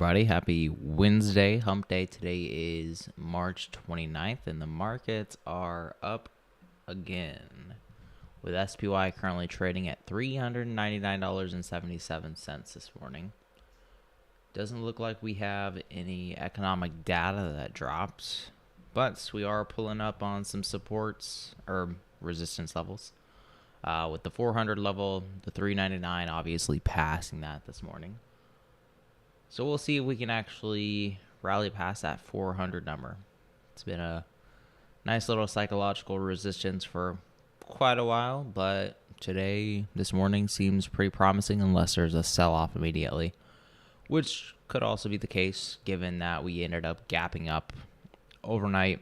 everybody. Happy Wednesday, hump day. Today is March 29th, and the markets are up again, with SPY currently trading at $399.77 this morning. Doesn't look like we have any economic data that drops, but we are pulling up on some supports or resistance levels. With the 400 level, the 399 obviously passing that this morning. So we'll see if we can actually rally past that 400 number. It's been a nice little psychological resistance for quite a while, but this morning seems pretty promising unless there's a sell-off immediately, which could also be the case given that we ended up gapping up overnight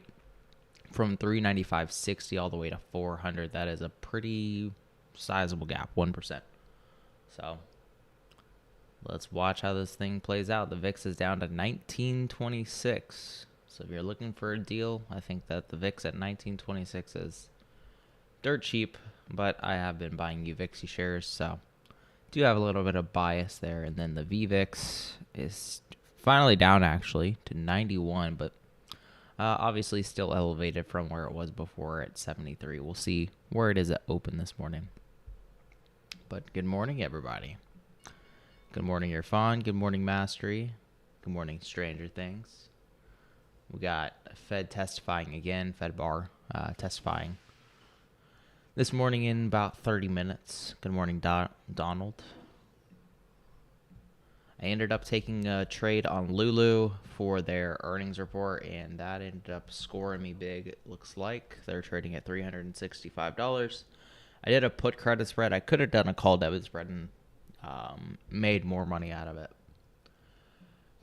from 395.60 all the way to 400. That is a pretty sizable gap, 1%. So let's watch how this thing plays out. The VIX is down to 1926. So if you're looking for a deal, I think that the VIX at 1926 is dirt cheap, but I have been buying UVIXY shares, so do have a little bit of bias there. And then the VVIX is finally down actually to 91, but obviously still elevated from where it was before at 73. We'll see where it is at open this morning. But good morning, everybody. Good morning, Irfan. Good morning, Mastery. Good morning, Stranger Things. We got Fed testifying again, Fed bar testifying this morning in about 30 minutes. Good morning, Donald. I ended up taking a trade on Lulu for their earnings report, and that ended up scoring me big, it looks like. They're trading at $365. I did a put credit spread. I could have done a call debit spread and made more money out of it.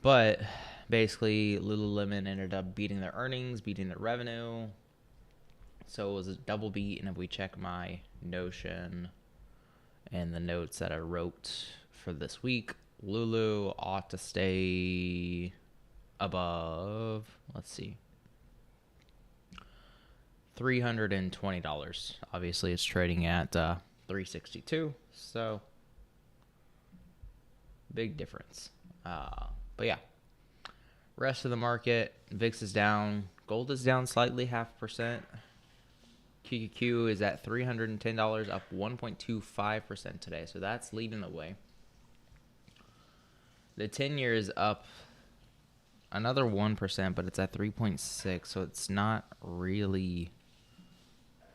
But basically, Lululemon ended up beating their earnings, beating their revenue. So it was a double beat. And if we check my Notion and the notes that I wrote for this week, Lulu ought to stay above, let's see, $320. Obviously, it's trading at $362. So big difference. But yeah, rest of the market, VIX is down. Gold is down slightly, 0.5%. QQQ is at $310, up 1.25% today. So that's leading the way. The 10-year is up another 1%, but it's at 3.6. So it's not really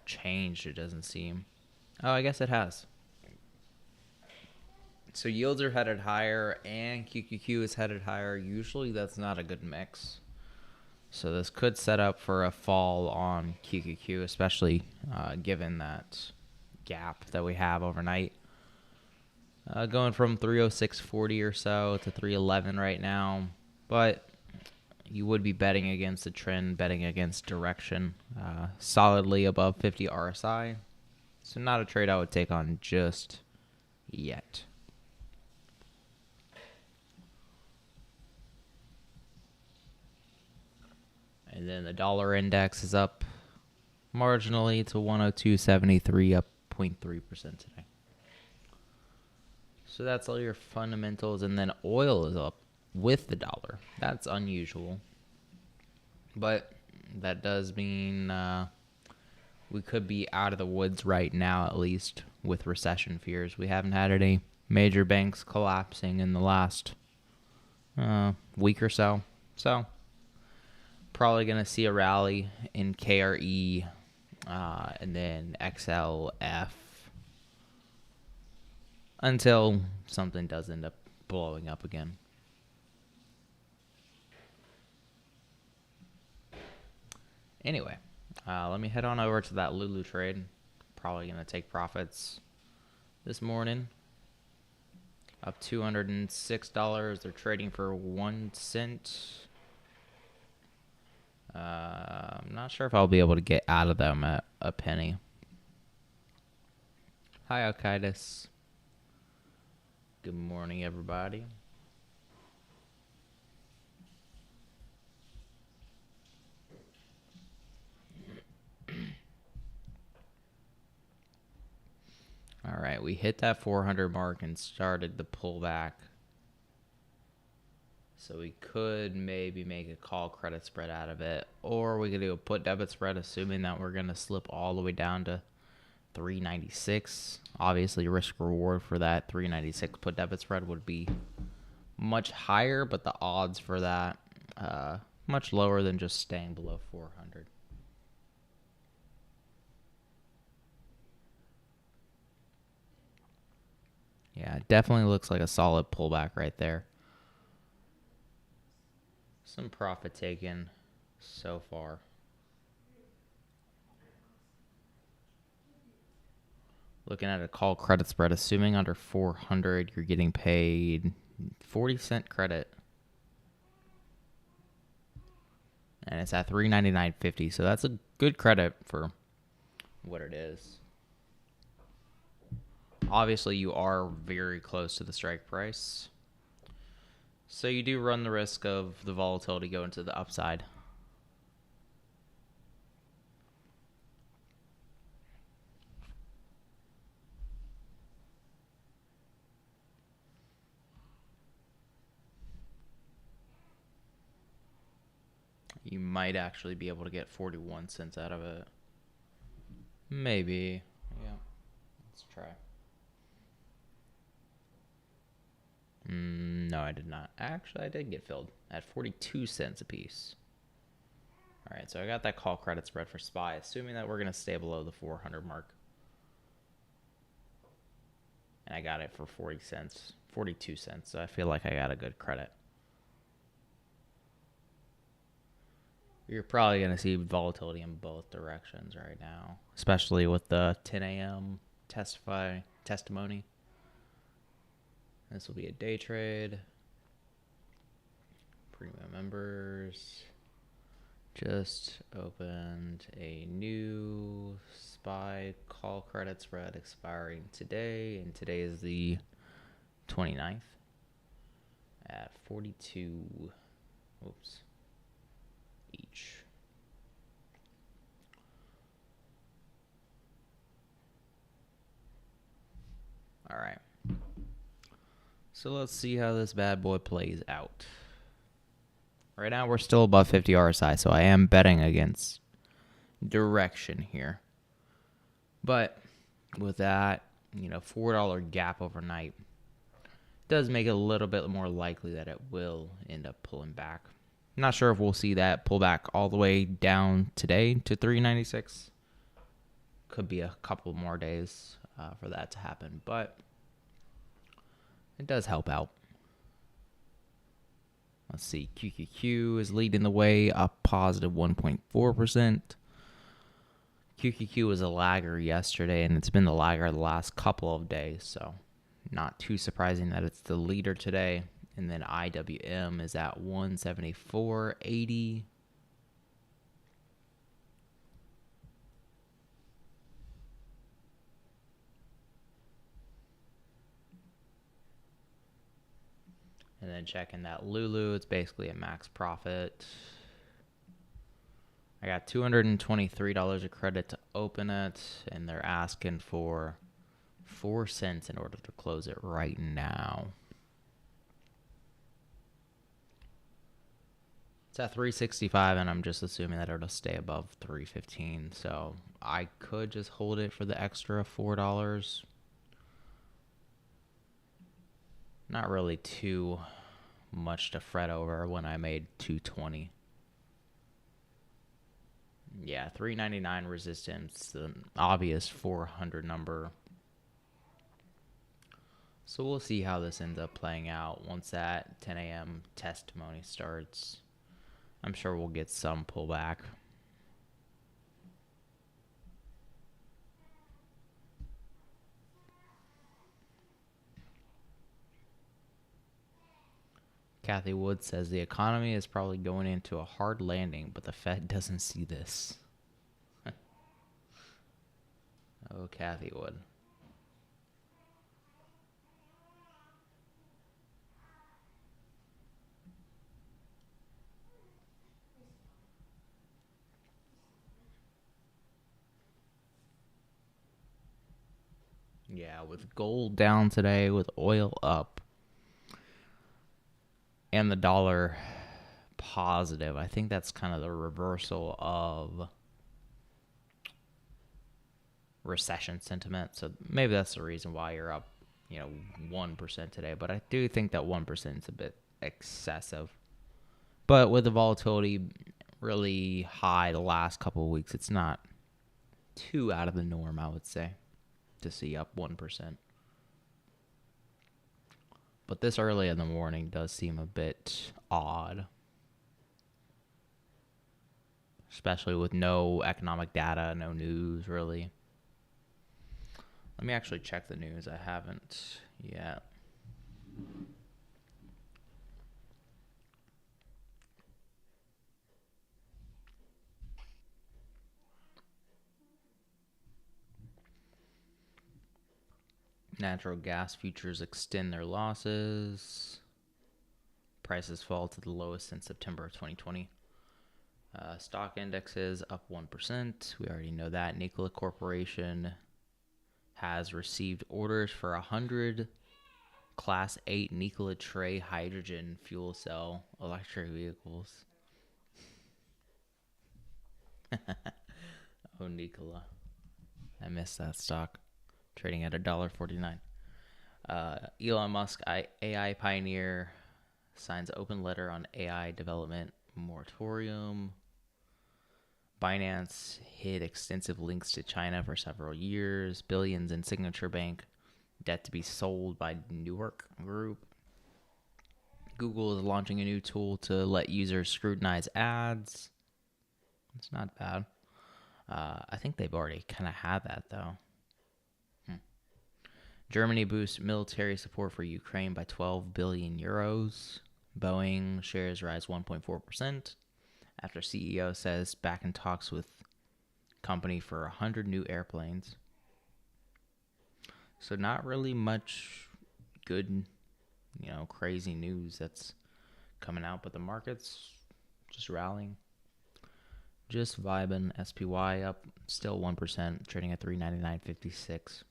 changed, it doesn't seem. Oh, I guess it has. So yields are headed higher and QQQ is headed higher. Usually that's not a good mix. So this could set up for a fall on QQQ, especially given that gap that we have overnight. Going from 306.40 or so to 311 right now. But you would be betting against the trend, betting against direction. Solidly above 50 RSI. So not a trade I would take on just yet. And then the dollar index is up marginally to 102.73, up 0.3% today. So that's all your fundamentals. And then oil is up with the dollar. That's unusual. But that does mean we could be out of the woods right now, at least with recession fears. We haven't had any major banks collapsing in the last week or so. So probably going to see a rally in KRE and then XLF until something does end up blowing up again. Anyway, let me head on over to that Lulu trade. Probably going to take profits this morning. Up $206. They're trading for 1 cent. I'm not sure if I'll be able to get out of them at a penny. Hi, Alcides. Good morning, everybody. All right, we hit that 400 mark and started the pullback. So we could maybe make a call credit spread out of it, or we could do a put debit spread, assuming that we're going to slip all the way down to 396. Obviously, risk reward for that 396 put debit spread would be much higher, but the odds for that much lower than just staying below 400. Yeah, it definitely looks like a solid pullback right there. Some profit taken so far. Looking at a call credit spread, assuming under 400, you're getting paid 40-cent credit. And it's at $399.50, so that's a good credit for what it is. Obviously, you are very close to the strike price, so you do run the risk of the volatility going to the upside. You might actually be able to get 41 cents out of it. Maybe. Yeah. Let's try. No, I did not. Actually, I did get filled at 42 cents a piece. All right, so I got that call credit spread for SPY, assuming that we're going to stay below the 400 mark. And I got it for 40 cents, 42 cents, so I feel like I got a good credit. You're probably going to see volatility in both directions right now, especially with the 10 a.m. testimony. This will be a day trade. Premium members. Just opened a new SPY call credit spread expiring today, and today is the 29th at 42 each. All right. So let's see how this bad boy plays out. Right now we're still above 50 RSI, so I am betting against direction here. But with that, $4 gap overnight does make it a little bit more likely that it will end up pulling back. I'm not sure if we'll see that pull back all the way down today to 396. Could be a couple more days for that to happen, but it does help out. Let's see, QQQ is leading the way, up positive 1.4%. QQQ was a lagger yesterday, and it's been the lagger the last couple of days, so not too surprising that it's the leader today. And then IWM is at 174.80. And then checking that Lulu, it's basically a max profit. I got $223 of credit to open it, and they're asking for 4 cents in order to close it right now. It's at 365, and I'm just assuming that it'll stay above 315. So I could just hold it for the extra $4. Not really too much to fret over when I made 220. Yeah, 399 resistance, the obvious 400 number. So we'll see how this ends up playing out once that 10 a.m. testimony starts. I'm sure we'll get some pullback. Kathy Wood says the economy is probably going into a hard landing, but the Fed doesn't see this. Oh, Kathy Wood. Yeah, with gold down today, with oil up. and the dollar positive. I think that's kind of the reversal of recession sentiment. So maybe that's the reason why you're up, 1% today. But I do think that 1% is a bit excessive. But with the volatility really high the last couple of weeks, it's not too out of the norm, I would say, to see up 1%. But this early in the morning does seem a bit odd, especially with no economic data, no news really. Let me actually check the news. I haven't yet. Natural gas futures extend their losses. Prices fall to the lowest since September of 2020. Stock indexes up 1%. We already know that. Nikola Corporation has received orders for 100 Class 8 Nikola Tre hydrogen fuel cell electric vehicles. Oh, Nikola. I missed that stock. Trading at $1.49. Elon Musk, AI pioneer, signs open letter on AI development moratorium. Binance hid extensive links to China for several years. Billions in Signature Bank. Debt to be sold by Newark Group. Google is launching a new tool to let users scrutinize ads. It's not bad. I think they've already kind of had that, though. Germany boosts military support for Ukraine by 12 billion euros. Boeing shares rise 1.4% after CEO says back in talks with company for 100 new airplanes. So not really much good, crazy news that's coming out, but the market's just rallying. Just vibing. SPY up still 1%, trading at 399.56.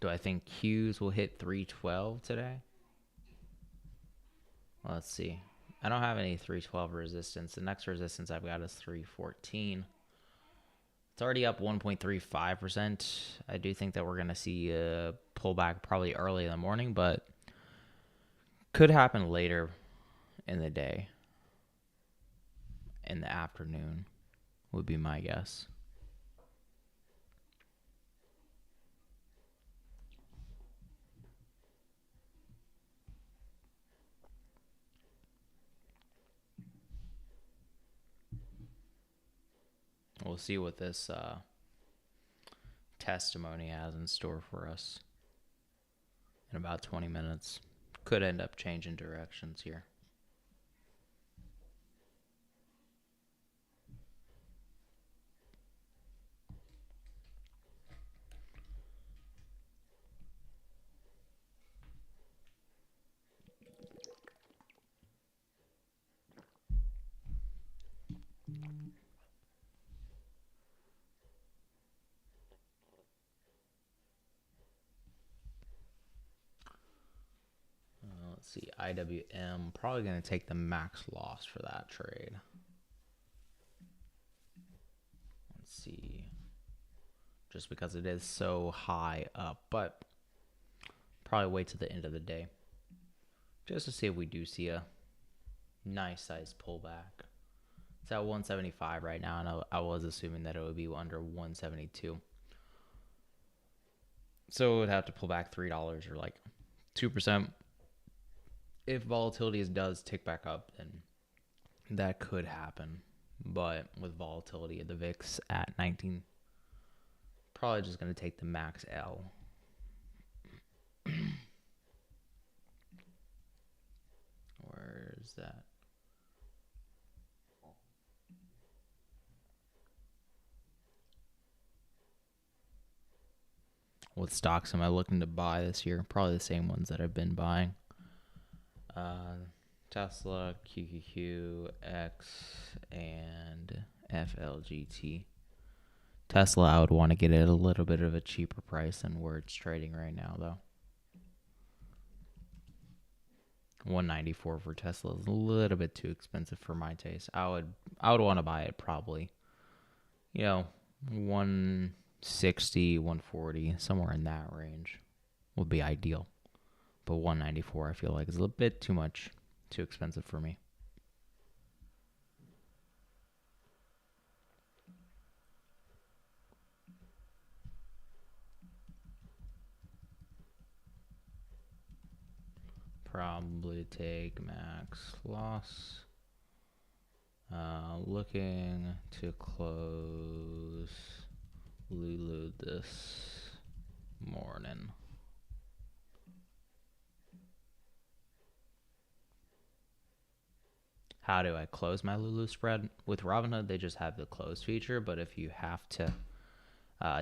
Do I think Qs will hit 312 today? Well, let's see. I don't have any 312 resistance. The next resistance I've got is 314. It's already up 1.35%. I do think that we're going to see a pullback probably early in the morning, but could happen later in the day. In the afternoon would be my guess. We'll see what this testimony has in store for us in about 20 minutes. Could end up changing directions here. Let's see, IWM, probably going to take the max loss for that trade. Let's see, just because it is so high up, but probably wait to the end of the day just to see if we do see a nice size pullback. It's at 175 right now, and I was assuming that it would be under 172. So it would have to pull back $3 or like 2%. If volatility does tick back up, then that could happen. But with volatility of the VIX at 19, probably just going to take the max L. Where is that? What stocks am I looking to buy this year? Probably the same ones that I've been buying. Tesla, QQQ, X, and FLGT. Tesla, I would want to get it at a little bit of a cheaper price than where it's trading right now, though. 194 for Tesla is a little bit too expensive for my taste. I would want to buy it probably, 160, 140, somewhere in that range would be ideal. But 194 I feel like is a little bit too much, too expensive for me. Probably take max loss. Looking to close Lulu this morning. How do I close my Lulu spread? With Robinhood, they just have the close feature, but if you have to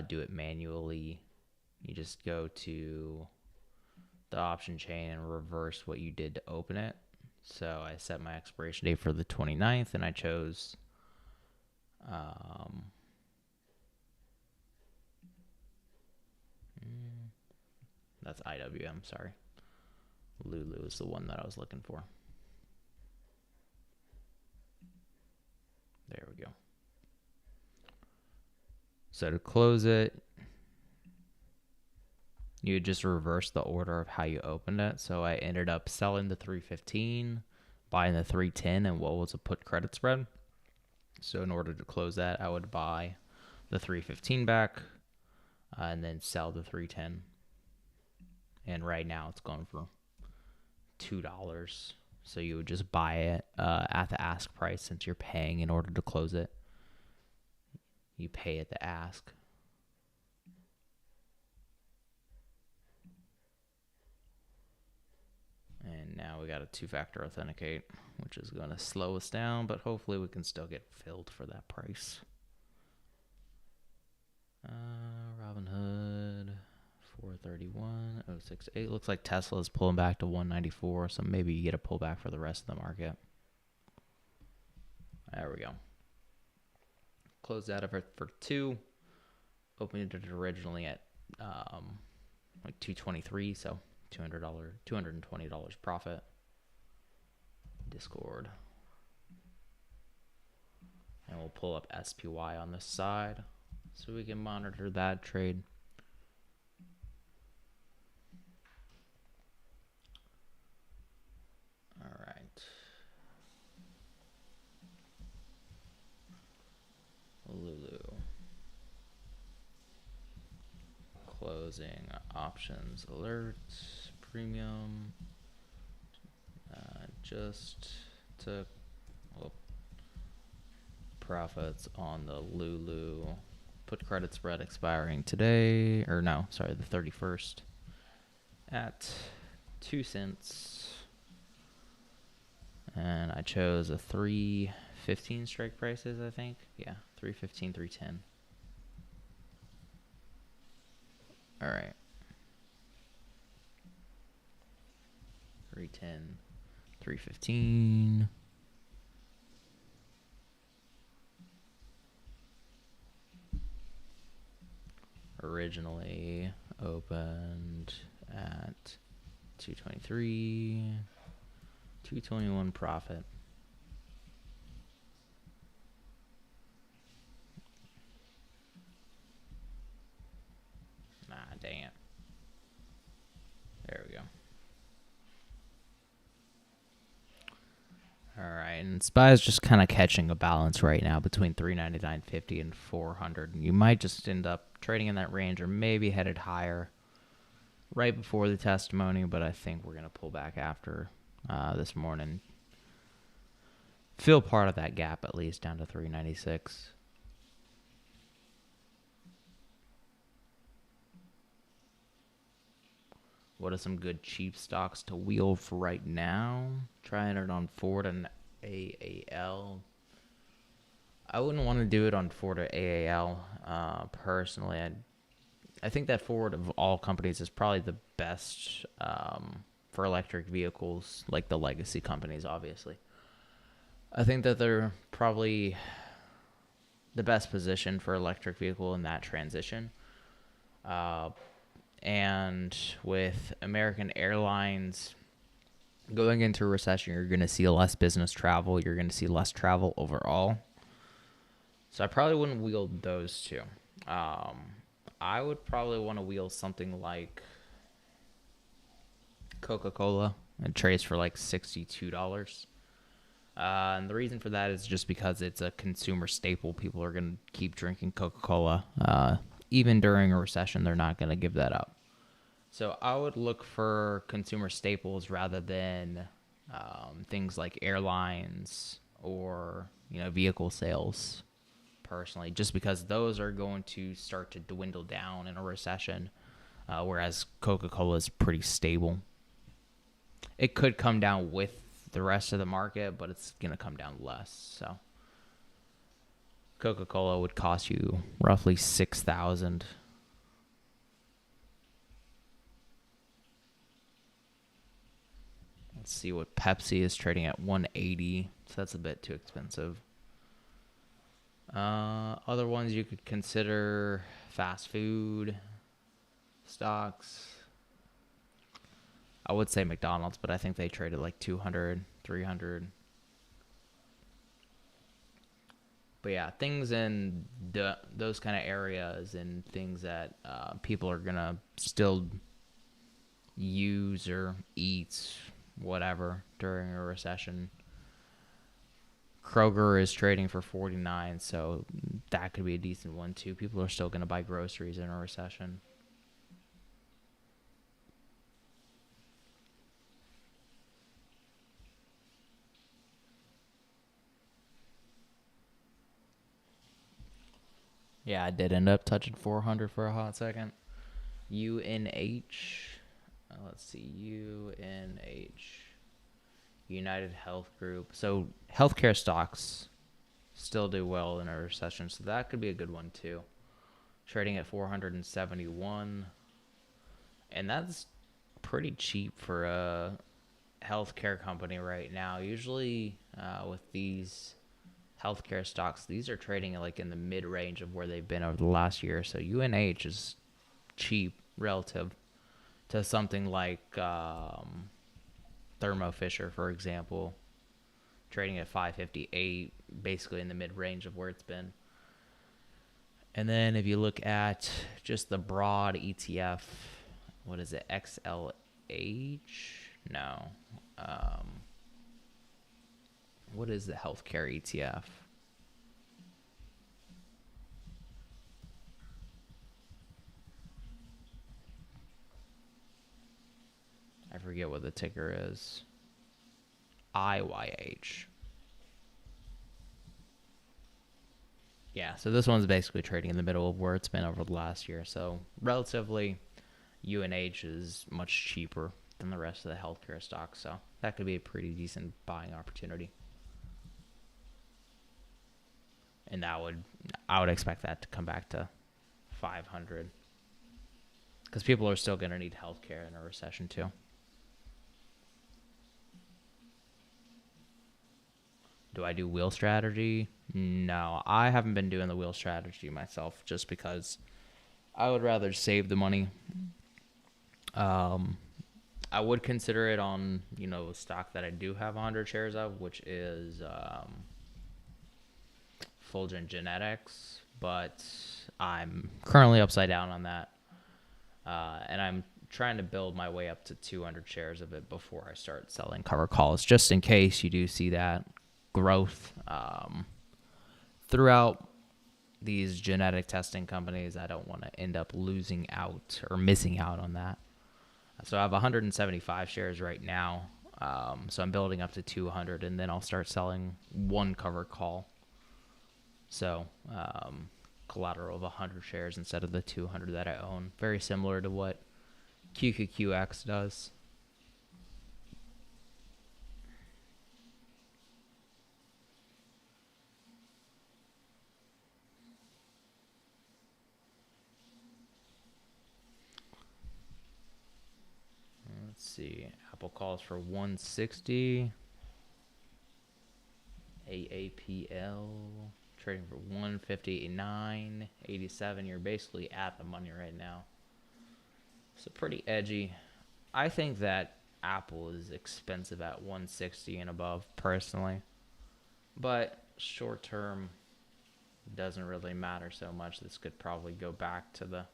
do it manually, you just go to the option chain and reverse what you did to open it. So I set my expiration date for the 29th, and I chose that's IWM, sorry. Lulu is the one that I was looking for. There we go. So to close it, you just reverse the order of how you opened it. So I ended up selling the 315, buying the 310, and what was a put credit spread. So in order to close that, I would buy the 315 back and then sell the 310. And right now it's going for $2. So you would just buy it at the ask price since you're paying in order to close it. You pay at the ask. And now we got to two-factor authenticate, which is going to slow us down, but hopefully we can still get filled for that price. Robinhood, 431.068. Looks like Tesla is pulling back to 194, so maybe you get a pullback for the rest of the market. There we go. Closed out of it for 2. Opened it originally at like 223, so $220 profit. Discord. And we'll pull up SPY on the side so we can monitor that trade. All right. Lulu. Closing options alerts, premium. Just took profits on the Lulu put credit spread expiring today, or no, sorry, the 31st at 2 cents. And I chose a 315 strike prices, I think. Yeah, 315, 310. All right. 310, 315. Originally opened at 223, 221 profit. Dang it. There we go. All right, and SPY is just kind of catching a balance right now between 399.50 and 400. You might just end up trading in that range or maybe headed higher right before the testimony, but I think we're going to pull back after this morning. Fill part of that gap at least down to 396. What are some good cheap stocks to wheel for right now? Trying it on Ford and AAL. I wouldn't want to do it on Ford or AAL. Personally, I think that Ford of all companies is probably the best for electric vehicles, like the legacy companies, obviously. I think that they're probably the best position for electric vehicle in that transition. And with American Airlines Going into a recession, you're going to see less business travel. You're going to see less travel overall. So I probably wouldn't wield those two. Um, I would probably want to wield something like Coca-Cola. It trades for like $62. And the reason for that is just because it's a consumer staple. People are going to keep drinking Coca-Cola. Even during a recession, they're not going to give that up. So I would look for consumer staples rather than things like airlines or vehicle sales. Personally, just because those are going to start to dwindle down in a recession, whereas Coca-Cola is pretty stable. It could come down with the rest of the market, but it's going to come down less. So Coca-Cola would cost you roughly $6,000. Let's see what Pepsi is trading at, $180. So that's a bit too expensive. Other ones you could consider: fast food stocks. I would say McDonald's, but I think they trade at like 200, 300. But yeah, things in those kind of areas and things that people are going to still use or eat, whatever, during a recession. Kroger is trading for 49, so that could be a decent one too. People are still going to buy groceries in a recession. Yeah, I did end up touching 400 for a hot second. UNH. Let's see. UNH. United Health Group. So healthcare stocks still do well in a recession, so that could be a good one too. Trading at 471. And that's pretty cheap for a healthcare company right now. Usually with these healthcare stocks, these are trading like in the mid range of where they've been over the last year. So UNH is cheap relative to something like Thermo Fisher, for example, trading at 558, basically in the mid range of where it's been. And then if you look at just the broad ETF, what is it, XLH? No. What is the healthcare ETF? I forget what the ticker is. IYH. Yeah, so this one's basically trading in the middle of where it's been over the last year. So relatively, UNH is much cheaper than the rest of the healthcare stocks. So that could be a pretty decent buying opportunity. And I would expect that to come back to 500, because people are still going to need healthcare in a recession too. Do I do wheel strategy? No, I haven't been doing the wheel strategy myself, just because I would rather save the money. I would consider it on a stock that I do have 100 shares of, which is Fulgent Genetics, but I'm currently upside down on that, and I'm trying to build my way up to 200 shares of it before I start selling cover calls, just in case you do see that growth throughout these genetic testing companies. I don't want to end up losing out or missing out on that. So I have 175 shares right now. So I'm building up to 200, and then I'll start selling one cover call. So collateral of 100 shares instead of the 200 that I own. Very similar to what QQQX does. Let's see. Apple calls for 160. AAPL trading for 159.87. You're basically at the money right now. So pretty edgy. I think that Apple is expensive at 160 and above personally. But short term doesn't really matter so much. This could probably go back to the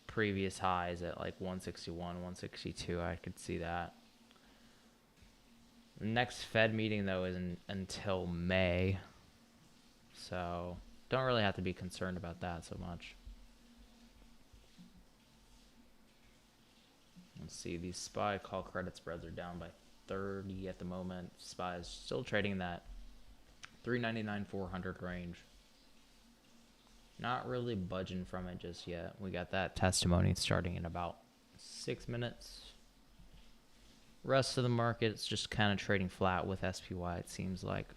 previous highs at like 161, 162. I could see that. Next Fed meeting, though, isn't until May. So don't really have to be concerned about that so much. Let's see. These SPY call credit spreads are down by 30 at the moment. SPY is still trading that 399, 400 range. Not really budging from it just yet. We got that testimony starting in about 6 minutes. Rest of the market, it's just kind of trading flat with SPY, it seems like.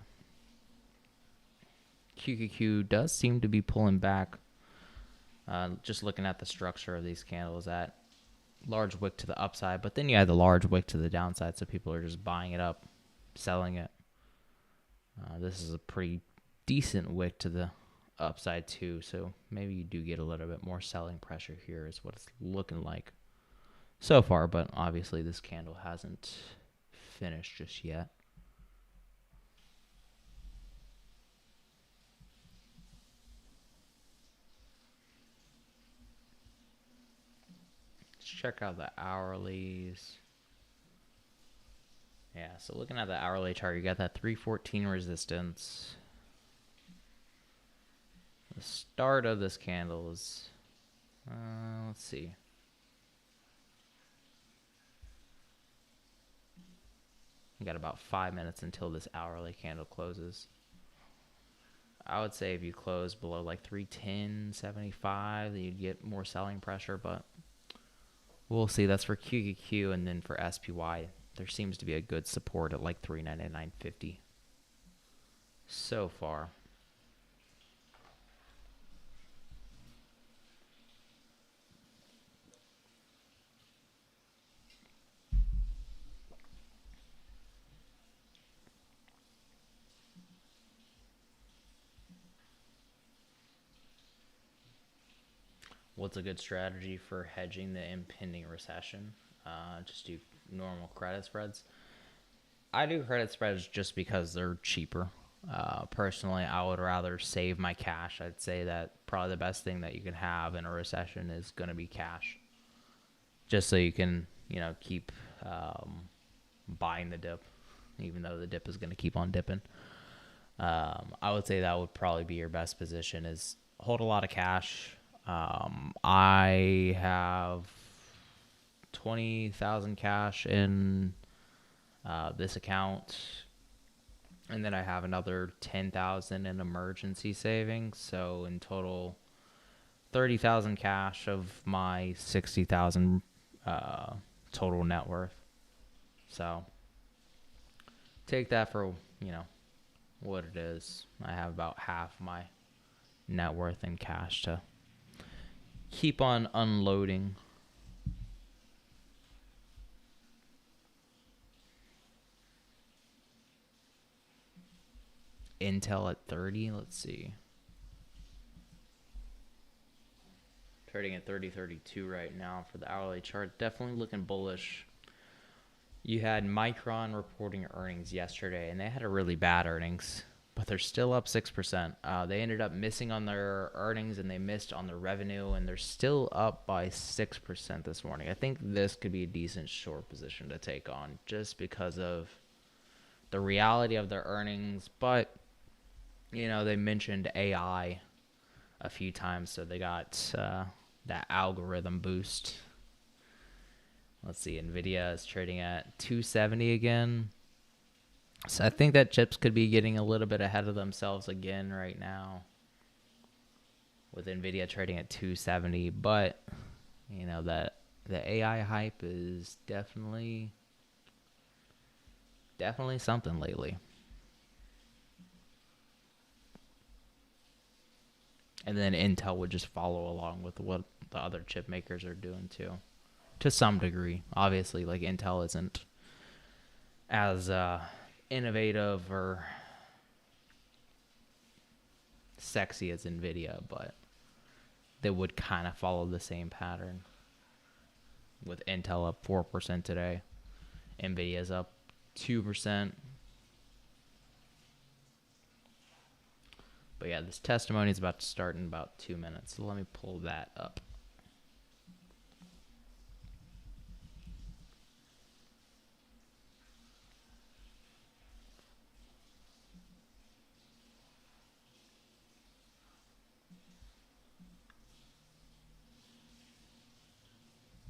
QQQ does seem to be pulling back. Just looking at the structure of these candles, that large wick to the upside, but then you had the large wick to the downside, so people are just buying it up, selling it. This is a pretty decent wick to the upside too, so maybe you do get a little bit more selling pressure here is what it's looking like so far, but obviously this candle hasn't finished just yet. Let's check out the hourlies. Yeah, so looking at the hourly chart, you got that 314 resistance. The start of this candle is, let's see. You got about 5 minutes until this hourly candle closes. I would say if you close below like 310.75, then you'd get more selling pressure, but we'll see. That's for QQQ, and then for SPY, there seems to be a good support at like 399.50 so far. What's a good strategy for hedging the impending recession? Just do normal credit spreads. I do credit spreads just because they're cheaper. Personally, I would rather save my cash. I'd say that probably the best thing that you can have in a recession is going to be cash. Just so you can, keep buying the dip, even though the dip is going to keep on dipping. I would say that would probably be your best position is hold a lot of cash. I have 20,000 cash in this account, and then I have another 10,000 in emergency savings. So in total, 30,000 cash of my 60,000 total net worth. So take that for what it is. I have about half my net worth in cash to keep on unloading. Intel at 30, let's see. Trading at 30.32 right now for the hourly chart. Definitely looking bullish. You had Micron reporting earnings yesterday, and they had a really bad earnings, but they're still up 6%. They ended up missing on their earnings, and they missed on their revenue, and they're still up by 6% this morning. I think this could be a decent short position to take on just because of the reality of their earnings. But, they mentioned AI a few times, so they got that algorithm boost. Let's see, NVIDIA is trading at 270 again. So I think that chips could be getting a little bit ahead of themselves again right now with NVIDIA trading at 270. But, that the AI hype is definitely something lately. And then Intel would just follow along with what the other chip makers are doing too, to some degree. Obviously, like Intel isn't as innovative or sexy as NVIDIA, but they would kind of follow the same pattern with Intel up 4% today Nvidia's up 2%. But yeah, this testimony is about to start in about 2 minutes. So let me pull that up.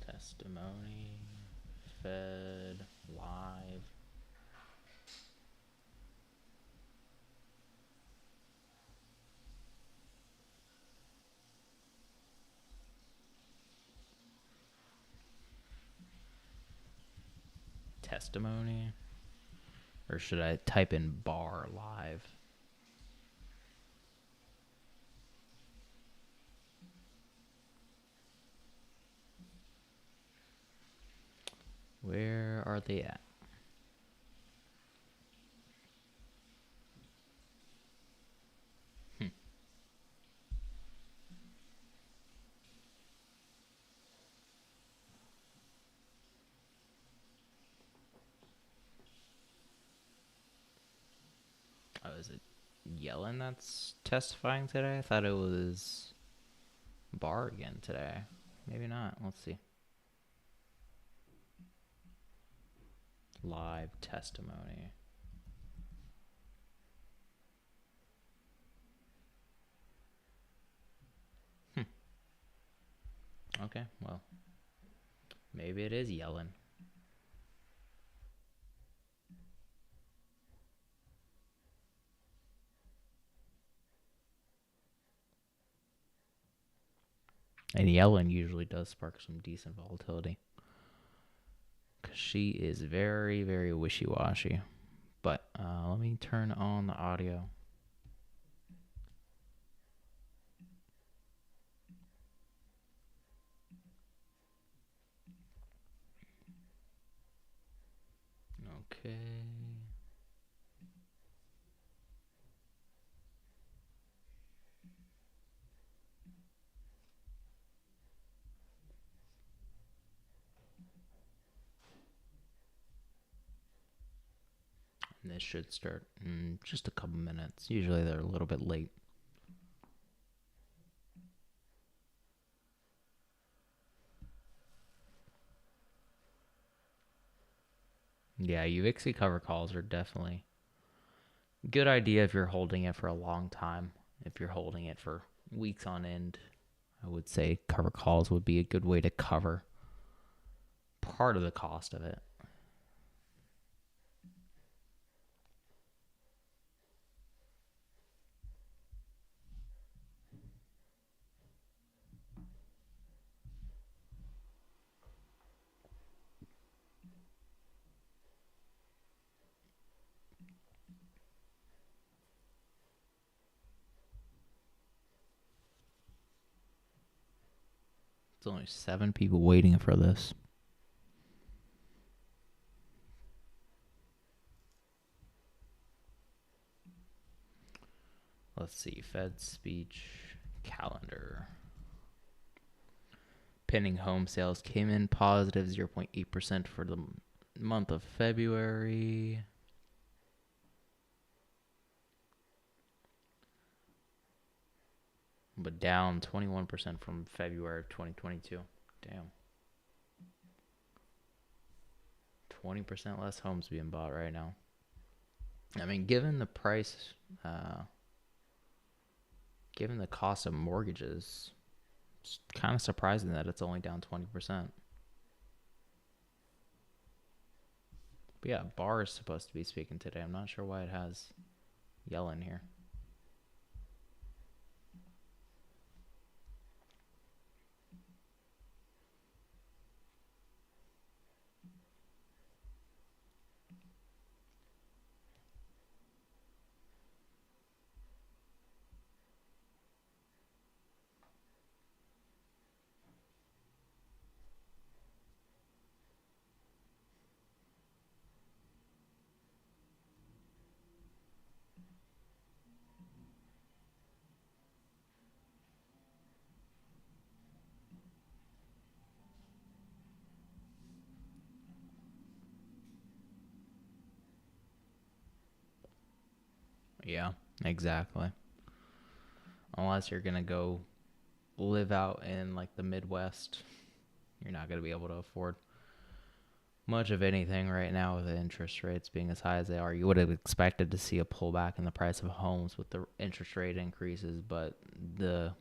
Testimony, Fed, live. Testimony? Or should I type in bar live? Where are they at? Oh, is it Yellen that's testifying today? I thought it was Barr again today. Maybe not. Let's see. Live testimony. Okay, well, maybe it is Yellen. And Yellen usually does spark some decent volatility. Because she is very, very wishy-washy. But let me turn on the audio. Okay. And this should start in just a couple minutes. Usually they're a little bit late. Yeah, UVixie cover calls are definitely a good idea if you're holding it for a long time. If you're holding it for weeks on end, I would say cover calls would be a good way to cover part of the cost of it. It's only 7 people waiting for this. Let's see. Fed speech calendar. Pending home sales came in positive 0.8% for the month of February. But down 21% from February of 2022. Damn. 20% less homes being bought right now. I mean, given the price, given the cost of mortgages, it's kind of surprising that it's only down 20%. But yeah, Barr is supposed to be speaking today. I'm not sure why it has Yellen here. Yeah, exactly. Unless you're going to go live out in like the Midwest, you're not going to be able to afford much of anything right now with the interest rates being as high as they are. You would have expected to see a pullback in the price of homes with the interest rate increases, but the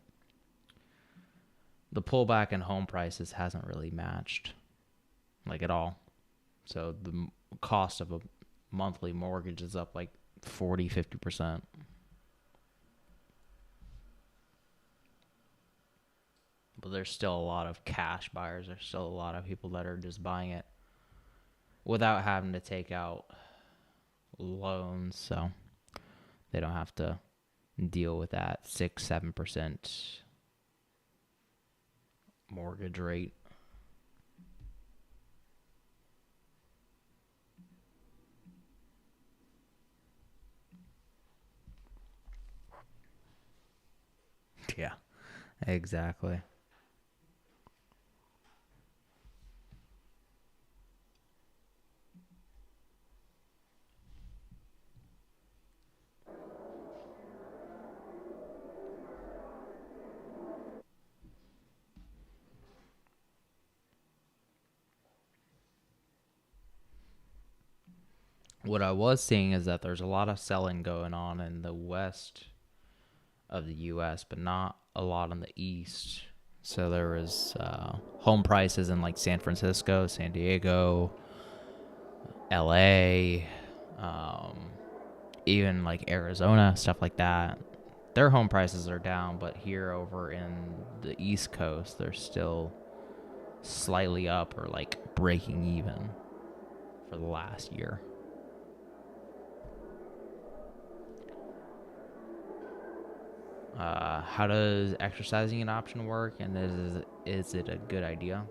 pullback in home prices hasn't really matched like at all. So the cost of a monthly mortgage is up like 40-50%. But there's still a lot of cash buyers. There's still a lot of people that are just buying it without having to take out loans, so they don't have to deal with that 6-7% mortgage rate. Yeah, exactly. What I was seeing is that there's a lot of selling going on in the west of the U.S., but not a lot in the east. So there was home prices in like San Francisco, San Diego, L.A., even like Arizona, stuff like that. Their home prices are down, but here over in the East Coast, they're still slightly up or like breaking even for the last year. How does exercising an option work, and is it a good idea?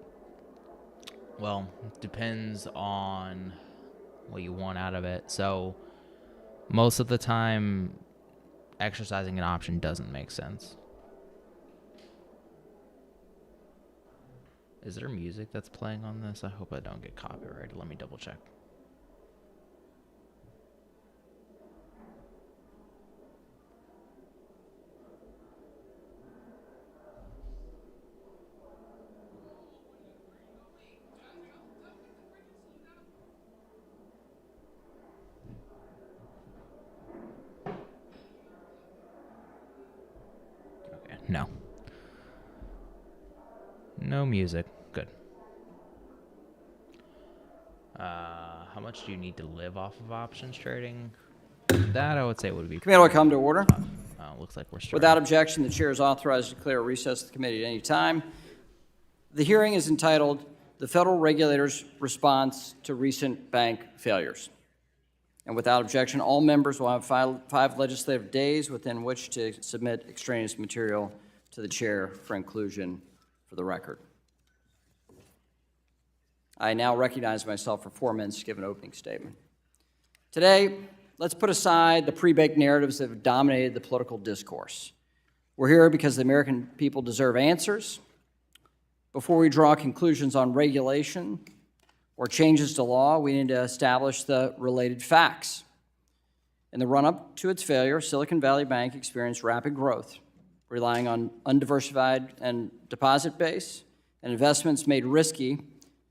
Well, it depends on what you want out of it. So most of the time, exercising an option doesn't make sense. Is there music that's playing on this? I hope I don't get copyrighted. Let me double check. Okay, no. No music. Good. How much do you need to live off of options trading? That I would say would be. Committee will come to order. Looks like we're starting. Without objection, the chair is authorized to declare a recess of the committee at any time. The hearing is entitled, "The Federal Regulator's Response to Recent Bank Failures." And without objection, all members will have five legislative days within which to submit extraneous material to the chair for inclusion for the record. I now recognize myself for 4 minutes to give an opening statement. Today, let's put aside the pre-baked narratives that have dominated the political discourse. We're here because the American people deserve answers. Before we draw conclusions on regulation or changes to law, we need to establish the related facts. In the run-up to its failure, Silicon Valley Bank experienced rapid growth, relying on undiversified and deposit base and investments made risky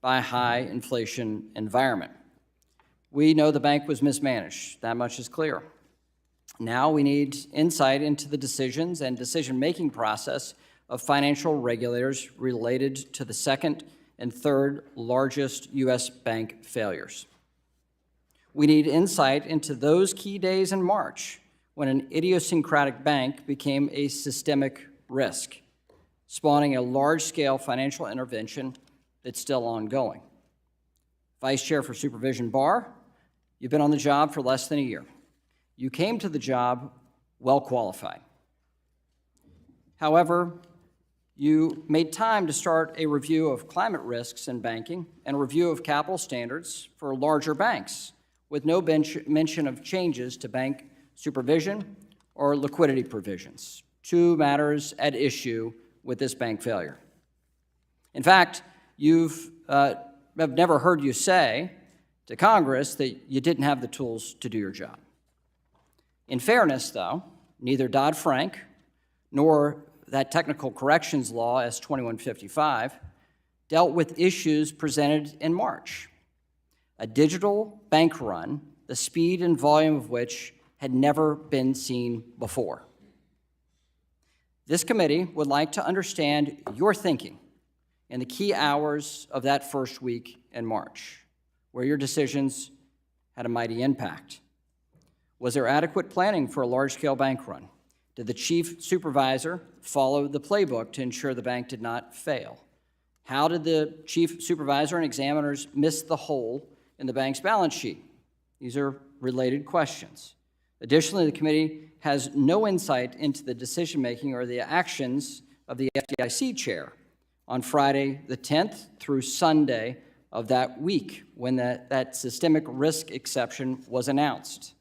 by a high inflation environment. We know the bank was mismanaged. That much is clear. Now we need insight into the decisions and decision-making process of financial regulators related to the second and third largest U.S. bank failures. We need insight into those key days in March when an idiosyncratic bank became a systemic risk, spawning a large-scale financial intervention that's still ongoing. Vice Chair for Supervision Barr, you've been on the job for less than a year. You came to the job well qualified. However, you made time to start a review of climate risks in banking and a review of capital standards for larger banks, with no mention of changes to bank supervision or liquidity provisions, two matters at issue with this bank failure. In fact, I've never heard you say to Congress that you didn't have the tools to do your job. In fairness, though, neither Dodd-Frank nor that technical corrections law, S-2155, dealt with issues presented in March. A digital bank run, the speed and volume of which had never been seen before. This committee would like to understand your thinking in the key hours of that first week in March, where your decisions had a mighty impact. Was there adequate planning for a large-scale bank run? Did the chief supervisor follow the playbook to ensure the bank did not fail? How did the chief supervisor and examiners miss the hole in the bank's balance sheet? These are related questions. Additionally, the committee has no insight into the decision-making or the actions of the FDIC chair on Friday the 10th through Sunday of that week when that systemic risk exception was announced.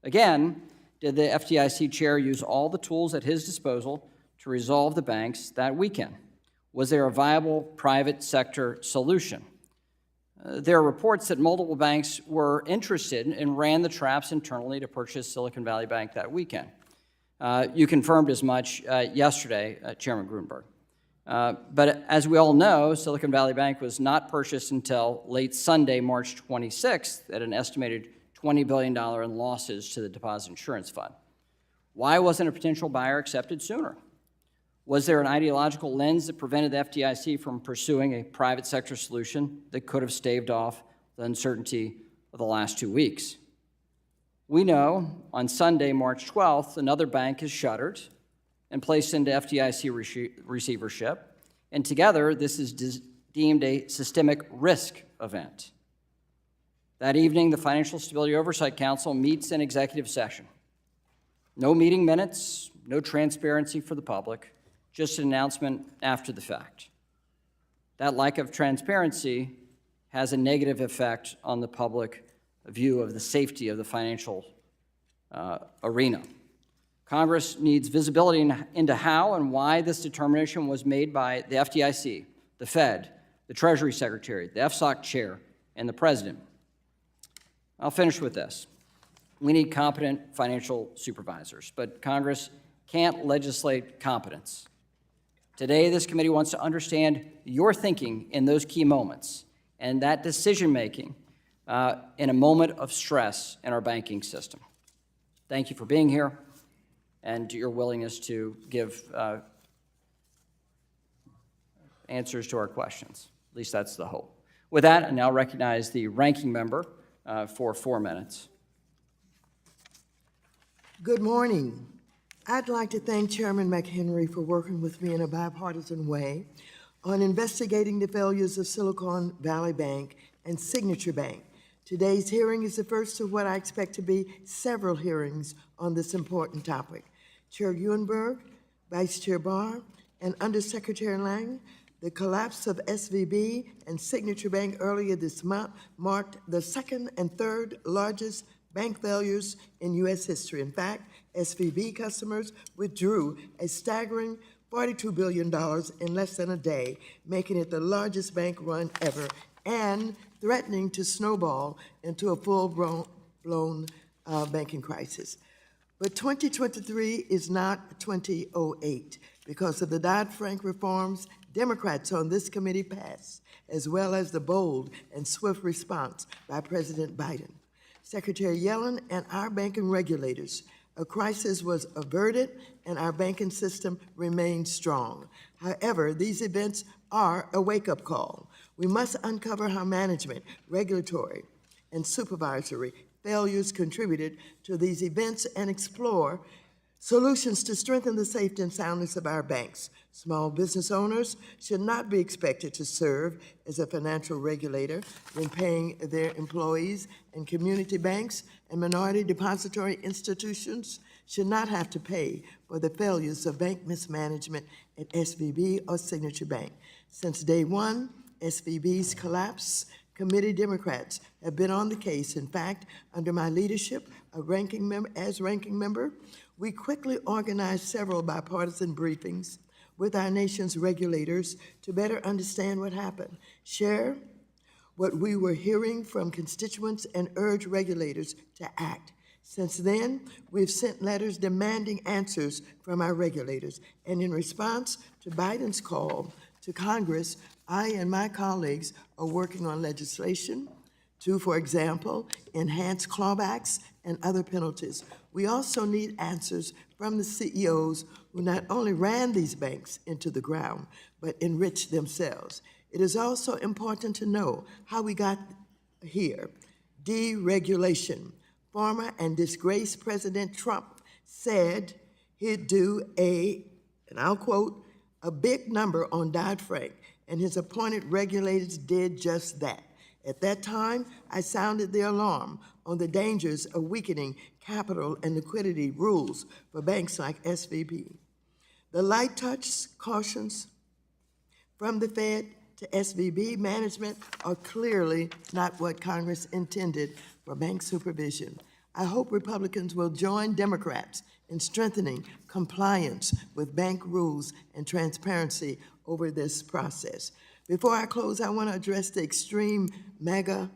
Again, did the FDIC chair use all the tools at his disposal to resolve the banks that weekend? Was there a viable private sector solution? There are reports that multiple banks were interested and ran the traps internally to purchase Silicon Valley Bank that weekend. You confirmed as much yesterday, Chairman Gruenberg. But as we all know, Silicon Valley Bank was not purchased until late Sunday, March 26th, at an estimated $20 billion in losses to the Deposit Insurance Fund. Why wasn't a potential buyer accepted sooner? Was there an ideological lens that prevented the FDIC from pursuing a private sector solution that could have staved off the uncertainty of the last 2 weeks? We know on Sunday, March 12th, another bank is shuttered and placed into FDIC receivership, and together this is deemed a systemic risk event. That evening, the Financial Stability Oversight Council meets in executive session. No meeting minutes, no transparency for the public, just an announcement after the fact. That lack of transparency has a negative effect on the public view of the safety of the financial arena. Congress needs visibility into how and why this determination was made by the FDIC, the Fed, the Treasury Secretary, the FSOC chair, and the President. I'll finish with this. We need competent financial supervisors, but Congress can't legislate competence. Today, this committee wants to understand your thinking in those key moments and that decision-making in a moment of stress in our banking system. Thank you for being here and your willingness to give answers to our questions. At least that's the hope. With that, I now recognize the ranking member for 4 minutes. Good morning. I'd like to thank Chairman McHenry for working with me in a bipartisan way on investigating the failures of Silicon Valley Bank and Signature Bank. Today's hearing is the first of what I expect to be several hearings on this important topic. Chair Gruenberg, Vice Chair Barr, and Undersecretary Lang, the collapse of SVB and Signature Bank earlier this month marked the second and third largest bank failures in U.S. history. In fact, SVB customers withdrew a staggering $42 billion in less than a day, making it the largest bank run ever and threatening to snowball into a full-blown banking crisis. But 2023 is not 2008 because of the Dodd-Frank reforms Democrats on this committee passed, as well as the bold and swift response by President Biden. Secretary Yellen and our banking regulators, a crisis was averted and our banking system remains strong. However, these events are a wake-up call. We must uncover how management, regulatory, and supervisory failures contributed to these events and explore solutions to strengthen the safety and soundness of our banks. Small business owners should not be expected to serve as a financial regulator when paying their employees, and community banks and minority depository institutions should not have to pay for the failures of bank mismanagement at SVB or Signature Bank. Since day one, SVB's collapse, committee Democrats have been on the case. In fact, under my leadership as ranking member, we quickly organized several bipartisan briefings with our nation's regulators to better understand what happened, share what we were hearing from constituents, and urge regulators to act. Since then, we've sent letters demanding answers from our regulators, and in response to Biden's call to Congress, I and my colleagues are working on legislation to, for example, enhance clawbacks and other penalties. We also need answers from the CEOs who not only ran these banks into the ground, but enriched themselves. It is also important to know how we got here. Deregulation. Former and disgraced President Trump said he'd do and I'll quote, a big number on Dodd-Frank, and his appointed regulators did just that. At that time, I sounded the alarm on the dangers of weakening capital and liquidity rules for banks like SVB. The light touch cautions from the Fed to SVB management are clearly not what Congress intended for bank supervision. I hope Republicans will join Democrats in strengthening compliance with bank rules and transparency over this process. Before I close, I want to address the extreme mega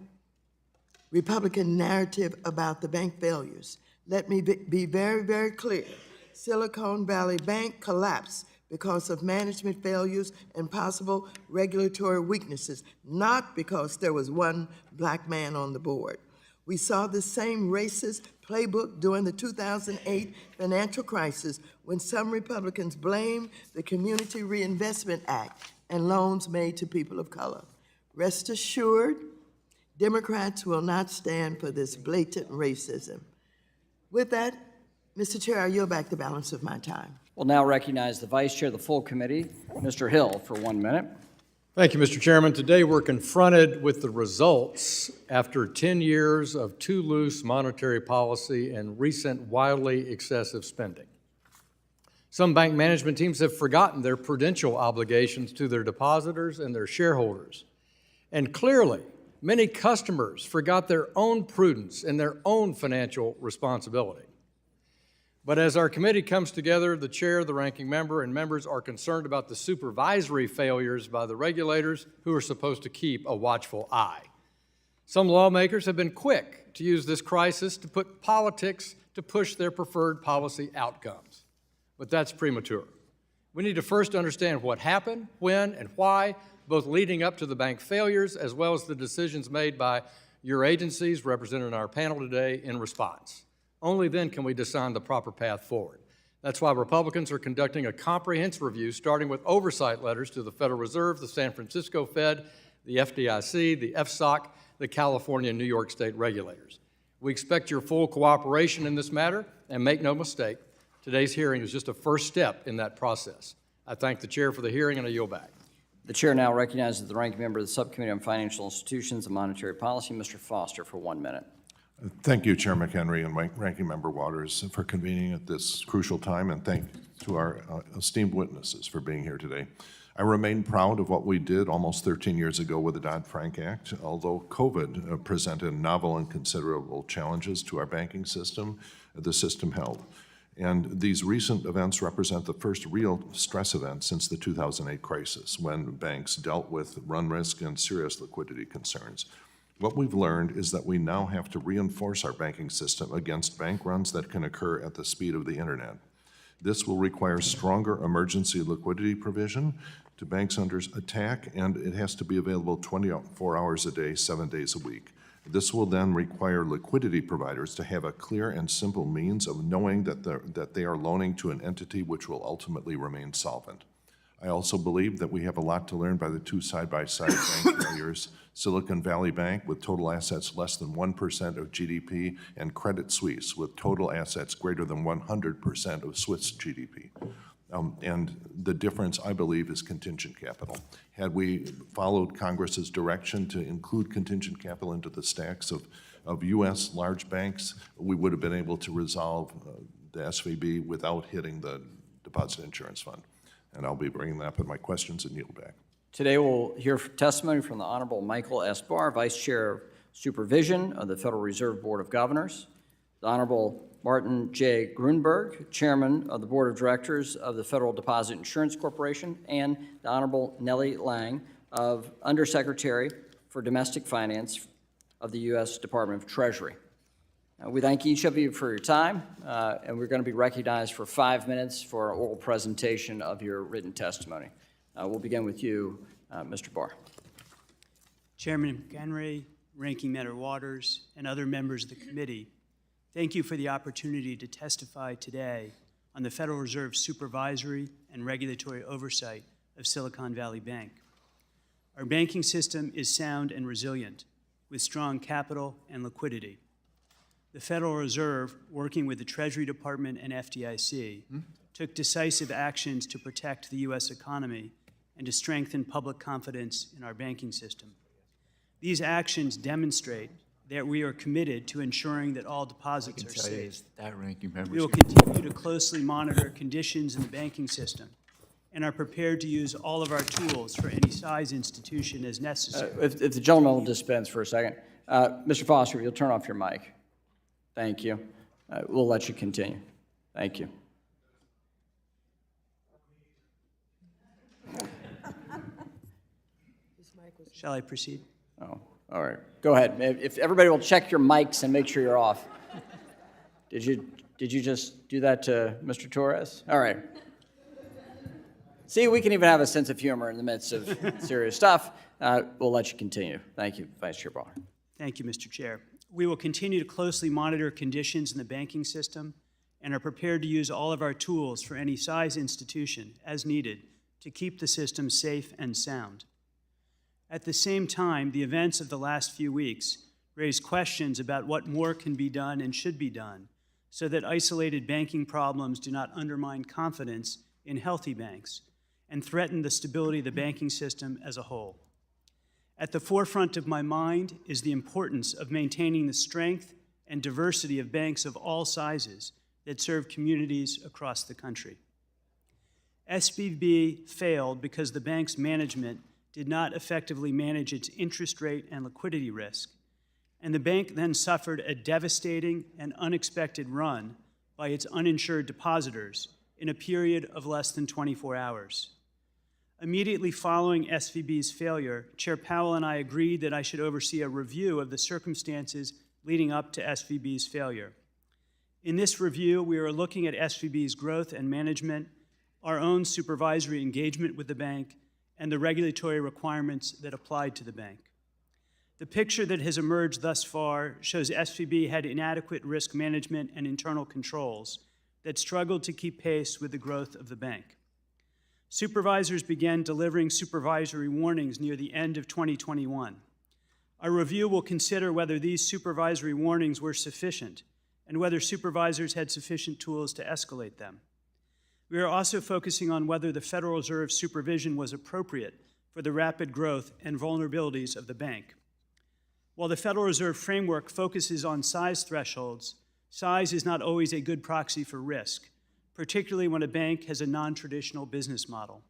Republican narrative about the bank failures. Let me be very, very clear. Silicon Valley Bank collapsed because of management failures and possible regulatory weaknesses, not because there was one black man on the board. We saw the same racist playbook during the 2008 financial crisis when some Republicans blamed the Community Reinvestment Act and loans made to people of color. Rest assured, Democrats will not stand for this blatant racism. With that, Mr. Chair, I yield back the balance of my time. We'll now recognize the Vice Chair of the full committee, Mr. Hill, for 1 minute. Thank you, Mr. Chairman. Today we're confronted with the results after 10 years of too loose monetary policy and recent wildly excessive spending. Some bank management teams have forgotten their prudential obligations to their depositors and their shareholders. And clearly, many customers forgot their own prudence and their own financial responsibility. But as our committee comes together, the chair, the ranking member, and members are concerned about the supervisory failures by the regulators who are supposed to keep a watchful eye. Some lawmakers have been quick to use this crisis to put politics to push their preferred policy outcomes. But that's premature. We need to first understand what happened, when, and why, both leading up to the bank failures as well as the decisions made by your agencies represented in our panel today in response. Only then can we decide the proper path forward. That's why Republicans are conducting a comprehensive review, starting with oversight letters to the Federal Reserve, the San Francisco Fed, the FDIC, the FSOC, the California and New York state regulators. We expect your full cooperation in this matter, and make no mistake, today's hearing is just a first step in that process. I thank the chair for the hearing, and I yield back. The chair now recognizes the ranking member of the Subcommittee on Financial Institutions and Monetary Policy, Mr. Foster, for 1 minute. Thank you, Chair McHenry and Ranking Member Waters, for convening at this crucial time, and thank to our esteemed witnesses for being here today. I remain proud of what we did almost 13 years ago with the Dodd-Frank Act. Although COVID presented novel and considerable challenges to our banking system, the system held. And these recent events represent the first real stress event since the 2008 crisis, when banks dealt with run risk and serious liquidity concerns. What we've learned is that we now have to reinforce our banking system against bank runs that can occur at the speed of the internet. This will require stronger emergency liquidity provision to banks under attack, and it has to be available 24 hours a day, 7 days a week. This will then require liquidity providers to have a clear and simple means of knowing that they are loaning to an entity which will ultimately remain solvent. I also believe that we have a lot to learn by the two side-by-side bank failures, Silicon Valley Bank with total assets less than 1% of GDP, and Credit Suisse with total assets greater than 100% of Swiss GDP. And the difference, I believe, is contingent capital. Had we followed Congress's direction to include contingent capital into the stacks of U.S. large banks, we would have been able to resolve the SVB without hitting the Deposit Insurance Fund. And I'll be bringing that up in my questions and yield back. Today we'll hear testimony from the Honorable Michael S. Barr, Vice Chair of Supervision of the Federal Reserve Board of Governors, the Honorable Martin J. Grunberg, Chairman of the Board of Directors of the Federal Deposit Insurance Corporation, and the Honorable Nellie Lang, Undersecretary for Domestic Finance of the U.S. Department of Treasury. We thank each of you for your time, and we're going to be recognized for 5 minutes for an oral presentation of your written testimony. We'll begin with you, Mr. Barr. Chairman McHenry, Ranking Member Waters, and other members of the committee, thank you for the opportunity to testify today on the Federal Reserve's supervisory and regulatory oversight of Silicon Valley Bank. Our banking system is sound and resilient, with strong capital and liquidity. The Federal Reserve, working with the Treasury Department and FDIC, took decisive actions to protect the U.S. economy and to strengthen public confidence in our banking system. These actions demonstrate that we are committed to ensuring that all deposits are safe. We will continue to closely monitor conditions in the banking system and are prepared to use all of our tools for any size institution as necessary. If the gentleman will dispense for a second. Mr. Foster, you'll turn off your mic. Thank you. We'll let you continue. Thank you. Shall I proceed? Oh, all right. Go ahead. If everybody will check your mics and make sure you're off. Did you just do that to Mr. Torres? All right. See, we can even have a sense of humor in the midst of serious stuff. We'll let you continue. Thank you, Vice Chair Barr. Thank you, Mr. Chair. We will continue to closely monitor conditions in the banking system and are prepared to use all of our tools for any size institution as needed to keep the system safe and sound. At the same time, the events of the last few weeks raise questions about what more can be done and should be done so that isolated banking problems do not undermine confidence in healthy banks and threaten the stability of the banking system as a whole. At the forefront of my mind is the importance of maintaining the strength and diversity of banks of all sizes that serve communities across the country. SVB failed because the bank's management did not effectively manage its interest rate and liquidity risk, and the bank then suffered a devastating and unexpected run by its uninsured depositors in a period of less than 24 hours. Immediately following SVB's failure, Chair Powell and I agreed that I should oversee a review of the circumstances leading up to SVB's failure. In this review, we are looking at SVB's growth and management, our own supervisory engagement with the bank, and the regulatory requirements that applied to the bank. The picture that has emerged thus far shows SVB had inadequate risk management and internal controls that struggled to keep pace with the growth of the bank. Supervisors began delivering supervisory warnings near the end of 2021. Our review will consider whether these supervisory warnings were sufficient and whether supervisors had sufficient tools to escalate them. We are also focusing on whether the Federal Reserve's supervision was appropriate for the rapid growth and vulnerabilities of the bank. While the Federal Reserve framework focuses on size thresholds, size is not always a good proxy for risk, particularly when a bank has a non-traditional business model.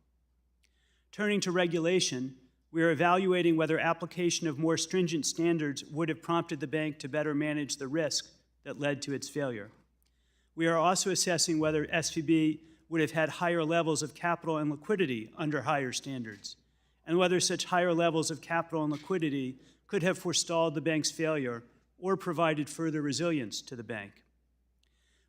Turning to regulation, we are evaluating whether application of more stringent standards would have prompted the bank to better manage the risk that led to its failure. We are also assessing whether SVB would have had higher levels of capital and liquidity under higher standards, and whether such higher levels of capital and liquidity could have forestalled the bank's failure or provided further resilience to the bank.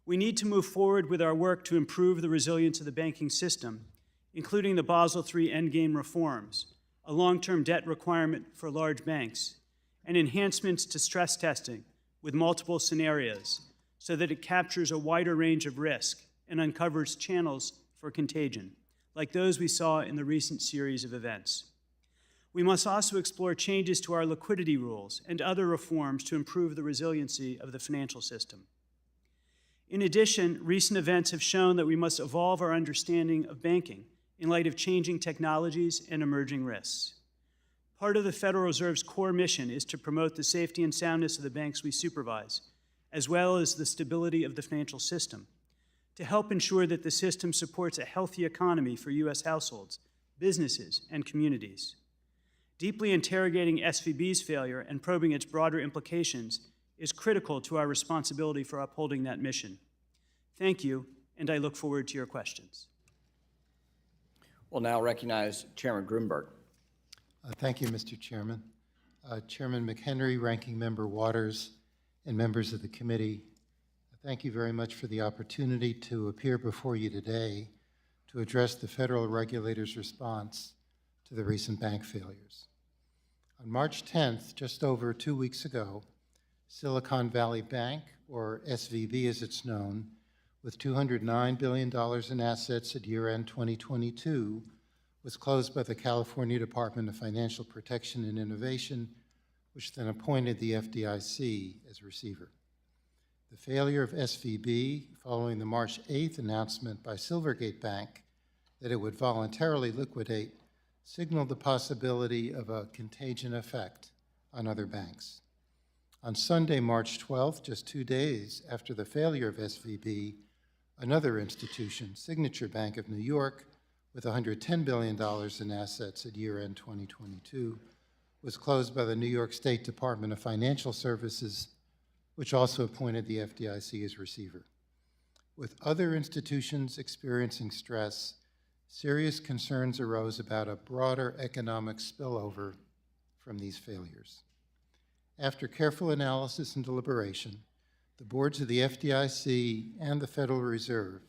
We need to move forward with our work to improve the resilience of the banking system, including the Basel III endgame reforms, a long-term debt requirement for large banks, and enhancements to stress testing with multiple scenarios so that it captures a wider range of risk and uncovers channels for contagion, like those we saw in the recent series of events. We must also explore changes to our liquidity rules and other reforms to improve the resiliency of the financial system. In addition, recent events have shown that we must evolve our understanding of banking in light of changing technologies and emerging risks. Part of the Federal Reserve's core mission is to promote the safety and soundness of the banks we supervise, as well as the stability of the financial system, to help ensure that the system supports a healthy economy for U.S. households, businesses, and communities. Deeply interrogating SVB's failure and probing its broader implications is critical to our responsibility for upholding that mission. Thank you, and I look forward to your questions. We'll now recognize Chairman Grunberg. Thank you, Mr. Chairman. Chairman McHenry, Ranking Member Waters, and members of the committee, thank you very much for the opportunity to appear before you today to address the federal regulators' response to the recent bank failures. On March 10th, just over 2 weeks ago, Silicon Valley Bank, or SVB as it's known, with $209 billion in assets at year-end 2022, was closed by the California Department of Financial Protection and Innovation, which then appointed the FDIC as receiver. The failure of SVB, following the March 8th announcement by Silvergate Bank that it would voluntarily liquidate, signaled the possibility of a contagion effect on other banks. On Sunday, March 12th, just 2 days after the failure of SVB, another institution, Signature Bank of New York, with $110 billion in assets at year-end 2022, was closed by the New York State Department of Financial Services, which also appointed the FDIC as receiver. With other institutions experiencing stress, serious concerns arose about a broader economic spillover from these failures. After careful analysis and deliberation, the boards of the FDIC and the Federal Reserve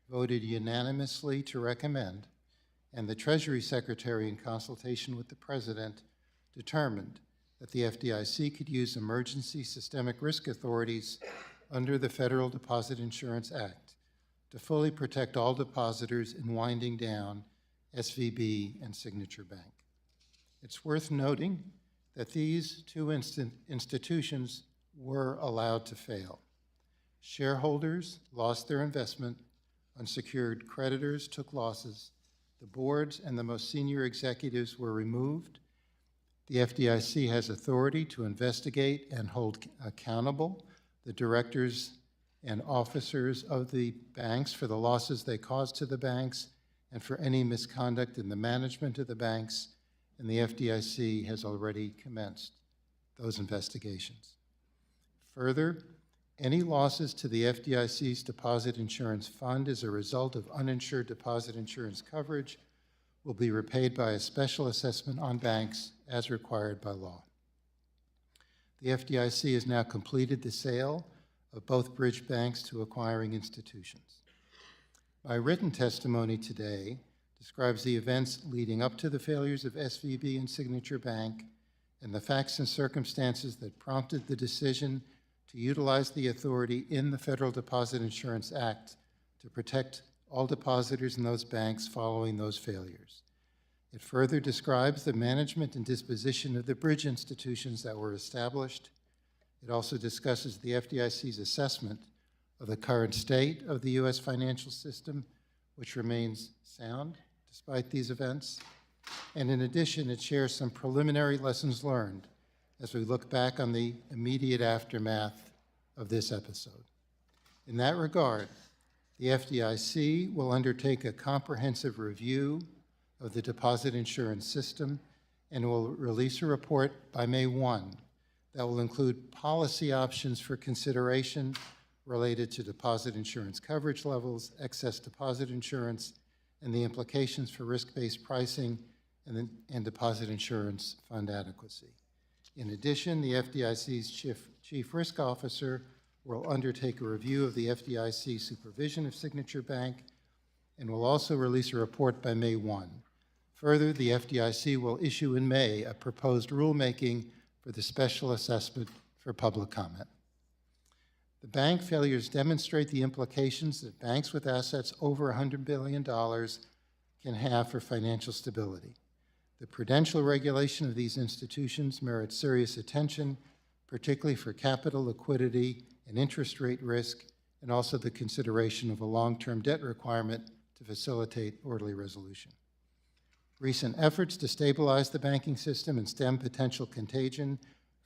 voted unanimously to recommend, and the Treasury Secretary, in consultation with the President, determined that the FDIC could use emergency systemic risk authorities under the Federal Deposit Insurance Act to fully protect all depositors in winding down SVB and Signature Bank. It's worth noting that these two institutions were allowed to fail. Shareholders lost their investment, unsecured creditors took losses, the boards and the most senior executives were removed. The FDIC has authority to investigate and hold accountable the directors and officers of the banks for the losses they caused to the banks and for any misconduct in the management of the banks, and the FDIC has already commenced those investigations. Further, any losses to the FDIC's Deposit Insurance Fund as a result of uninsured deposit insurance coverage will be repaid by a special assessment on banks as required by law. The FDIC has now completed the sale of both bridge banks to acquiring institutions. My written testimony today describes the events leading up to the failures of SVB and Signature Bank and the facts and circumstances that prompted the decision to utilize the authority in the Federal Deposit Insurance Act to protect all depositors in those banks following those failures. It further describes the management and disposition of the bridge institutions that were established. It also discusses the FDIC's assessment of the current state of the U.S. financial system, which remains sound despite these events. And in addition, it shares some preliminary lessons learned as we look back on the immediate aftermath of this episode. In that regard, the FDIC will undertake a comprehensive review of the deposit insurance system and will release a report by May 1 that will include policy options for consideration related to deposit insurance coverage levels, excess deposit insurance, and the implications for risk-based pricing and deposit insurance fund adequacy. In addition, the FDIC's Chief Risk Officer will undertake a review of the FDIC supervision of Signature Bank and will also release a report by May 1. Further, the FDIC will issue in May a proposed rulemaking for the special assessment for public comment. The bank failures demonstrate the implications that banks with assets over $100 billion can have for financial stability. The prudential regulation of these institutions merits serious attention, particularly for capital, liquidity, and interest rate risk, and also the consideration of a long-term debt requirement to facilitate orderly resolution. Recent efforts to stabilize the banking system and stem potential contagion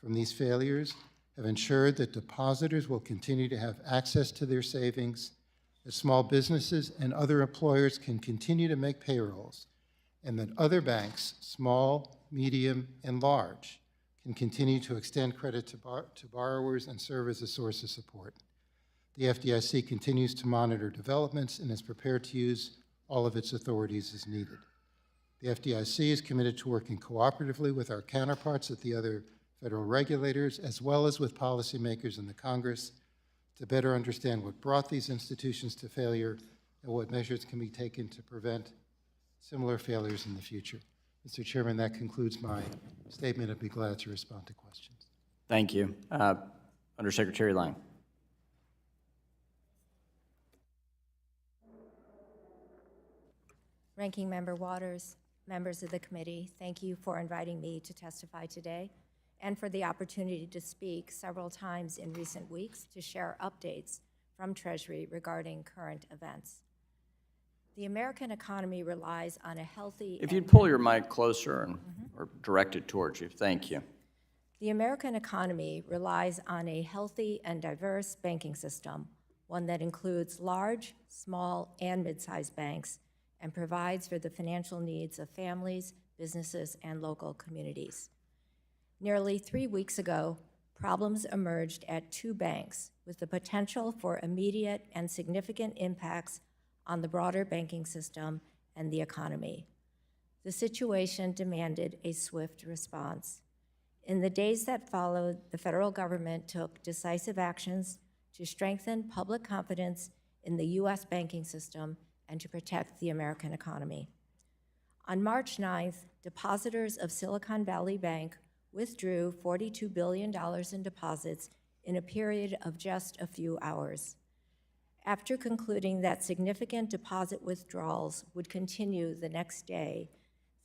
from these failures have ensured that depositors will continue to have access to their savings, that small businesses and other employers can continue to make payrolls, and that other banks, small, medium, and large, can continue to extend credit to borrowers and serve as a source of support. The FDIC continues to monitor developments and is prepared to use all of its authorities as needed. The FDIC is committed to working cooperatively with our counterparts at the other federal regulators, as well as with policymakers in the Congress to better understand what brought these institutions to failure and what measures can be taken to prevent similar failures in the future. Mr. Chairman, that concludes my statement. I'd be glad to respond to questions. Thank you. Undersecretary Lang. Ranking Member Waters, members of the committee, thank you for inviting me to testify today and for the opportunity to speak several times in recent weeks to share updates from Treasury regarding current events. The American economy relies on a healthy— If you'd pull your mic closer and, or direct it towards you, thank you. The American economy relies on a healthy and diverse banking system, one that includes large, small, and mid-sized banks, and provides for the financial needs of families, businesses, and local communities. Nearly 3 weeks ago, problems emerged at 2 banks with the potential for immediate and significant impacts on the broader banking system and the economy. The situation demanded a swift response. In the days that followed, the federal government took decisive actions to strengthen public confidence in the U.S. banking system and to protect the American economy. On March 9th, depositors of Silicon Valley Bank withdrew $42 billion in deposits in a period of just a few hours. After concluding that significant deposit withdrawals would continue the next day,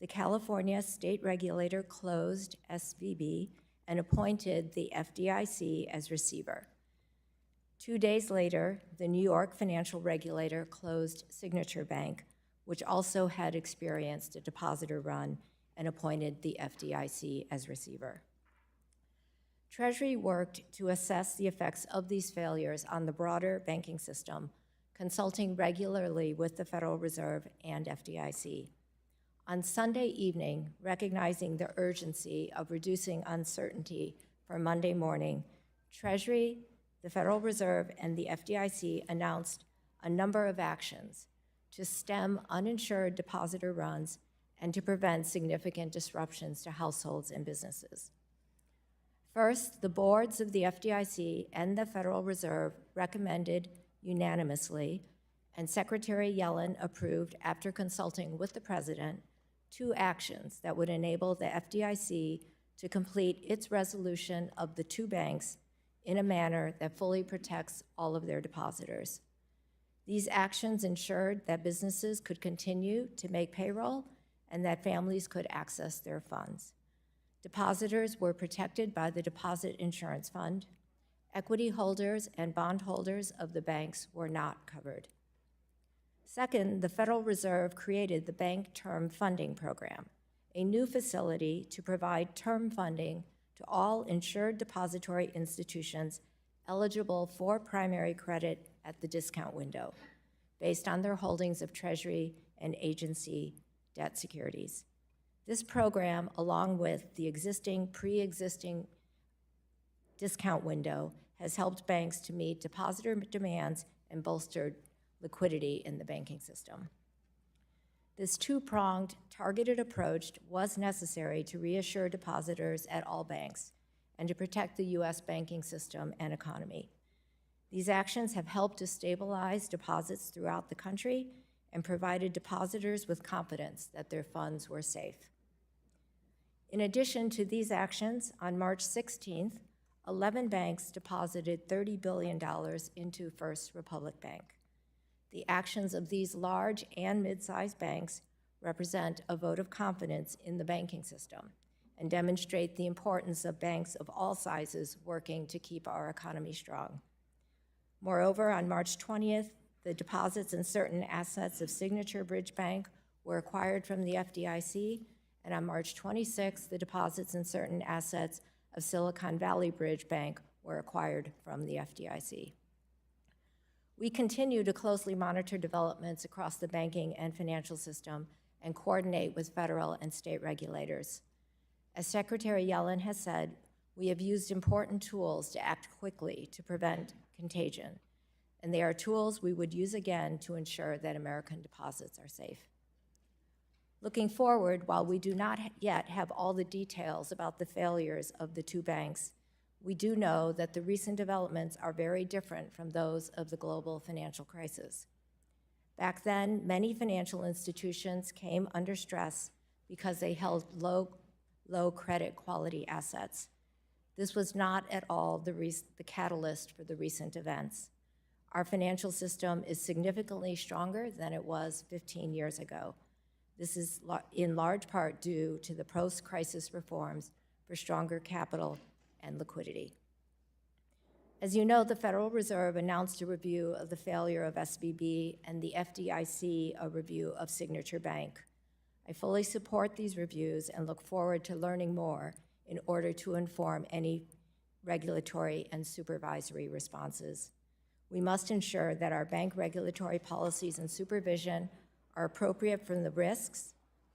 the California state regulator closed SVB and appointed the FDIC as receiver. 2 days later, the New York financial regulator closed Signature Bank, which also had experienced a depositor run, and appointed the FDIC as receiver. Treasury worked to assess the effects of these failures on the broader banking system, consulting regularly with the Federal Reserve and FDIC. On Sunday evening, recognizing the urgency of reducing uncertainty for Monday morning, Treasury, the Federal Reserve, and the FDIC announced a number of actions to stem uninsured depositor runs and to prevent significant disruptions to households and businesses. First, the boards of the FDIC and the Federal Reserve recommended unanimously, and Secretary Yellen approved after consulting with the President, 2 actions that would enable the FDIC to complete its resolution of the 2 banks in a manner that fully protects all of their depositors. These actions ensured that businesses could continue to make payroll and that families could access their funds. Depositors were protected by the Deposit Insurance Fund. Equity holders and bondholders of the banks were not covered. Second, the Federal Reserve created the Bank Term Funding Program, a new facility to provide term funding to all insured depository institutions eligible for primary credit at the discount window, based on their holdings of Treasury and agency debt securities. This program, along with the pre-existing discount window, has helped banks to meet depositor demands and bolstered liquidity in the banking system. This 2-pronged, targeted approach was necessary to reassure depositors at all banks and to protect the U.S. banking system and economy. These actions have helped to stabilize deposits throughout the country and provided depositors with confidence that their funds were safe. In addition to these actions, on March 16th, 11 banks deposited $30 billion into First Republic Bank. The actions of these large and mid-sized banks represent a vote of confidence in the banking system and demonstrate the importance of banks of all sizes working to keep our economy strong. Moreover, on March 20th, the deposits in certain assets of Signature Bridge Bank were acquired from the FDIC, and on March 26th, the deposits in certain assets of Silicon Valley Bridge Bank were acquired from the FDIC. We continue to closely monitor developments across the banking and financial system and coordinate with federal and state regulators. As Secretary Yellen has said, we have used important tools to act quickly to prevent contagion, and they are tools we would use again to ensure that American deposits are safe. Looking forward, while we do not yet have all the details about the failures of the two banks, we do know that the recent developments are very different from those of the global financial crisis. Back then, many financial institutions came under stress because they held low credit quality assets. This was not at all the catalyst for the recent events. Our financial system is significantly stronger than it was 15 years ago. This is in large part due to the post-crisis reforms for stronger capital and liquidity. As you know, the Federal Reserve announced a review of the failure of SVB and the FDIC a review of Signature Bank. I fully support these reviews and look forward to learning more in order to inform any regulatory and supervisory responses. We must ensure that our bank regulatory policies and supervision are appropriate for the risks,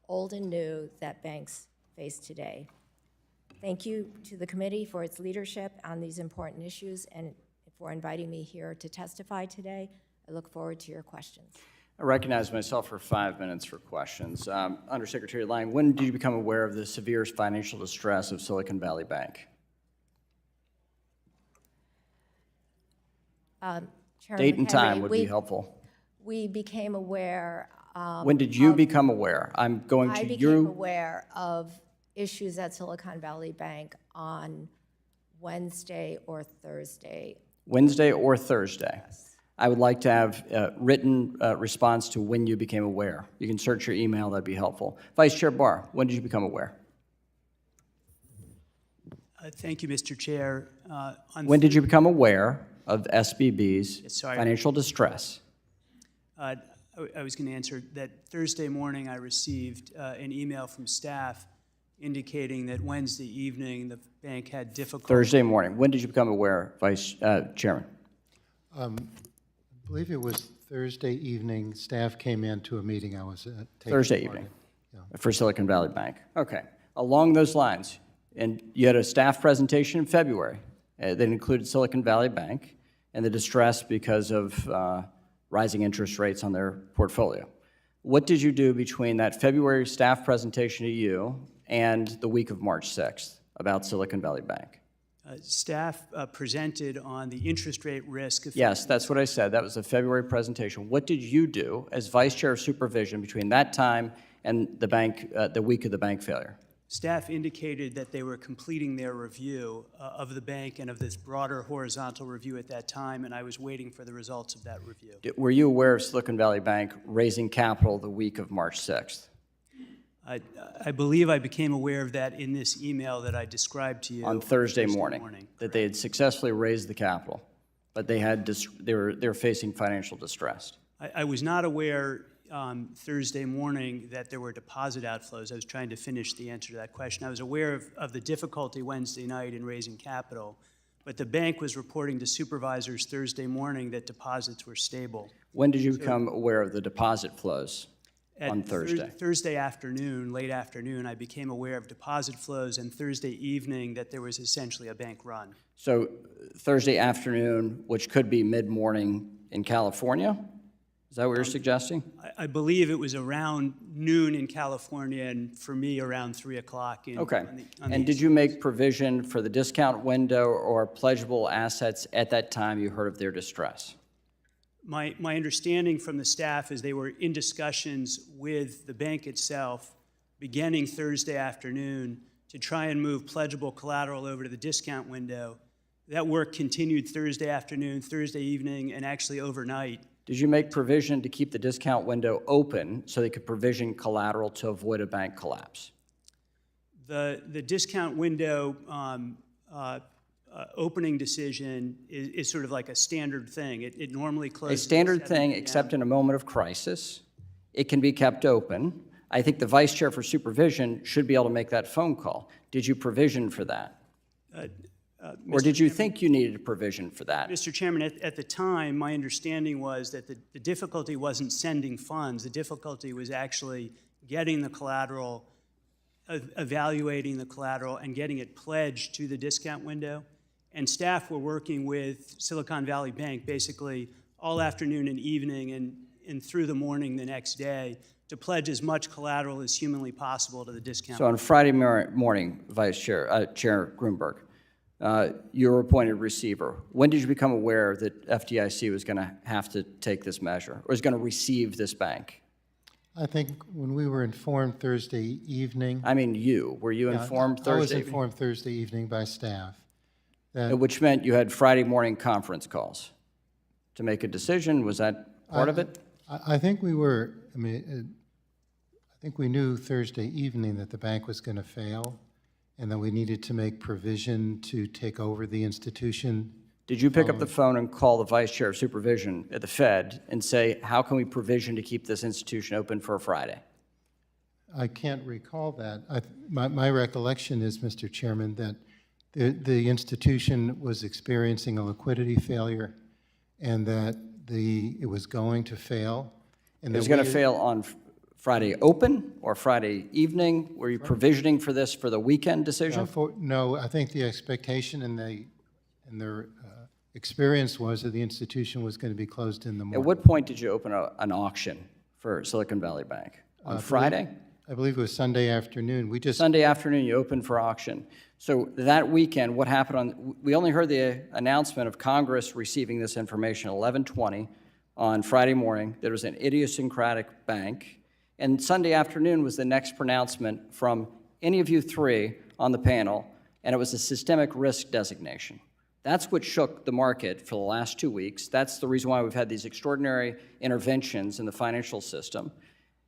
old and new, that banks face today. Thank you to the committee for its leadership on these important issues and for inviting me here to testify today. I look forward to your questions. I recognize myself for 5 minutes for questions. Undersecretary Lang, when did you become aware of the severe financial distress of Silicon Valley Bank? Chairman Date and time McHenry, would be helpful. We became aware. When did you become aware? I'm going I to became you. aware of issues at Silicon Valley Bank on Wednesday or Thursday. Wednesday or Thursday? Yes. I would like to have a written response to when you became aware. You can search your email, that'd be helpful. Vice Chair Barr, when did you become aware? Thank you, Mr. Chair. When did you become aware of SVB's Yes, sorry. financial distress? I was going to answer that Thursday morning I received an email from staff indicating that Wednesday evening the bank had difficulty. Thursday morning. When did you become aware, Vice Chairman? I believe it was Thursday evening. Staff came into a meeting I was at. Thursday evening for Silicon Valley Bank. Okay. Along those lines, and you had a staff presentation in February that included Silicon Valley Bank and the distress because of rising interest rates on their portfolio. What did you do between that February staff presentation to you and the week of March 6th about Silicon Valley Bank? Staff presented on the interest rate risk. Yes, that's what I said. That was a February presentation. What did you do as Vice Chair of Supervision between that time and the bank, the week of the bank failure? Staff indicated that they were completing their review of the bank and of this broader horizontal review at that time, and I was waiting for the results of that review. Were you aware of Silicon Valley Bank raising capital the week of March 6th? I believe I became aware of that in this email that I described to you On Thursday morning, that they had successfully raised the capital, but they were facing financial distress. I was not aware Thursday morning that there were deposit outflows. I was trying to finish the answer to that question. I was aware of the difficulty Wednesday night in raising capital, but the bank was reporting to supervisors Thursday morning that deposits were stable. When did you become aware of the deposit flows? On Thursday? Thursday afternoon, late afternoon, I became aware of deposit flows, and Thursday evening that there was essentially a bank run. So Thursday afternoon, which could be mid-morning in California? Is that what you're suggesting? I believe it was around noon in California, and for me, around 3 o'clock. Okay. And did you make provision for the discount window or pledgeable assets at that time you heard of their distress? My understanding from the staff is they were in discussions with the bank itself beginning Thursday afternoon to try and move pledgeable collateral over to the discount window. That work continued Thursday afternoon, Thursday evening, and actually overnight. Did you make provision to keep the discount window open so they could provision collateral to avoid a bank collapse? The discount window opening decision is sort of like a standard thing. It normally closes. A standard at 7 thing, p.m. except in a moment of crisis. It can be kept open. I think the Vice Chair for Supervision should be able to make that phone call. Did you provision for that? Or did you think you needed a provision for that? Mr. Chairman, at the time, my understanding was that the difficulty wasn't sending funds. The difficulty was actually getting the collateral, evaluating the collateral, and getting it pledged to the discount window. And staff were working with Silicon Valley Bank basically all afternoon and evening and through the morning the next day, to pledge as much collateral as humanly possible to the discount. So on Friday morning, Chair Grunberg, you were appointed receiver. When did you become aware that FDIC was going to have to take this measure, or was going to receive this bank? I think when we were informed Thursday evening. I mean, were you informed Thursday? I was evening? informed Thursday evening by staff that. Which meant you had Friday morning conference calls to make a decision. Was that part of it? I think we were, I think we knew Thursday evening that the bank was going to fail and that we needed to make provision to take over the institution. Did you pick up the phone and call the Vice Chair of Supervision at the Fed and say, how can we provision to keep this institution open for a Friday? I can't recall that. My recollection is, Mr. Chairman, that the institution was experiencing a liquidity failure and that it was going to fail. And It was going to fail on Friday open or Friday evening? Were you provisioning for this for the weekend decision? No, I think the expectation and their experience was that the institution was going to be closed in the morning. At what point did you open an auction for Silicon Valley Bank? On Friday? I believe it was Sunday afternoon. Sunday afternoon, you opened for auction. So that weekend, what happened we only heard the announcement of Congress receiving this information at 11:20 on Friday morning. There was an idiosyncratic bank. And Sunday afternoon was the next pronouncement from any of you three on the panel, and it was a systemic risk designation. That's what shook the market for the last 2 weeks. That's the reason why we've had these extraordinary interventions in the financial system.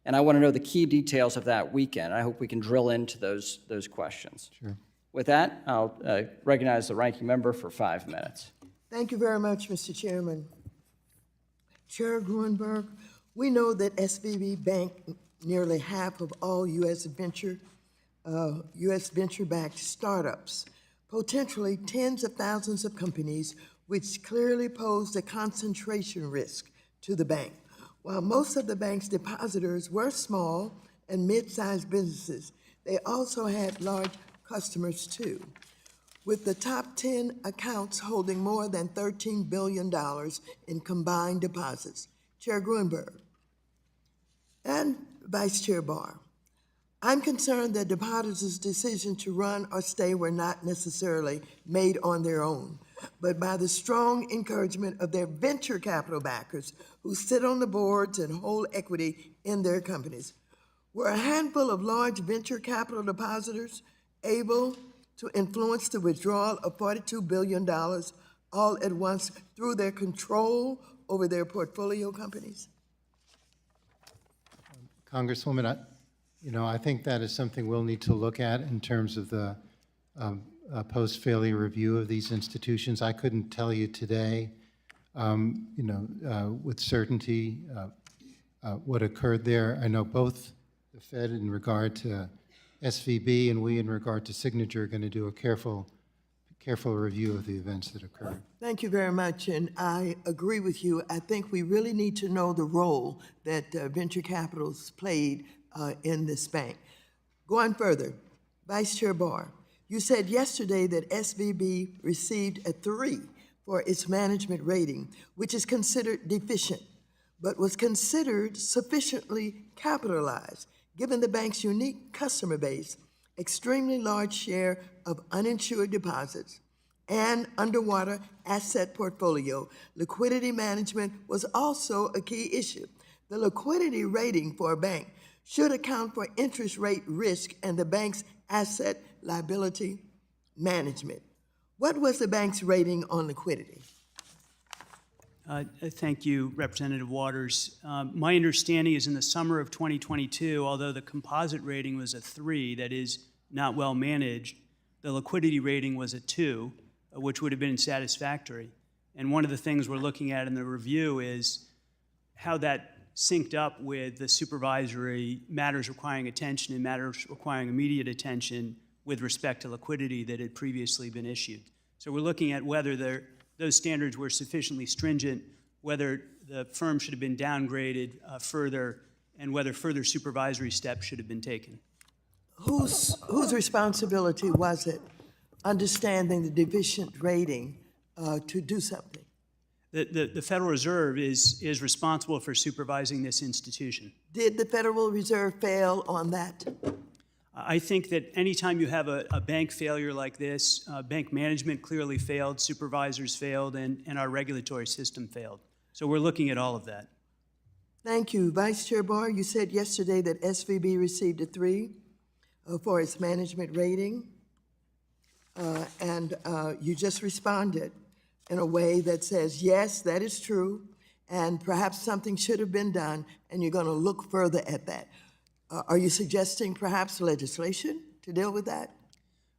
And I want to know the key details of that weekend. I hope we can drill into those questions. Sure. With that, I'll recognize the ranking member for 5 minutes. Thank you very much, Mr. Chairman. Chair Grunberg, we know that SVB banked nearly half of all U.S. venture-backed startups, potentially tens of thousands of companies, which clearly posed a concentration risk to the bank. While most of the bank's depositors were small and mid-sized businesses, they also had large customers too, with the top 10 accounts holding more than $13 billion in combined deposits. Chair Grunberg and Vice Chair Barr, I'm concerned that depositors' decision to run or stay were not necessarily made on their own, but by the strong encouragement of their venture capital backers who sit on the boards and hold equity in their companies. Were a handful of large venture capital depositors able to influence the withdrawal of $42 billion all at once through their control over their portfolio companies? Congresswoman, I think that is something we'll need to look at in terms of the post-failure review of these institutions. I couldn't tell you today, with certainty what occurred there. I know both the Fed in regard to SVB and we in regard to Signature are going to do a careful review of the events that occurred. Thank you very much, and I agree with you. I think we really need to know the role that venture capitals played in this bank. Going further, Vice Chair Barr, you said yesterday that SVB received a 3 for its management rating, which is considered deficient, but was considered sufficiently capitalized, given the bank's unique customer base, extremely large share of uninsured deposits, and underwater asset portfolio. Liquidity management was also a key issue. The liquidity rating for a bank should account for interest rate risk and the bank's asset liability management. What was the bank's rating on liquidity? Thank you, Representative Waters. My understanding is in the summer of 2022, although the composite rating was a 3, that is not well managed, the liquidity rating was a 2, which would have been satisfactory. And one of the things we're looking at in the review is how that synced up with the supervisory matters requiring attention and matters requiring immediate attention with respect to liquidity that had previously been issued. So we're looking at whether those standards were sufficiently stringent, whether the firm should have been downgraded further, and whether further supervisory steps should have been taken. Whose responsibility was it, understanding the deficient rating, to do something? The Federal Reserve is responsible for supervising this institution. Did the Federal Reserve fail on that? I think that anytime you have a bank failure like this, bank management clearly failed, supervisors failed, and our regulatory system failed. So we're looking at all of that. Thank you. Vice Chair Barr, you said yesterday that SVB received a 3 for its management rating, and you just responded in a way that says, yes, that is true, and perhaps something should have been done, and you're going to look further at that. Are you suggesting perhaps legislation to deal with that?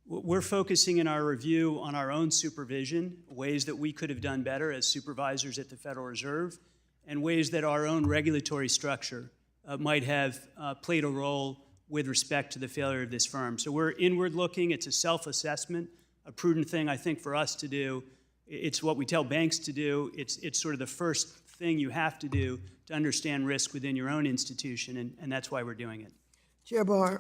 We're focusing in our review on our own supervision, ways that we could have done better as supervisors at the Federal Reserve, and ways that our own regulatory structure might have played a role with respect to the failure of this firm. So we're inward looking. It's a self-assessment, a prudent thing, I think, for us to do. It's what we tell banks to do. It's sort of the first thing you have to do to understand risk within your own institution, and that's why we're doing it. Chair Barr,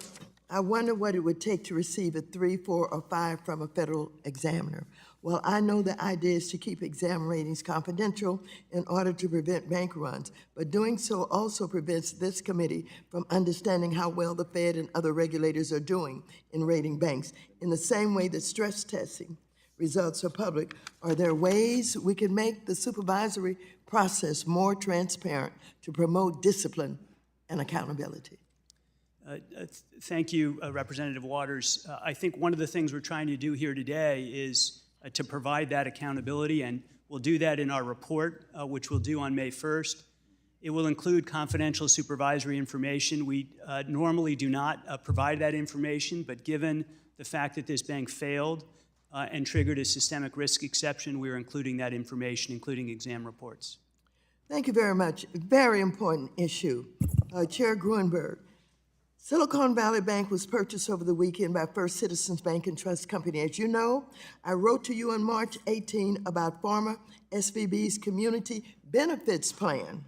I wonder what it would take to receive a 3, 4, or 5 from a federal examiner. Well, I know the idea is to keep exam ratings confidential in order to prevent bank runs, but doing so also prevents this committee from understanding how well the Fed and other regulators are doing in rating banks. In the same way that stress testing results are public, are there ways we can make the supervisory process more transparent to promote discipline and accountability? Thank you, Representative Waters. I think one of the things we're trying to do here today is to provide that accountability, and we'll do that in our report, which we'll do on May 1st. It will include confidential supervisory information. We normally do not provide that information, but given the fact that this bank failed and triggered a systemic risk exception, we're including that information, including exam reports. Thank you very much. Very important issue. Chair Gruenberg, Silicon Valley Bank was purchased over the weekend by First Citizens Bank and Trust Company. As you know, I wrote to you on March 18 about former SVB's Community Benefits Plan,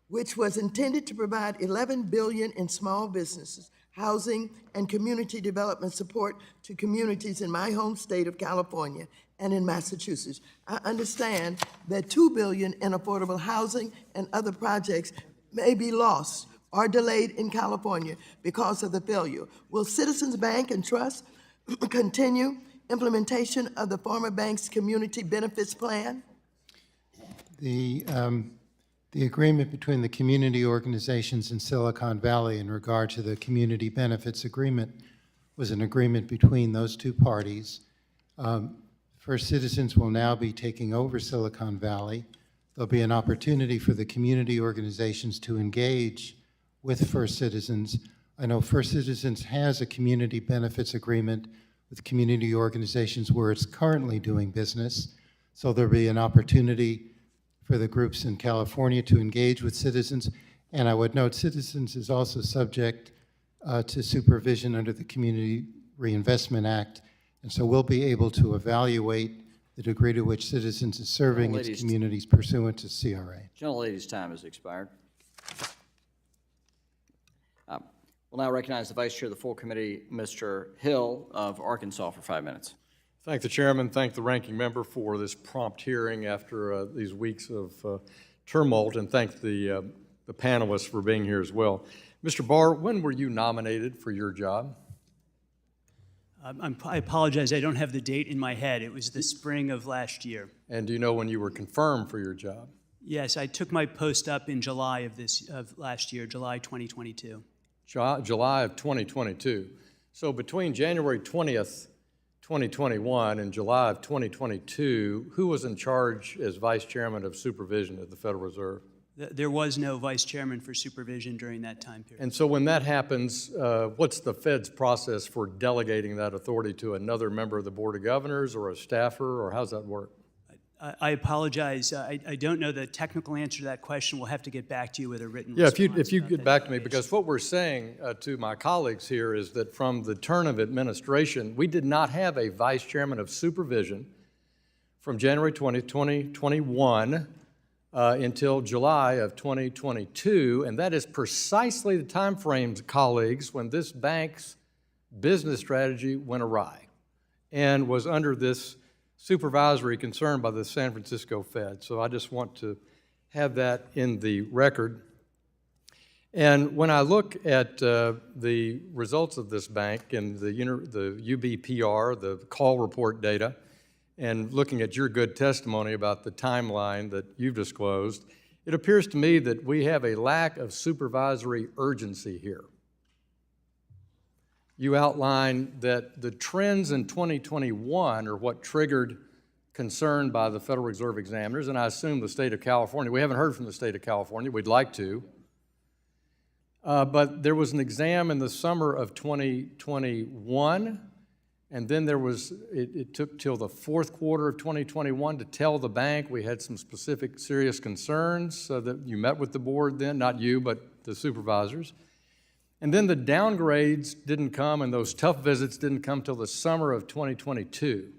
which was intended to provide $11 billion in small businesses, housing, and community development support to communities in my home state of California and in Massachusetts. I understand that $2 billion in affordable housing and other projects may be lost or delayed in California because of the failure. Will Citizens Bank and Trust continue implementation of the former bank's community benefits plan? The agreement between the community organizations in Silicon Valley in regard to the community benefits agreement was an agreement between those two parties. First Citizens will now be taking over Silicon Valley. There'll be an opportunity for the community organizations to engage with First Citizens. I know First Citizens has a community benefits agreement with community organizations where it's currently doing business, so there'll be an opportunity for the groups in California to engage with Citizens. And I would note Citizens is also subject to supervision under the Community Reinvestment Act, and so we'll be able to evaluate the degree to which Citizens is serving its communities pursuant to CRA. Gentlelady's time has expired. We'll now recognize the Vice Chair of the full committee, Mr. Hill of Arkansas, for 5 minutes. Thank the chairman, thank the ranking member for this prompt hearing after these weeks of tumult, and thank the panelists for being here as well. Mr. Barr, when were you nominated for your job? I apologize, I don't have the date in my head. It was the spring of last year. And do you know when you were confirmed for your job? Yes, I took my post up in July of last year, July 2022. July of 2022. So between January 20th, 2021 and July of 2022, who was in charge as Vice Chairman of Supervision at the Federal Reserve? There was no Vice Chairman for supervision during that time period. And so when that happens, what's the Fed's process for delegating that authority to another member of the Board of Governors or a staffer, or how's that work? I apologize. I don't know the technical answer to that question. We'll have to get back to you with a written Yeah, response. if you get back to me, because what we're saying to my colleagues here is that from the turn of administration, we did not have a Vice Chairman of Supervision from January 20, 2021 until July of 2022, and that is precisely the time frames, colleagues, when this bank's business strategy went awry and was under this supervisory concern by the San Francisco Fed. So I just want to have that in the record. And when I look at the results of this bank and the UBPR, the call report data, and looking at your good testimony about the timeline that you've disclosed, it appears to me that we have a lack of supervisory urgency here. You outline that the trends in 2021 are what triggered concern by the Federal Reserve examiners, and I assume the state of California. We haven't heard from the state of California. We'd like to. But there was an exam in the summer of 2021, and then it took till the fourth quarter of 2021 to tell the bank we had some specific serious concerns, so that you met with the board then, not you, but the supervisors. And then the downgrades didn't come, and those tough visits didn't come till the summer of 2022.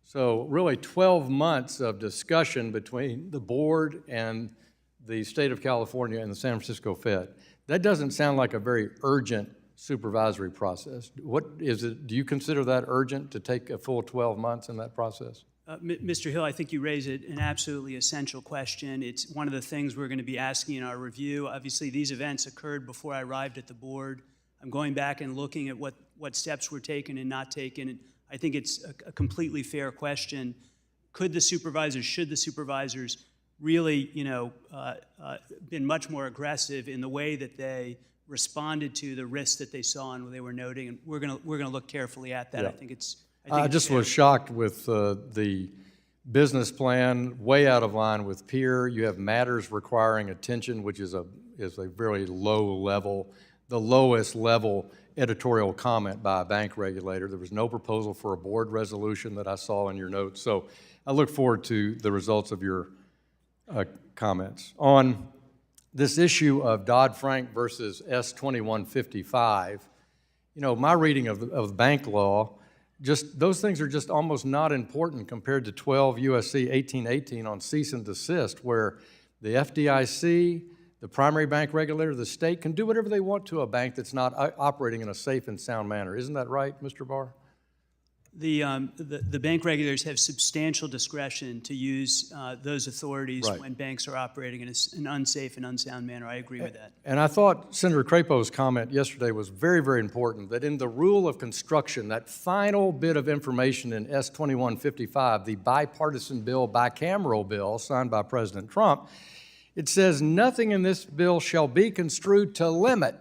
So really 12 months of discussion between the board and the state of California and the San Francisco Fed. That doesn't sound like a very urgent supervisory process. What is it? Do you consider that urgent to take a full 12 months in that process? Mr. Hill, I think you raise an absolutely essential question. It's one of the things we're going to be asking in our review. Obviously, these events occurred before I arrived at the board. I'm going back and looking at what steps were taken and not taken. And I think it's a completely fair question. Should the supervisors really, been much more aggressive in the way that they responded to the risks that they saw and they were noting? And we're gonna look carefully at that. Yeah. I I just was shocked with the business plan, way out of line with peer. You have matters requiring attention, which is a very low level, the lowest level editorial comment by a bank regulator. There was no proposal for a board resolution that I saw in your notes. So I look forward to the results of your comments. On this issue of Dodd-Frank versus S-2155, my reading of bank law, just those things are just almost not important compared to 12 U.S.C. 1818 on cease and desist, where the FDIC, the primary bank regulator, the state can do whatever they want to a bank that's not operating in a safe and sound manner. Isn't that right, Mr. Barr? The bank regulators have substantial discretion to use those authorities Right. when banks are operating in an unsafe and unsound manner. I agree with that. And I thought Senator Crapo's comment yesterday was very, very important, that in the rule of construction, that final bit of information in S-2155, the bipartisan bill, bicameral bill signed by President Trump, it says nothing in this bill shall be construed to limit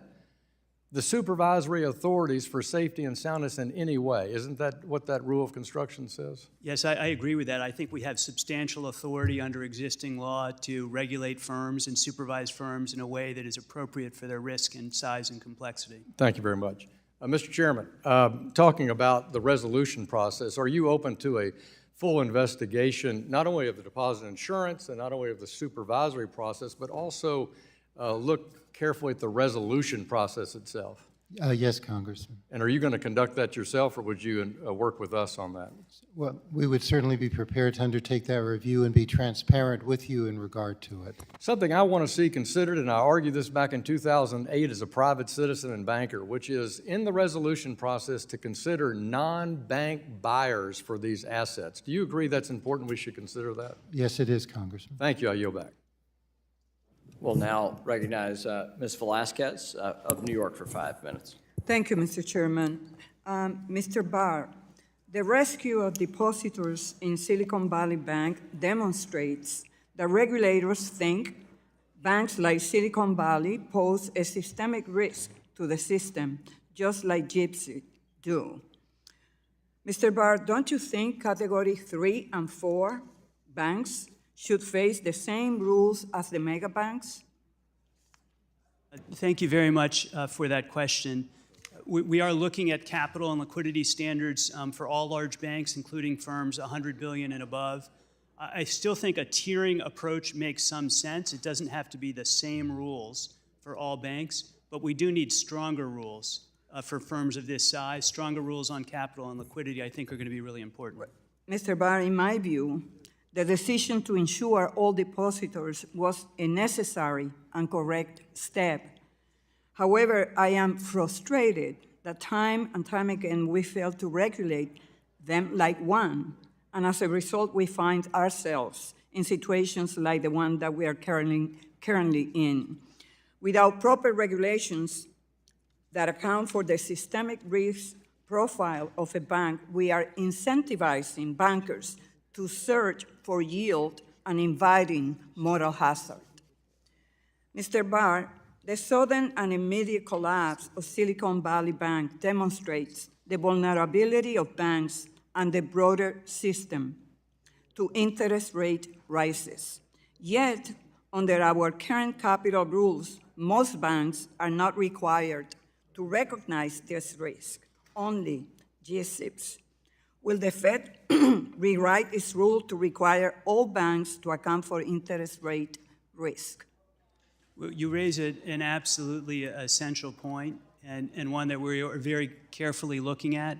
the supervisory authorities for safety and soundness in any way. Isn't that what that rule of construction says? Yes, I agree with that. I think we have substantial authority under existing law to regulate firms and supervise firms in a way that is appropriate for their risk and size and complexity. Thank you very much. Mr. Chairman, talking about the resolution process, are you open to a full investigation, not only of the deposit insurance and not only of the supervisory process, but also look carefully at the resolution process itself? Yes, Congressman. And are you going to conduct that yourself, or would you work with us on that? Well, we would certainly be prepared to undertake that review and be transparent with you in regard to it. Something I want to see considered, and I argued this back in 2008 as a private citizen and banker, which is in the resolution process to consider non-bank buyers for these assets. Do you agree that's important? We should consider that? Yes, it is, Congressman. Thank you. I yield back. We'll now recognize Ms. Velasquez of New York for 5 minutes. Thank you, Mr. Chairman. Mr. Barr, the rescue of depositors in Silicon Valley Bank demonstrates that regulators think banks like Silicon Valley pose a systemic risk to the system, just like Gypsy do. Mr. Barr, don't you think Category 3 and 4 banks should face the same rules as the mega banks? Thank you very much for that question. We are looking at capital and liquidity standards for all large banks, including firms 100 billion and above. I still think a tiering approach makes some sense. It doesn't have to be the same rules for all banks, but we do need stronger rules for firms of this size. Stronger rules on capital and liquidity, I think, are going to be really important. Mr. Barr, in my view, the decision to insure all depositors was a necessary and correct step. However, I am frustrated that time and time again we fail to regulate them like one and as a result, we find ourselves in situations like the one that we are currently in. Without proper regulations that account for the systemic risk profile of a bank, we are incentivizing bankers to search for yield and inviting moral hazard. Mr. Barr, the sudden and immediate collapse of Silicon Valley Bank demonstrates the vulnerability of banks and the broader system to interest rate rises. Yet, under our current capital rules, most banks are not required to recognize this risk, only GSIBs. Will the Fed rewrite its rule to require all banks to account for interest rate risk? Well, you raise an absolutely essential point, and one that we are very carefully looking at.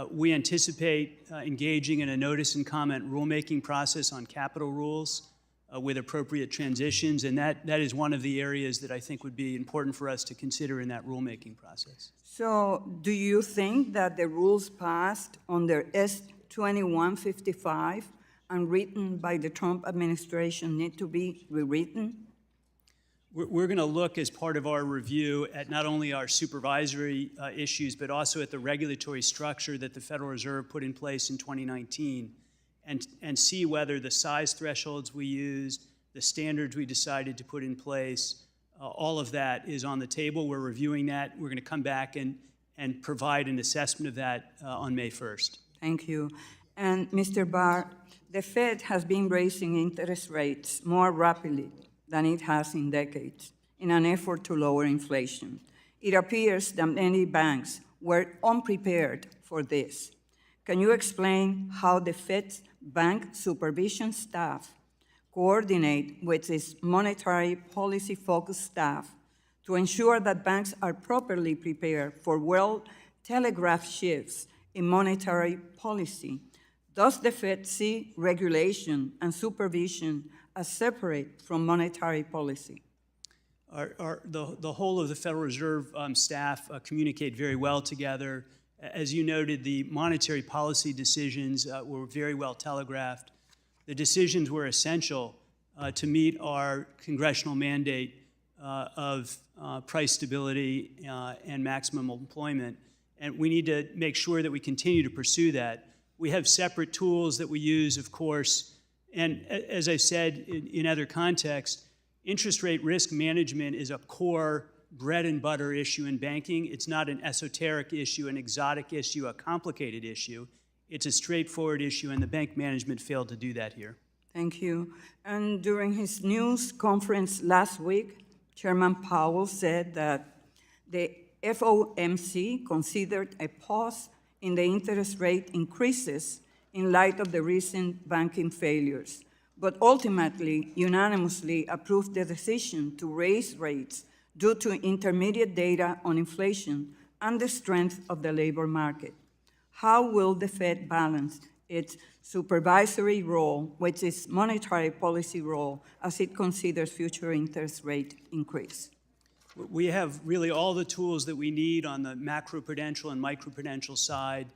We anticipate engaging in a notice and comment rulemaking process on capital rules with appropriate transitions, and that is one of the areas that I think would be important for us to consider in that rulemaking process. So do you think that the rules passed under S-2155 and written by the Trump administration need to be rewritten? We're going to look as part of our review at not only our supervisory issues, but also at the regulatory structure that the Federal Reserve put in place in 2019 and see whether the size thresholds we used, the standards we decided to put in place, all of that is on the table. We're reviewing that. We're going to come back and provide an assessment of that on May 1st. Thank you. And Mr. Barr, the Fed has been raising interest rates more rapidly than it has in decades in an effort to lower inflation. It appears that many banks were unprepared for this. Can you explain how the Fed's bank supervision staff coordinate with its monetary policy-focused staff to ensure that banks are properly prepared for well-telegraphed shifts in monetary policy? Does the Fed see regulation and supervision as separate from monetary policy? The whole of the Federal Reserve staff communicate very well together. As you noted, the monetary policy decisions were very well telegraphed. The decisions were essential to meet our congressional mandate of price stability and maximum employment. And we need to make sure that we continue to pursue that. We have separate tools that we use, of course, and as I said in other contexts, interest rate risk management is a core bread and butter issue in banking. It's not an esoteric issue, an exotic issue, a complicated issue. It's a straightforward issue, and the bank management failed to do that here. Thank you. And during his news conference last week, Chairman Powell said that the FOMC considered a pause in the interest rate increases in light of the recent banking failures, but ultimately unanimously approved the decision to raise rates due to intermediate data on inflation and the strength of the labor market. How will the Fed balance its supervisory role with its monetary policy role as it considers future interest rate increase? We have really all the tools that we need on the macroprudential and microprudential side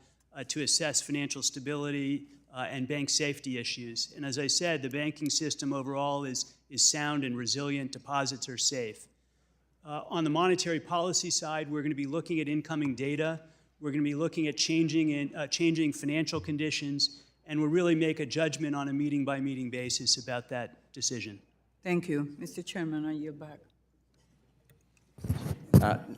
to assess financial stability and bank safety issues. And as I said, the banking system overall is sound and resilient. Deposits are safe. On the monetary policy side, we're going to be looking at incoming data. We're going to be looking at changing financial conditions, and we'll really make a judgment on a meeting-by-meeting basis about that decision. Thank you. Mr. Chairman, I yield back.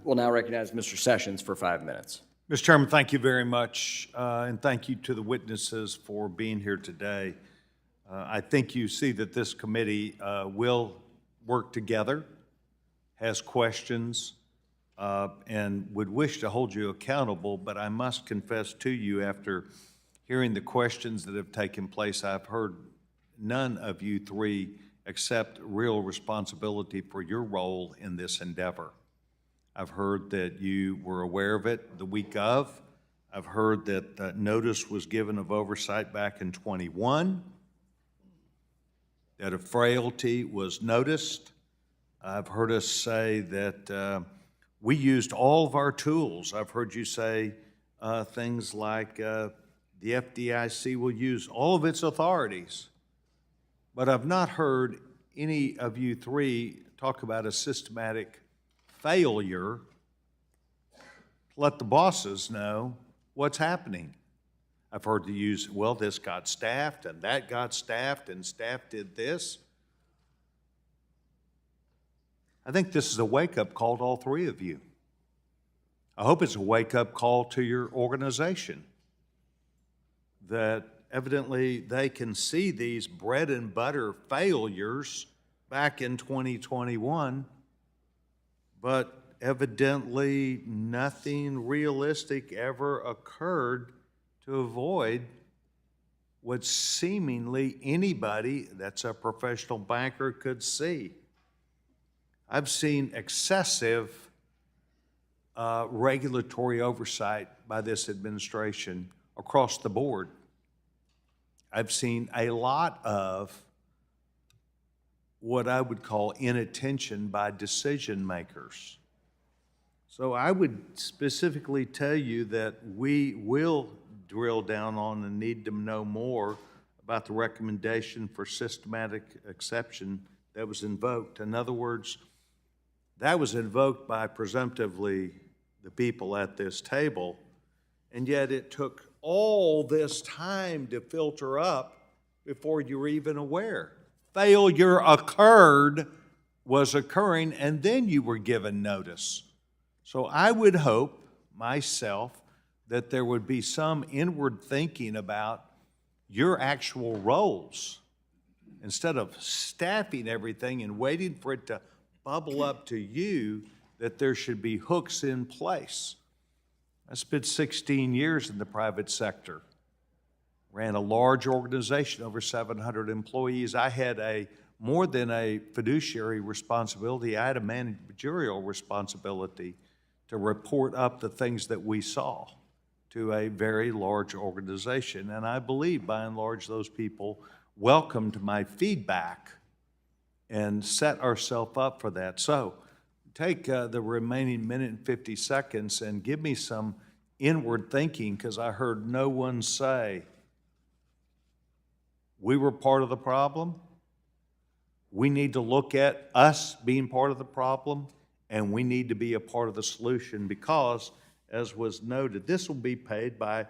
We'll now recognize Mr. Sessions for 5 minutes. Mr. Chairman, thank you very much, and thank you to the witnesses for being here today. I think you see that this committee will work together, has questions, and would wish to hold you accountable, but I must confess to you, after hearing the questions that have taken place, I've heard none of you three accept real responsibility for your role in this endeavor. I've heard that you were aware of it the week of. I've heard that notice was given of oversight back in 21, that a frailty was noticed. I've heard us say that we used all of our tools. I've heard you say things like the FDIC will use all of its authorities, but I've not heard any of you three talk about a systematic failure to let the bosses know what's happening. I've heard the use, well, this got staffed, and that got staffed, and staff did this. I think this is a wake-up call to all three of you. I hope it's a wake-up call to your organization, that evidently they can see these bread and butter failures back in 2021, but evidently nothing realistic ever occurred to avoid what seemingly anybody that's a professional banker could see. I've seen excessive regulatory oversight by this administration across the board. I've seen a lot of what I would call inattention by decision makers. So I would specifically tell you that we will drill down on and need to know more about the recommendation for systematic exception that was invoked. In other words, that was invoked by presumptively the people at this table, and yet it took all this time to filter up before you were even aware. Failure was occurring, and then you were given notice. So I would hope, myself, that there would be some inward thinking about your actual roles. Instead of staffing everything and waiting for it to bubble up to you, that there should be hooks in place. I spent 16 years in the private sector, ran a large organization, over 700 employees. I had more than a fiduciary responsibility, I had a managerial responsibility to report up the things that we saw to a very large organization. And I believe, by and large, those people welcomed my feedback and set ourselves up for that. So take the remaining minute and 50 seconds and give me some inward thinking, because I heard no one say, we were part of the problem, we need to look at us being part of the problem, and we need to be a part of the solution, because, as was noted, this will be paid by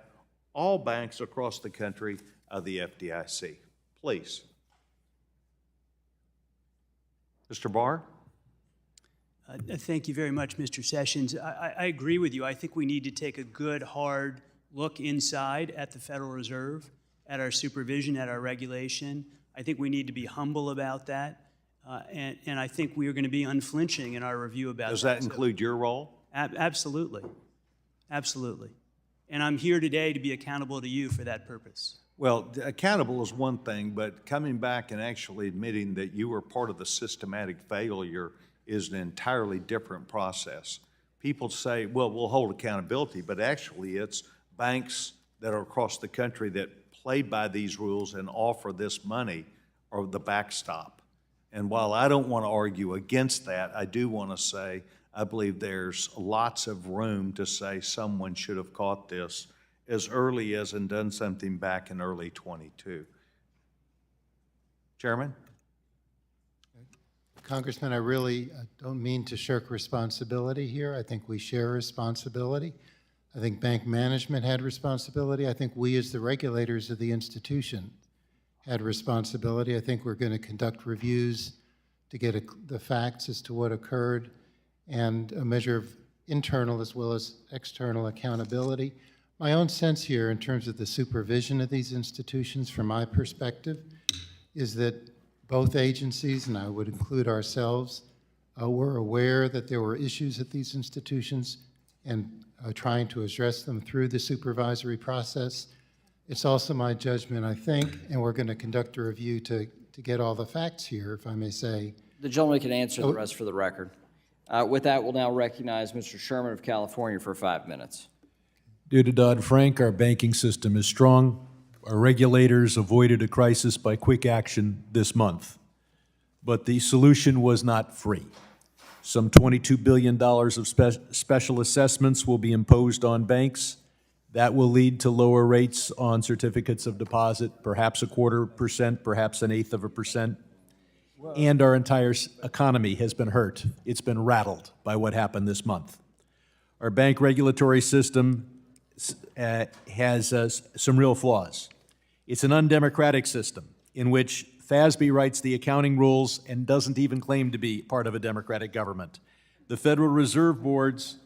all banks across the country of the FDIC. Please. Mr. Barr? Thank you very much, Mr. Sessions. I agree with you. I think we need to take a good, hard look inside at the Federal Reserve, at our supervision, at our regulation. I think we need to be humble about that. And I think we are going to be unflinching in our review about that. Does that include your role? Absolutely. Absolutely. And I'm here today to be accountable to you for that purpose. Well, accountable is one thing, but coming back and actually admitting that you were part of the systematic failure is an entirely different process. People say, well, we'll hold accountability, but actually it's banks that are across the country that play by these rules and offer this money are the backstop. And while I don't want to argue against that, I do want to say I believe there's lots of room to say someone should have caught this as early as and done something back in early 22. Chairman? Congressman, I really don't mean to shirk responsibility here. I think we share responsibility. I think bank management had responsibility. I think we, as the regulators of the institution, had responsibility. I think we're going to conduct reviews to get the facts as to what occurred and a measure of internal as well as external accountability. My own sense here, in terms of the supervision of these institutions, from my perspective, is that both agencies, and I would include ourselves, were aware that there were issues at these institutions and trying to address them through the supervisory process. It's also my judgment, I think, and we're going to conduct a review to get all the facts here, if I may say. The gentleman can answer the rest for the record. With that, we'll now recognize Mr. Sherman of California for 5 minutes. Due to Dodd-Frank, our banking system is strong. Our regulators avoided a crisis by quick action this month. But the solution was not free. Some $22 billion of special assessments will be imposed on banks, That will lead to lower rates on certificates of deposit, perhaps 0.25%, perhaps 1/8%. And our entire economy has been hurt. It's been rattled by what happened this month. Our bank regulatory system has some real flaws. It's an undemocratic system in which FASB writes the accounting rules and doesn't even claim to be part of a democratic government. The Federal Reserve Board's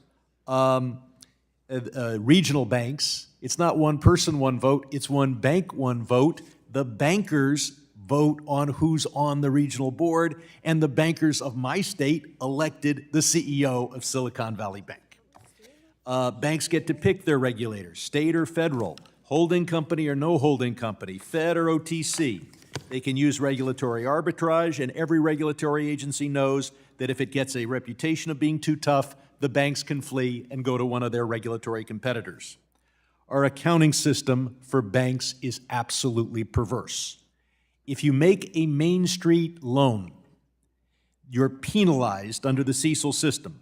regional banks, it's not one person, one vote, it's one bank, one vote. The bankers vote on who's on the regional board, and the bankers of my state elected the CEO of Silicon Valley Bank. Banks get to pick their regulators, state or federal, holding company or no holding company, Fed or OTC. They can use regulatory arbitrage, and every regulatory agency knows that if it gets a reputation of being too tough, the banks can flee and go to one of their regulatory competitors. Our accounting system for banks is absolutely perverse. If you make a Main Street loan, you're penalized under the CECL system,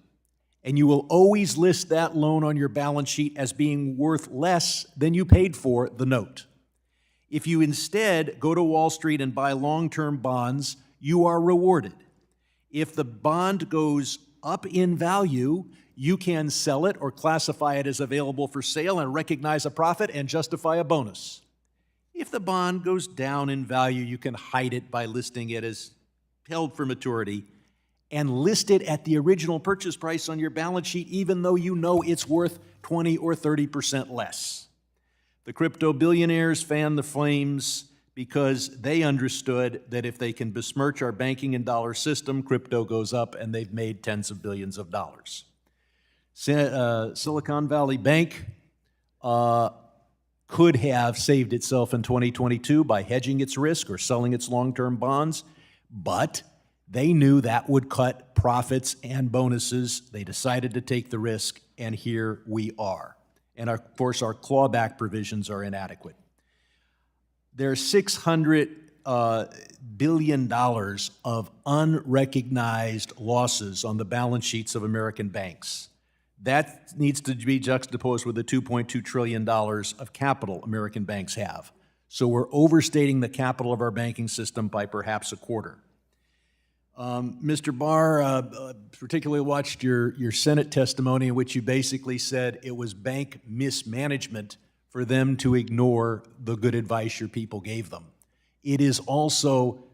and you will always list that loan on your balance sheet as being worth less than you paid for the note. If you instead go to Wall Street and buy long-term bonds, you are rewarded. If the bond goes up in value, you can sell it or classify it as available for sale and recognize a profit and justify a bonus. If the bond goes down in value, you can hide it by listing it as held for maturity and list it at the original purchase price on your balance sheet, even though you know it's worth 20 or 30% less. The crypto billionaires fan the flames because they understood that if they can besmirch our banking and dollar system, crypto goes up, and they've made tens of billions of dollars. Silicon Valley Bank could have saved itself in 2022 by hedging its risk or selling its long-term bonds, but they knew that would cut profits and bonuses. They decided to take the risk, and here we are. And of course, our clawback provisions are inadequate. There's $600 billion of unrecognized losses on the balance sheets of American banks. That needs to be juxtaposed with the $2.2 trillion of capital American banks have. So we're overstating the capital of our banking system by perhaps a quarter. Mr. Barr, particularly watched your Senate testimony in which you basically said it was bank mismanagement for them to ignore the good advice your people gave them. It is also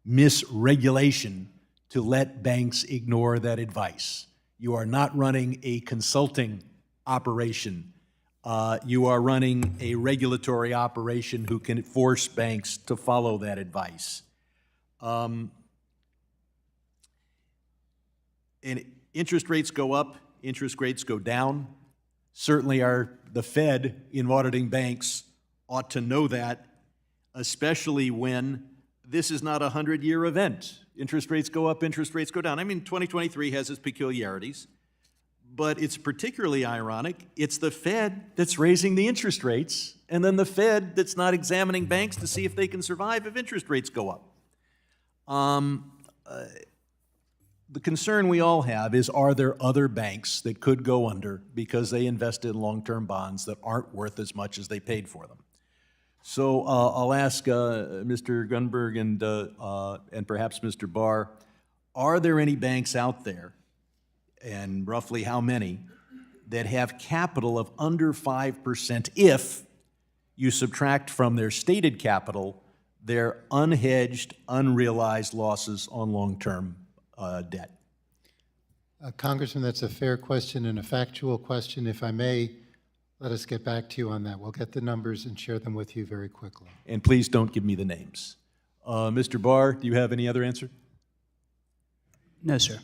misregulation to let banks ignore that advice. You are not running a consulting operation. You are running a regulatory operation who can force banks to follow that advice. And interest rates go up, interest rates go down. Certainly the Fed in auditing banks ought to know that, especially when this is not a 100-year event. Interest rates go up, interest rates go down. I mean, 2023 has its peculiarities, but it's particularly ironic. It's the Fed that's raising the interest rates, and then the Fed that's not examining banks to see if they can survive if interest rates go up. The concern we all have is, are there other banks that could go under because they invested in long-term bonds that aren't worth as much as they paid for them? So I'll ask Mr. Gunberg and perhaps Mr. Barr, are there any banks out there, and roughly how many, that have capital of under 5% if you subtract from their stated capital their unhedged, unrealized losses on long-term debt? Congressman, that's a fair question and a factual question. If I may, let us get back to you on that. We'll get the numbers and share them with you very quickly. And please don't give me the names. Mr. Barr, do you have any other answer? No, sir.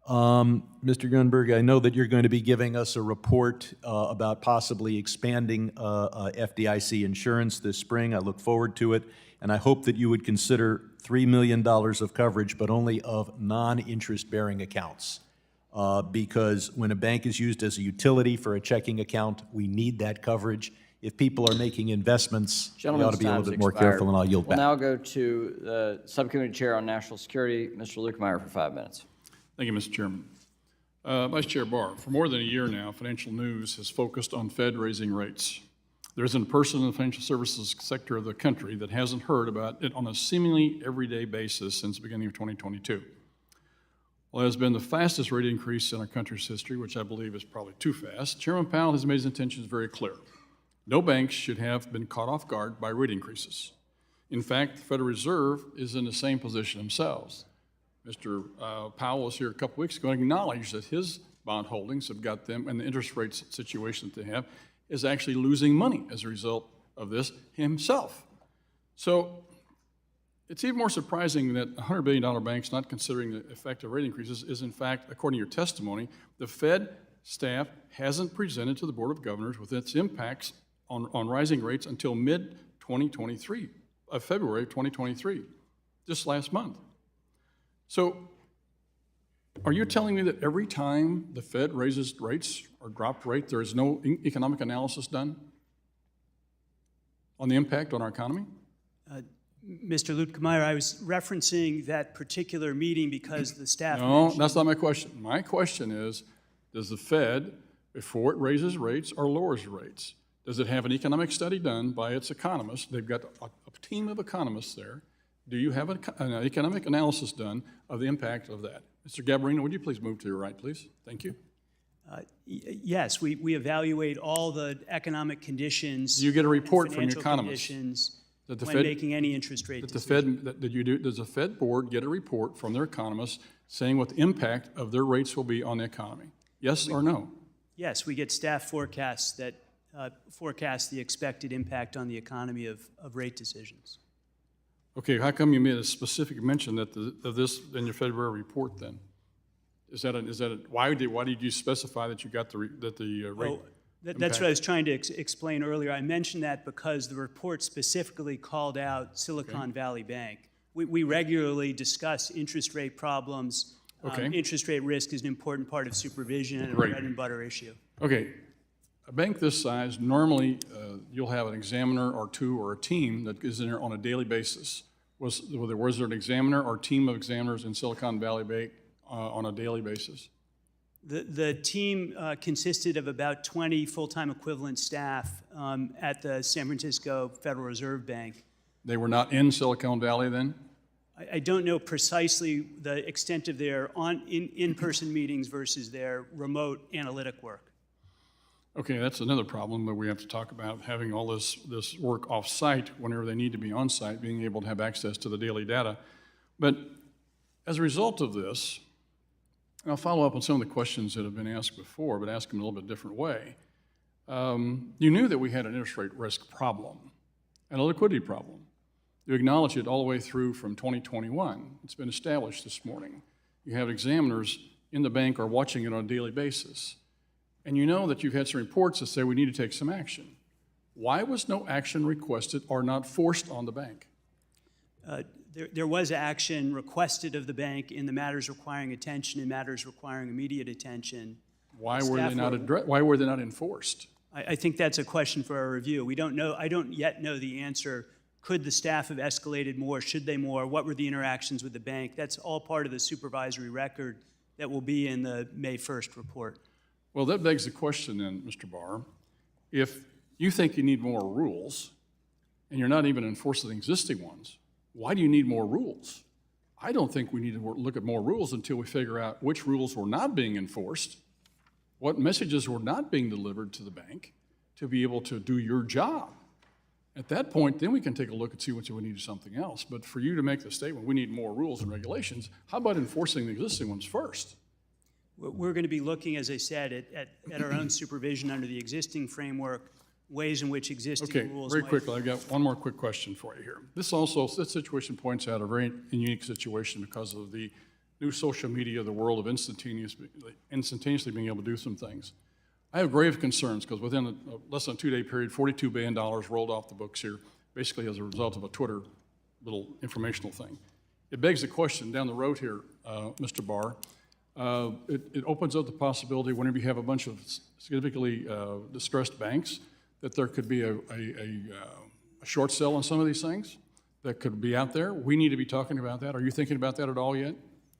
Mr. Gunberg, I know that you're going to be giving us a report about possibly expanding FDIC insurance this spring. I look forward to it, and I hope that you would consider $3 million of coverage, but only of non-interest-bearing accounts. Because when a bank is used as a utility for a checking account, we need that coverage. If people are making investments, we ought to be a little bit more careful, and I'll yield back. We'll now go to the Subcommittee Chair on National Security, Mr. Lukemeyer, for 5 minutes. Thank you, Mr. Chairman. Vice Chair Barr, for more than a year now, financial news has focused on Fed raising rates. There isn't a person in the financial services sector of the country that hasn't heard about it on a seemingly everyday basis since the beginning of 2022. Well, it has been the fastest rate increase in our country's history, which I believe is probably too fast. Chairman Powell has made his intentions very clear. No banks should have been caught off guard by rate increases. In fact, the Federal Reserve is in the same position themselves. Mr. Powell was here a couple weeks ago and acknowledged that his bond holdings have got them, and the interest rate situation that they have is actually losing money as a result of this himself. So it's even more surprising that $100 billion banks not considering the effect of rate increases is, in fact, according to your testimony, the Fed staff hasn't presented to the Board of Governors with its impacts on rising rates until mid-2023, February of 2023, just last month. So are you telling me that every time the Fed raises rates or dropped rate, there is no economic analysis done on the impact on our economy? Mr. Lutkemeyer, I was referencing that particular meeting because the staff No, mentioned- that's not my question. My question is, does the Fed, before it raises rates or lowers rates, does it have an economic study done by its economists? They've got a team of economists there. Do you have an economic analysis done of the impact of that? Mr. Gabarino, would you please move to your right, please? Thank you. Yes, we evaluate all the economic conditions. Do you get a report and from your financial economists conditions that the when Fed, making any interest rate that the decision. Fed, that you do, does the Fed board get a report from their economists saying what the impact of their rates will be on the economy? Yes or no? Yes, we get staff forecasts that forecast the expected impact on the economy of rate decisions. Okay, how come you made a specific mention that of this in your February report then? Why did you specify that you got the rate? That's what I was trying to explain earlier. I mentioned that because the report specifically called out Silicon Valley Bank. We regularly discuss interest rate problems. Okay. Interest rate risk is an important part of supervision and a Right. bread and butter issue. Okay, a bank this size, normally you'll have an examiner or two or a team that is in there on a daily basis. Was there an examiner or team of examiners in Silicon Valley Bank on a daily basis? The team consisted of about 20 full-time equivalent staff at the San Francisco Federal Reserve Bank. They were not in Silicon Valley then? I don't know precisely the extent of their in-person meetings versus their remote analytic work. Okay, that's another problem that we have to talk about, having all this work off-site whenever they need to be on-site, being able to have access to the daily data. But as a result of this, and I'll follow up on some of the questions that have been asked before, but ask them in a little bit different way. You knew that we had an interest rate risk problem and a liquidity problem. You acknowledged it all the way through from 2021. It's been established this morning. You have examiners in the bank are watching it on a daily basis. And you know that you've had some reports that say we need to take some action. Why was no action requested or not forced on the bank? There was action requested of the bank in the matters requiring attention and matters requiring immediate attention. Why were they not enforced? I think that's a question for our review. We don't know. I don't yet know the answer. Could the staff have escalated more? Should they more? What were the interactions with the bank? That's all part of the supervisory record that will be in the May 1st report. Well, that begs the question then, Mr. Barr. If you think you need more rules and you're not even enforcing the existing ones, why do you need more rules? I don't think we need to look at more rules until we figure out which rules were not being enforced, what messages were not being delivered to the bank to be able to do your job. At that point, then we can take a look and see what we need something else. But for you to make the statement, we need more rules and regulations, how about enforcing the existing ones first? We're going to be looking, as I said, at our own supervision under the existing framework, ways in which existing rules very might... quickly, I've got one more quick question for you here. This situation points out a very unique situation because of the new social media, the world of instantaneously being able to do some things. I have grave concerns because within a less than a 2-day period, $42 billion rolled off the books here, basically as a result of a Twitter little informational thing. It begs the question down the road here, Mr. Barr, it opens up the possibility whenever you have a bunch of significantly distressed banks that there could be a short sale on some of these things that could be out there. We need to be talking about that. Are you thinking about that at all yet?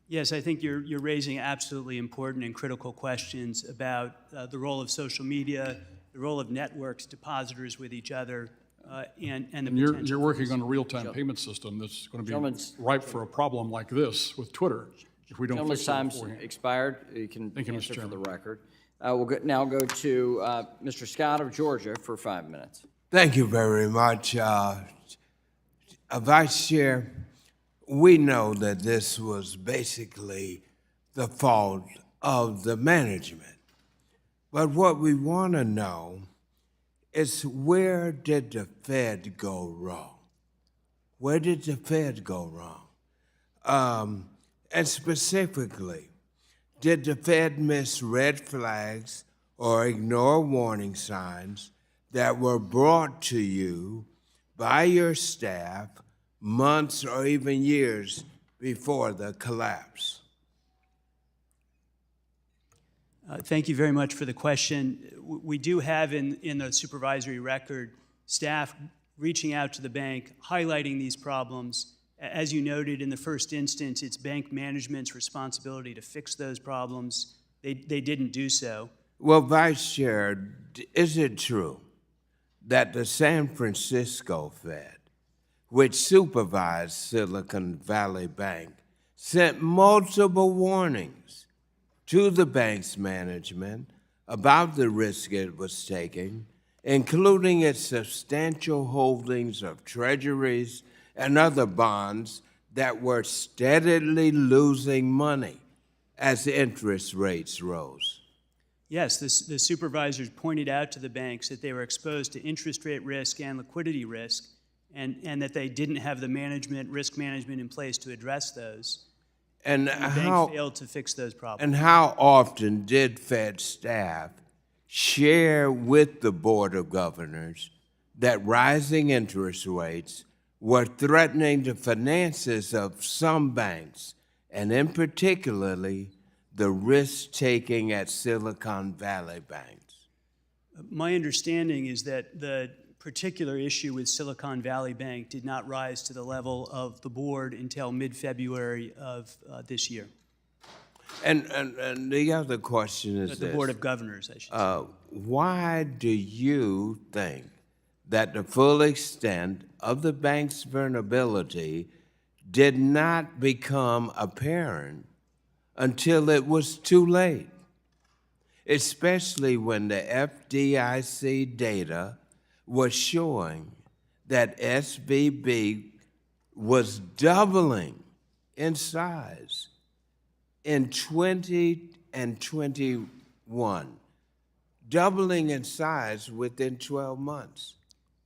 Yes, I think you're raising absolutely important and critical questions about the role of social media, the role of networks, depositors with each other, and the And you're potential. working on a real-time payment system that's going to be Gentlemen's- ripe for a problem like this with Twitter if we don't Gentleman's fix it time's beforehand. expired. You can Thank you, Mr. answer for the Chairman. record. We'll now go to Mr. Scott of Georgia for 5 minutes. Thank you very much. Vice Chair, we know that this was basically the fault of the management. But what we want to know is, where did the Fed go wrong? Where did the Fed go wrong? And specifically, did the Fed miss red flags or ignore warning signs that were brought to you by your staff months or even years before the collapse? Thank you very much for the question. We do have in the supervisory record staff reaching out to the bank, highlighting these problems. As you noted, in the first instance, it's bank management's responsibility to fix those problems. They didn't do so. Well, Vice Chair, is it true that the San Francisco Fed, which supervised Silicon Valley Bank, sent multiple warnings to the bank's management about the risk it was taking, including its substantial holdings of treasuries and other bonds that were steadily losing money as interest rates rose? Yes, the supervisors pointed out to the banks that they were exposed to interest rate risk and liquidity risk, and that they didn't have the risk management in place to address those. And The bank failed to fix those problems. And how often did Fed staff share with the Board of Governors that rising interest rates were threatening the finances of some banks, and in particularly the risk-taking at Silicon Valley banks? My understanding is that the particular issue with Silicon Valley Bank did not rise to the level of the board until mid-February of this year. And the other question is The this. Board of Governors, I should say. Why do you think that the full extent of the bank's vulnerability did not become apparent until it was too late, especially when the FDIC data was showing that SVB was doubling in size in 20 and 21, doubling in size within 12 months?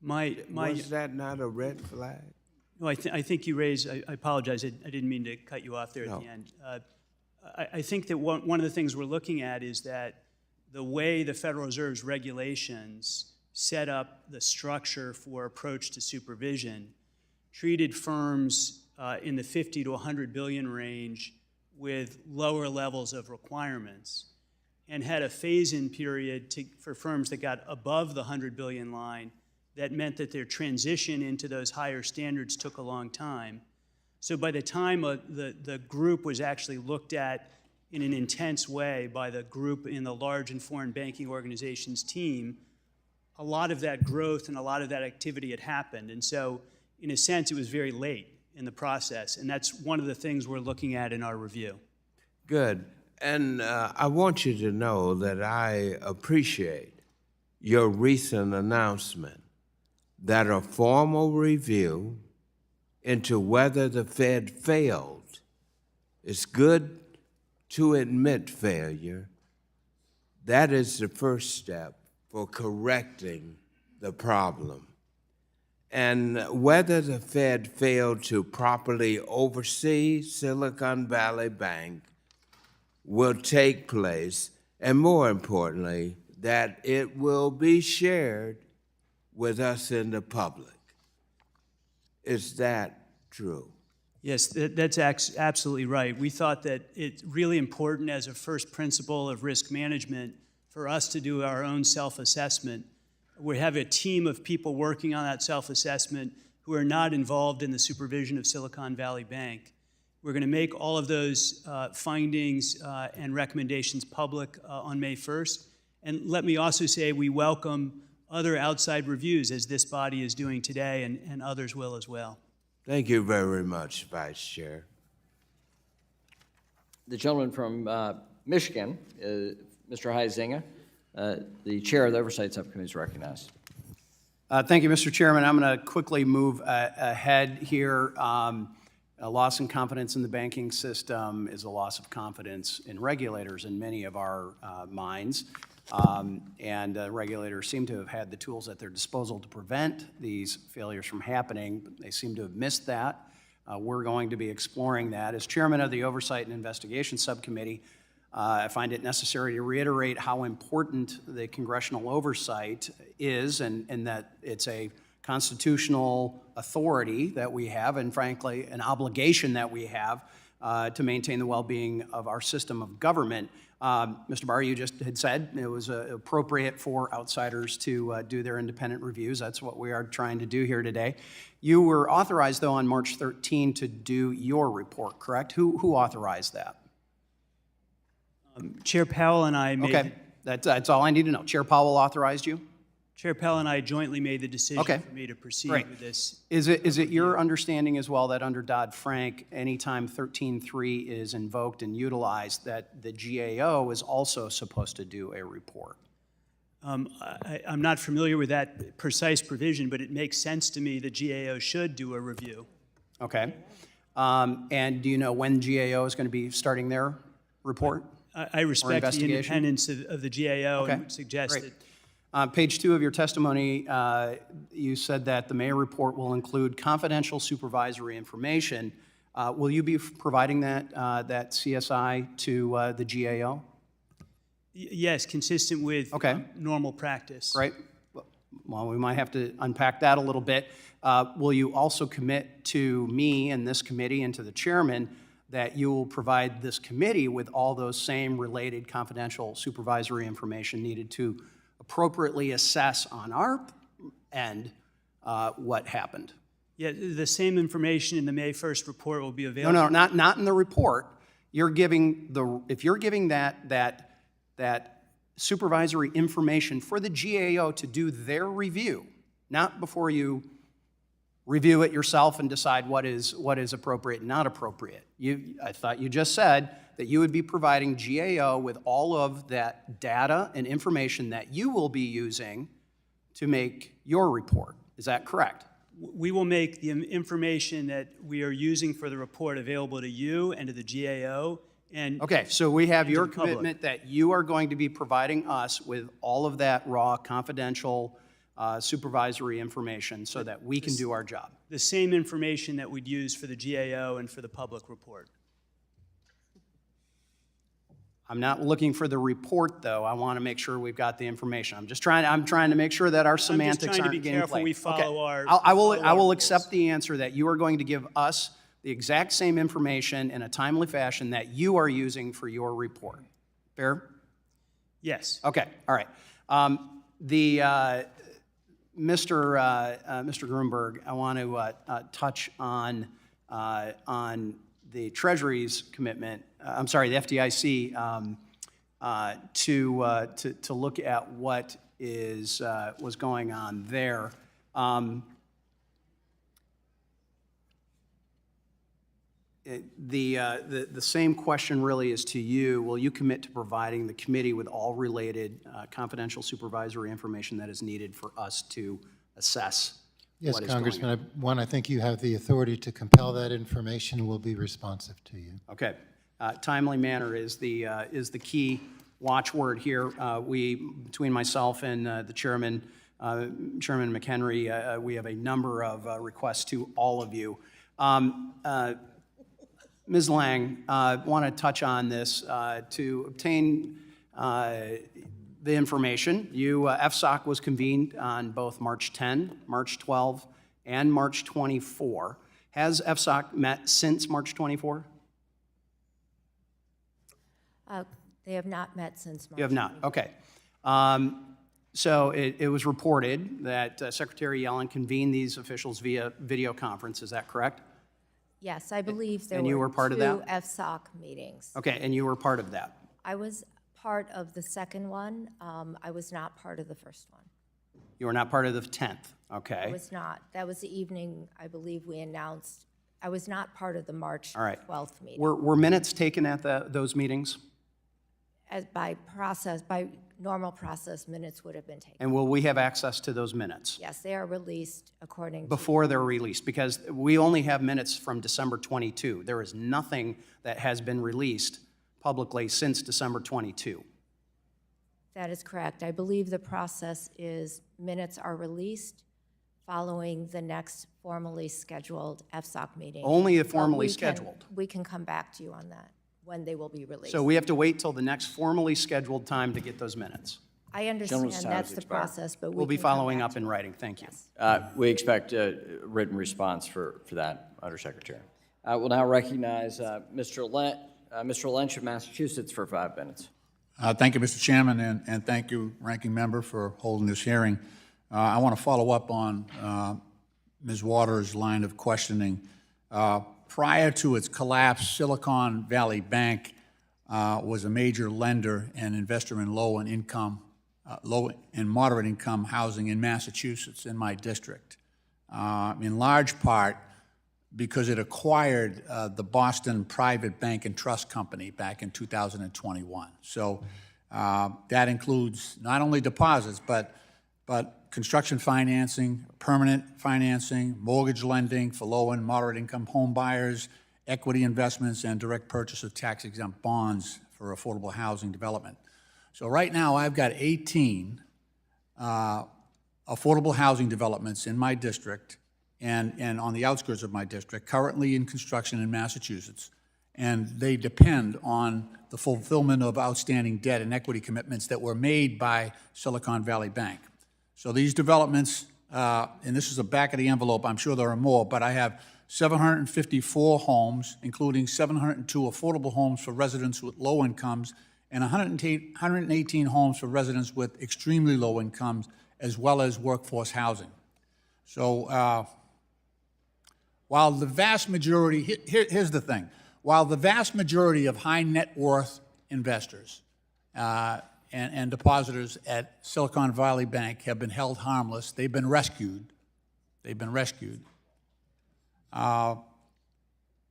Was that not a red flag? No, I think you raised, I apologize, I didn't mean to cut you off there at the end. I think that one of the things we're looking at is that the way the Federal Reserve's regulations set up the structure for approach to supervision treated firms in the 50 to 100 billion range with lower levels of requirements, and had a phase-in period for firms that got above the 100 billion line. That meant that their transition into those higher standards took a long time. So by the time the group was actually looked at in an intense way by the group in the large and foreign banking organizations team, a lot of that growth and a lot of that activity had happened. And so, in a sense, it was very late in the process. And that's one of the things we're looking at in our review. Good. And I want you to know that I appreciate your recent announcement that a formal review into whether the Fed failed. It's good to admit failure. That is the first step for correcting the problem. And whether the Fed failed to properly oversee Silicon Valley Bank will take place, and more importantly, that it will be shared with us in the public. Is that true? Yes, that's absolutely right. We thought that it's really important as a first principle of risk management for us to do our own self-assessment. We have a team of people working on that self-assessment who are not involved in the supervision of Silicon Valley Bank. We're going to make all of those findings and recommendations public on May 1st. And let me also say we welcome other outside reviews, as this body is doing today, and others will as well. Thank you very much, Vice Chair. The gentleman from Michigan, Mr. Huizinga, the chair of the Oversight Subcommittee, is recognized. Thank you, Mr. Chairman. I'm going to quickly move ahead here. A loss in confidence in the banking system is a loss of confidence in regulators in many of our minds. Regulators seem to have had the tools at their disposal to prevent these failures from happening, but they seem to have missed that. We're going to be exploring that. As chairman of the Oversight and Investigation Subcommittee, I find it necessary to reiterate how important the congressional oversight is, and that it's a constitutional authority that we have, and frankly, an obligation that we have to maintain the well-being of our system of government. Mr. Barr, you just had said it was appropriate for outsiders to do their independent reviews. That's what we are trying to do here today. You were authorized, though, on March 13 to do your report, correct? Who authorized that? Chair Powell and I made... Okay, that's all I need to know. Chair Powell authorized you? Chair Powell and I jointly made the decision Okay. for me to proceed Great. with this. Is it your understanding as well that under Dodd-Frank, anytime 13.3 is invoked and utilized, that the GAO is also supposed to do a report? I'm not familiar with that precise provision, but it makes sense to me that GAO should do a review. Okay. And do you know when GAO is going to be starting their report? I respect the investigation? independence of the GAO Okay. and would suggest Great. that Page 2 of your testimony, you said that the mayor report will include confidential supervisory information. Will you be providing that CSI to the GAO? yes, consistent with Okay. normal practice. Right? Well, we might have to unpack that a little bit. Will you also commit to me and this committee and to the chairman that you will provide this committee with all those same related confidential supervisory information needed to appropriately assess on our end what happened? Yeah, the same information in the May 1st report will be available. No, not in the report. You're giving if you're giving that supervisory information for the GAO to do their review, not before you review it yourself and decide what is appropriate and not appropriate. I thought you just said that you would be providing GAO with all of that data and information that you will be using to make your report. Is that correct? We will make the information that we are using for the report available to you and to the GAO. And Okay, so we have and to your the public. commitment that you are going to be providing us with all of that raw, confidential, supervisory information so that we can do our job. The same information that we'd use for the GAO and for the public report. I'm not looking for the report, though. I want to make sure we've got the information. I'm trying to make sure that our semantics trying to aren't be getting careful played. we follow Okay. our- I will follow our rules. accept the answer that you are going to give us the exact same information in a timely fashion that you are using for your report. Fair? Yes. Okay, all right. Mr. Grunberg, I want to touch on the Treasury's commitment, the FDIC, to look at what was going on there. The same question really is to you. Will you commit to providing the committee with all related confidential supervisory information that is needed for us to assess Yes, what is going on? Congressman, I think you have the authority to compel that information. We'll be responsive to you. Okay. Timely manner is the key watchword here. Between myself and the chairman, Chairman McHenry, we have a number of requests to all of you. Ms. Lang, I want to touch on this. To obtain the information, FSOC was convened on both March 10, March 12, and March 24. Has FSOC met since March 24? They have not met since March. You have not, okay. So it was reported that Secretary Yellen convened these officials via video conference, is that correct? Yes, I believe there And you were were part of two that? FSOC meetings. Okay, and you were part of that? I was part of the second one. I was not part of the first one. You were not part of the 10th? Okay. I was not. That was the evening, I believe, we announced. I was not part of the March All right. 12th meeting. Were minutes taken at those meetings? By normal process, minutes would have been taken. And will we have access to those minutes Yes, they are released according to. before they're released? Because we only have minutes from December 22. There is nothing that has been released publicly since December 22. That is correct. I believe the process is minutes are released following the next formally scheduled FSOC meeting. Only if But formally we can- scheduled. We can come back to you on that, when they will be released. So we have to wait till the next formally scheduled time to get those minutes. I understand time that's has the expired. process, but we We'll be can come following back up to in you. writing. Thank you. Yes. We expect a written response for that, Undersecretary. We'll now recognize Mr. Lynch of Massachusetts for 5 minutes. Thank you, Mr. Chairman, and thank you, Ranking Member, for holding this hearing. I want to follow up on Ms. Waters' line of questioning. Prior to its collapse, Silicon Valley Bank was a major lender and investor in low and moderate income housing in Massachusetts, in my district, in large part because it acquired the Boston Private Bank and Trust Company back in 2021. So that includes not only deposits, but construction financing, permanent financing, mortgage lending for low and moderate income home buyers, equity investments, and direct purchase of tax-exempt bonds for affordable housing development. So right now, I've got 18 affordable housing developments in my district and on the outskirts of my district, currently in construction in Massachusetts, and they depend on the fulfillment of outstanding debt and equity commitments that were made by Silicon Valley Bank. So these developments, and this is the back of the envelope, I'm sure there are more, but I have 754 homes, including 702 affordable homes for residents with low incomes and 118 homes for residents with extremely low incomes, as well as workforce housing. So while the vast majority, here's the thing, while the vast majority of high net worth investors and depositors at Silicon Valley Bank have been held harmless, they've been rescued.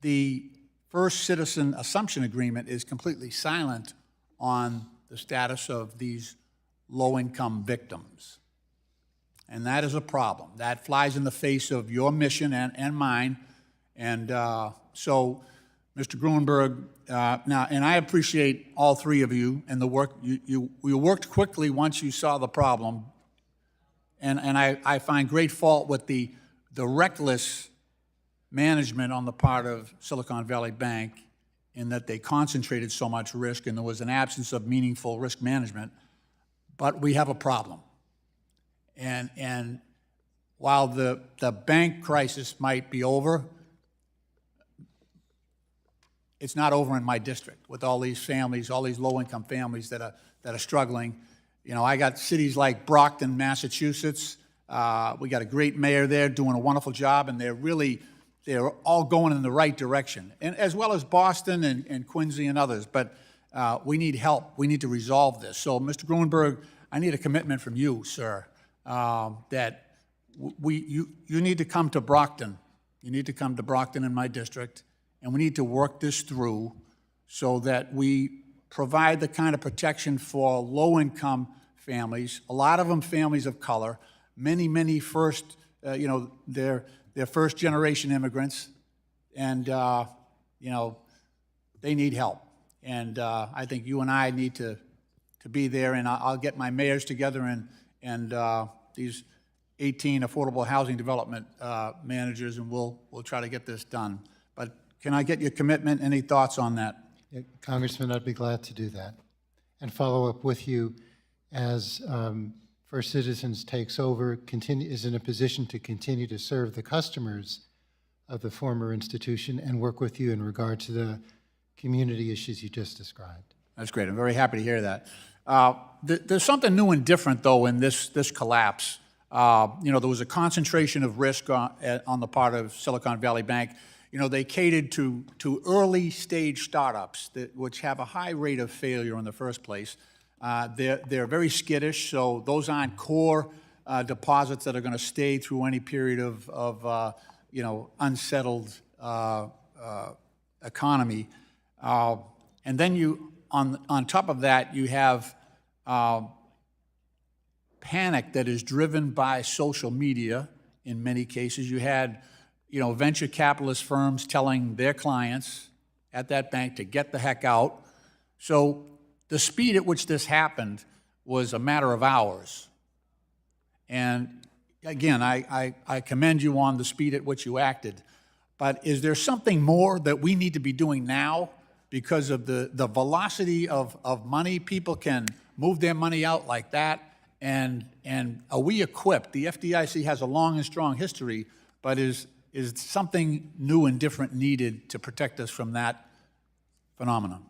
The First Citizen Assumption Agreement is completely silent on the status of these low-income victims. And that is a problem. That flies in the face of your mission and mine. And so, Mr. Gruenberg, now, and I appreciate all three of you and the work. You worked quickly once you saw the problem. And I find great fault with the reckless management on the part of Silicon Valley Bank in that they concentrated so much risk and there was an absence of meaningful risk management. But we have a problem. And while the bank crisis might be over, it's not over in my district with all these families, all these low-income families that are struggling. You know, I got cities like Brockton, Massachusetts. We got a great mayor there doing a wonderful job, and they're all going in the right direction, and as well as Boston and Quincy and others. But we need help. We need to resolve this. So, Mr. Gruenberg, I need a commitment from you, sir, that you need to come to Brockton. You need to come to Brockton in my district, and we need to work this through so that we provide the kind of protection for low-income families, a lot of them families of color, many first, they're first-generation immigrants, and, they need help. And I think you and I need to be there, and I'll get my mayors together and these 18 affordable housing development managers, and we'll try to get this done. But can I get your commitment? Any thoughts on that? Yeah, Congressman, I'd be glad to do that and follow up with you as First Citizens takes over, is in a position to continue to serve the customers of the former institution and work with you in regard to the community issues you just described. That's great. I'm very happy to hear that. There's something new and different, though, in this collapse. There was a concentration of risk on the part of Silicon Valley Bank. they catered to early stage startups which have a high rate of failure in the first place. They're very skittish, so those aren't core deposits that are going to stay through any period of unsettled economy. And then on top of that, you have panic that is driven by social media. In many cases, you had, venture capitalist firms telling their clients at that bank to get the heck out. So the speed at which this happened was a matter of hours. And again, I commend you on the speed at which you acted. But is there something more that we need to be doing now because of the velocity of money? People can move their money out like that. And are we equipped? The FDIC has a long and strong history, but is something new and different needed to protect us from that phenomenon?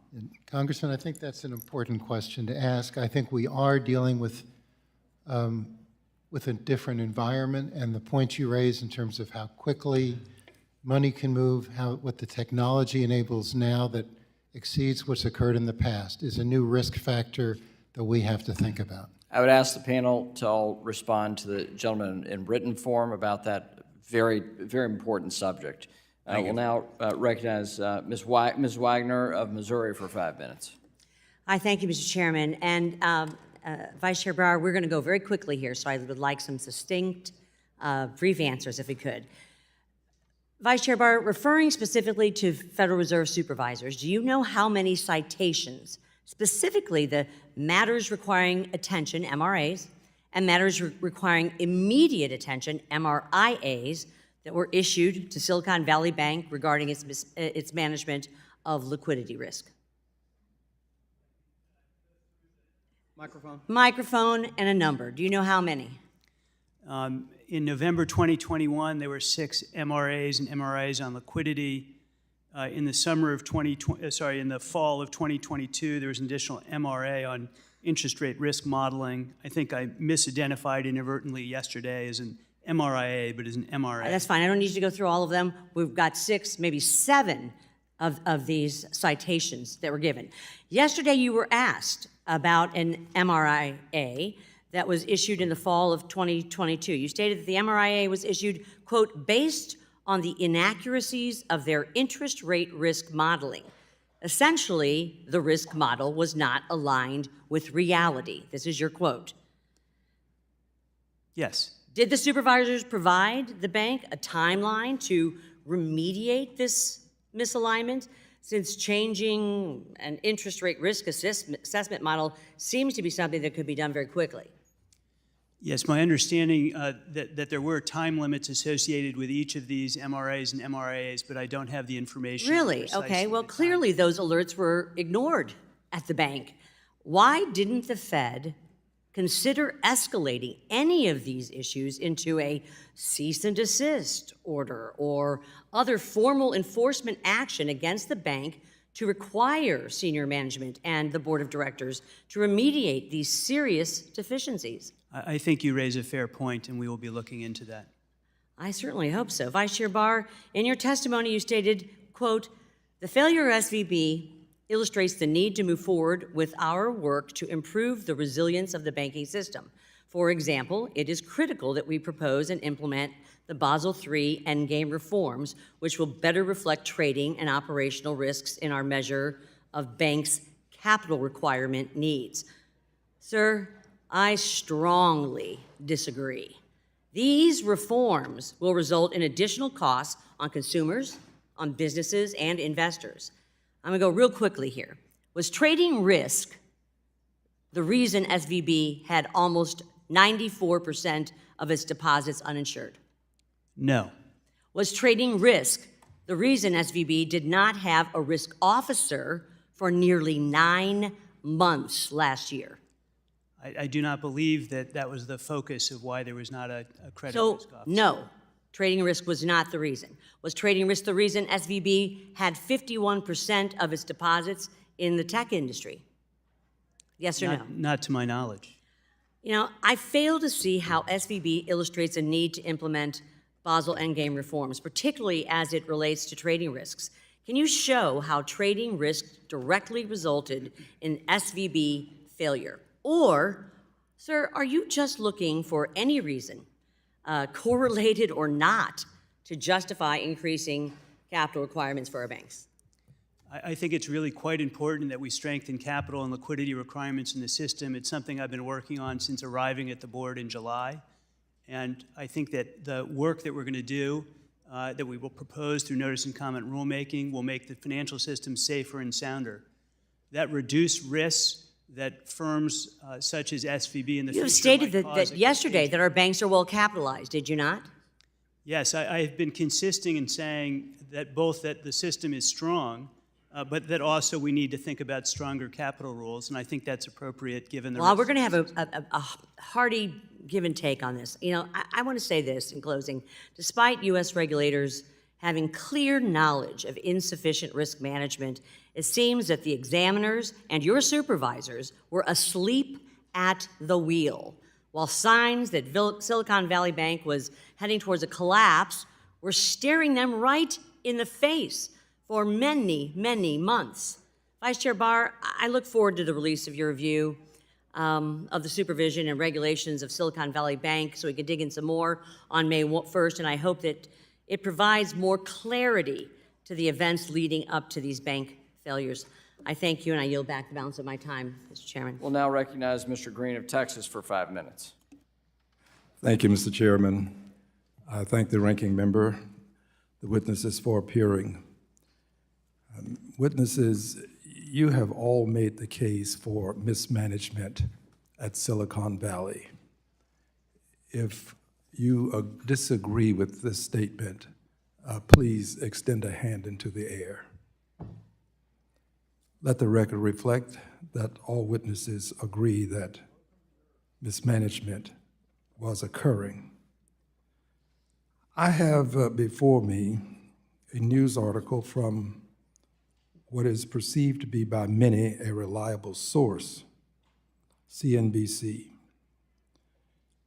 Congressman, I think that's an important question to ask. I think we are dealing with a different environment, and the point you raise in terms of how quickly money can move, what the technology enables now that exceeds what's occurred in the past is a new risk factor that we have to think about. I would ask the panel to all respond to the gentleman in written form about that very, very important subject. We'll now recognize Ms. Wagner of Missouri for 5 minutes. Hi, thank you, Mr. Chairman. And Vice Chair Brower, we're going to go very quickly here, so I would like some succinct, brief answers if we could. Vice Chair Brower, referring specifically to Federal Reserve supervisors, do you know how many citations, specifically the matters requiring attention, MRAs, and matters requiring immediate attention, MRIAs, that were issued to Silicon Valley Bank regarding its management of liquidity risk? Microphone. Microphone and a number. Do you know how many? In November 2021, there were 6 MRAs and MRIs on liquidity. In the fall of 2022, there was an additional MRA on interest rate risk modeling. I think I misidentified inadvertently yesterday as an MRIA, but as an MRA. That's fine. I don't need you to go through all of them. We've got 6, maybe 7 of these citations that were given. Yesterday, you were asked about an MRIA that was issued in the fall of 2022. You stated that the MRIA was issued, quote, based on the inaccuracies of their interest rate risk modeling. Essentially, the risk model was not aligned with reality. This is your quote. Yes. Did the supervisors provide the bank a timeline to remediate this misalignment, since changing an interest rate risk assessment model seems to be something that could be done very quickly? Yes, my understanding that there were time limits associated with each of these MRAs and MRAs, but I don't have the information. Really? Okay, well, clearly those alerts were ignored at the bank. Why didn't the Fed consider escalating any of these issues into a cease and desist order or other formal enforcement action against the bank to require senior management and the board of directors to remediate these serious deficiencies? I think you raise a fair point, and we will be looking into that. I certainly hope so. Vice Chair Barr, in your testimony you stated, quote, the failure of SVB illustrates the need to move forward with our work to improve the resilience of the banking system. For example, it is critical that we propose and implement the Basel III endgame reforms, which will better reflect trading and operational risks in our measure of banks' capital requirement needs. Sir, I strongly disagree. These reforms will result in additional costs on consumers, on businesses, and investors. I'm going to go real quickly here. Was trading risk the reason SVB had almost 94% of its deposits uninsured? No. Was trading risk the reason SVB did not have a risk officer for nearly 9 months last year? I do not believe that that was the focus of why there was not a credit risk officer. No, trading risk was not the reason. Was trading risk the reason SVB had 51% of its deposits in the tech industry? Yes or no? Not to my knowledge. You know, I fail to see how SVB illustrates a need to implement Basel Endgame reforms, particularly as it relates to trading risks. Can you show how trading risk directly resulted in SVB failure? Or, sir, are you just looking for any reason, correlated or not, to justify increasing capital requirements for our banks? I think it's really quite important that we strengthen capital and liquidity requirements in the system. It's something I've been working on since arriving at the board in July. And I think that the work that we're going to do, that we will propose through notice and comment rulemaking, will make the financial system safer and sounder. That reduced risks that firms such as SVB in the future You have stated might cause that yesterday that our banks are well capitalized, did you not? Yes, I have been consistent in saying that both that the system is strong, but that also we need to think about stronger capital rules, and I think that's appropriate given the. Well, we're going to have a hearty give and take on this. You know, I want to say this in closing. Despite U.S. regulators having clear knowledge of insufficient risk management, it seems that the examiners and your supervisors were asleep at the wheel, while signs that Silicon Valley Bank was heading towards a collapse were staring them right in the face for many, many months. Vice Chair Barr, I look forward to the release of your review of the supervision and regulations of Silicon Valley Bank so we can dig in some more on May 1st, and I hope that it provides more clarity to the events leading up to these bank failures. I thank you, and I yield back the balance of my time, Mr. Chairman. We'll now recognize Mr. Green of Texas for 5 minutes. Thank you, Mr. Chairman. I thank the ranking member, the witnesses for appearing. Witnesses, you have all made the case for mismanagement at Silicon Valley. If you disagree with this statement, please extend a hand into the air. Let the record reflect that all witnesses agree that mismanagement was occurring. I have before me a news article from what is perceived to be by many a reliable source, CNBC.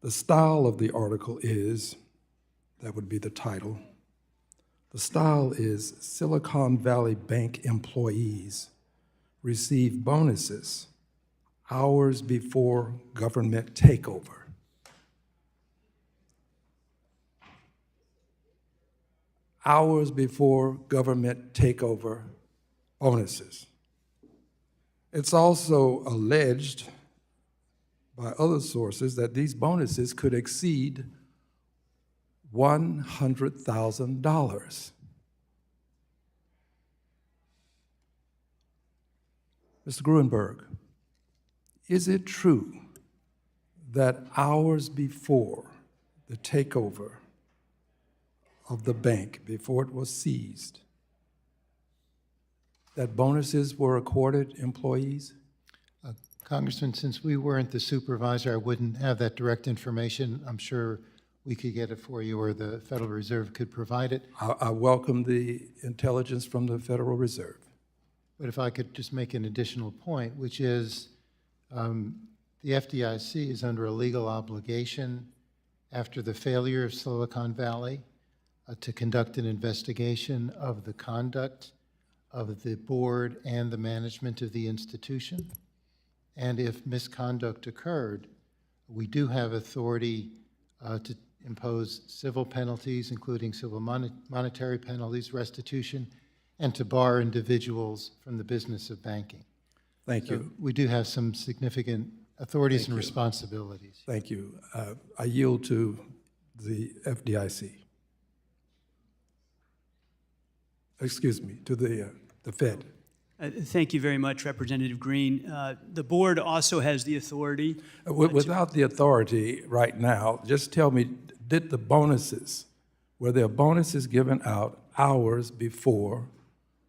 The style of the article is, that would be the title, the style is Silicon Valley Bank employees receive bonuses hours before government takeover. Hours before government takeover bonuses. It's also alleged by other sources that these bonuses could exceed $100,000. Mr. Gruenberg, is it true that hours before the takeover of the bank, before it was seized, that bonuses were accorded employees? Congressman, since we weren't the supervisor, I wouldn't have that direct information. I'm sure we could get it for you, or the Federal Reserve could provide it. I welcome the intelligence from the Federal Reserve. But if I could just make an additional point, which is the FDIC is under a legal obligation after the failure of Silicon Valley to conduct an investigation of the conduct of the board and the management of the institution. And if misconduct occurred, we do have authority to impose civil penalties, including civil monetary penalties, restitution, and to bar individuals from the business of banking. Thank you. We do have some significant authorities and responsibilities. Thank you. I yield to the FDIC. Excuse me, to the Fed. Thank you very much, Representative Green. The board also has the authority. Without the authority right now, just tell me, did the bonuses, were there bonuses given out hours before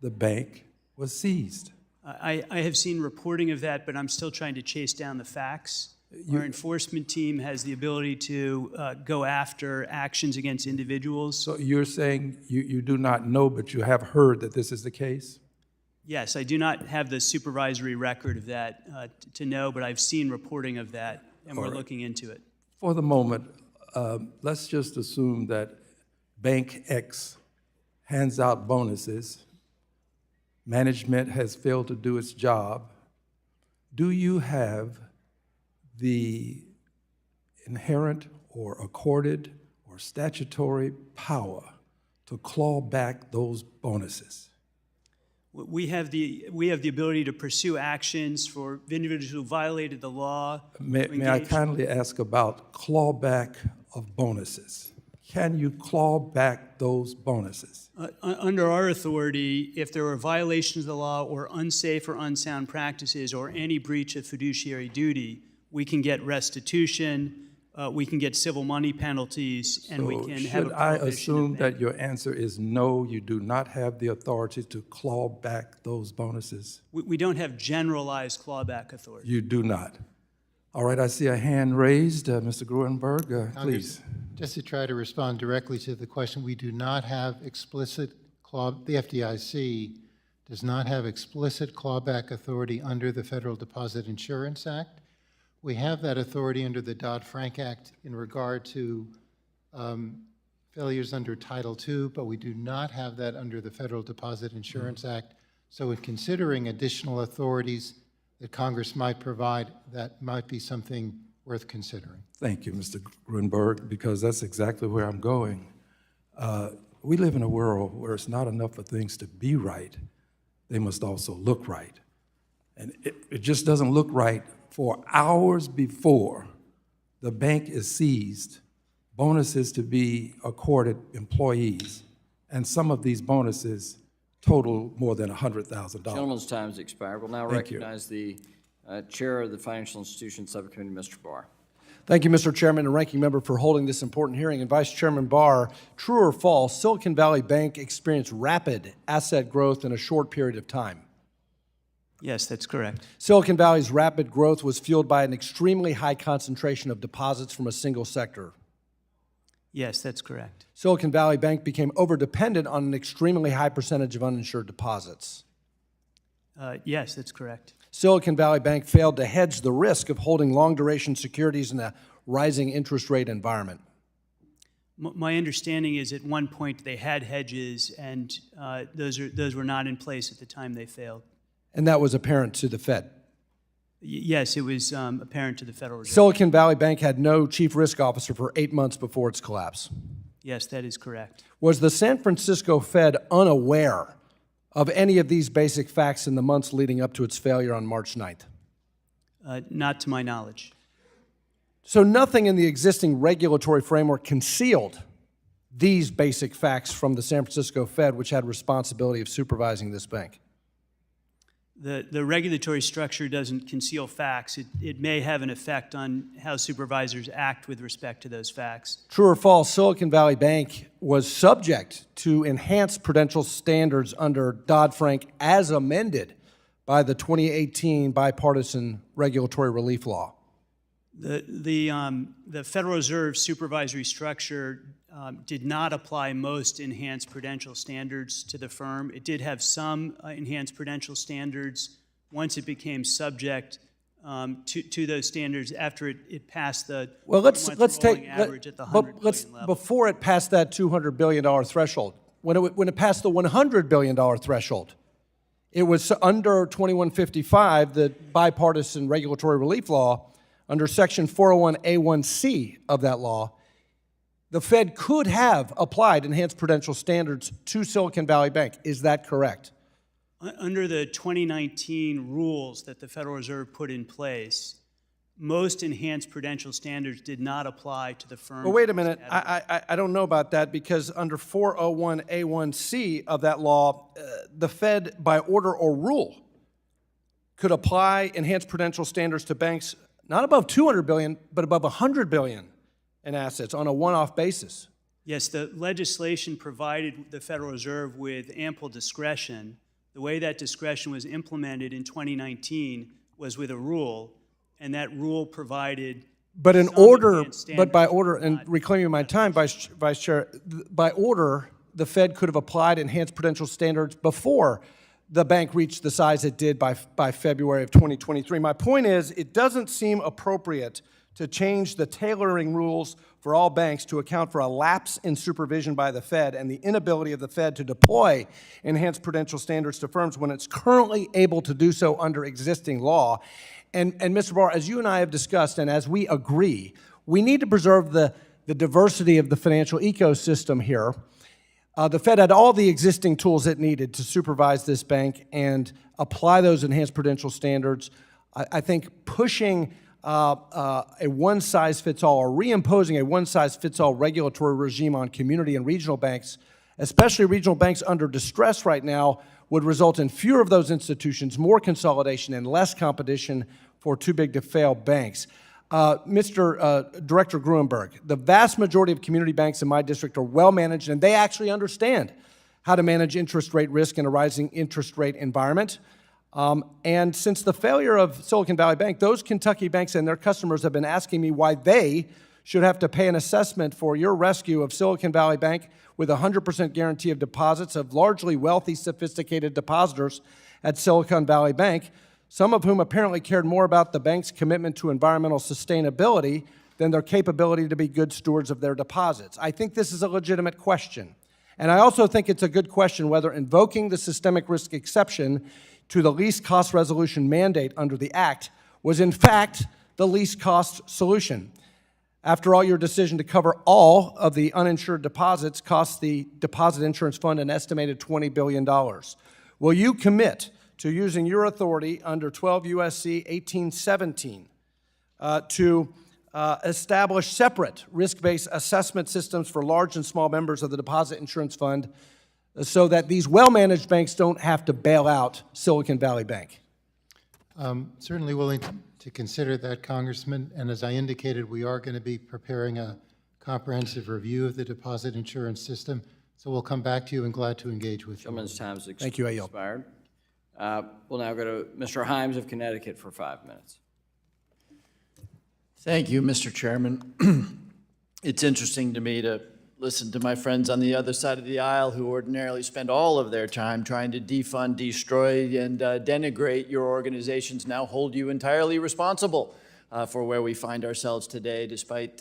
the bank was seized? I have seen reporting of that, but I'm still trying to chase down the facts. Our enforcement team has the ability to go after actions against individuals. So you're saying you do not know, but you have heard that this is the case? Yes, I do not have the supervisory record of that to know, but I've seen reporting of that, and we're looking into it. For the moment, let's just assume that Bank X hands out bonuses, management has failed to do its job, do you have the inherent or accorded or statutory power to claw back those bonuses? We have the ability to pursue actions for individuals who violated the law. May I kindly ask about clawback of bonuses? Can you claw back those bonuses? Under our authority, if there are violations of the law or unsafe or unsound practices or any breach of fiduciary duty, we can get restitution, we can get civil money penalties, and we can have a should I prohibition of assume bank- that your answer is no, you do not have the authority to claw back those bonuses? We don't have generalized clawback authority. You do not. All right, I see a hand raised. Mr. Gruenberg, please. Just to try to respond directly to the question, we do not have explicit the FDIC does not have explicit clawback authority under the Federal Deposit Insurance Act. We have that authority under the Dodd-Frank Act in regard to failures under Title II, but we do not have that under the Federal Deposit Insurance Act. So in considering additional authorities that Congress might provide, that might be something worth considering. Thank you, Mr. Gruenberg, because that's exactly where I'm going. We live in a world where it's not enough for things to be right, they must also look right. And it just doesn't look right for hours before the bank is seized, bonuses to be accorded employees, and some of these bonuses total more than $100,000. Gentleman's time has expired. We'll now Thank you. recognize the Chair of the Financial Institutions Subcommittee, Mr. Barr. Thank you, Mr. Chairman and Ranking Member, for holding this important hearing. And Vice Chairman Barr, true or false, Silicon Valley Bank experienced rapid asset growth in a short period of time? Yes, that's correct. Silicon Valley's rapid growth was fueled by an extremely high concentration of deposits from a single sector. Yes, that's correct. Silicon Valley Bank became overdependent on an extremely high percentage of uninsured deposits. Yes, that's correct. Silicon Valley Bank failed to hedge the risk of holding long-duration securities in a rising interest rate environment. My understanding is at one point they had hedges, and those were not in place at the time they failed. And that was apparent to the Fed. Yes, it was apparent to the Federal Reserve. Silicon Valley Bank had no chief risk officer for 8 months before its collapse. Yes, that is correct. Was the San Francisco Fed unaware of any of these basic facts in the months leading up to its failure on March 9th? Not to my knowledge. So nothing in the existing regulatory framework concealed these basic facts from the San Francisco Fed, which had responsibility of supervising this bank. The regulatory structure doesn't conceal facts. It may have an effect on how supervisors act with respect to those facts. True or false, Silicon Valley Bank was subject to enhanced prudential standards under Dodd-Frank as amended by the 2018 bipartisan regulatory relief law. The Federal Reserve supervisory structure did not apply most enhanced prudential standards to the firm. It did have some enhanced prudential standards once it became subject to those standards after it passed the let's take average at the 100 billion level. Before it passed that $200 billion threshold, when it passed the $100 billion threshold, it was under 2155, the bipartisan regulatory relief law, under Section 401A1C of that law. The Fed could have applied enhanced prudential standards to Silicon Valley Bank. Is that correct? Under the 2019 rules that the Federal Reserve put in place, most enhanced prudential standards did not apply to the firm. Well, wait a minute. I don't know about that, because under 401A1C of that law, the Fed, by order or rule, could apply enhanced prudential standards to banks not above $200 billion, but above $100 billion in assets on a one-off basis. Yes, the legislation provided the Federal Reserve with ample discretion. The way that discretion was implemented in 2019 was with a rule, and that rule provided. But in order, but by order, and reclaiming my time, Vice Chair, by order, the Fed could have applied enhanced prudential standards before the bank reached the size it did by February of 2023. My point is, it doesn't seem appropriate to change the tailoring rules for all banks to account for a lapse in supervision by the Fed and the inability of the Fed to deploy enhanced prudential standards to firms when it's currently able to do so under existing law. And Mr. Barr, as you and I have discussed, and as we agree, we need to preserve the diversity of the financial ecosystem here. The Fed had all the existing tools it needed to supervise this bank and apply those enhanced prudential standards. I think pushing a one-size-fits-all or reimposing a one-size-fits-all regulatory regime on community and regional banks, especially regional banks under distress right now, would result in fewer of those institutions, more consolidation, and less competition for too-big-to-fail banks. Mr. Director Gruenberg, the vast majority of community banks in my district are well-managed, and they actually understand how to manage interest rate risk in a rising interest rate environment. And since the failure of Silicon Valley Bank, those Kentucky banks and their customers have been asking me why they should have to pay an assessment for your rescue of Silicon Valley Bank with a 100% guarantee of deposits of largely wealthy, sophisticated depositors at Silicon Valley Bank, some of whom apparently cared more about the bank's commitment to environmental sustainability than their capability to be good stewards of their deposits. I think this is a legitimate question. And I also think it's a good question whether invoking the systemic risk exception to the least cost resolution mandate under the Act was in fact the least cost solution. After all, your decision to cover all of the uninsured deposits cost the Deposit Insurance Fund an estimated $20 billion. Will you commit to using your authority under 12 U.S.C. 1817 to establish separate risk-based assessment systems for large and small members of the Deposit Insurance Fund so that these well-managed banks don't have to bail out Silicon Valley Bank? Certainly willing to consider that, Congressman. And as I indicated, we are going to be preparing a comprehensive review of the deposit insurance system. So we'll come back to you and glad to engage with you. Gentleman's time has Thank you, I yield. expired. We'll now go to Mr. Himes of Connecticut for 5 minutes. Thank you, Mr. Chairman. It's interesting to me to listen to my friends on the other side of the aisle who ordinarily spend all of their time trying to defund, destroy, and denigrate your organizations, now hold you entirely responsible for where we find ourselves today, despite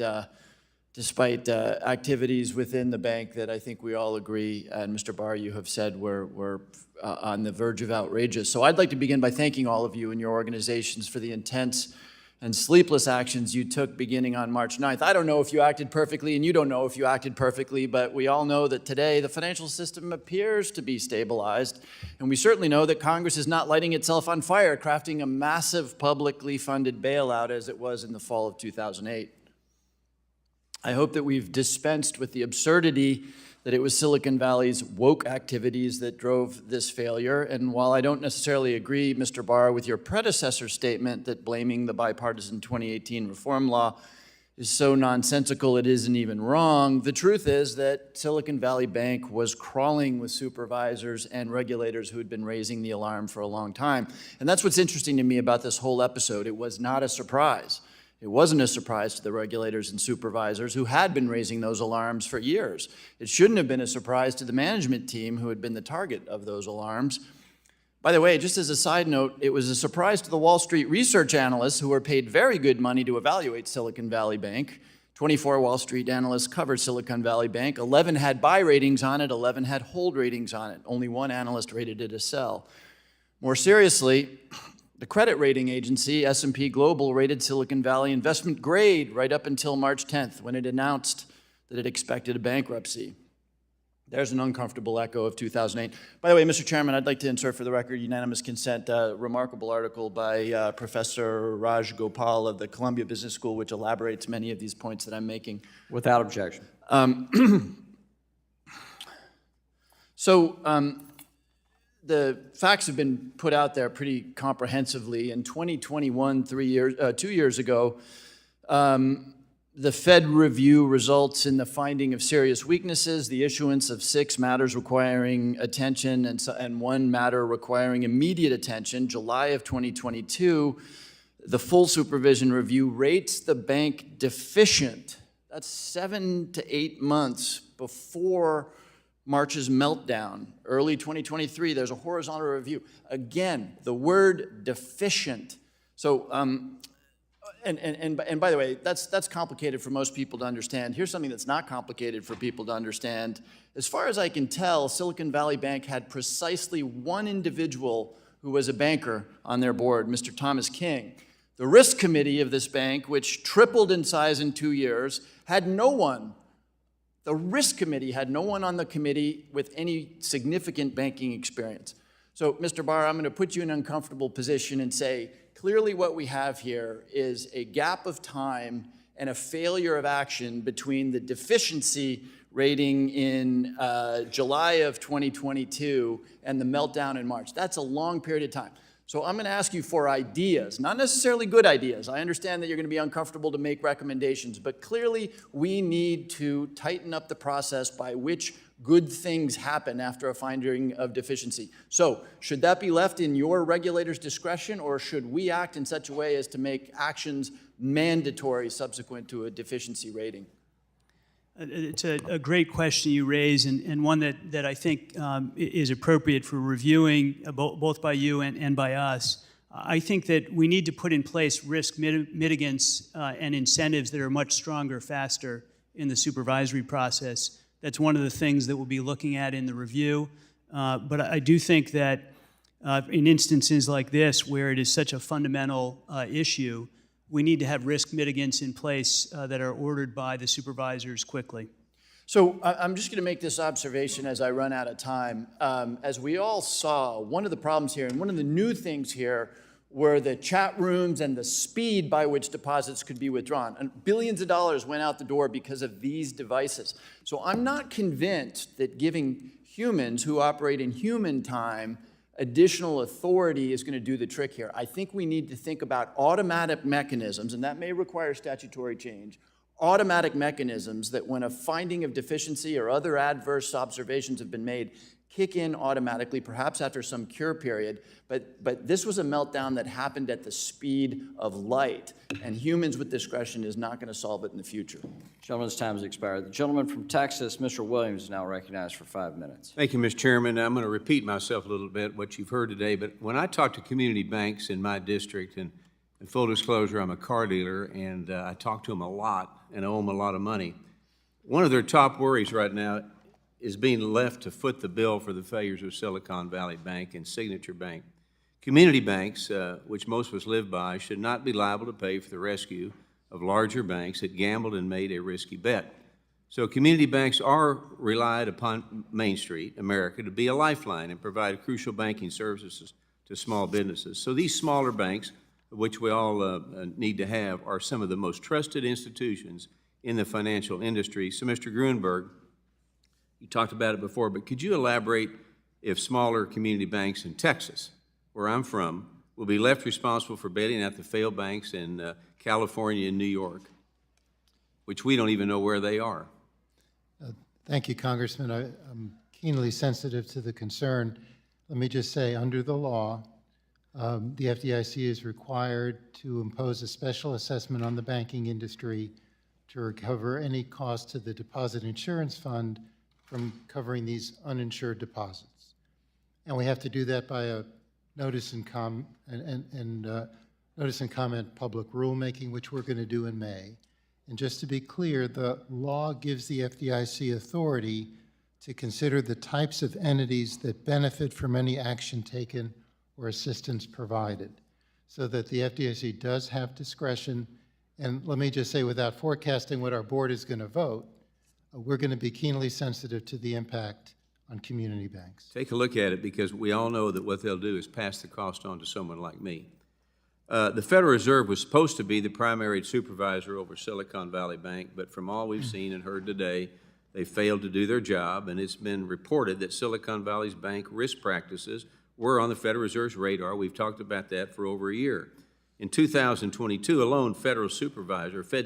activities within the bank that I think we all agree, and Mr. Barr, you have said were on the verge of outrageous. So I'd like to begin by thanking all of you and your organizations for the intense and sleepless actions you took beginning on March 9th. I don't know if you acted perfectly, and you don't know if you acted perfectly, but we all know that today the financial system appears to be stabilized, and we certainly know that Congress is not lighting itself on fire, crafting a massive publicly funded bailout as it was in the fall of 2008. I hope that we've dispensed with the absurdity that it was Silicon Valley's woke activities that drove this failure. And while I don't necessarily agree, Mr. Barr, with your predecessor's statement that blaming the bipartisan 2018 reform law is so nonsensical it isn't even wrong, the truth is that Silicon Valley Bank was crawling with supervisors and regulators who had been raising the alarm for a long time. And that's what's interesting to me about this whole episode. It was not a surprise. It wasn't a surprise to the regulators and supervisors who had been raising those alarms for years. It shouldn't have been a surprise to the management team who had been the target of those alarms. By the way, just as a side note, it was a surprise to the Wall Street research analysts who were paid very good money to evaluate Silicon Valley Bank. 24 Wall Street analysts covered Silicon Valley Bank. 11 had buy ratings on it, 11 had hold ratings on it. Only one analyst rated it a sell. More seriously, the credit rating agency, S&P Global, rated Silicon Valley investment grade right up until March 10th when it announced that it expected a bankruptcy. There's an uncomfortable echo of 2008. By the way, Mr. Chairman, I'd like to insert for the record unanimous consent, a remarkable article by Professor Raj Gopal of the Columbia Business School, which elaborates many of these points that I'm making. Without objection. The facts have been put out there pretty comprehensively. In 2021, 2 years ago, the Fed review results in the finding of serious weaknesses, the issuance of 6 matters requiring attention and 1 matter requiring immediate attention. July of 2022, the full supervision review rates the bank deficient. That's 7 to 8 months before March's meltdown. Early 2023, there's a horizontal review. Again, the word deficient. So And by the way, that's complicated for most people to understand. Here's something that's not complicated for people to understand. As far as I can tell, Silicon Valley Bank had precisely one individual who was a banker on their board, Mr. Thomas King. The risk committee of this bank, which tripled in size in 2 years, had no one. The risk committee had no one on the committee with any significant banking experience. So, Mr. Barr, I'm going to put you in an uncomfortable position and say, clearly what we have here is a gap of time and a failure of action between the deficiency rating in July of 2022 and the meltdown in March. That's a long period of time. So I'm going to ask you for ideas, not necessarily good ideas. I understand that you're going to be uncomfortable to make recommendations, but clearly we need to tighten up the process by which good things happen after a finding of deficiency. So should that be left in your regulator's discretion, or should we act in such a way as to make actions mandatory subsequent to a deficiency rating? It's a great question you raise, and one that I think is appropriate for reviewing both by you and by us. I think that we need to put in place risk mitigants and incentives that are much stronger, faster in the supervisory process. That's one of the things that we'll be looking at in the review. But I do think that in instances like this, where it is such a fundamental issue, we need to have risk mitigants in place that are ordered by the supervisors quickly. So I'm just going to make this observation as I run out of time. As we all saw, one of the problems here, and one of the new things here, were the chat rooms and the speed by which deposits could be withdrawn. And billions of dollars went out the door because of these devices. So I'm not convinced that giving humans who operate in human time additional authority is going to do the trick here. I think we need to think about automatic mechanisms, and that may require statutory change, automatic mechanisms that when a finding of deficiency or other adverse observations have been made, kick in automatically, perhaps after some cure period. But this was a meltdown that happened at the speed of light, and humans with discretion is not going to solve it in the future. Gentleman's time has expired. The gentleman from Texas, Mr. Williams, is now recognized for 5 minutes. Thank you, Mr. Chairman. I'm going to repeat myself a little bit, what you've heard today, but when I talk to community banks in my district, and in full disclosure, I'm a car dealer, and I talk to them a lot and owe them a lot of money. One of their top worries right now is being left to foot the bill for the failures of Silicon Valley Bank and Signature Bank. Community banks, which most of us live by, should not be liable to pay for the rescue of larger banks that gambled and made a risky bet. So community banks are relied upon Main Street, America, to be a lifeline and provide crucial banking services to small businesses. So these smaller banks, which we all need to have, are some of the most trusted institutions in the financial industry. So Mr. Grunberg, you talked about it before, but could you elaborate if smaller community banks in Texas, where I'm from, will be left responsible for bailing out the failed banks in California and New York, which we don't even know where they are? Thank you, Congressman. I'm keenly sensitive to the concern. Let me just say, under the law, the FDIC is required to impose a special assessment on the banking industry to recover any cost to the Deposit Insurance Fund from covering these uninsured deposits. And we have to do that by a notice and comment public rulemaking, which we're going to do in May. And just to be clear, the law gives the FDIC authority to consider the types of entities that benefit from any action taken or assistance provided, so that the FDIC does have discretion. And let me just say, without forecasting what our board is going to vote, we're going to be keenly sensitive to the impact on community banks. Take a look at it, because we all know that what they'll do is pass the cost on to someone like me. The Federal Reserve was supposed to be the primary supervisor over Silicon Valley Bank, but from all we've seen and heard today, they failed to do their job, and it's been reported that Silicon Valley's bank risk practices were on the Federal Reserve's radar. We've talked about that for over a year. In 2022 alone, Fed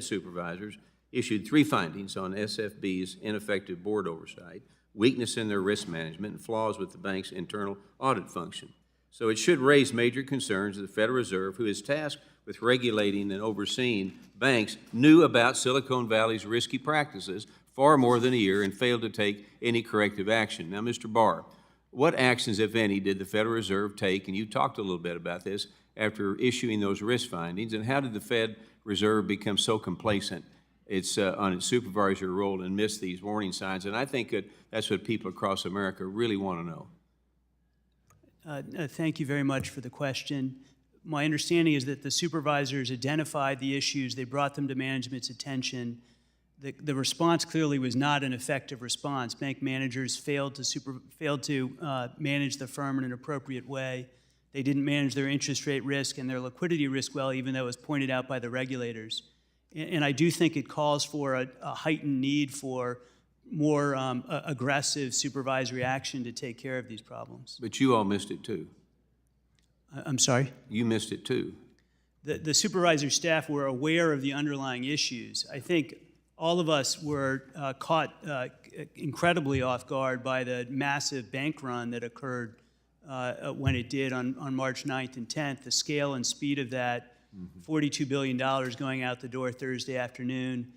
supervisors issued 3 findings on SFB's ineffective board oversight, weakness in their risk management, and flaws with the bank's internal audit function. So it should raise major concerns that the Federal Reserve, who is tasked with regulating and overseeing banks, knew about Silicon Valley's risky practices far more than a year and failed to take any corrective action. Now, Mr. Barr, what actions, if any, did the Federal Reserve take, and you talked a little bit about this, after issuing those risk findings? And how did the Fed Reserve become so complacent on its supervisory role and miss these warning signs? And I think that's what people across America really want to know. Thank you very much for the question. My understanding is that the supervisors identified the issues, they brought them to management's attention. The response clearly was not an effective response. Bank managers failed to manage the firm in an appropriate way. They didn't manage their interest rate risk and their liquidity risk well, even though it was pointed out by the regulators. And I do think it calls for a heightened need for more aggressive supervisory action to take care of these problems. But you all missed it too. I'm sorry? You missed it too. The supervisor staff were aware of the underlying issues. I think all of us were caught incredibly off guard by the massive bank run that occurred when it did on March 9th and 10th. The scale and speed of that, $42 billion going out the door Thursday afternoon.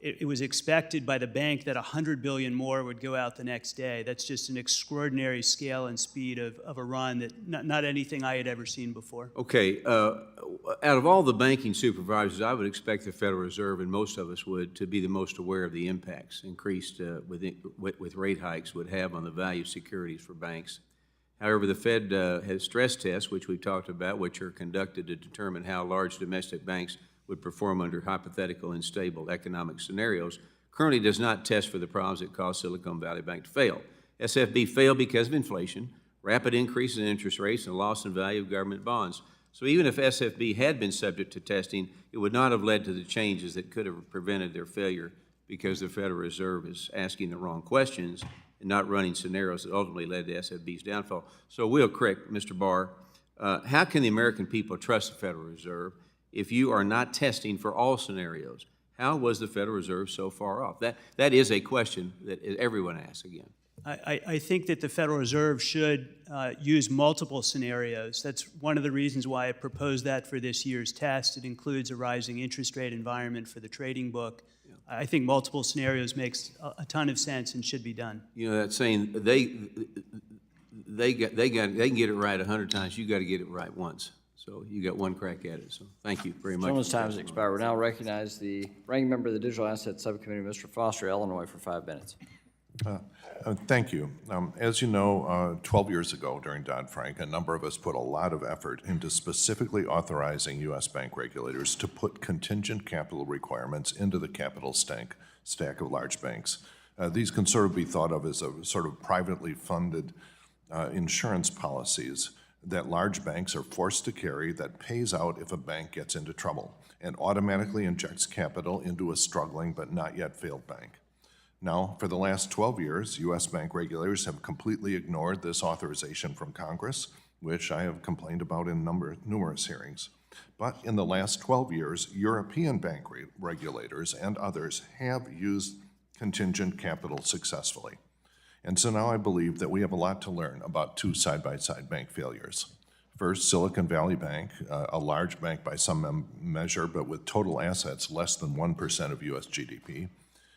It was expected by the bank that $100 billion more would go out the next day. That's just an extraordinary scale and speed of a run that not anything I had ever seen before. Okay, out of all the banking supervisors, I would expect the Federal Reserve, and most of us would, to be the most aware of the impacts increased with rate hikes would have on the value of securities for banks. However, the Fed has stress tests, which we've talked about, which are conducted to determine how large domestic banks would perform under hypothetical and stable economic scenarios, currently does not test for the problems that caused Silicon Valley Bank to fail. SFB failed because of inflation, rapid increases in interest rates, and loss in value of government bonds. So even if SFB had been subject to testing, it would not have led to the changes that could have prevented their failure because the Federal Reserve is asking the wrong questions and not running scenarios that ultimately led to SFB's downfall. So real quick, Mr. Barr, how can the American people trust the Federal Reserve if you are not testing for all scenarios? How was the Federal Reserve so far off? That is a question that everyone asks again. I think that the Federal Reserve should use multiple scenarios. That's one of the reasons why I proposed that for this year's test. It includes a rising interest rate environment for the trading book. Yeah. I think multiple scenarios makes a ton of sense and should be done. You know, that saying, they can get it right 100 times. You got to get it right once. So you got one crack at it. So thank you very much. Gentleman's time has expired. We now recognize the ranking member of the Digital Asset Subcommittee, Mr. Foster, Illinois, for 5 minutes. Thank you. As you know, 12 years ago during Dodd-Frank, a number of us put a lot of effort into specifically authorizing U.S. bank regulators to put contingent capital requirements into the capital stack of large banks. These can sort of be thought of as a sort of privately funded insurance policies that large banks are forced to carry that pays out if a bank gets into trouble and automatically injects capital into a struggling but not yet failed bank. Now, for the last 12 years, U.S. bank regulators have completely ignored this authorization from Congress, which I have complained about in numerous hearings. But in the last 12 years, European bank regulators and others have used contingent capital successfully. And so now I believe that we have a lot to learn about two side-by-side bank failures. First, Silicon Valley Bank, a large bank by some measure, but with total assets less than 1% of U.S. GDP,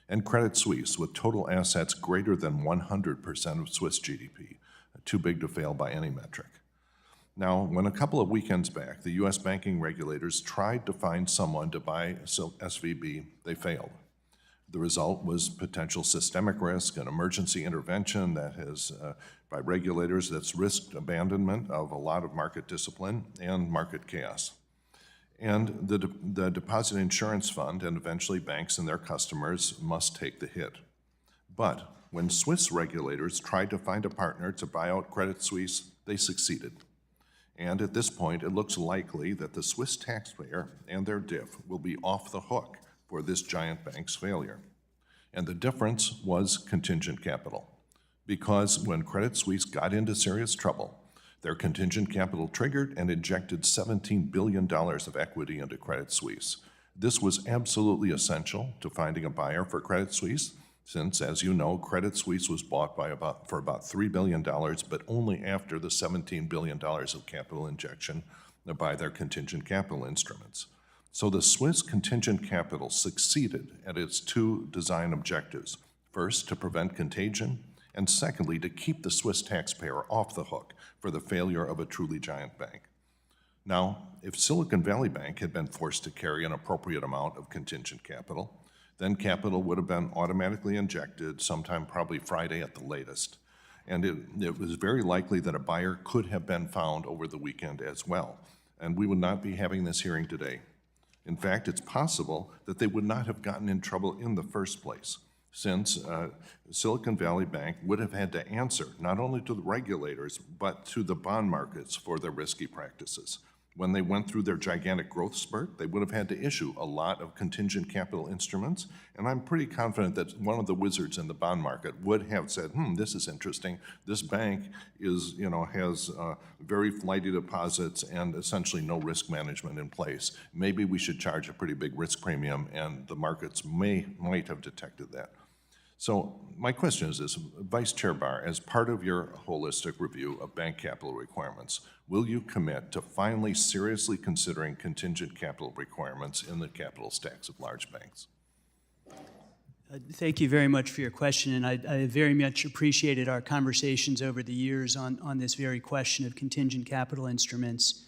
and Credit Suisse, with total assets greater than 100% of Swiss GDP, too big to fail by any metric. Now, when a couple of weekends back, the U.S. banking regulators tried to find someone to buy SVB, they failed. The result was potential systemic risk and emergency intervention that has, by regulators, that's risked abandonment of a lot of market discipline and market chaos. And the Deposit Insurance Fund and eventually banks and their customers must take the hit. But when Swiss regulators tried to find a partner to buy out Credit Suisse, they succeeded. And at this point, it looks likely that the Swiss taxpayer and their DIF will be off the hook for this giant bank's failure. And the difference was contingent capital. Because when Credit Suisse got into serious trouble, their contingent capital triggered and injected $17 billion of equity into Credit Suisse. This was absolutely essential to finding a buyer for Credit Suisse, since, as you know, Credit Suisse was bought for about $3 billion, but only after the $17 billion of capital injection by their contingent capital instruments. So the Swiss contingent capital succeeded at its two design objectives. First, to prevent contagion, and secondly, to keep the Swiss taxpayer off the hook for the failure of a truly giant bank. Now, if Silicon Valley Bank had been forced to carry an appropriate amount of contingent capital, then capital would have been automatically injected sometime probably Friday at the latest. And it was very likely that a buyer could have been found over the weekend as well. And we would not be having this hearing today. In fact, it's possible that they would not have gotten in trouble in the first place, since Silicon Valley Bank would have had to answer not only to the regulators, but to the bond markets for their risky practices. When they went through their gigantic growth spurt, they would have had to issue a lot of contingent capital instruments, and I'm pretty confident that one of the wizards in the bond market would have said, this is interesting. This bank is, has very flighty deposits and essentially no risk management in place. Maybe we should charge a pretty big risk premium, and the markets might have detected that. So my question is this, Vice Chair Barr, as part of your holistic review of bank capital requirements, will you commit to finally seriously considering contingent capital requirements in the capital stacks of large banks? Thank you very much for your question, and I very much appreciated our conversations over the years on this very question of contingent capital instruments.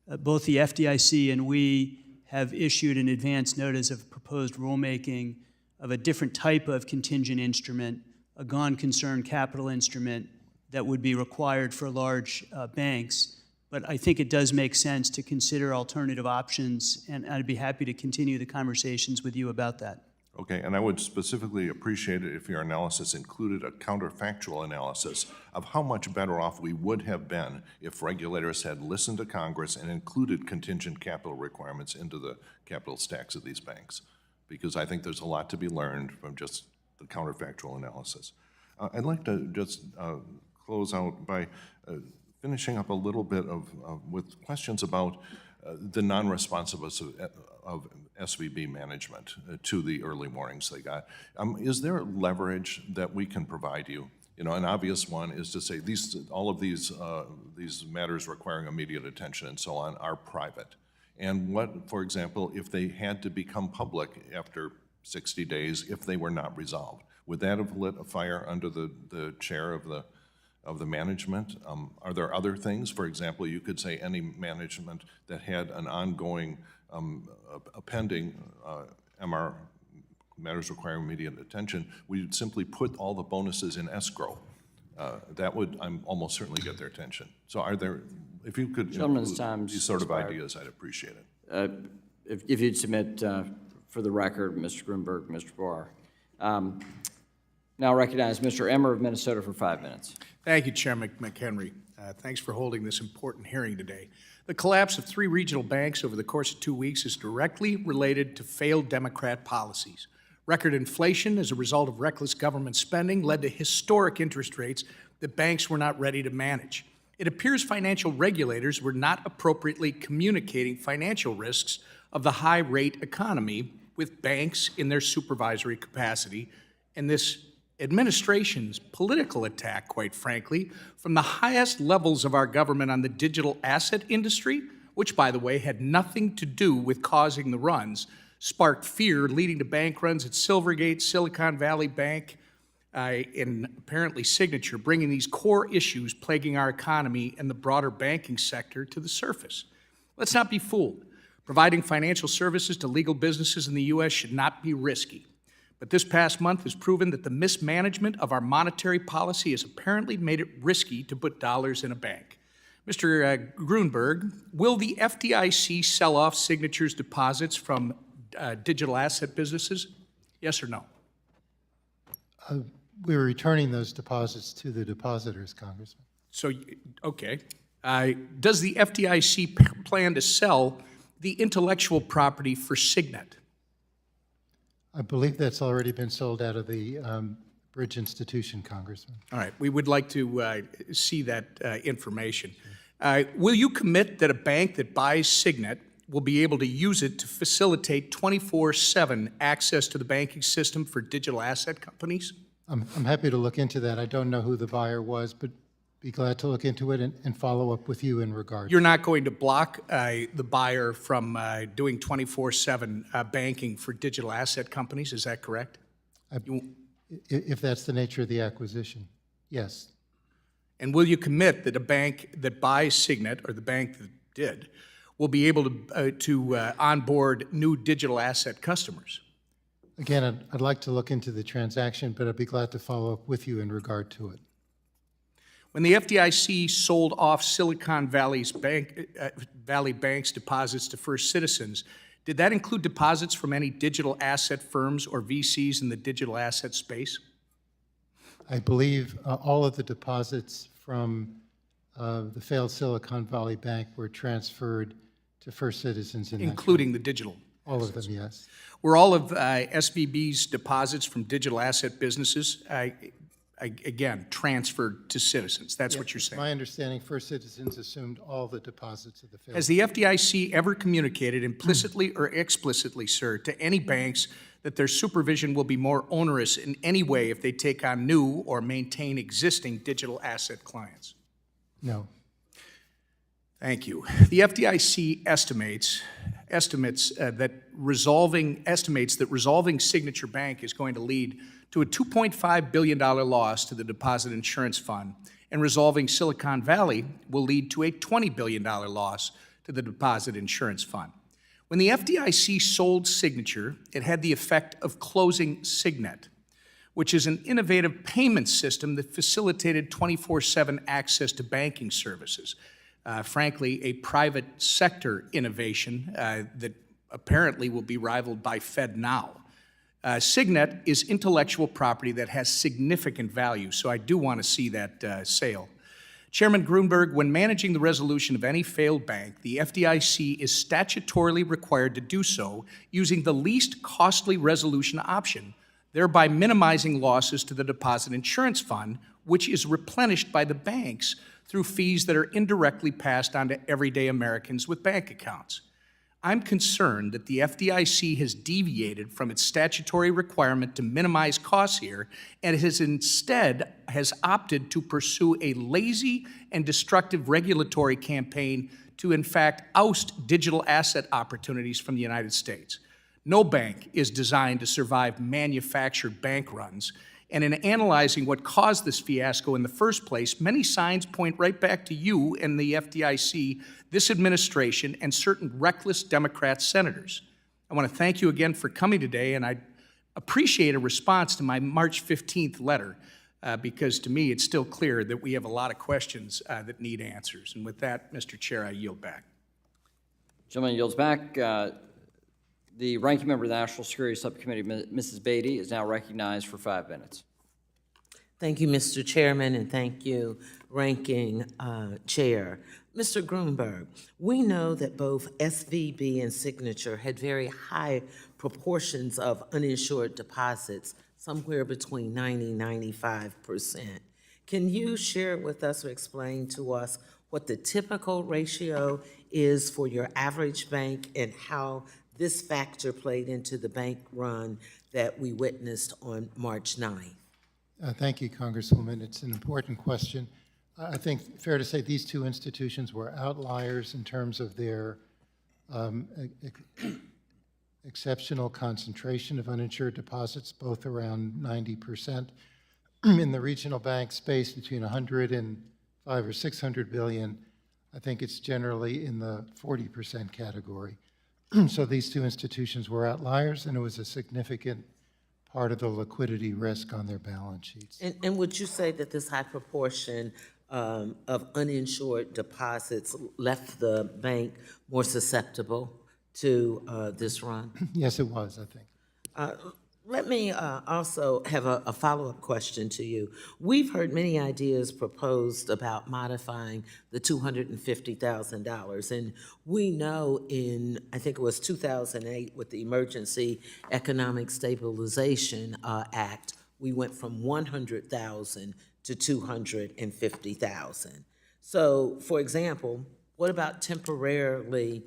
Both the FDIC and we have issued an advance notice of proposed rulemaking of a different type of contingent instrument, a gone concern capital instrument that would be required for large banks. But I think it does make sense to consider alternative options, and I'd be happy to continue the conversations with you about that. Okay, and I would specifically appreciate it if your analysis included a counterfactual analysis of how much better off we would have been if regulators had listened to Congress and included contingent capital requirements into the capital stacks of these banks, because I think there's a lot to be learned from just the counterfactual analysis. I'd like to just close out by finishing up a little bit with questions about the non-responsiveness of SVB management to the early warnings they got. Is there leverage that we can provide you? An obvious one is to say all of these matters requiring immediate attention and so on are private. And what, for example, if they had to become public after 60 days if they were not resolved? Would that have lit a fire under the chair of the management? Are there other things? For example, you could say any management that had an ongoing, a pending MR, matters requiring immediate attention, we'd simply put all the bonuses in escrow. That would, I'm almost certainly get their attention. So are there, if you could include these sort of ideas, I'd appreciate it. If you'd submit for the record, Mr. Grunberg, Mr. Barr. Now recognize Mr. Emmer of Minnesota for 5 minutes. Thank you, Chairman McHenry. Thanks for holding this important hearing today. The collapse of 3 regional banks over the course of 2 weeks is directly related to failed Democrat policies. Record inflation as a result of reckless government spending led to historic interest rates that banks were not ready to manage. It appears financial regulators were not appropriately communicating financial risks of the high-rate economy with banks in their supervisory capacity, and this administration's political attack, quite frankly, from the highest levels of our government on the digital asset industry, which, by the way, had nothing to do with causing the runs, sparked fear, leading to bank runs at Silvergate, Silicon Valley Bank, and apparently Signature, bringing these core issues plaguing our economy and the broader banking sector to the surface. Let's not be fooled. Providing financial services to legal businesses in the U.S. should not be risky. But this past month has proven that the mismanagement of our monetary policy has apparently made it risky to put dollars in a bank. Mr. Grunberg, will the FDIC sell off Signature's deposits from digital asset businesses? Yes or no? We're returning those deposits to the depositors, Congressman. So, okay. Does the FDIC plan to sell the intellectual property for Signet? I believe that's already been sold out of the Bridge Institution, Congressman. All right. We would like to see that information. Will you commit that a bank that buys Signet will be able to use it to facilitate 24/7 access to the banking system for digital asset companies? I'm happy to look into that. I don't know who the buyer was, but be glad to look into it and follow up with you in regard. You're not going to block the buyer from doing 24/7 banking for digital asset companies, is that correct? If that's the nature of the acquisition, yes. And will you commit that a bank that buys Signet, or the bank that did, will be able to onboard new digital asset customers? Again, I'd like to look into the transaction, but I'd be glad to follow up with you in regard to it. When the FDIC sold off Silicon Valley Bank's deposits to First Citizens, did that include deposits from any digital asset firms or VCs in the digital asset space? I believe all of the deposits from the failed Silicon Valley Bank were transferred to First Citizens. Including the digital? All of them, yes. Were all of SVB's deposits from digital asset businesses, again, transferred to Citizens? That's what you're saying? My understanding, First Citizens assumed all the deposits of the failed. Has the FDIC ever communicated implicitly or explicitly, sir, to any banks that their supervision will be more onerous in any way if they take on new or maintain existing digital asset clients? No. Thank you. The FDIC estimates that resolving Signature Bank is going to lead to a $2.5 billion loss to the Deposit Insurance Fund, and resolving Silicon Valley will lead to a $20 billion loss to the Deposit Insurance Fund. When the FDIC sold Signature, it had the effect of closing Signet, which is an innovative payment system that facilitated 24/7 access to banking services. Frankly, a private sector innovation that apparently will be rivaled by FedNow. Signet is intellectual property that has significant value, so I do want to see that sale. Chairman Grunberg, when managing the resolution of any failed bank, the FDIC is statutorily required to do so using the least costly resolution option, thereby minimizing losses to the Deposit Insurance Fund, which is replenished by the banks through fees that are indirectly passed on to everyday Americans with bank accounts. I'm concerned that the FDIC has deviated from its statutory requirement to minimize costs here and instead has opted to pursue a lazy and destructive regulatory campaign to, in fact, oust digital asset opportunities from the United States. No bank is designed to survive manufactured bank runs, and in analyzing what caused this fiasco in the first place, many signs point right back to you and the FDIC, this administration, and certain reckless Democrat senators. I want to thank you again for coming today, and I appreciate a response to my March 15th letter, because to me it's still clear that we have a lot of questions that need answers. And with that, Mr. Chair, I yield back. Gentleman yields back. The ranking member of the National Security Subcommittee, Mrs. Beatty, is now recognized for 5 minutes. Thank you, Mr. Chairman, and thank you, Ranking Chair. Mr. Grunberg, we know that both SVB and Signature had very high proportions of uninsured deposits, somewhere between 90–95%. Can you share with us or explain to us what the typical ratio is for your average bank and how this factor played into the bank run that we witnessed on March 9th? Thank you, Congresswoman. It's an important question. I think fair to say these two institutions were outliers in terms of their exceptional concentration of uninsured deposits, both around 90%. In the regional bank space, between 105 or 600 billion, I think it's generally in the 40% category. So these two institutions were outliers, and it was a significant part of the liquidity risk on their balance sheets. And would you say that this high proportion of uninsured deposits left the bank more susceptible to this run? Yes, it was, I think. Let me also have a follow-up question to you. We've heard many ideas proposed about modifying the $250,000, and we know in, I think it was 2008, with the Emergency Economic Stabilization Act, we went from $100,000 to $250,000. So, for example, what about temporarily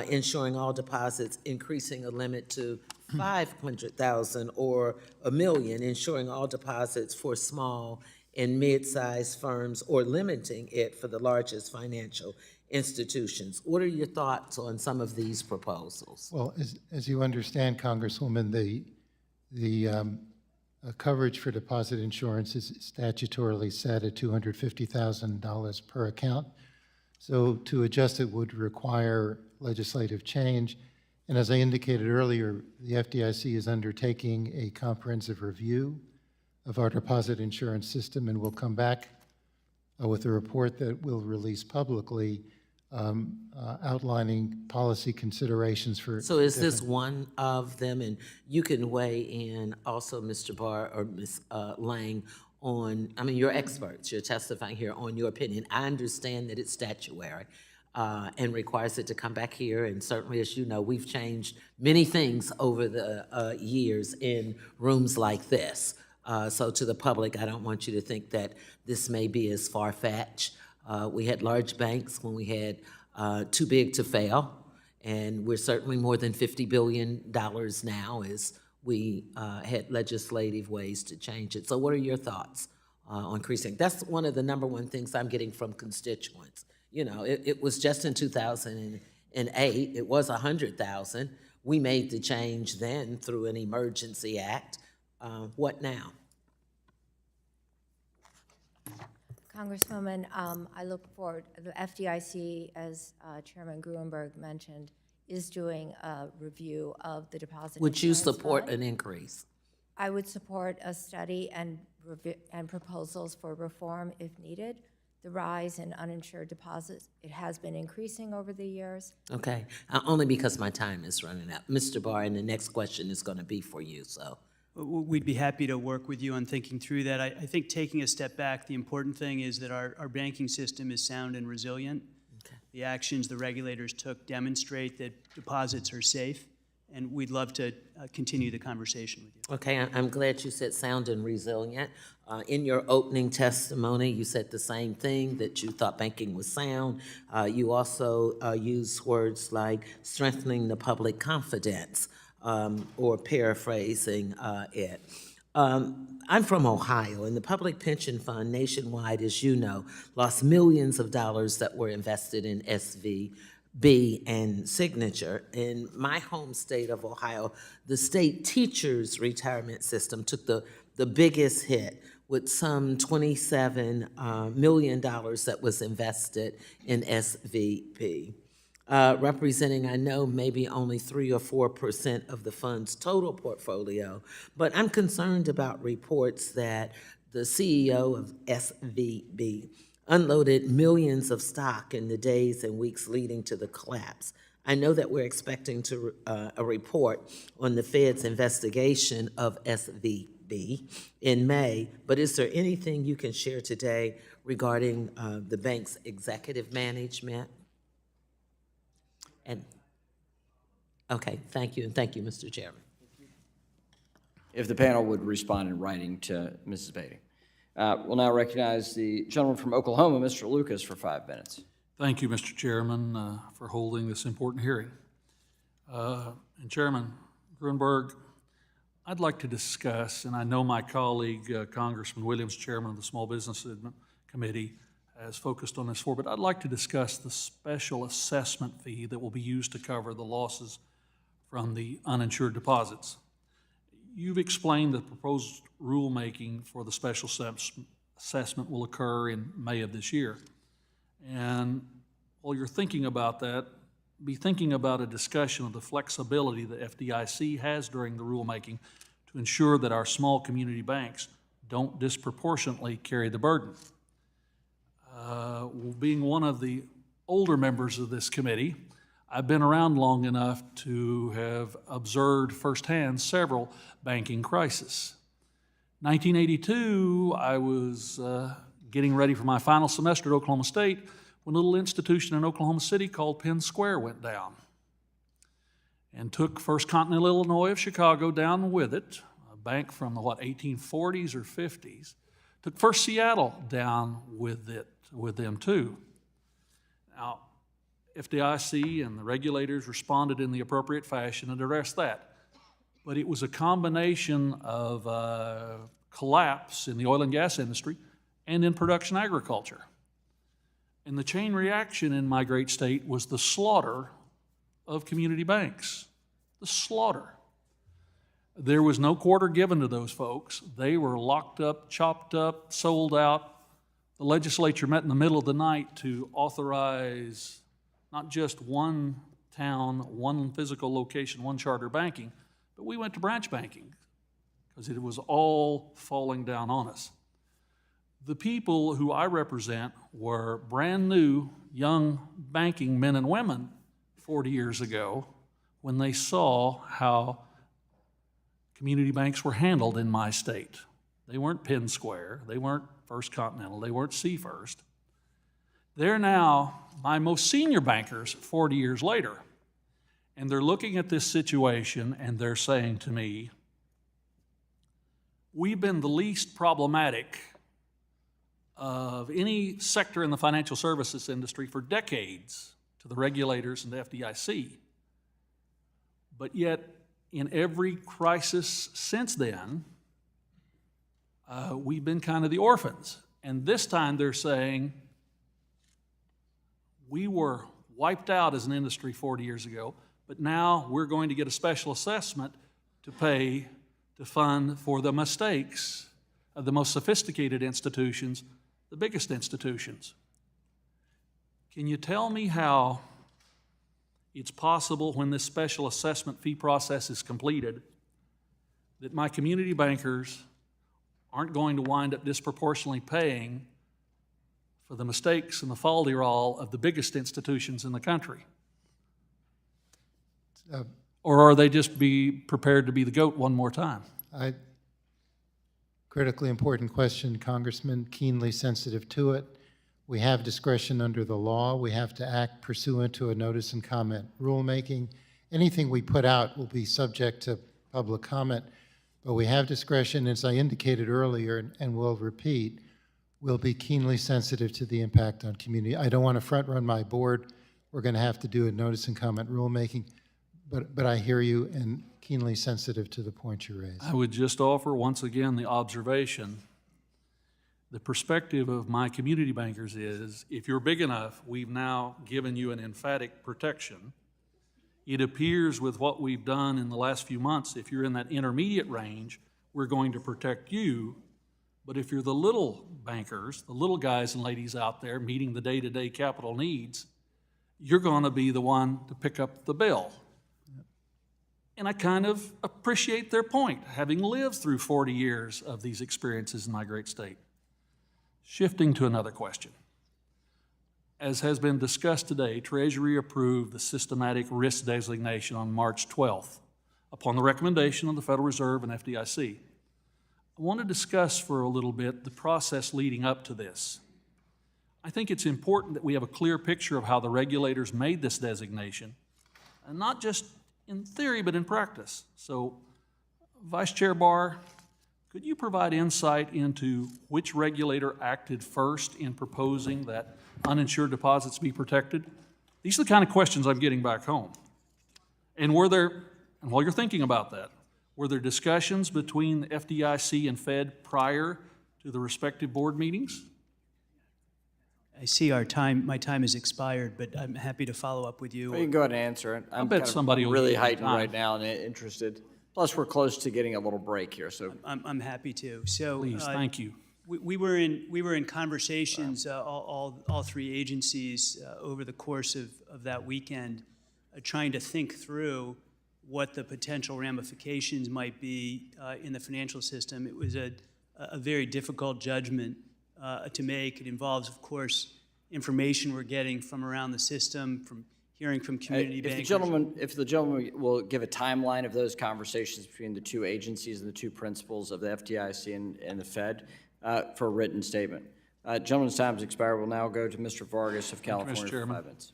insuring all deposits, increasing a limit to $500,000 or $1 million, insuring all deposits for small and mid-sized firms, or limiting it for the largest financial institutions? What are your thoughts on some of these proposals? Well, as you understand, Congresswoman, the coverage for deposit insurance is statutorily set at $250,000 per account. So to adjust it would require legislative change. And as I indicated earlier, the FDIC is undertaking a comprehensive review of our deposit insurance system, and we'll come back with a report that we'll release publicly outlining policy considerations for. So is this one of them? And you can weigh in also, Mr. Barr or Ms. Lang, on, I mean, you're experts, you're testifying here on your opinion. I understand that it's statutory and requires it to come back here, and certainly, as you know, we've changed many things over the years in rooms like this. So to the public, I don't want you to think that this may be as far-fetched. We had large banks when we had too big to fail, and we're certainly more than $50 billion now as we had legislative ways to change it. So what are your thoughts on increasing? That's one of the number one things I'm getting from constituents. You know, it was just in 2008, it was 100,000. We made the change then through an emergency act. What now? Congresswoman, I look forward, the FDIC, as Chairman Gruenberg mentioned, is doing a review of the deposit Would you insurance support fund. an increase? I would support a study and proposals for reform if needed. The rise in uninsured deposits, it has been increasing over the years. Okay, only because my time is running out. Mr. Barr, and the next question is going to be for you, so. We'd be happy to work with you on thinking through that. I think taking a step back, the important thing is that our banking system is sound and resilient. Okay. The actions the regulators took demonstrate that deposits are safe, and we'd love to continue the conversation with you. Okay, I'm glad you said sound and resilient. In your opening testimony, you said the same thing, that you thought banking was sound. You also used words like strengthening the public confidence, or paraphrasing it. I'm from Ohio, and the Public Pension Fund nationwide, as you know, lost millions of dollars that were invested in SVB and Signature. In my home state of Ohio, the state teachers' retirement system took the biggest hit, with some $27 million that was invested in SVB. Representing, I know, maybe only 3 or 4% of the fund's total portfolio, but I'm concerned about reports that the CEO of SVB unloaded millions of stock in the days and weeks leading to the collapse. I know that we're expecting a report on the Fed's investigation of SVB in May, but is there anything you can share today regarding the bank's executive management? And, okay, thank you, and thank you, Mr. Chairman. If the panel would respond in writing to Mrs. Beatty. We'll now recognize the gentleman from Oklahoma, Mr. Lucas, for 5 minutes. Thank you, Mr. Chairman, for holding this important hearing. And Chairman Gruenberg, I'd like to discuss, and I know my colleague, Congressman Williams, Chairman of the Small Business Committee, has focused on this before, but I'd like to discuss the special assessment fee that will be used to cover the losses from the uninsured deposits. You've explained the proposed rulemaking for the special assessment will occur in May of this year. And while you're thinking about that, be thinking about a discussion of the flexibility the FDIC has during the rulemaking to ensure that our small community banks don't disproportionately carry the burden. Being one of the older members of this committee, I've been around long enough to have observed firsthand several banking crises. 1982, I was getting ready for my final semester at Oklahoma State when a little institution in Oklahoma City called Penn Square went down and took First Continental Illinois of Chicago down with it, a bank from the, 1840s or 50s. Took First Seattle down with them too. Now, FDIC and the regulators responded in the appropriate fashion and addressed that. But it was a combination of collapse in the oil and gas industry and in production agriculture. And the chain reaction in my great state was the slaughter of community banks. The slaughter. There was no quarter given to those folks. They were locked up, chopped up, sold out. The legislature met in the middle of the night to authorize not just one town, one physical location, one charter banking, but we went to branch banking because it was all falling down on us. The people who I represent were brand new, young banking men and women 40 years ago when they saw how community banks were handled in my state. They weren't Penn Square, they weren't First Continental, they weren't Seafirst. They're now my most senior bankers 40 years later. And they're looking at this situation and they're saying to me, we've been the least problematic of any sector in the financial services industry for decades to the regulators and the FDIC. But yet, in every crisis since then, we've been kind of the orphans. And this time they're saying, we were wiped out as an industry 40 years ago, but now we're going to get a special assessment to pay to fund for the mistakes of the most sophisticated institutions, the biggest institutions. Can you tell me how it's possible when this special assessment fee process is completed that my community bankers aren't going to wind up disproportionately paying for the mistakes and the falderall of the biggest institutions in the country? Or are they just be prepared to be the goat one more time? Critically important question, Congressman, keenly sensitive to it. We have discretion under the law. We have to act pursuant to a notice and comment rulemaking. Anything we put out will be subject to public comment, but we have discretion, as I indicated earlier, and will repeat, we'll be keenly sensitive to the impact on community. I don't want to front run my board. We're going to have to do a notice and comment rulemaking, but I hear you and keenly sensitive to the point you raised. I would just offer once again the observation. The perspective of my community bankers is, if you're big enough, we've now given you an emphatic protection. It appears with what we've done in the last few months, if you're in that intermediate range, we're going to protect you. But if you're the little bankers, the little guys and ladies out there meeting the day-to-day capital needs, you're going to be the one to pick up the bill. And I kind of appreciate their point, having lived through 40 years of these experiences in my great state. Shifting to another question. As has been discussed today, Treasury approved the systematic risk designation on March 12th upon the recommendation of the Federal Reserve and FDIC. I want to discuss for a little bit the process leading up to this. I think it's important that we have a clear picture of how the regulators made this designation, and not just in theory, but in practice. So, Vice Chair Barr, could you provide insight into which regulator acted first in proposing that uninsured deposits be protected? These are the kind of questions I'm getting back home. And while you're thinking about that, were there discussions between the FDIC and Fed prior to the respective board meetings? I see my time has expired, but I'm happy to follow up with you. You can go ahead and answer it. I bet somebody will really give you heightened time. right now and interested. Plus, we're close to getting a little break here, so. I'm happy to. So Please, thank you. We were in conversations, all three agencies, over the course of that weekend, trying to think through what the potential ramifications might be in the financial system. It was a very difficult judgment to make. It involves, of course, information we're getting from around the system, from hearing from community bankers. If the gentleman will give a timeline of those conversations between the two agencies and the two principals of the FDIC and the Fed for a written statement. Gentleman's time has expired. We'll now go to Mr. Vargas of California for 5 minutes.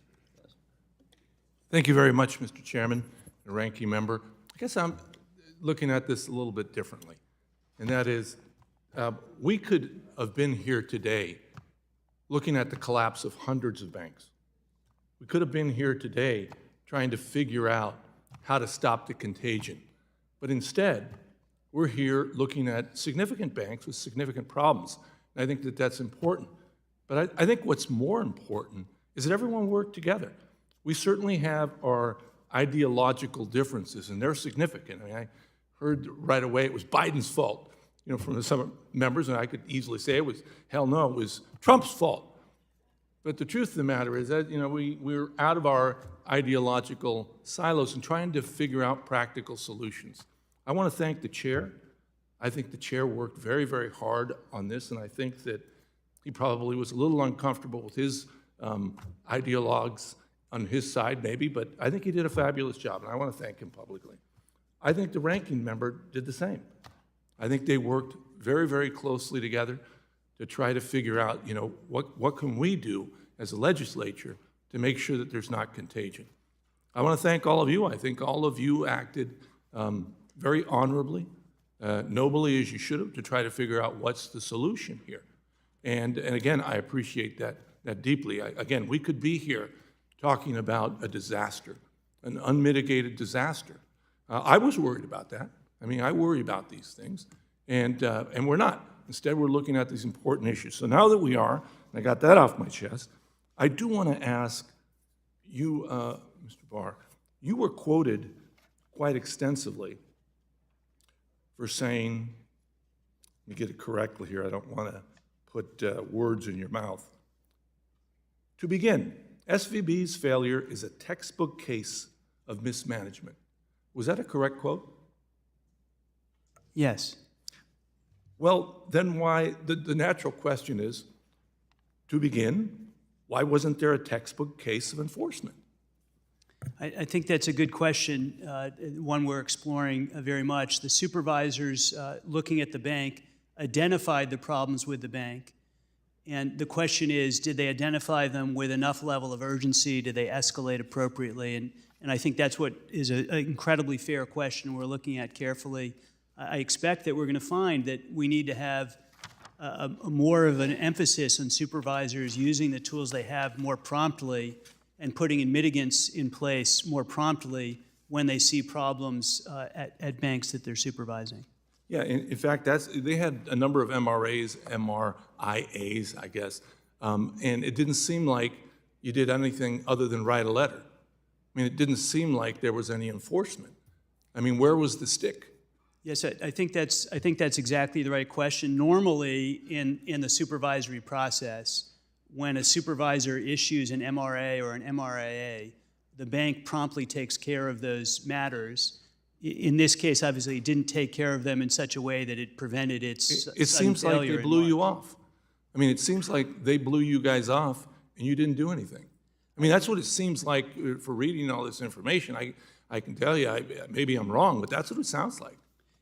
Thank you very much, Mr. Chairman and Ranking Member. I guess I'm looking at this a little bit differently, and that is we could have been here today looking at the collapse of hundreds of banks. We could have been here today trying to figure out how to stop the contagion. But instead, we're here looking at significant banks with significant problems. And I think that that's important. But I think what's more important is that everyone worked together. We certainly have our ideological differences, and they're significant. I mean, I heard right away it was Biden's fault, from some members, and I could easily say it was, hell no, it was Trump's fault. But the truth of the matter is that, we're out of our ideological silos and trying to figure out practical solutions. I want to thank the chair. I think the chair worked very, very hard on this, and I think that he probably was a little uncomfortable with his ideologues on his side, maybe, but I think he did a fabulous job, and I want to thank him publicly. I think the ranking member did the same. I think they worked very, very closely together to try to figure out, what can we do as a legislature to make sure that there's not contagion. I want to thank all of you. I think all of you acted very honorably, nobly as you should have, to try to figure out what's the solution here. And again, I appreciate that deeply. Again, we could be here talking about a disaster, an unmitigated disaster. I was worried about that. I mean, I worry about these things, and we're not. Instead, we're looking at these important issues. So now that we are, and I got that off my chest, I do want to ask you, Mr. Barr, you were quoted quite extensively for saying, let me get it correctly here, I don't want to put words in your mouth. To begin, SVB's failure is a textbook case of mismanagement. Was that a correct quote? Yes. Well, then why, the natural question is, to begin, why wasn't there a textbook case of enforcement? I think that's a good question, one we're exploring very much. The supervisors looking at the bank identified the problems with the bank. And the question is, did they identify them with enough level of urgency? Did they escalate appropriately? And I think that's what is an incredibly fair question we're looking at carefully. I expect that we're going to find that we need to have more of an emphasis on supervisors using the tools they have more promptly and putting in mitigants in place more promptly when they see problems at banks that they're supervising. Yeah, in fact, they had a number of MRAs, MRIAs, I guess, and it didn't seem like you did anything other than write a letter. I mean, it didn't seem like there was any enforcement. I mean, where was the stick? Yes, I think that's exactly the right question. Normally, in the supervisory process, when a supervisor issues an MRA or an MRIA, the bank promptly takes care of those matters. In this case, obviously, it didn't take care of them in such a way that it prevented its It seems like they blew you off. I mean, it seems like they blew you guys off and you didn't do anything. I mean, that's what it seems like for reading all this information. I can tell you, maybe I'm wrong, but that's what it sounds like.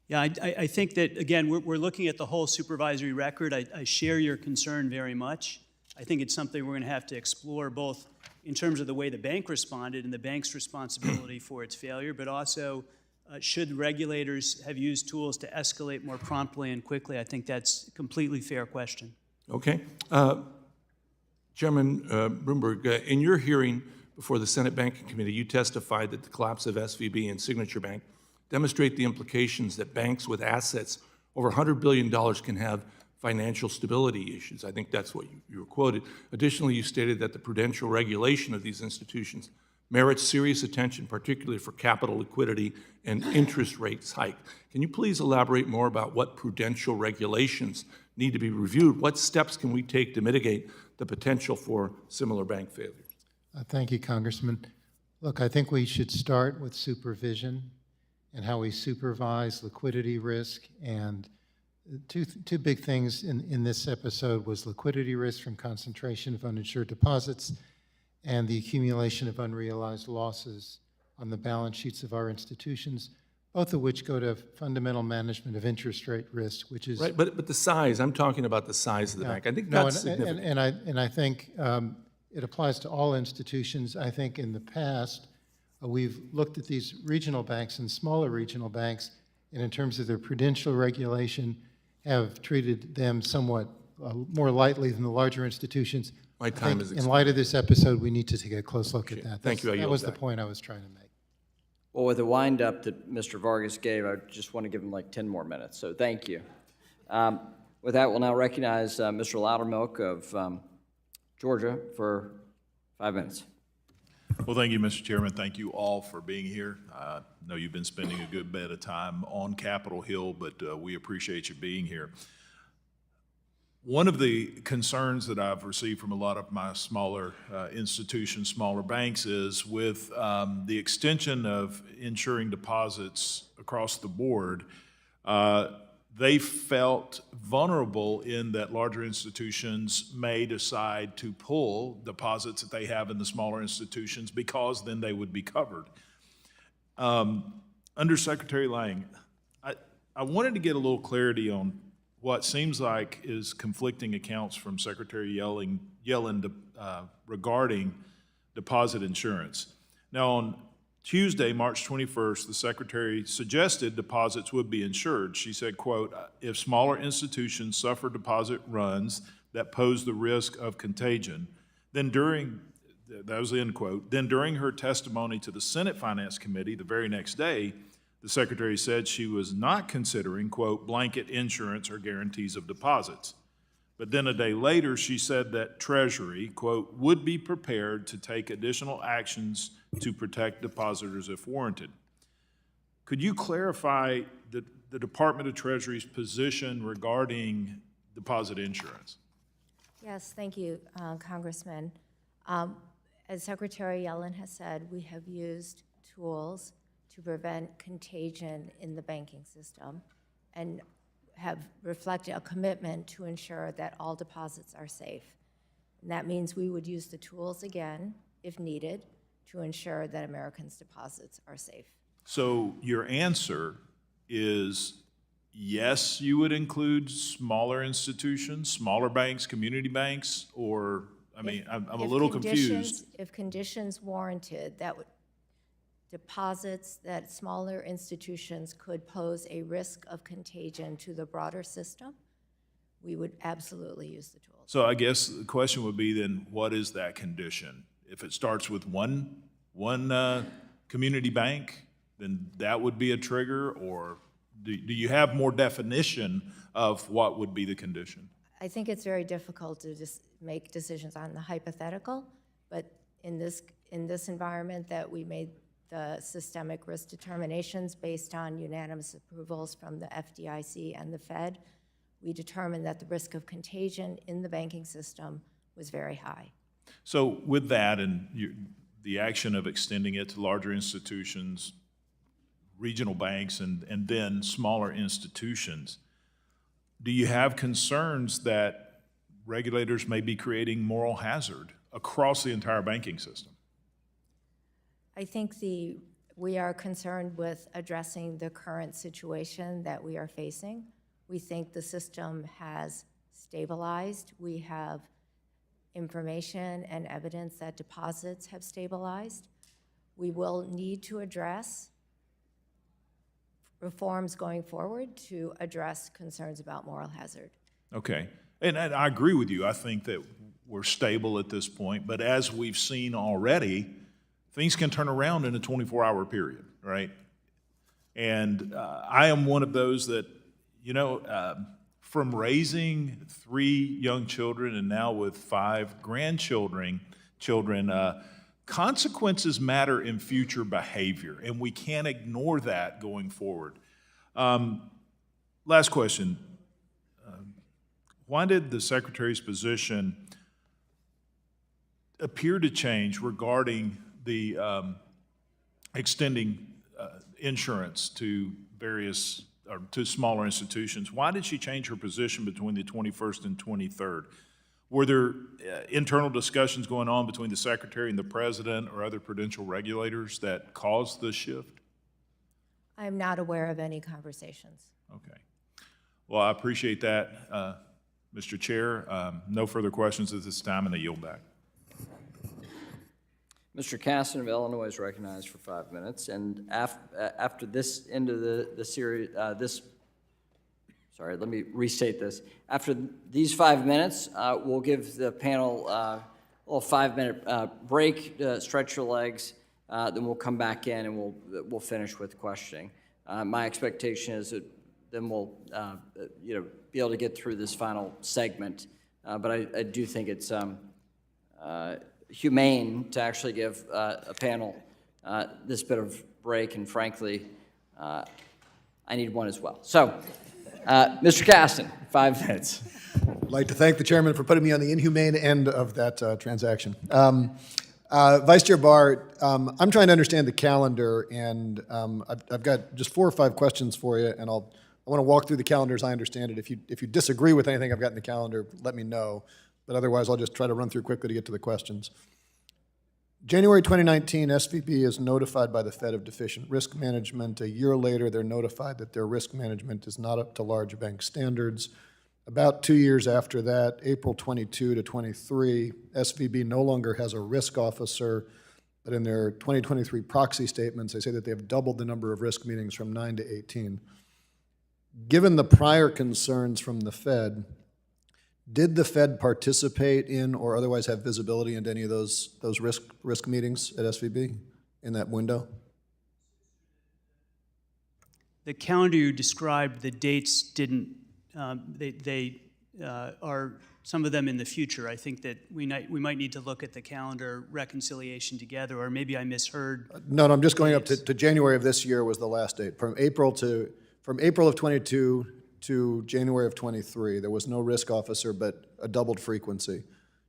Yeah, I think that, again, we're looking at the whole supervisory record. I share your concern very much. I think it's something we're going to have to explore both in terms of the way the bank responded and the bank's responsibility for its failure, but also should regulators have used tools to escalate more promptly and quickly? I think that's a completely fair question. Okay. Chairman Bloomberg, in your hearing before the Senate Banking Committee, you testified that the collapse of SVB and Signature Bank demonstrate the implications that banks with assets over $100 billion can have financial stability issues. I think that's what you were quoted. Additionally, you stated that the prudential regulation of these institutions merits serious attention, particularly for capital liquidity and interest rates hike. Can you please elaborate more about what prudential regulations need to be reviewed? What steps can we take to mitigate the potential for similar bank failures? Thank you, Congressman. Look, I think we should start with supervision and how we supervise liquidity risk. And two big things in this episode was liquidity risk from concentration of uninsured deposits and the accumulation of unrealized losses on the balance sheets of our institutions, both of which go to fundamental management of interest rate risk, which is... Right, but the size, I'm talking about the size of the bank. I think that's significant. And I think it applies to all institutions. I think in the past, we've looked at these regional banks and smaller regional banks, and in terms of their prudential regulation, have treated them somewhat more lightly than the larger institutions. My time is expired. In light of this episode, we need to take a close look at that. Thank you. That was the point I was trying to make. Well, with the wind-up that Mr. Vargas gave, I just want to give him like 10 more minutes, so thank you. With that, we'll now recognize Mr. Loudermilk of Georgia for 5 minutes. Well, thank you, Mr. Chairman. Thank you all for being here. I know you've been spending a good bit of time on Capitol Hill, but we appreciate you being here. One of the concerns that I've received from a lot of my smaller institutions, smaller banks, is with the extension of insuring deposits across the board, they felt vulnerable in that larger institutions may decide to pull deposits that they have in the smaller institutions because then they would be covered. Under Secretary Lang, I wanted to get a little clarity on what seems like is conflicting accounts from Secretary Yellen regarding deposit insurance. Now, on Tuesday, March 21st, the Secretary suggested deposits would be insured. She said, quote, if smaller institutions suffer deposit runs that pose the risk of contagion, then that was the end quote, then during her testimony to the Senate Finance Committee the very next day, the Secretary said she was not considering, quote, blanket insurance or guarantees of deposits. But then a day later, she said that Treasury, quote, would be prepared to take additional actions to protect depositors if warranted. Could you clarify the Department of Treasury's position regarding deposit insurance? Yes, thank you, Congressman. As Secretary Yellen has said, we have used tools to prevent contagion in the banking system and have reflected a commitment to ensure that all deposits are safe. And that means we would use the tools again, if needed, to ensure that Americans' deposits are safe. So your answer is yes, you would include smaller institutions, smaller banks, community banks, or, I mean, I'm a little confused. If conditions warranted, deposits that smaller institutions could pose a risk of contagion to the broader system, we would absolutely use the tools. So I guess the question would be then, what is that condition? If it starts with one community bank, then that would be a trigger, or do you have more definition of what would be the condition? I think it's very difficult to just make decisions on the hypothetical, but in this environment that we made the systemic risk determinations based on unanimous approvals from the FDIC and the Fed, we determined that the risk of contagion in the banking system was very high. So with that and the action of extending it to larger institutions, regional banks, and then smaller institutions, do you have concerns that regulators may be creating moral hazard across the entire banking system? I think we are concerned with addressing the current situation that we are facing. We think the system has stabilized. We have information and evidence that deposits have stabilized. We will need to address reforms going forward to address concerns about moral hazard. Okay, and I agree with you. I think that we're stable at this point, but as we've seen already, things can turn around in a 24-hour period, right? And I am one of those that, from raising 3 young children and now with 5 grandchildren, consequences matter in future behavior, and we can't ignore that going forward. Last question. Why did the Secretary's position appear to change regarding the extending insurance to to smaller institutions? Why did she change her position between the 21st and 23rd? Were there internal discussions going on between the Secretary and the President or other prudential regulators that caused the shift? I am not aware of any conversations. Okay. Well, I appreciate that, Mr. Chair. No further questions at this time, and I yield back. Mr. Caston of Illinois is recognized for 5 minutes, and after this end of the series, let me restate this. After these 5 minutes, we'll give the panel a little 5-minute break, stretch your legs, then we'll come back in and we'll finish with questioning. My expectation is that then we'll be able to get through this final segment, but I do think it's humane to actually give a panel this bit of break, and frankly, I need one as well. So, Mr. Caston, 5 minutes. like to thank the chairman for putting me on the inhumane end of that transaction. Vice Chair Barr, I'm trying to understand the calendar, and I've got just 4 or 5 questions for you, and I want to walk through the calendar as I understand it. If you disagree with anything I've got in the calendar, let me know. But otherwise, I'll just try to run through quickly to get to the questions. January 2019, SVB is notified by the Fed of deficient risk management. A year later, they're notified that their risk management is not up to large bank standards. About 2 years after that, April 22 to 23, SVB no longer has a risk officer, but in their 2023 proxy statements, they say that they have doubled the number of risk meetings from 9 to 18. Given the prior concerns from the Fed, did the Fed participate in or otherwise have visibility into any of those risk meetings at SVB in that window? The calendar you described, the dates didn't, they are some of them in the future. I think that we might need to look at the calendar reconciliation together, or maybe I misheard. No, I'm just going up to January of this year was the last date. From April of 22 to January of 23, there was no risk officer, but a doubled frequency.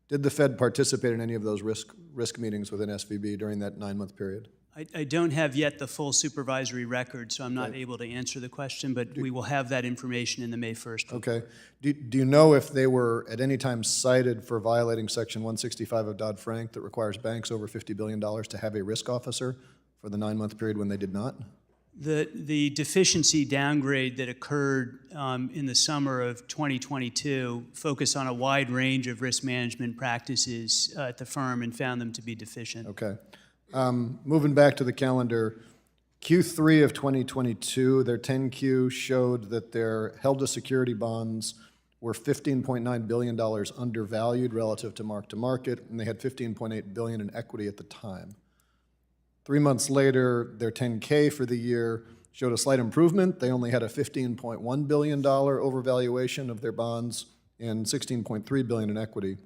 Did the Fed participate in any of those risk meetings within SVB during that 9-month period? I don't have yet the full supervisory record, so I'm not able to answer the question, but we will have that information in the May 1st. Okay. Do you know if they were at any time cited for violating Section 165 of Dodd-Frank that requires banks over $50 billion to have a risk officer for the 9-month period when they did not? The deficiency downgrade that occurred in the summer of 2022 focused on a wide range of risk management practices at the firm and found them to be deficient. Okay. Moving back to the calendar, Q3 of 2022, their 10Q showed that their held-to-security bonds were $15.9 billion undervalued relative to mark-to-market, and they had $15.8 billion in equity at the time. 3 months later, their 10K for the year showed a slight improvement. They only had a $15.1 billion overvaluation of their bonds and $16.3 billion in equity.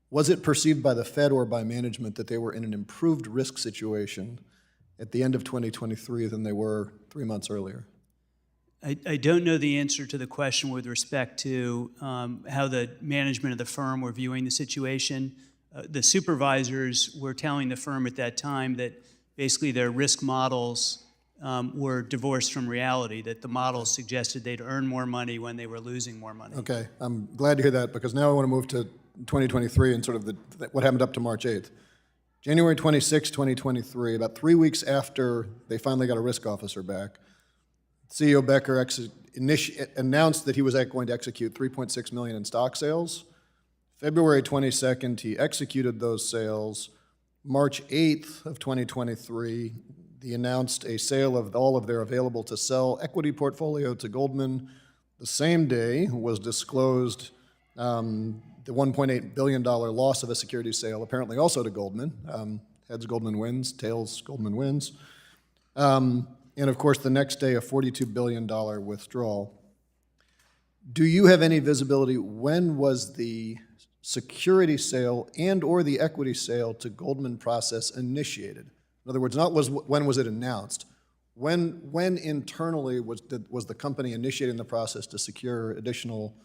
Was it perceived by the Fed or by management that they were in an improved risk situation at the end of 2023 than they were 3 months earlier? I don't know the answer to the question with respect to how the management of the firm were viewing the situation. The supervisors were telling the firm at that time that basically their risk models were divorced from reality, that the models suggested they'd earn more money when they were losing more money. Okay, I'm glad to hear that, because now I want to move to 2023 and sort of what happened up to March 8th. January 26, 2023, about 3 weeks after they finally got a risk officer back, CEO Becker announced that he was going to execute $3.6 million in stock sales. February 22nd, he executed those sales. March 8th of 2023, he announced a sale of all of their available-to-sell equity portfolio to Goldman. The same day was disclosed the $1.8 billion loss of a securities sale, apparently also to Goldman. Heads, Goldman wins. Tails, Goldman wins. And of course, the next day, a $42 billion withdrawal. Do you have any visibility? When was the security sale and or the equity sale to Goldman process initiated? In other words, not when was it announced. When internally was the company initiating the process to secure additional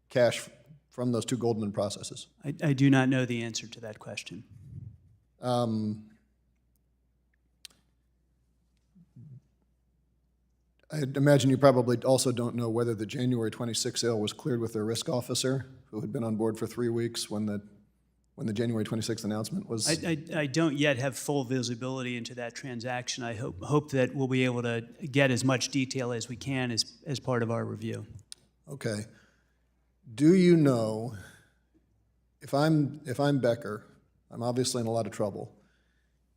cash from those two Goldman processes? I do not know the answer to that question. I imagine you probably also don't know whether the January 26 sale was cleared with their risk officer, who had been on board for 3 weeks when the January 26th announcement was. I don't yet have full visibility into that transaction. I hope that we'll be able to get as much detail as we can as part of our review. Okay. Do you know, if I'm Becker, I'm obviously in a lot of trouble.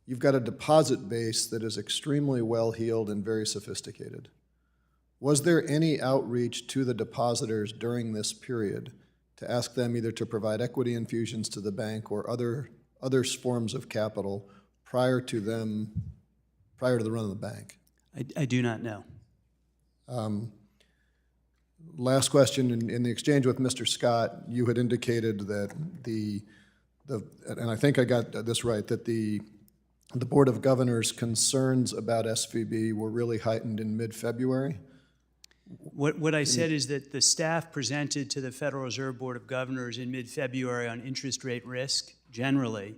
You've got a deposit base that is extremely well-heeled and very sophisticated. Was there any outreach to the depositors during this period to ask them either to provide equity infusions to the bank or other forms of capital prior to the run of the bank? I do not know. Last question, in the exchange with Mr. Scott, you had indicated that and I think I got this right, that the Board of Governors' concerns about SVB were really heightened in mid-February. What I said is that the staff presented to the Federal Reserve Board of Governors in mid-February on interest rate risk generally,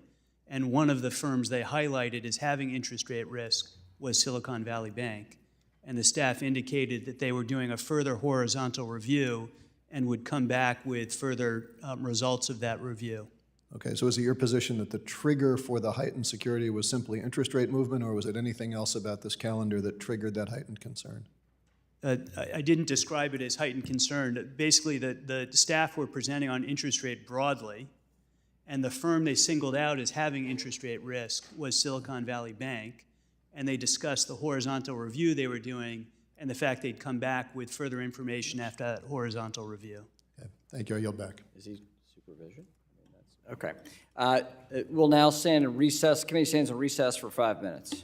and one of the firms they highlighted as having interest rate risk was Silicon Valley Bank. And the staff indicated that they were doing a further horizontal review and would come back with further results of that review. Okay, so is it your position that the trigger for the heightened security was simply interest rate movement, or was it anything else about this calendar that triggered that heightened concern? I didn't describe it as heightened concern. Basically, the staff were presenting on interest rate broadly, and the firm they singled out as having interest rate risk was Silicon Valley Bank, and they discussed the horizontal review they were doing and the fact they'd come back with further information after that horizontal review. Okay, thank you. I yield back. Is he supervision? Okay. We'll now stand in recess. Committee stands in recess for 5 minutes.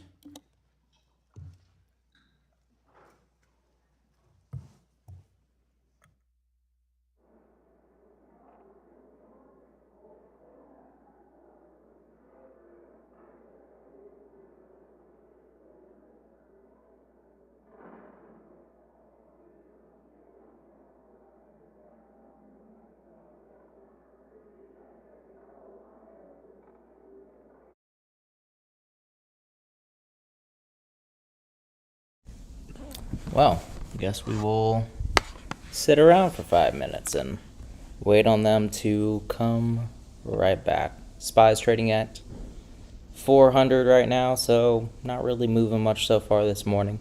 Well, I guess we will sit around for 5 minutes and wait on them to come right back. SPY's trading at 400 right now, so not really moving much so far this morning.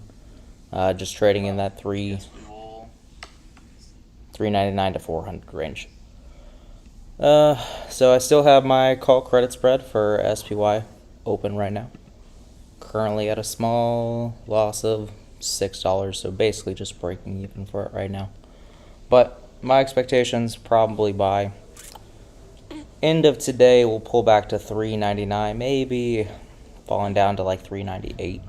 Just trading in that 399 to 400 range. So I still have my call credit spread for SPY open right now. Currently at a small loss of $6, so basically just breaking even for it right now. But my expectations probably by end of today we'll pull back to 399, maybe falling down to like 398.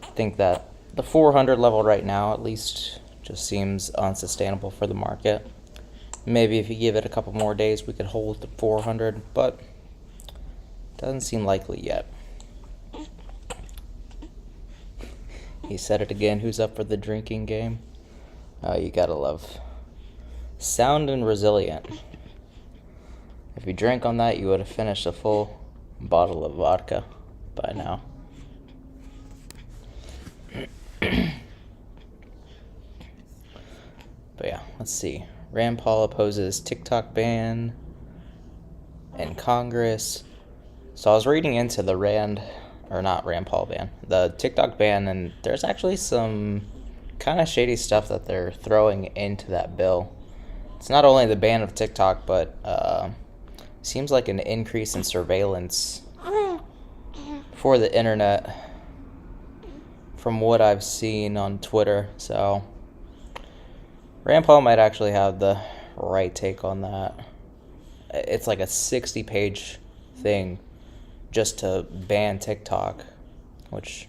I think that the 400 level right now at least just seems unsustainable for the market. Maybe if you give it a couple more days we could hold the 400, but doesn't seem likely yet. He said it again, who's up for the drinking game? Oh, you gotta love. Sound and resilient. If you drank on that, you would have finished a full bottle of vodka by now. But yeah, let's see. Rand Paul opposes TikTok ban in Congress. So I was reading into the Rand Paul ban, the TikTok ban, and there's actually some kind of shady stuff that they're throwing into that bill. It's not only the ban of TikTok, but seems like an increase in surveillance for the internet from what I've seen on Twitter. So Rand Paul might actually have the right take on that. It's like a 60-page thing just to ban TikTok, which,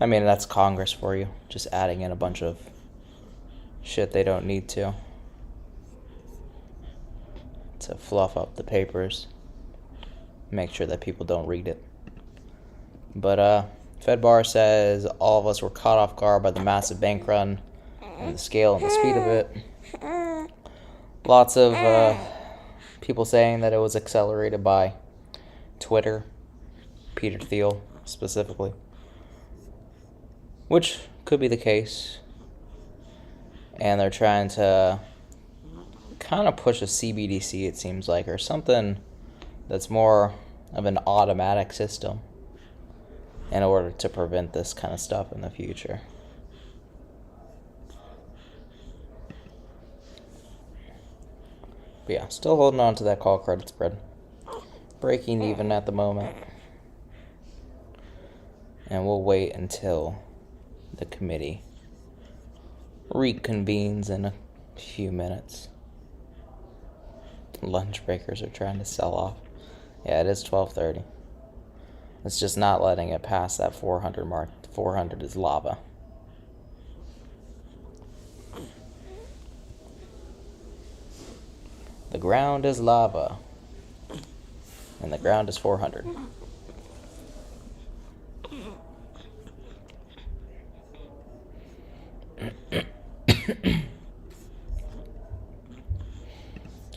I mean, that's Congress for you, just adding in a bunch of shit they don't need to fluff up the papers, make sure that people don't read it. But Fed Bar says all of us were caught off guard by the massive bank run and the scale and the speed of it. Lots of people saying that it was accelerated by Twitter, Peter Thiel specifically, which could be the case. And they're trying to kind of push a CBDC, it seems like, or something that's more of an automatic system in order to prevent this kind of stuff in the future. But yeah, still holding on to that call credit spread. Breaking even at the moment. And we'll wait until the committee reconvenes in a few minutes. Lunch breakers are trying to sell off. Yeah, it is 12:30. It's just not letting it pass that 400 mark. 400 is lava. The ground is lava. And the ground is 400.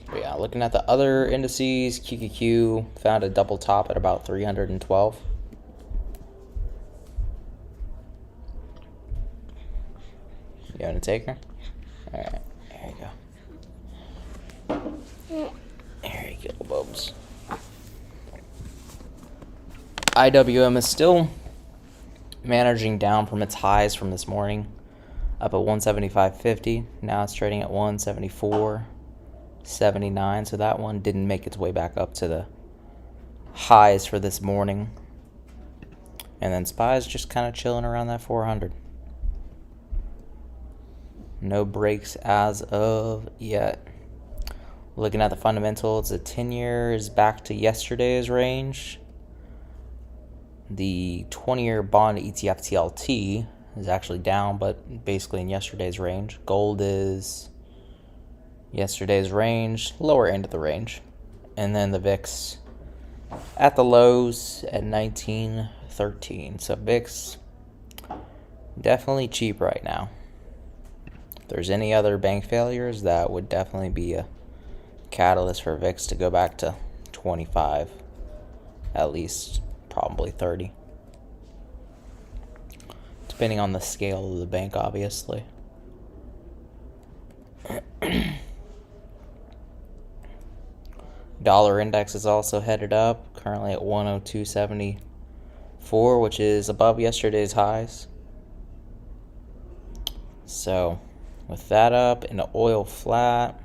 But yeah, looking at the other indices, QQQ found a double top at about 312. You want to take her? All right, there you go. There you go, Bubs. IWM is still managing down from its highs from this morning, up at 175.50. Now it's trading at 174.79. So that one didn't make its way back up to the highs for this morning. And then SPY's just kind of chilling around that 400. No breaks as of yet. Looking at the fundamentals, the 10-year is back to yesterday's range. The 20-year bond ETF TLT is actually down, but basically in yesterday's range. Gold is yesterday's range, lower end of the range. And then the VIX at the lows at 1913. So VIX definitely cheap right now. If there's any other bank failures, that would definitely be a catalyst for VIX to go back to 25, at least probably 30, depending on the scale of the bank, obviously. Dollar index is also headed up, currently at 102.74, which is above yesterday's highs. So with that up and the oil flat,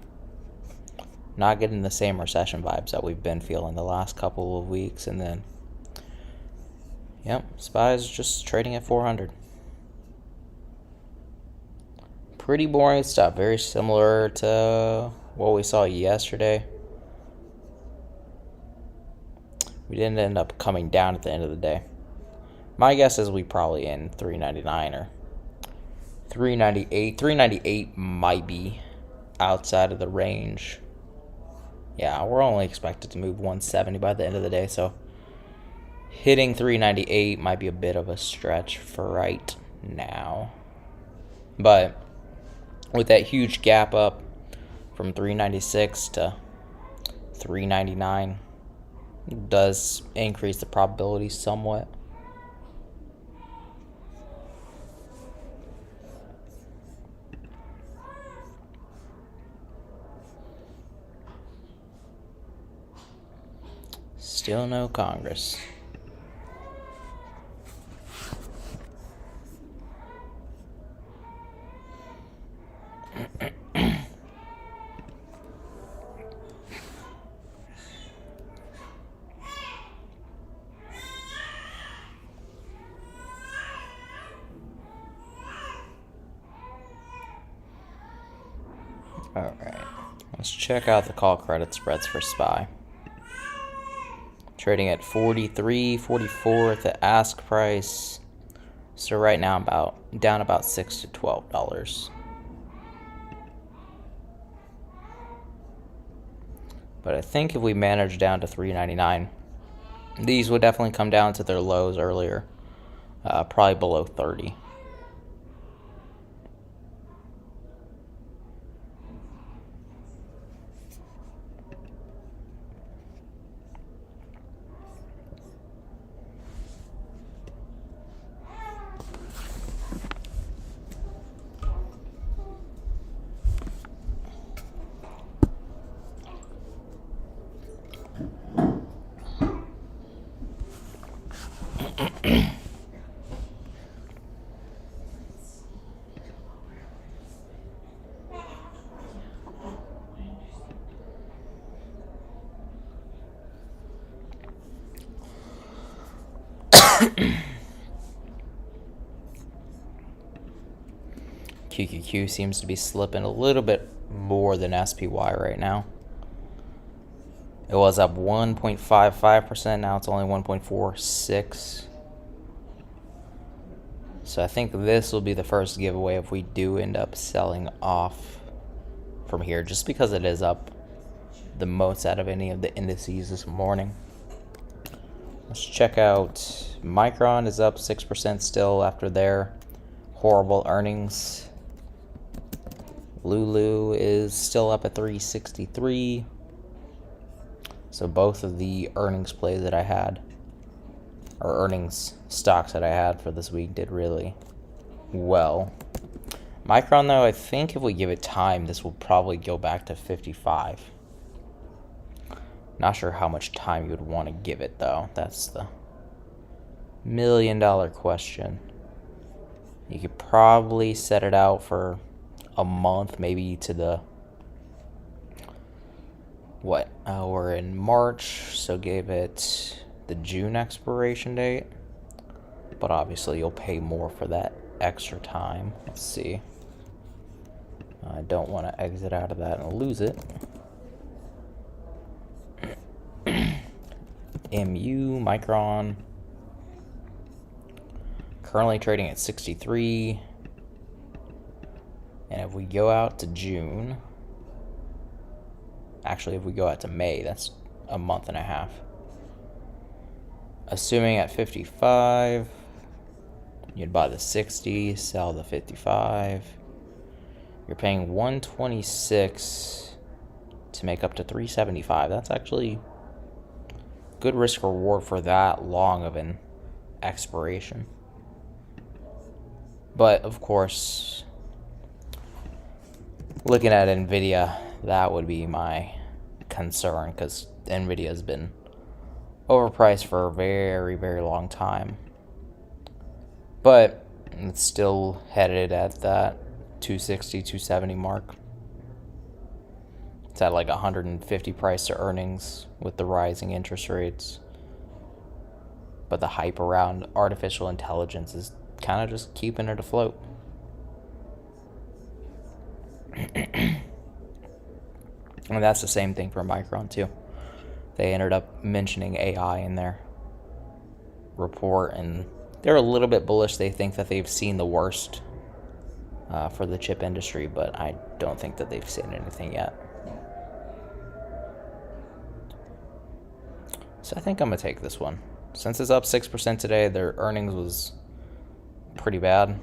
not getting the same recession vibes that we've been feeling the last couple of weeks. And then, yep, SPY is just trading at 400. Pretty boring stuff, very similar to what we saw yesterday. We didn't end up coming down at the end of the day. My guess is we probably end 399 or 398. 398 might be outside of the range. Yeah, we're only expected to move 170 by the end of the day, so hitting 398 might be a bit of a stretch for right now. But with that huge gap up from 396 to 399, it does increase the probability somewhat. Still no Congress. All right, let's check out the call credit spreads for SPY. Trading at 43.44 at the ask price. So right now down about $6 to $12. But I think if we manage down to 399, these would definitely come down to their lows earlier, probably below 30. QQQ seems to be slipping a little bit more than SPY right now. It was up 1.55%, now it's only 1.46. So I think this will be the first giveaway if we do end up selling off from here, just because it is up the most out of any of the indices this morning. Let's check out Micron is up 6% still after their horrible earnings. Lulu is still up at 363. So both of the earnings plays that I had, or earnings stocks that I had for this week, did really well. Micron, though, I think if we give it time, this will probably go back to 55. Not sure how much time you would want to give it, though. That's the million-dollar question. You could probably set it out for a month, maybe to the we're in March, so gave it the June expiration date, but obviously you'll pay more for that extra time. Let's see. I don't want to exit out of that and lose it. MU, Micron, currently trading at 63. And if we go out to June, actually if we go out to May, that's a month and a half. Assuming at 55, you'd buy the 60, sell the 55. You're paying 126 to make up to 375. That's actually good risk reward for that long of an expiration. But of course, looking at Nvidia, that would be my concern, because Nvidia has been overpriced for a very, very long time. But it's still headed at that 260, 270 mark. It's at like 150 price to earnings with the rising interest rates. But the hype around artificial intelligence is kind of just keeping it afloat. And that's the same thing for Micron too. They ended up mentioning AI in their report, and they're a little bit bullish. They think that they've seen the worst for the chip industry, but I don't think that they've seen anything yet. So I think I'm going to take this one. Since it's up 6% today, their earnings was pretty bad.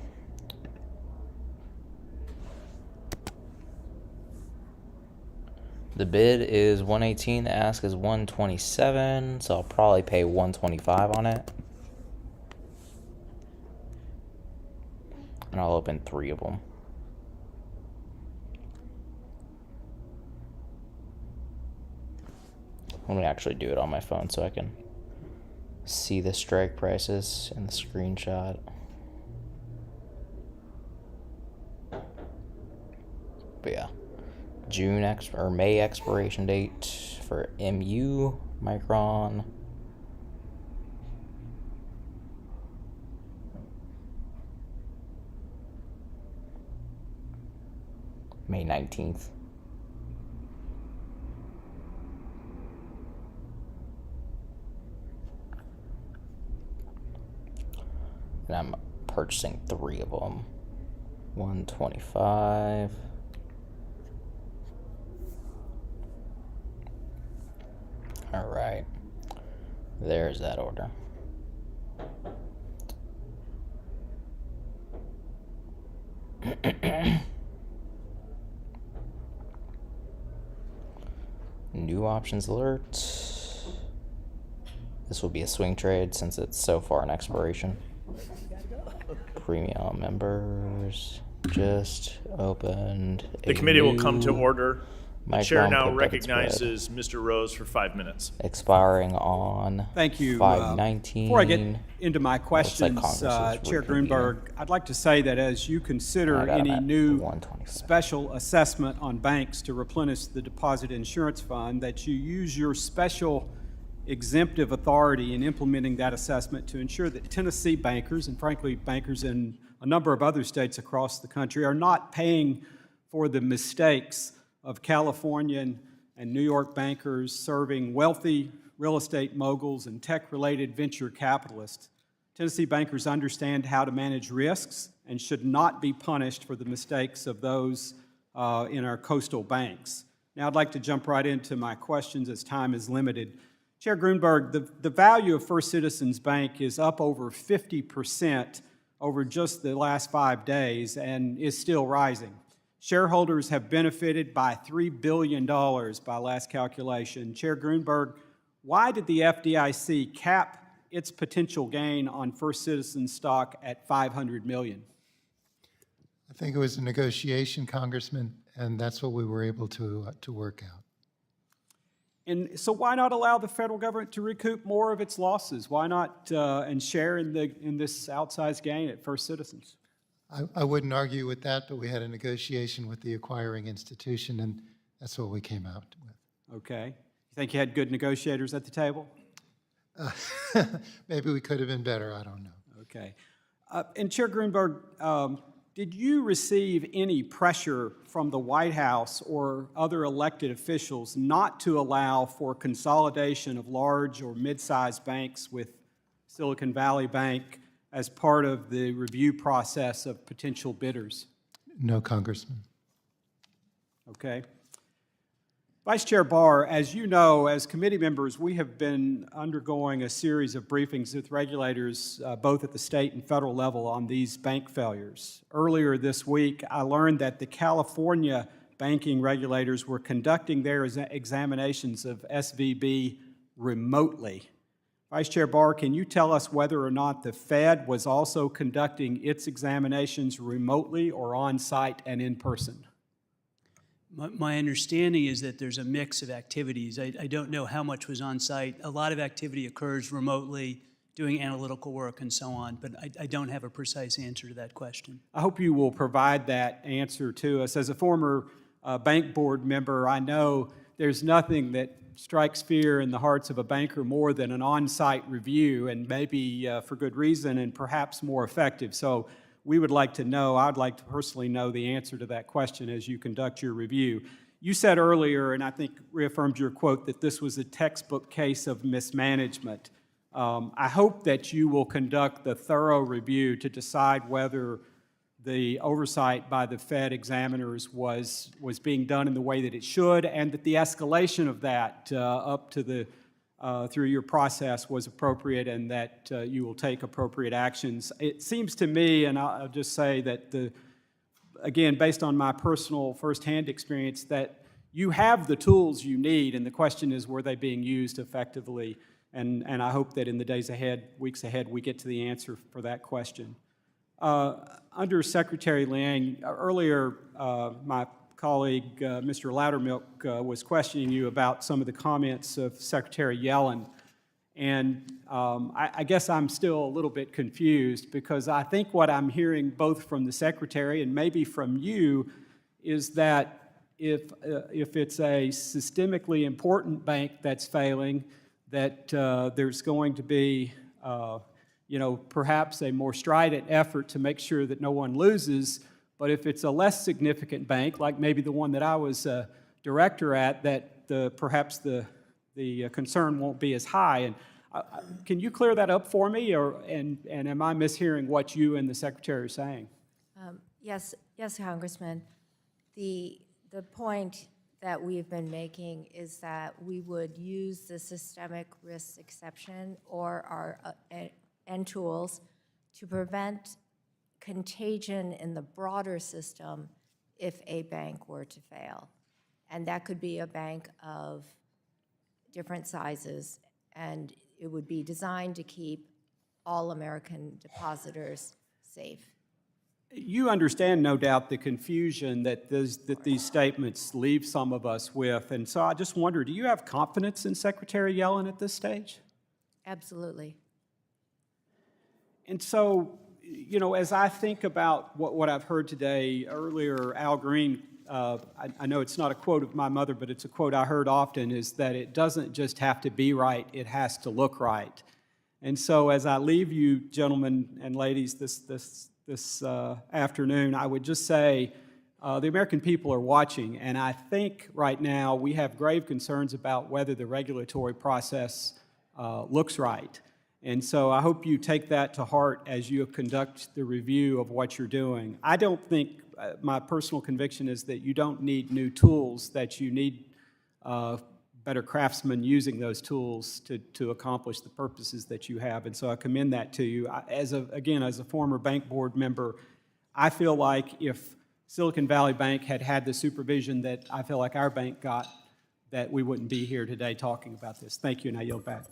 The bid is 118, the ask is 127, so I'll probably pay 125 on it. And I'll open 3 of them. Let me actually do it on my phone so I can see the strike prices in the screenshot. But yeah, May expiration date for MU, Micron. May 19th. And I'm purchasing 3 of them. 125. All right. There's that order. New options alert. This will be a swing trade since it's so far in expiration. Premium members just opened. The committee will come to order. The chair Micron now put debit spread. recognizes Mr. Rose for 5 minutes. Expiring on Thank you. 5/19. Before I get into my Looks like questions, Congress is Chair reconvening. Greenberg, I'd like to say that as you consider I got 'em any at new 125. special assessment on banks to replenish the deposit insurance fund, that you use your special exemptive authority in implementing that assessment to ensure that Tennessee bankers, and frankly bankers in a number of other states across the country, are not paying for the mistakes of California and New York bankers serving wealthy real estate moguls and tech-related venture capitalists. Tennessee bankers understand how to manage risks and should not be punished for the mistakes of those in our coastal banks. Now I'd like to jump right into my questions as time is limited. Chair Greenberg, the value of First Citizens Bank is up over 50% over just the last 5 days and is still rising. Shareholders have benefited by $3 billion by last calculation. Chair Grunberg, why did the FDIC cap its potential gain on First Citizens stock at $500 million? I think it was a negotiation, Congressman, and that's what we were able to work out. And so why not allow the federal government to recoup more of its losses? Why not and share in this outsized gain at First Citizens? I wouldn't argue with that, but we had a negotiation with the acquiring institution, and that's what we came out with. Okay. You think you had good negotiators at the table? Maybe we could have been better. I don't know. Okay. And Chair Grunberg, did you receive any pressure from the White House or other elected officials not to allow for consolidation of large or mid-sized banks with Silicon Valley Bank as part of the review process of potential bidders? No, Congressman. Okay. Vice Chair Barr, as you know, as committee members, we have been undergoing a series of briefings with regulators, both at the state and federal level, on these bank failures. Earlier this week, I learned that the California banking regulators were conducting their examinations of SVB remotely. Vice Chair Barr, can you tell us whether or not the Fed was also conducting its examinations remotely or on-site and in person? My understanding is that there's a mix of activities. I don't know how much was on site. A lot of activity occurs remotely, doing analytical work and so on, but I don't have a precise answer to that question. I hope you will provide that answer to us. As a former bank board member, I know there's nothing that strikes fear in the hearts of a banker more than an on-site review, and maybe for good reason and perhaps more effective. So we would like to know, I'd like to personally know the answer to that question as you conduct your review. You said earlier, and I think reaffirmed your quote, that this was a textbook case of mismanagement. I hope that you will conduct the thorough review to decide whether the oversight by the Fed examiners was being done in the way that it should, and that the escalation of that up to the through your process was appropriate, and that you will take appropriate actions. It seems to me, and I'll just say that, again, based on my personal firsthand experience, that you have the tools you need, and the question is, were they being used effectively? And I hope that in the days ahead, weeks ahead, we get to the answer for that question. Under Secretary Liang, earlier my colleague, Mr. Loudermilk, was questioning you about some of the comments of Secretary Yellen. And I guess I'm still a little bit confused, because I think what I'm hearing both from the Secretary and maybe from you is that if it's a systemically important bank that's failing, that there's going to be perhaps a more strident effort to make sure that no one loses. But if it's a less significant bank, like maybe the one that I was a director at, that perhaps the concern won't be as high. And can you clear that up for me, and am I mishearing what you and the Secretary are saying? Yes, Congressman. The point that we've been making is that we would use the systemic risk exception or our and tools to prevent contagion in the broader system if a bank were to fail. And that could be a bank of different sizes, and it would be designed to keep all American depositors safe. You understand, no doubt, the confusion that these statements leave some of us with. And so I just wonder, do you have confidence in Secretary Yellen at this stage? Absolutely. And so, as I think about what I've heard today, earlier Al Green, I know it's not a quote of my mother, but it's a quote I heard often, is that it doesn't just have to be right, it has to look right. And so as I leave you, gentlemen and ladies, this afternoon, I would just say the American people are watching, and I think right now we have grave concerns about whether the regulatory process looks right. And so I hope you take that to heart as you conduct the review of what you're doing. I don't think, my personal conviction is that you don't need new tools, that you need better craftsmen using those tools to accomplish the purposes that you have. And so I commend that to you. As a former bank board member, I feel like if Silicon Valley Bank had had the supervision that I feel like our bank got, that we wouldn't be here today talking about this. Thank you, and I yield back.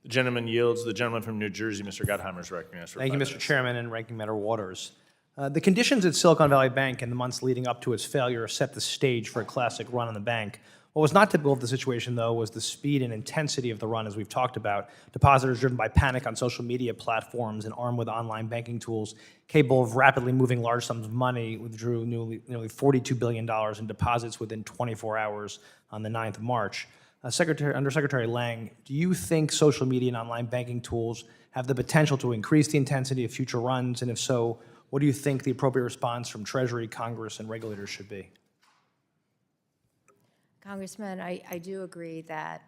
The gentleman yields. The gentleman from New Jersey, Mr. Gottheimer, is recognized for Thank you, 5 Mr. minutes. Chairman and Ranking Member Waters. The conditions at Silicon Valley Bank in the months leading up to its failure set the stage for a classic run on the bank. What was not typical of the situation, though, was the speed and intensity of the run, as we've talked about. Depositors driven by panic on social media platforms and armed with online banking tools capable of rapidly moving large sums of money withdrew nearly $42 billion in deposits within 24 hours on the 9th of March. Under Secretary Lang, do you think social media and online banking tools have the potential to increase the intensity of future runs? And if so, what do you think the appropriate response from Treasury, Congress, and regulators should be? Congressman, I do agree that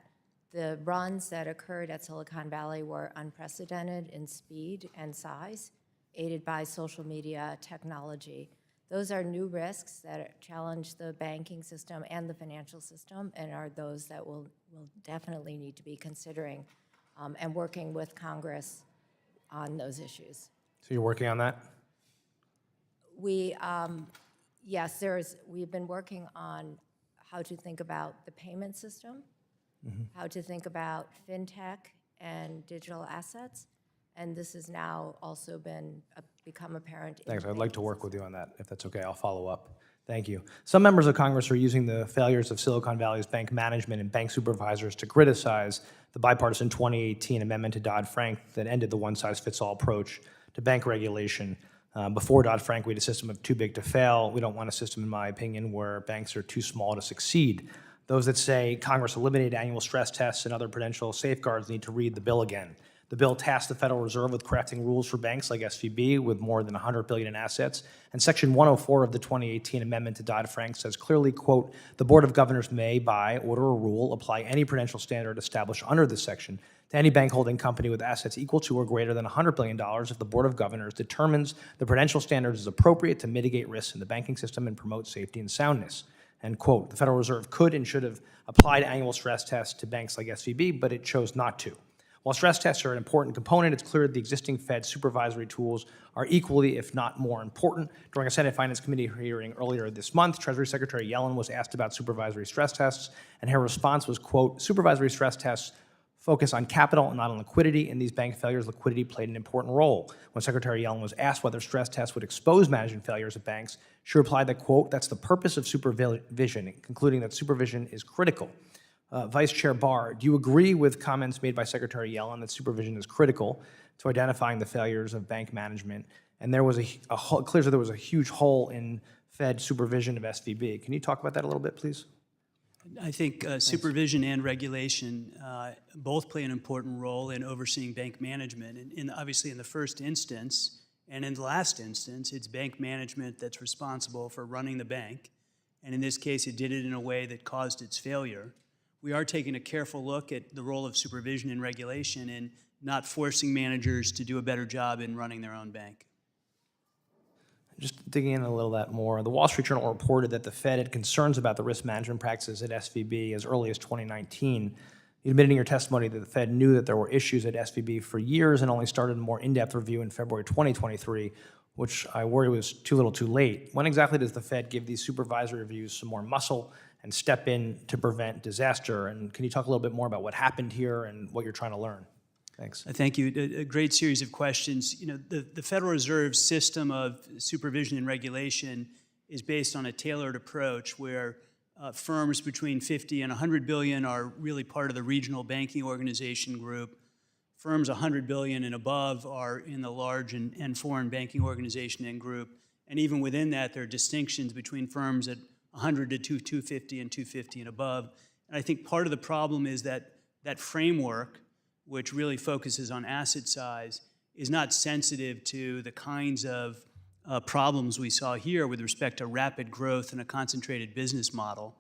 the runs that occurred at Silicon Valley were unprecedented in speed and size, aided by social media technology. Those are new risks that challenge the banking system and the financial system, and are those that we'll definitely need to be considering and working with Congress on those issues. So you're working on that? Yes, we've been working on how to think about the payment system, how to think about fintech and digital assets, and this has now also become apparent. Thanks. I'd like to work with you on that. If that's okay, I'll follow up. Thank you. Some members of Congress are using the failures of Silicon Valley's bank management and bank supervisors to criticize the bipartisan 2018 amendment to Dodd-Frank that ended the one-size-fits-all approach to bank regulation. Before Dodd-Frank, we had a system of too big to fail. We don't want a system, in my opinion, where banks are too small to succeed. Those that say Congress eliminated annual stress tests and other prudential safeguards need to read the bill again. The bill tasked the Federal Reserve with crafting rules for banks like SVB with more than $100 billion in assets. And Section 104 of the 2018 amendment to Dodd-Frank says clearly, quote, the Board of Governors may, by order or rule, apply any prudential standard established under this section to any bank holding company with assets equal to or greater than $100 billion if the Board of Governors determines the prudential standard is appropriate to mitigate risks in the banking system and promote safety and soundness. End quote. The Federal Reserve could and should have applied annual stress tests to banks like SVB, but it chose not to. While stress tests are an important component, it's clear that the existing Fed supervisory tools are equally, if not more important. During a Senate Finance Committee hearing earlier this month, Treasury Secretary Yellen was asked about supervisory stress tests, and her response was, quote, supervisory stress tests focus on capital and not on liquidity. In these bank failures, liquidity played an important role. When Secretary Yellen was asked whether stress tests would expose management failures of banks, she replied that, quote, that's the purpose of supervision, concluding that supervision is critical. Vice Chair Barr, do you agree with comments made by Secretary Yellen that supervision is critical to identifying the failures of bank management? And there was clearly there was a huge hole in Fed supervision of SVB. Can you talk about that a little bit, please? I think supervision and regulation both play an important role in overseeing bank management. And obviously in the first instance, and in the last instance, it's bank management that's responsible for running the bank. And in this case, it did it in a way that caused its failure. We are taking a careful look at the role of supervision and regulation and not forcing managers to do a better job in running their own bank. Just digging in a little bit more, the Wall Street Journal reported that the Fed had concerns about the risk management practices at SVB as early as 2019. You admitted in your testimony that the Fed knew that there were issues at SVB for years and only started a more in-depth review in February 2023, which I worry was too little too late. When exactly does the Fed give these supervisory reviews some more muscle and step in to prevent disaster? And can you talk a little bit more about what happened here and what you're trying to learn? Thanks. Thank you. A great series of questions. You know, the Federal Reserve's system of supervision and regulation is based on a tailored approach where firms between 50 and 100 billion are really part of the regional banking organization group. Firms 100 billion and above are in the large and foreign banking organization and group. And even within that, there are distinctions between firms at 100 to 250 and 250 and above. And I think part of the problem is that that framework, which really focuses on asset size, is not sensitive to the kinds of problems we saw here with respect to rapid growth and a concentrated business model.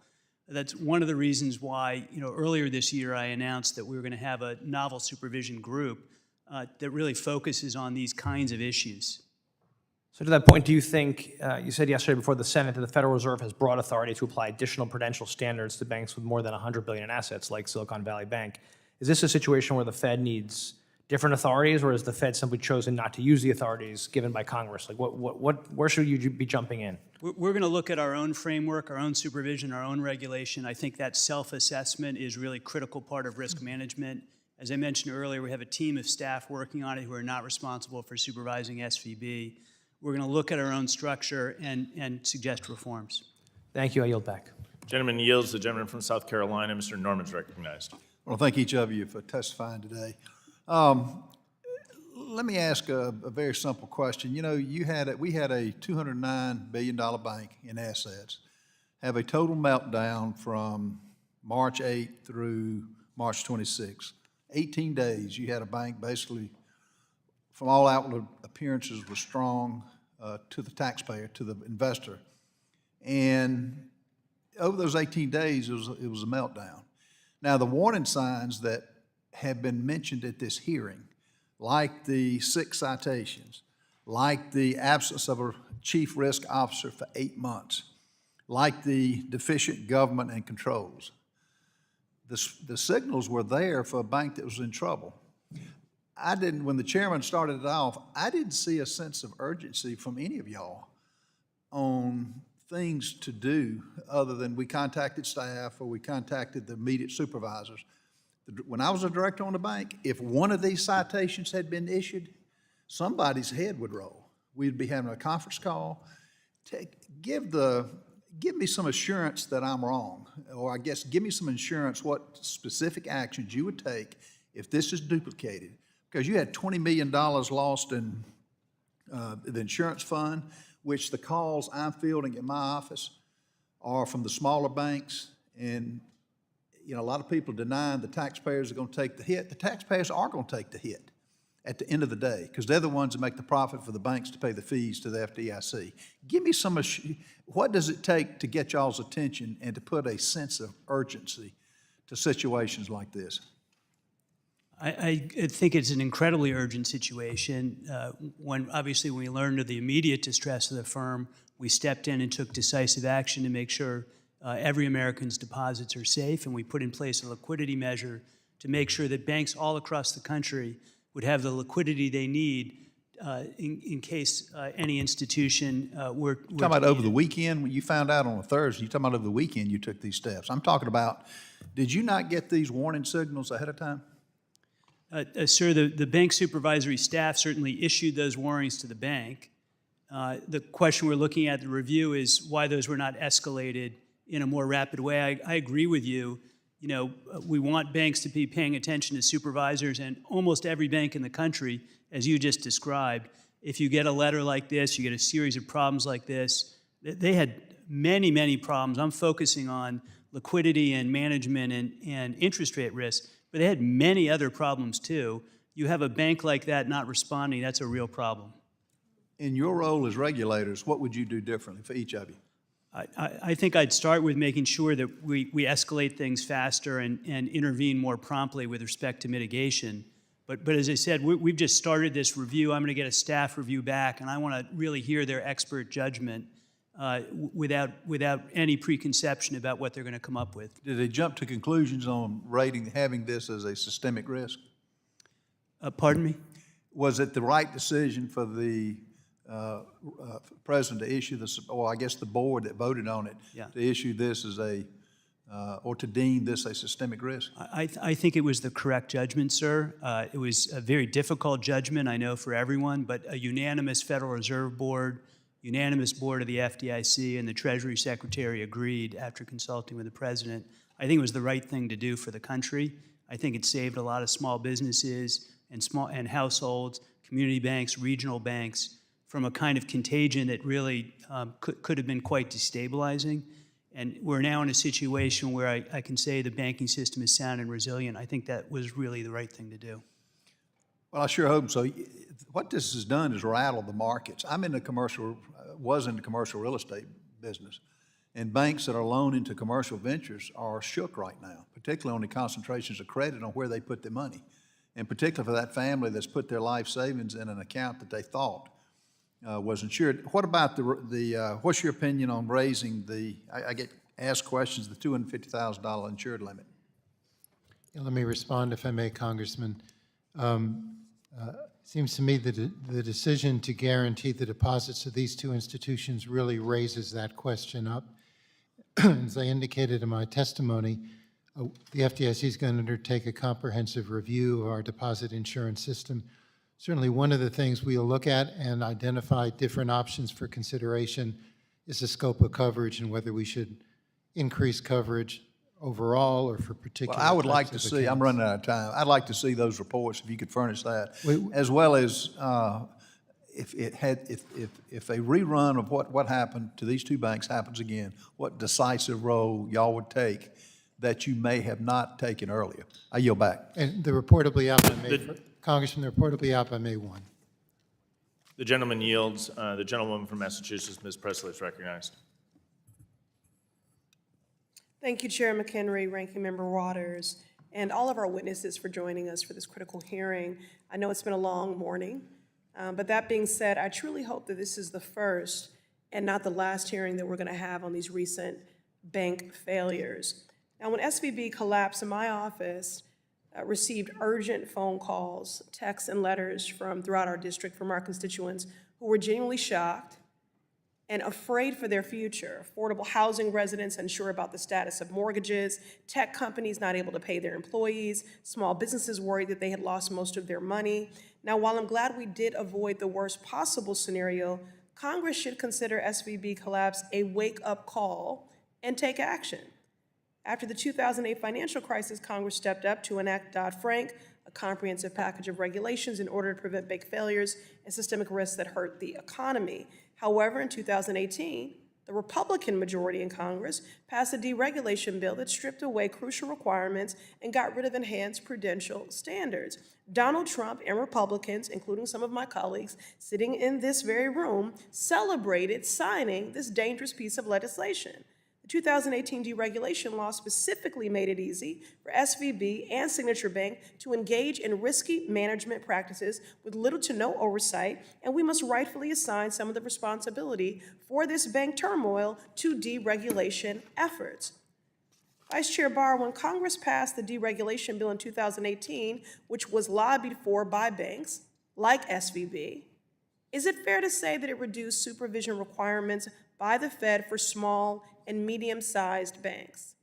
That's one of the reasons why, you know, earlier this year I announced that we were going to have a novel supervision group that really focuses on these kinds of issues. So to that point, do you think, you said yesterday before the Senate that the Federal Reserve has broad authority to apply additional prudential standards to banks with more than 100 billion in assets like Silicon Valley Bank. Is this a situation where the Fed needs different authorities, or has the Fed simply chosen not to use the authorities given by Congress? Like where should you be jumping in? We're going to look at our own framework, our own supervision, our own regulation. I think that self-assessment is really a critical part of risk management. As I mentioned earlier, we have a team of staff working on it who are not responsible for supervising SVB. We're going to look at our own structure and suggest reforms. Thank you. I yield back. Gentleman yields. The gentleman from South Carolina, Mr. Norman's recognized. Well, thank each of you for testifying today. Let me ask a very simple question. You know, we had a $209 billion bank in assets, have a total meltdown from March 8th through March 26th. 18 days, you had a bank basically, from all outward appearances, was strong to the taxpayer, to the investor. And over those 18 days, it was a meltdown. Now, the warning signs that have been mentioned at this hearing, like the 6 citations, like the absence of a chief risk officer for 8 months, like the deficient government and controls, the signals were there for a bank that was in trouble. When the chairman started it off, I didn't see a sense of urgency from any of y'all on things to do other than we contacted staff or we contacted the immediate supervisors. When I was a director on the bank, if one of these citations had been issued, somebody's head would roll. We'd be having a conference call. Give me some assurance that I'm wrong, or I guess give me some assurance what specific actions you would take if this is duplicated. Because you had $20 million lost in the insurance fund, which the calls I'm fielding in my office are from the smaller banks, and you know, a lot of people denying the taxpayers are going to take the hit. The taxpayers are going to take the hit at the end of the day because they're the ones that make the profit for the banks to pay the fees to the FDIC. Give me some, what does it take to get y'all's attention and to put a sense of urgency to situations like this? I think it's an incredibly urgent situation. Obviously, when we learned of the immediate distress of the firm, we stepped in and took decisive action to make sure every American's deposits are safe, and we put in place a liquidity measure to make sure that banks all across the country would have the liquidity they need in case any institution were You're talking about over the weekend, when you found out on a Thursday, you're talking about over the weekend you took these steps. I'm talking about, did you not get these warning signals ahead of time? Sir, the bank supervisory staff certainly issued those warnings to the bank. The question we're looking at, the review, is why those were not escalated in a more rapid way. I agree with you. You know, we want banks to be paying attention to supervisors, and almost every bank in the country, as you just described, if you get a letter like this, you get a series of problems like this. They had many, many problems. I'm focusing on liquidity and management and interest rate risk, but they had many other problems too. You have a bank like that not responding, that's a real problem. In your role as regulators, what would you do differently for each of you? I think I'd start with making sure that we escalate things faster and intervene more promptly with respect to mitigation. But as I said, we've just started this review. I'm going to get a staff review back, and I want to really hear their expert judgment without any preconception about what they're going to come up with. Did they jump to conclusions on having this as a systemic risk? Pardon me? Was it the right decision for the president to issue this, or I guess the board that voted on it, to issue this as or to deem this a systemic risk? I think it was the correct judgment, sir. It was a very difficult judgment, I know, for everyone, but a unanimous Federal Reserve Board, unanimous board of the FDIC, and the Treasury Secretary agreed after consulting with the president. I think it was the right thing to do for the country. I think it saved a lot of small businesses and households, community banks, regional banks, from a kind of contagion that really could have been quite destabilizing. And we're now in a situation where I can say the banking system is sound and resilient. I think that was really the right thing to do. Well, I sure hope so. What this has done is rattle the markets. was in the commercial real estate business, and banks that are loaning to commercial ventures are shook right now, particularly on the concentrations of credit on where they put their money, and particularly for that family that's put their life savings in an account that they thought was insured. What about what's your opinion on raising I get asked questions, the $250,000 insured limit? Yeah, let me respond, if I may, Congressman. Seems to me that the decision to guarantee the deposits of these two institutions really raises that question up. As I indicated in my testimony, the FDIC is going to undertake a comprehensive review of our deposit insurance system. Certainly one of the things we'll look at and identify different options for consideration is the scope of coverage and whether we should increase coverage overall or for particular Well, I would like types to of see, I'm accounts. running out of time, I'd like to see those reports, if you could furnish that, We- as well as if a rerun of what happened to these two banks happens again, what decisive role y'all would take that you may have not taken earlier. I yield back. And the report will be out by May, Congressman, the report will be out by May 1. The gentleman yields. The gentlewoman from Massachusetts, Ms. Presley, is recognized. Thank you, Chair McHenry, Ranking Member Waters, and all of our witnesses for joining us for this critical hearing. I know it's been a long morning, but that being said, I truly hope that this is the first and not the last hearing that we're going to have on these recent bank failures. Now, when SVB collapsed, my office received urgent phone calls, texts, and letters from throughout our district from our constituents who were genuinely shocked and afraid for their future. Affordable housing residents unsure about the status of mortgages, tech companies not able to pay their employees, small businesses worried that they had lost most of their money. Now, while I'm glad we did avoid the worst possible scenario, Congress should consider SVB collapse a wake-up call and take action. After the 2008 financial crisis, Congress stepped up to enact Dodd-Frank, a comprehensive package of regulations in order to prevent bank failures and systemic risks that hurt the economy. However, in 2018, the Republican majority in Congress passed a deregulation bill that stripped away crucial requirements and got rid of enhanced prudential standards. Donald Trump and Republicans, including some of my colleagues sitting in this very room, celebrated signing this dangerous piece of legislation. The 2018 deregulation law specifically made it easy for SVB and Signature Bank to engage in risky management practices with little to no oversight, and we must rightfully assign some of the responsibility for this bank turmoil to deregulation efforts. Vice Chair Barr, when Congress passed the deregulation bill in 2018, which was lobbied for by banks like SVB, is it fair to say that it reduced supervision requirements by the Fed for small and medium-sized banks?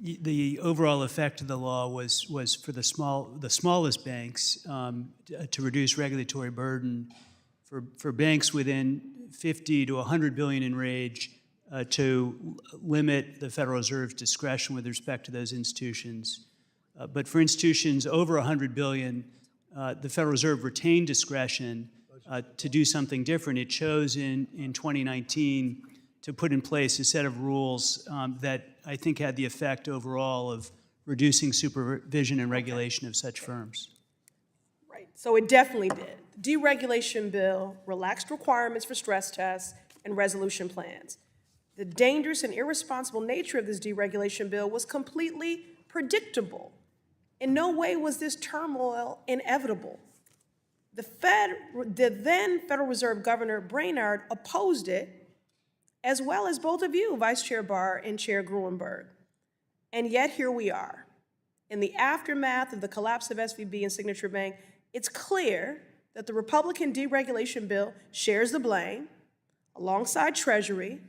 The overall effect of the law was for the smallest banks to reduce regulatory burden, for banks within 50 to 100 billion in range to limit the Federal Reserve's discretion with respect to those institutions. But for institutions over 100 billion, the Federal Reserve retained discretion to do something different. It chose in 2019 to put in place a set of rules that I think had the effect overall of reducing supervision and regulation of such firms. Right, so it definitely did. The deregulation bill relaxed requirements for stress tests and resolution plans. The dangerous and irresponsible nature of this deregulation bill was completely predictable. In no way was this turmoil inevitable. The then Federal Reserve Governor Brainard opposed it, as well as both of you, Vice Chair Barr and Chair Gruenberg. And yet here we are. In the aftermath of the collapse of SVB and Signature Bank, it's clear that the Republican deregulation bill shares the blame alongside Treasury,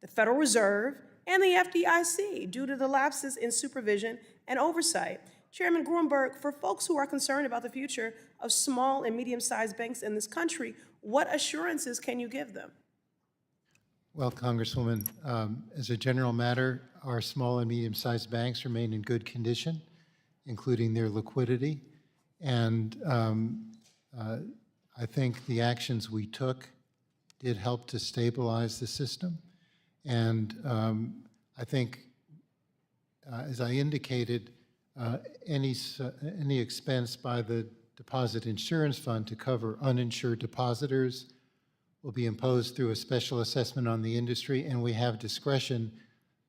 the Federal Reserve, and the FDIC due to the lapses in supervision and oversight. Chairman Gruenberg, for folks who are concerned about the future of small and medium-sized banks in this country, what assurances can you give them? Well, Congresswoman, as a general matter, our small and medium-sized banks remain in good condition, including their liquidity. And I think the actions we took did help to stabilize the system. And I think, as I indicated, any expense by the Deposit Insurance Fund to cover uninsured depositors will be imposed through a special assessment on the industry, and we have discretion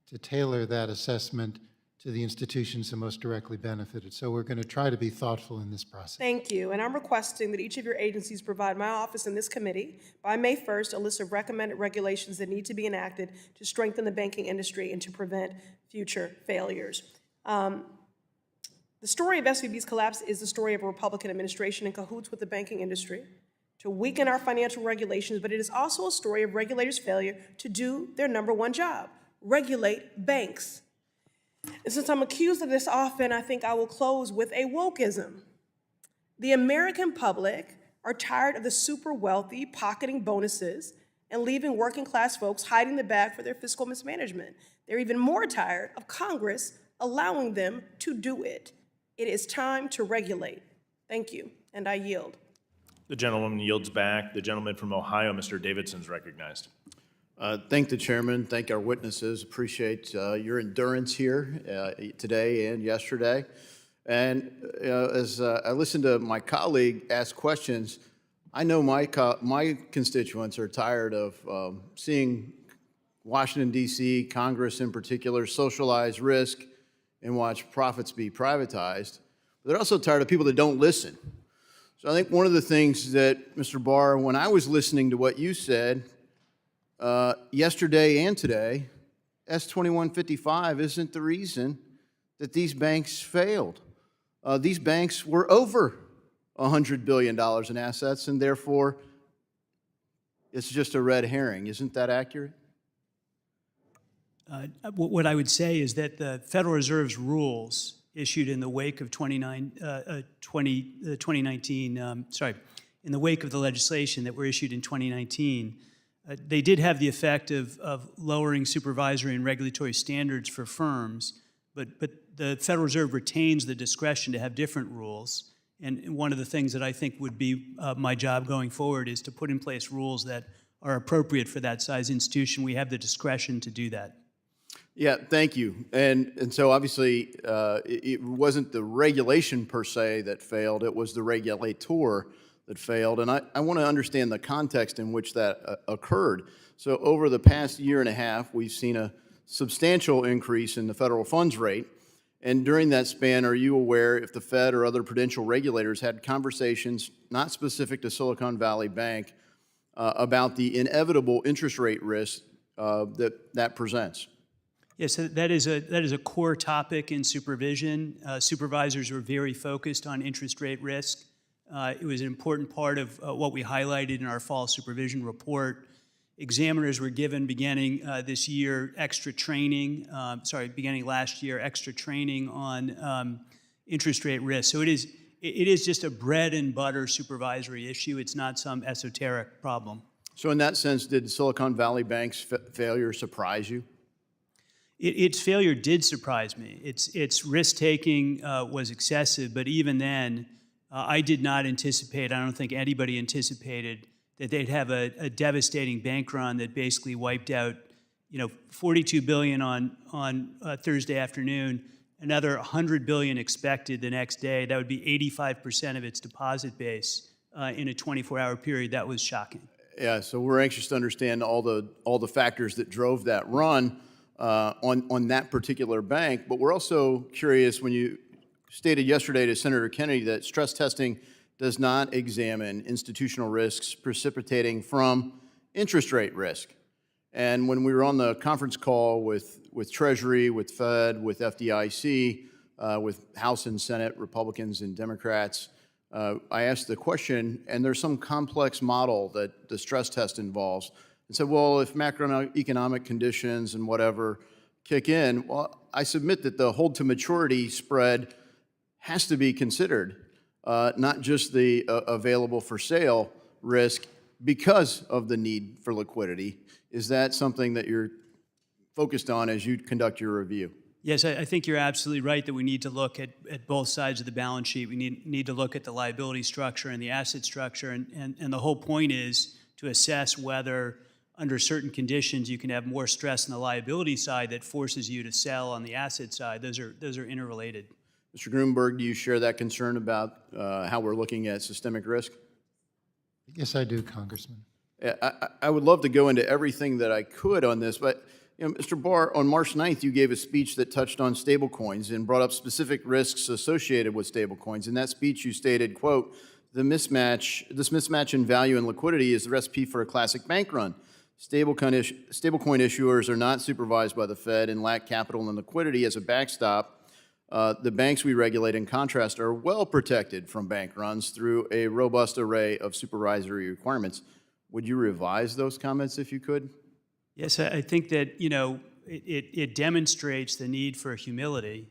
to tailor that assessment to the institutions that most directly benefited. So we're going to try to be thoughtful in this process. Thank you, and I'm requesting that each of your agencies provide my office and this committee by May 1st a list of recommended regulations that need to be enacted to strengthen the banking industry and to prevent future failures. The story of SVB's collapse is the story of a Republican administration in cahoots with the banking industry to weaken our financial regulations, but it is also a story of regulators' failure to do their number one job, regulate banks. And since I'm accused of this often, I think I will close with a wokeism. The American public are tired of the super wealthy pocketing bonuses and leaving working class folks hiding the bag for their fiscal mismanagement. They're even more tired of Congress allowing them to do it. It is time to regulate. Thank you, and I yield. The gentlewoman yields back. The gentleman from Ohio, Mr. Davidson, is recognized. Thank the chairman, thank our witnesses, appreciate your endurance here today and yesterday. And as I listened to my colleague ask questions, I know my constituents are tired of seeing Washington, D.C., Congress in particular, socialize risk and watch profits be privatized. But they're also tired of people that don't listen. So I think one of the things that, Mr. Barr, when I was listening to what you said, yesterday and today, S2155 isn't the reason that these banks failed. These banks were over $100 billion in assets, and therefore, it's just a red herring. Isn't that accurate? What I would say is that the Federal Reserve's rules issued in the wake of 2019, in the wake of the legislation that were issued in 2019, they did have the effect of lowering supervisory and regulatory standards for firms, but the Federal Reserve retains the discretion to have different rules. And one of the things that I think would be my job going forward is to put in place rules that are appropriate for that size institution. We have the discretion to do that. Yeah, thank you. And so obviously, it wasn't the regulation per se that failed, it was the regulator that failed. And I want to understand the context in which that occurred. So over the past year and a half, we've seen a substantial increase in the federal funds rate. And during that span, are you aware if the Fed or other prudential regulators had conversations, not specific to Silicon Valley Bank, about the inevitable interest rate risk that presents? Yes, that is a core topic in supervision. Supervisors were very focused on interest rate risk. It was an important part of what we highlighted in our fall supervision report. Examiners were given beginning last year, extra training on interest rate risk. So it is just a bread and butter supervisory issue. It's not some esoteric problem. So in that sense, did Silicon Valley Bank's failure surprise you? Its failure did surprise me. Its risk-taking was excessive, but even then, I did not anticipate, I don't think anybody anticipated, that they'd have a devastating bank run that basically wiped out, $42 billion on Thursday afternoon, another $100 billion expected the next day. That would be 85% of its deposit base in a 24-hour period. That was shocking. Yeah, so we're anxious to understand all the factors that drove that run on that particular bank. But we're also curious when you stated yesterday to Senator Kennedy that stress testing does not examine institutional risks precipitating from interest rate risk. And when we were on the conference call with Treasury, with Fed, with FDIC, with House and Senate Republicans and Democrats, I asked the question, and there's some complex model that the stress test involves, and said, well, if macroeconomic conditions and whatever kick in, well, I submit that the hold to maturity spread has to be considered, not just the available for sale risk because of the need for liquidity. Is that something that you're focused on as you conduct your review? Yes, I think you're absolutely right that we need to look at both sides of the balance sheet. We need to look at the liability structure and the asset structure, and the whole point is to assess whether under certain conditions you can have more stress on the liability side that forces you to sell on the asset side. Those are interrelated. Mr. Grunberg, do you share that concern about how we're looking at systemic risk? Yes, I do, Congressman. I would love to go into everything that I could on this, but Mr. Barr, on March 9th, you gave a speech that touched on stablecoins and brought up specific risks associated with stablecoins. In that speech, you stated, quote, this mismatch in value and liquidity is the recipe for a classic bank run. Stablecoin issuers are not supervised by the Fed and lack capital and liquidity as a backstop. The banks we regulate, in contrast, are well protected from bank runs through a robust array of supervisory requirements. Would you revise those comments if you could? Yes, I think that, it demonstrates the need for humility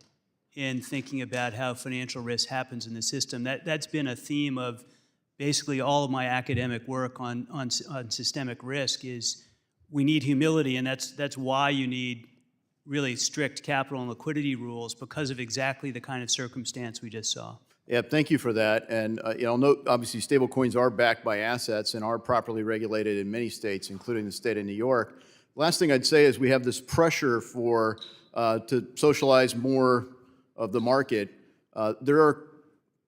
in thinking about how financial risk happens in the system. That's been a theme of basically all of my academic work on systemic risk is we need humility, and that's why you need really strict capital and liquidity rules because of exactly the kind of circumstance we just saw. Yeah, thank you for that. And note, obviously, stable coins are backed by assets and are properly regulated in many states, including the state of New York. Last thing I'd say is we have this pressure to socialize more of the market. There are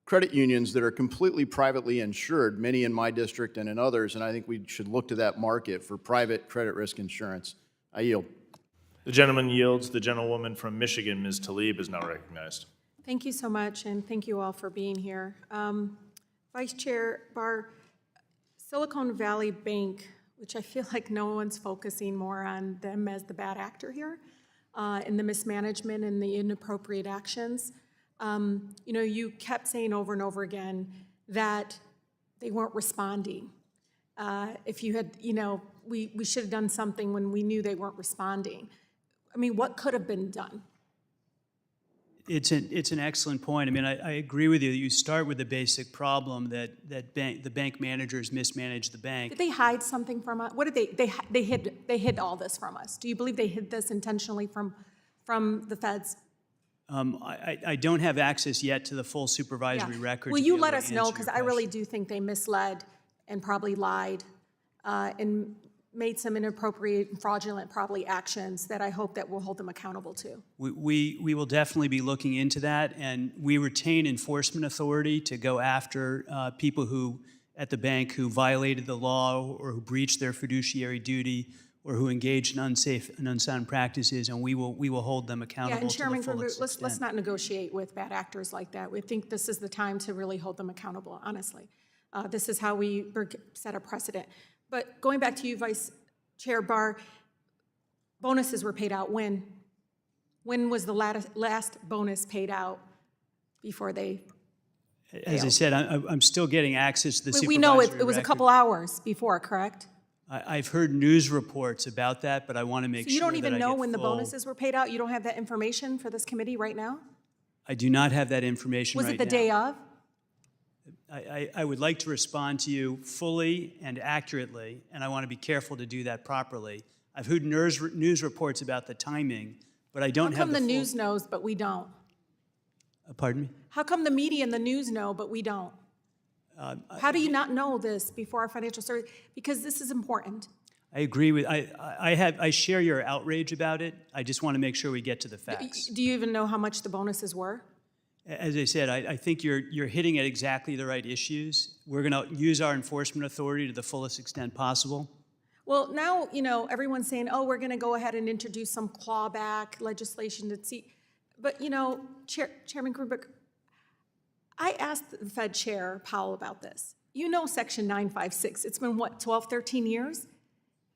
credit unions that are completely privately insured, many in my district and in others, and I think we should look to that market for private credit risk insurance. I yield. The gentleman yields. The gentlewoman from Michigan, Ms. Tlaib, is now recognized. Thank you so much, and thank you all for being here. Vice Chair Barr, Silicon Valley Bank, which I feel like no one's focusing more on them as the bad actor here, in the mismanagement and the inappropriate actions. You kept saying over and over again that they weren't responding. If you had, we should have done something when we knew they weren't responding. I mean, what could have been done? It's an excellent point. I mean, I agree with you. You start with the basic problem that the bank managers mismanaged the bank. Did they hide something from us? What did they hid all this from us? Do you believe they hid this intentionally from the feds? I don't have access yet to the full supervisory record. Will to you be let able to us know? answer Because your I really question. do think they misled and probably lied and made some inappropriate and fraudulent probably actions that I hope that we'll hold them accountable to. We will definitely be looking into that, and we retain enforcement authority to go after people who, at the bank, who violated the law or who breached their fiduciary duty or who engaged in unsafe and unsound practices, and we will hold them accountable And to the Chairman full Gruber, extent. let's not negotiate with bad actors like that. We think this is the time to really hold them accountable, honestly. This is how we set a precedent. But going back to you, Vice Chair Barr, bonuses were paid out when? When was the last bonus paid out before they As I said, I'm still getting access to the supervisory We know it was a record. couple hours before, correct? I've heard news reports about that, but I want to make So you sure don't even that I know get when the full- bonuses were paid out? You don't have that information for this committee right now? I do not have that information Was right it the now. day of? I would like to respond to you fully and accurately, and I want to be careful to do that properly. I've heard news reports about the timing, but I don't How have come the the full... news knows, but we don't? Pardon me? How come the media and the news know, but we don't? How do you not know this before our financial service? Because this is important. I agree with... I share your outrage about it. I just want to make sure we get to the facts. Do you even know how much the bonuses were? As I said, I think you're hitting at exactly the right issues. We're going to use our enforcement authority to the fullest extent possible. Well, now, everyone's saying, oh, we're going to go ahead and introduce some clawback legislation to see. But, Chairman Gruber, I asked the Fed Chair Powell about this. Section 956, it's been, 12, 13 years?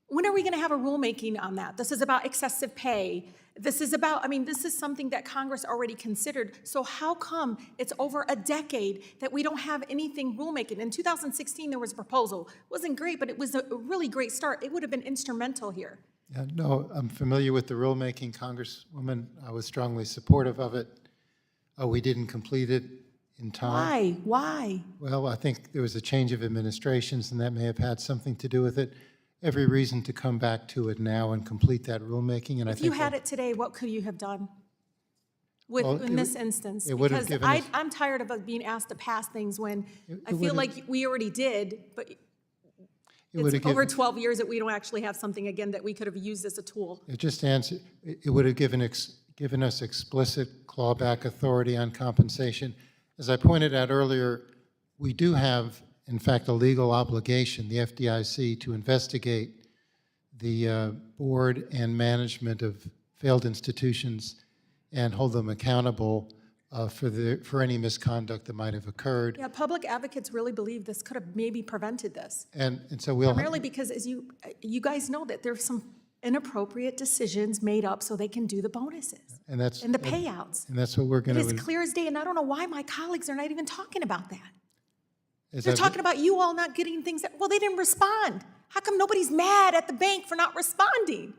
When are we going to have a rulemaking on that? This is about excessive pay. This is about, this is something that Congress already considered. So how come it's over a decade that we don't have anything rulemaking? In 2016, there was a proposal. It wasn't great, but it was a really great start. It would have been instrumental here. Yeah, no, I'm familiar with the rulemaking, Congresswoman. I was strongly supportive of it. We didn't complete it in time. Why? Well, I think there was a change of administrations, and that may have had something to do with it. Every reason to come back to it now and complete that rulemaking, and I If think you had it today, what could you have done in this instance? it would have Because given us- I'm tired of us being asked to pass things when I would feel have- like we already did, but would it's have over given- 12 years that we don't actually have something again that we could have used as a tool. It would have given us explicit clawback authority on compensation. As I pointed out earlier, we do have, in fact, a legal obligation, the FDIC, to investigate the board and management of failed institutions and hold them accountable for any misconduct that might have occurred. Yeah, public advocates really believe this could have maybe prevented this. And so we'll... Primarily because, as you guys know, that there's some inappropriate decisions made up so they can do the bonuses And that's. and the payouts. And that's what we're It going is to. clear as day, and I don't know why my colleagues are not even talking about that. As They're I've- talking about you all not getting things that, well, they didn't respond. How come nobody's mad at the bank for not responding?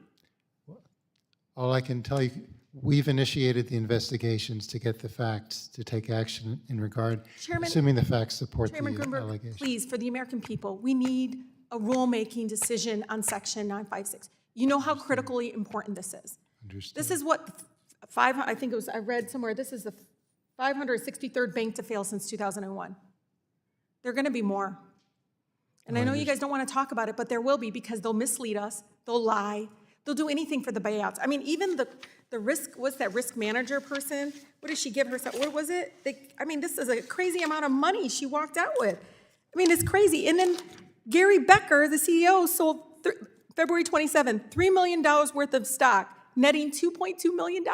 All I can tell you, we've initiated the investigations to get the facts, to take action in regard, Chairman- assuming the facts support the Chairman Grunberg, allegation. please, for the American people, we need a rulemaking decision on Section 956. You know how critically important this is. Understood. This is what I think it was, I read somewhere, this is the 563rd bank to fail since 2001. There are going to be more. And I know you guys don't want to talk about it, but there will be, because they'll mislead us, they'll lie, they'll do anything for the payouts. I mean, even the risk, what's that risk manager person? What did she give herself? What was it? This is a crazy amount of money she walked out with. I mean, it's crazy. And then Gary Becker, the CEO, sold February 27th, $3 million worth of stock, netting $2.2 million.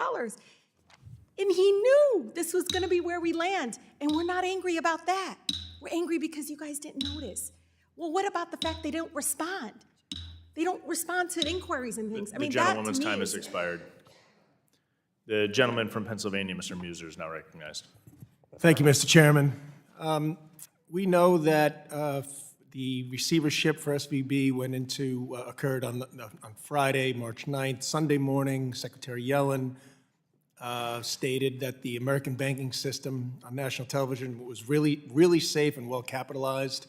And he knew this was going to be where we land. And we're not angry about that. We're angry because you guys didn't notice. Well, what about the fact they don't respond? They don't respond to inquiries and things. I mean, The that to gentlewoman's me time is... has expired. The gentleman from Pennsylvania, Mr. Muser, is now recognized. Thank you, Mr. Chairman. We know that the receivership for SVB occurred on Friday, March 9th. Sunday morning, Secretary Yellen stated that the American banking system on national television was really, really safe and well capitalized.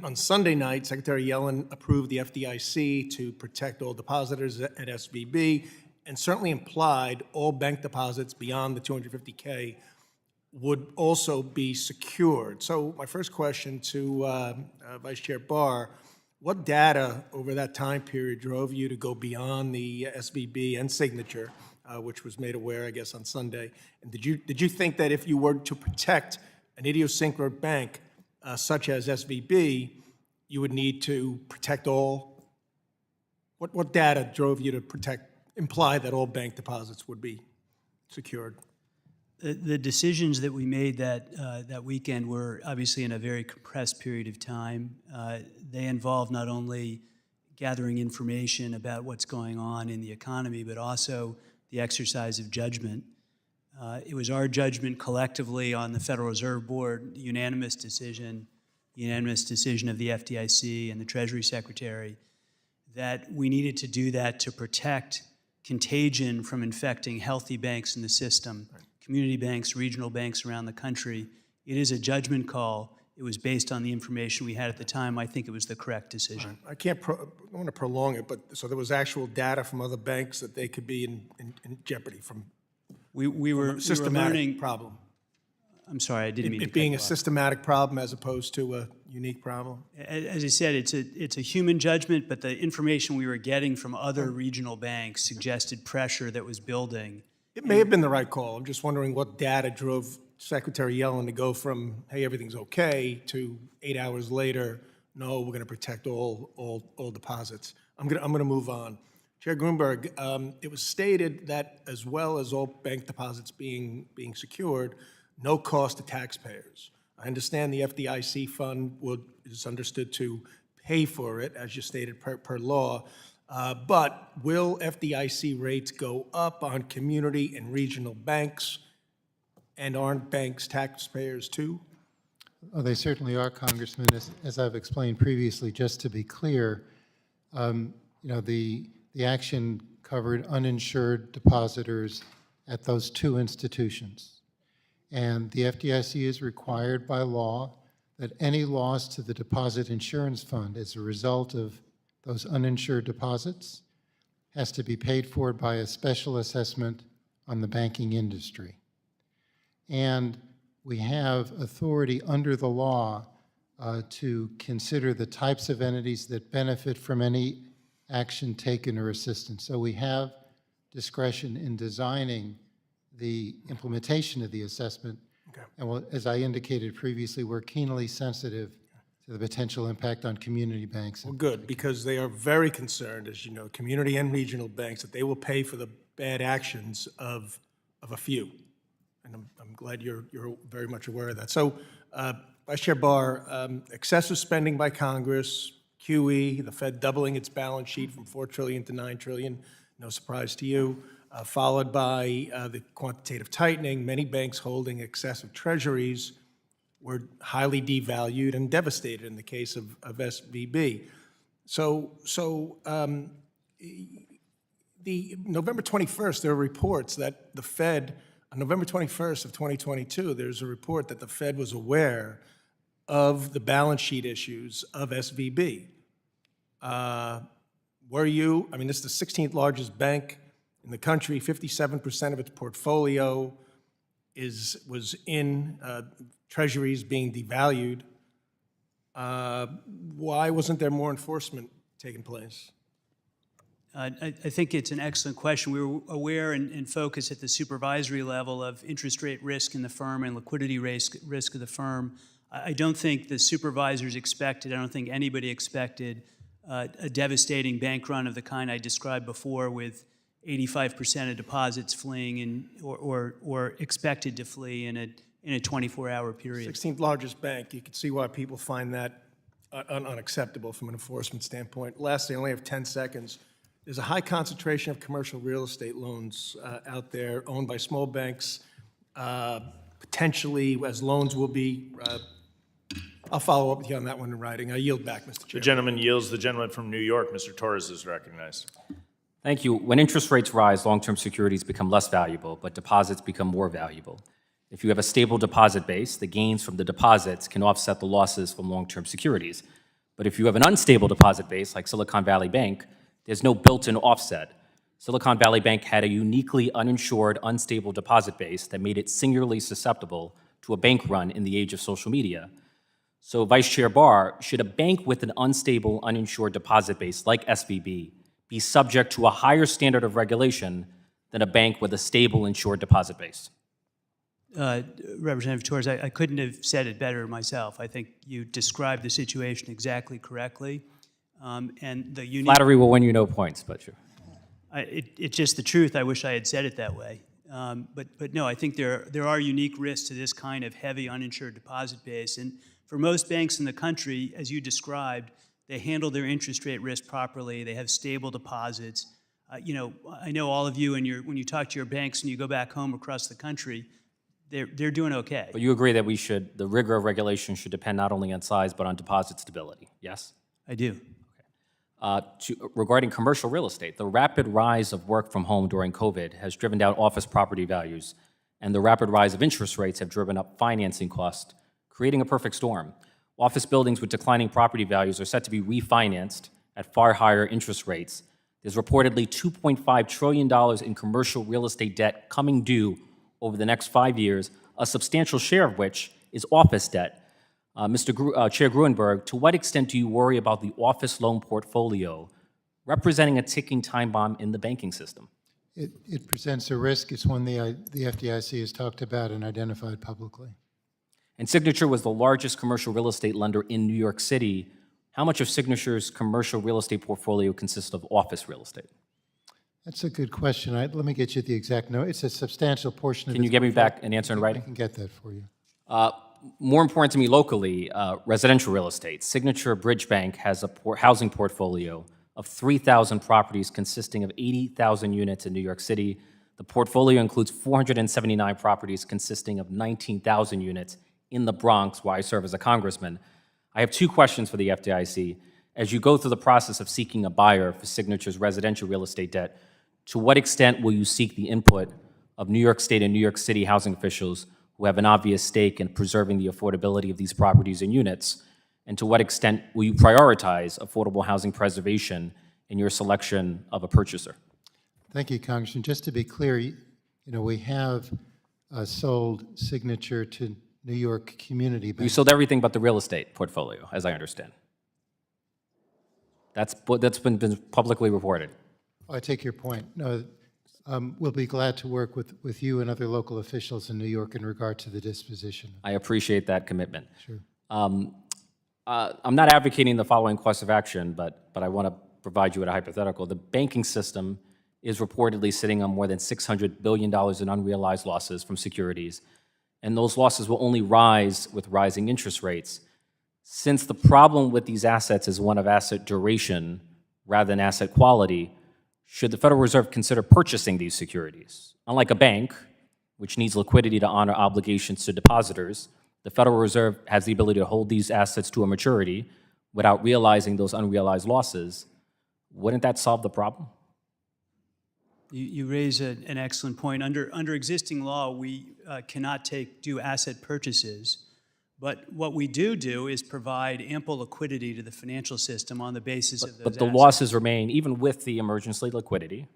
On Sunday night, Secretary Yellen approved the FDIC to protect all depositors at SVB, and certainly implied all bank deposits beyond the $250K would also be secured. So my first question to Vice Chair Barr, what data over that time period drove you to go beyond the SVB and Signature, which was made aware, I guess, on Sunday? And did you think that if you were to protect an idiosyncratic bank such as SVB, you would need to protect all? What data drove you to imply that all bank deposits would be secured? The decisions that we made that weekend were obviously in a very compressed period of time. They involved not only gathering information about what's going on in the economy, but also the exercise of judgment. It was our judgment collectively on the Federal Reserve Board, unanimous decision of the FDIC and the Treasury Secretary, that we needed to do that to protect contagion from infecting healthy banks in the system, community banks, regional banks around the country. It is a judgment call. It was based on the information we had at the time. I think it was the correct decision. I don't want to prolong it, but so there was actual data from other banks that they could be in jeopardy from we were systematic learning, problem. I'm sorry, I didn't mean to It cut being you a off. systematic problem as opposed to a unique problem. As I said, it's a human judgment, but the information we were getting from other regional banks suggested pressure that was building. It may have been the right call. I'm just wondering what data drove Secretary Yellen to go from, hey, everything's okay, to 8 hours later, no, we're going to protect all deposits. I'm going to move on. Chair Grunberg, it was stated that as well as all bank deposits being secured, no cost to taxpayers. I understand the FDIC fund is understood to pay for it, as you stated, per law. But will FDIC rates go up on community and regional banks? And aren't banks taxpayers too? Oh, they certainly are, Congressman. As I've explained previously, just to be clear, the action covered uninsured depositors at those two institutions. And the FDIC is required by law that any loss to the deposit insurance fund as a result of those uninsured deposits has to be paid for by a special assessment on the banking industry. And we have authority under the law to consider the types of entities that benefit from any action taken or assistance. So we have discretion in designing the implementation of the assessment. Okay. And as I indicated previously, we're keenly sensitive to the potential impact on community banks. Well, good, because they are very concerned, as you know, community and regional banks, that they will pay for the bad actions of a few. And I'm glad you're very much aware of that. So, Vice Chair Barr, excessive spending by Congress, QE, the Fed doubling its balance sheet from $4 trillion to $9 trillion, no surprise to you, followed by the quantitative tightening. Many banks holding excessive treasuries were highly devalued and devastated in the case of SVB. The November 21st, there are reports that the Fed, on November 21st of 2022, there's a report that the Fed was aware of the balance sheet issues of SVB. Were you, I mean, this is the 16th largest bank in the country, 57% of its portfolio was in treasuries being devalued. Why wasn't there more enforcement taking place? I think it's an excellent question. We were aware and focused at the supervisory level of interest rate risk in the firm and liquidity risk of the firm. I don't think the supervisors expected, I don't think anybody expected a devastating bank run of the kind I described before, with 85% of deposits fleeing or expected to flee in a 24-hour period. 16th largest bank, you can see why people find that unacceptable from an enforcement standpoint. Lastly, I only have 10 seconds. There's a high concentration of commercial real estate loans out there owned by small banks, potentially as loans will be. I'll follow up with you on that one in writing. I yield back, Mr. Chairman. The gentleman yields. The gentleman from New York, Mr. Torres, is recognized. Thank you. When interest rates rise, long-term securities become less valuable, but deposits become more valuable. If you have a stable deposit base, the gains from the deposits can offset the losses from long-term securities. But if you have an unstable deposit base, like Silicon Valley Bank, there's no built-in offset. Silicon Valley Bank had a uniquely uninsured, unstable deposit base that made it singularly susceptible to a bank run in the age of social media. So, Vice Chair Barr, should a bank with an unstable, uninsured deposit base like SVB be subject to a higher standard of regulation than a bank with a stable, insured deposit base? Representative Torres, I couldn't have said it better myself. I think you described the situation exactly correctly. And the unique... Flattery will win you no points, but sure. It's just the truth. I wish I had said it that way. But no, I think there are unique risks to this kind of heavy uninsured deposit base. And for most banks in the country, as you described, they handle their interest rate risk properly. They have stable deposits. I know all of you, and when you talk to your banks and you go back home across the country, they're doing okay. But you agree that the rigor of regulation should depend not only on size, but on deposit stability, yes? I do. Regarding commercial real estate, the rapid rise of work from home during COVID has driven down office property values, and the rapid rise of interest rates have driven up financing costs, creating a perfect storm. Office buildings with declining property values are set to be refinanced at far higher interest rates. There's reportedly $2.5 trillion in commercial real estate debt coming due over the next 5 years, a substantial share of which is office debt. Chair Gruenberg, to what extent do you worry about the office loan portfolio representing a ticking time bomb in the banking system? It presents a risk. It's one the FDIC has talked about and identified publicly. And Signature was the largest commercial real estate lender in New York City. How much of Signature's commercial real estate portfolio consists of office real estate? That's a good question. Let me get you the exact note. It's a substantial portion of it. Can you get me back an answer in writing? I can get that for you. More important to me locally, residential real estate. Signature Bridge Bank has a housing portfolio of 3,000 properties consisting of 80,000 units in New York City. The portfolio includes 479 properties consisting of 19,000 units in the Bronx, where I serve as a congressman. I have two questions for the FDIC. As you go through the process of seeking a buyer for Signature's residential real estate debt, to what extent will you seek the input of New York State and New York City housing officials who have an obvious stake in preserving the affordability of these properties and units? And to what extent will you prioritize affordable housing preservation in your selection of a purchaser? Thank you, Congressman. Just to be clear, we have sold Signature to New York Community Bank. You sold everything but the real estate portfolio, as I understand. That's been publicly reported. I take your point. No, we'll be glad to work with you and other local officials in New York in regard to the disposition. I appreciate that commitment. Sure. I'm not advocating the following course of action, but I want to provide you with a hypothetical. The banking system is reportedly sitting on more than $600 billion in unrealized losses from securities, and those losses will only rise with rising interest rates. Since the problem with these assets is one of asset duration rather than asset quality, should the Federal Reserve consider purchasing these securities? Unlike a bank, which needs liquidity to honor obligations to depositors, the Federal Reserve has the ability to hold these assets to a maturity without realizing those unrealized losses. Wouldn't that solve the problem? You raise an excellent point. Under existing law, we cannot do asset purchases, but what we do is provide ample liquidity to the financial system on the basis of those But the assets. losses remain, even with the emergency liquidity,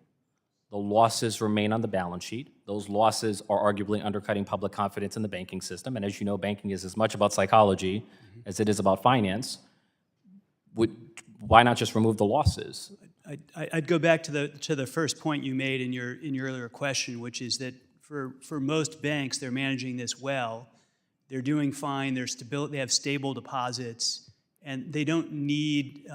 the losses remain on the balance sheet. Those losses are arguably undercutting public confidence in the banking system. And as you know, banking is as much about psychology as it is about finance. Why not just remove the losses? I'd go back to the first point you made in your earlier question, which is that for most banks, they're managing this well. They're doing fine. They have stable deposits, and they don't need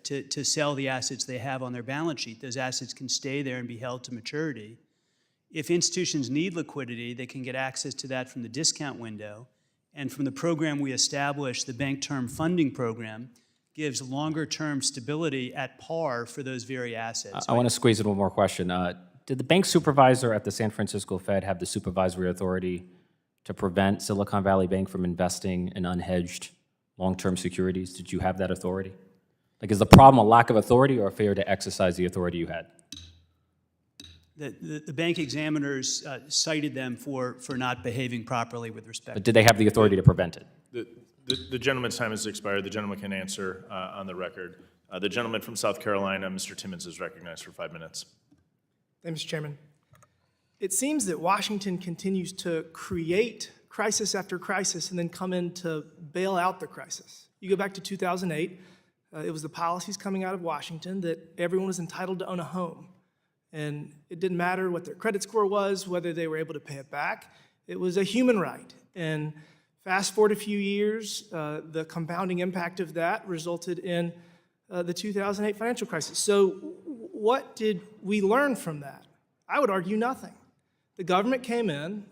to sell the assets they have on their balance sheet. Those assets can stay there and be held to maturity. If institutions need liquidity, they can get access to that from the discount window, and from the program we established, the Bank Term Funding Program gives longer-term stability at par for those very assets. I want to squeeze in one more question. Did the bank supervisor at the San Francisco Fed have the supervisory authority to prevent Silicon Valley Bank from investing in unhedged long-term securities? Did you have that authority? Like, is the problem a lack of authority or a failure to exercise the authority you had? The bank examiners cited them for not behaving properly with respect. But did they have the authority to prevent it? The gentleman's time has expired. The gentleman can answer on the record. The gentleman from South Carolina, Mr. Timmons, is recognized for 5 minutes. Thank you, Mr. Chairman. It seems that Washington continues to create crisis after crisis and then come in to bail out the crisis. You go back to 2008, it was the policies coming out of Washington that everyone was entitled to own a home. And it didn't matter what their credit score was, whether they were able to pay it back. It was a human right. And fast forward a few years, the compounding impact of that resulted in the 2008 financial crisis. So what did we learn from that? I would argue nothing. The government came in,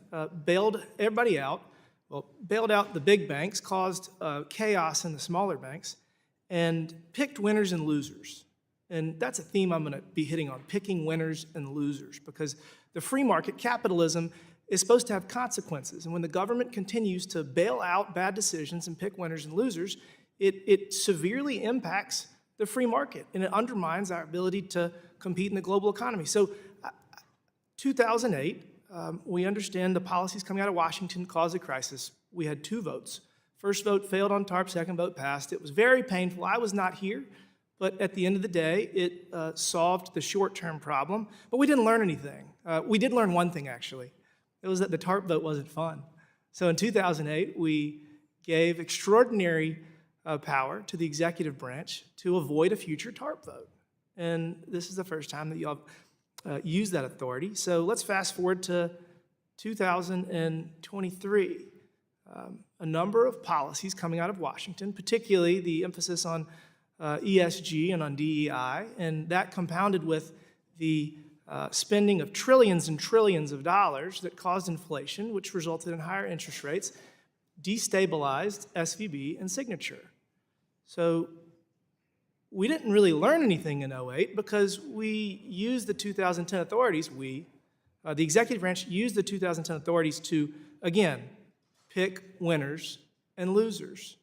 bailed everybody out, bailed out the big banks, caused chaos in the smaller banks, and picked winners and losers. And that's a theme I'm going to be hitting on, picking winners and losers, because the free market, capitalism, is supposed to have consequences. And when the government continues to bail out bad decisions and pick winners and losers, it severely impacts the free market, and it undermines our ability to compete in the global economy. So 2008, we understand the policies coming out of Washington caused a crisis. We had 2 votes. First vote failed on TARP, second vote passed. It was very painful. I was not here, but at the end of the day, it solved the short-term problem, but we didn't learn anything. We did learn one thing, actually. It was that the TARP vote wasn't fun. So in 2008, we gave extraordinary power to the executive branch to avoid a future TARP vote. And this is the first time that you have used that authority. So let's fast forward to 2023. A number of policies coming out of Washington, particularly the emphasis on ESG and on DEI, and that compounded with the spending of trillions and trillions of dollars that caused inflation, which resulted in higher interest rates, destabilized SVB and Signature. So we didn't really learn anything in 2008 because we used the 2010 authorities, the executive branch used the 2010 authorities to, again, pick winners and losers.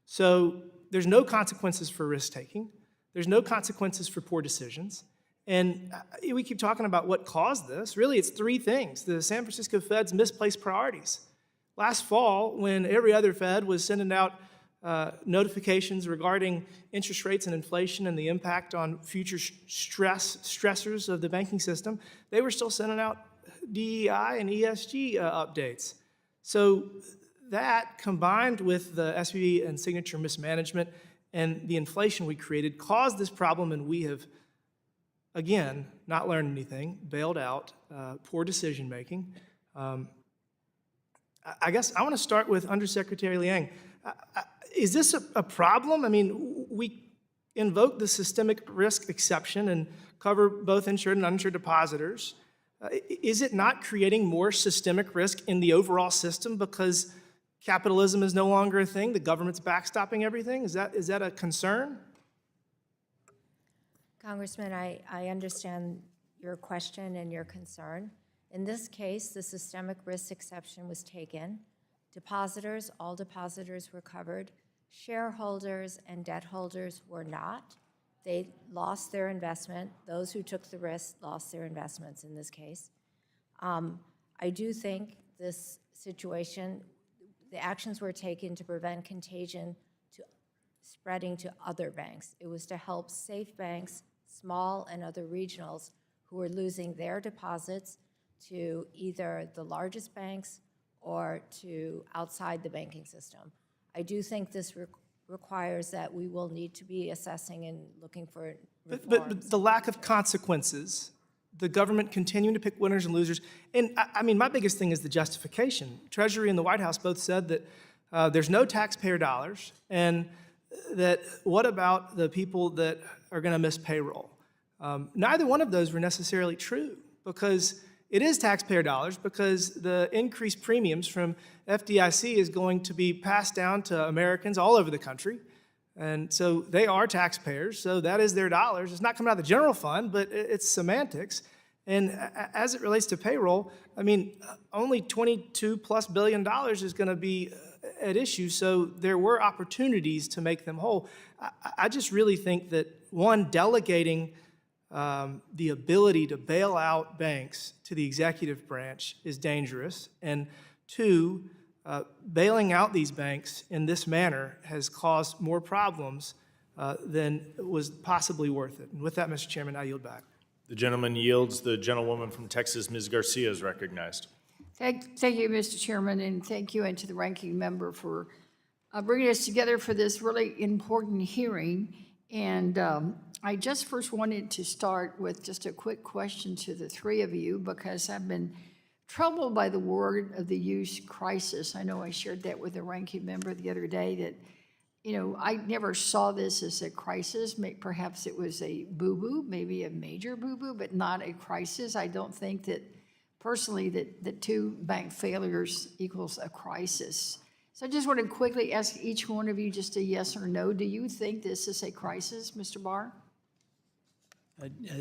So there's no consequences for risk-taking. There's no consequences for poor decisions. And we keep talking about what caused this. Really, it's 3 things. The San Francisco Fed's misplaced priorities. Last fall, when every other Fed was sending out notifications regarding interest rates and inflation and the impact on future stressors of the banking system, they were still sending out DEI and ESG updates. So that, combined with the SVB and Signature mismanagement and the inflation we created, caused this problem, and we have, again, not learned anything, bailed out, poor decision-making. I guess I want to start with Undersecretary Liang. Is this a problem? I mean, we invoke the systemic risk exception and cover both insured and uninsured depositors. Is it not creating more systemic risk in the overall system because capitalism is no longer a thing, the government's backstopping everything? Is that a concern? Congressman, I understand your question and your concern. In this case, the systemic risk exception was taken. Depositors, all depositors were covered. Shareholders and debt holders were not. They lost their investment. Those who took the risk lost their investments in this case. I do think this situation, the actions were taken to prevent contagion to spreading to other banks. It was to help safe banks, small and other regionals, who were losing their deposits to either the largest banks or to outside the banking system. I do think this requires that we will need to be assessing and looking for reforms. But the lack of consequences, the government continuing to pick winners and losers, and I mean, my biggest thing is the justification. Treasury and the White House both said that there's no taxpayer dollars, and that what about the people that are going to miss payroll? Neither one of those were necessarily true, because it is taxpayer dollars, because the increased premiums from FDIC is going to be passed down to Americans all over the country. And so they are taxpayers, so that is their dollars. It's not coming out of the general fund, but it's semantics. And as it relates to payroll, I mean, only $22+ billion is going to be at issue, so there were opportunities to make them whole. I just really think that, one, delegating the ability to bail out banks to the executive branch is dangerous, and two, bailing out these banks in this manner has caused more problems than was possibly worth it. And with that, Mr. Chairman, I yield back. The gentleman yields. The gentlewoman from Texas, Ms. Garcia, is recognized. Thank you, Mr. Chairman, and thank you and to the ranking member for bringing us together for this really important hearing. And I just first wanted to start with just a quick question to the three of you, because I've been troubled by the word of the use crisis. I know I shared that with the ranking member the other day, that, you know, I never saw this as a crisis. Perhaps it was a boo-boo, maybe a major boo-boo, but not a crisis. I don't think that, personally, that two bank failures equals a crisis. So I just want to quickly ask each one of you just a yes or no. Do you think this is a crisis, Mr. Barr?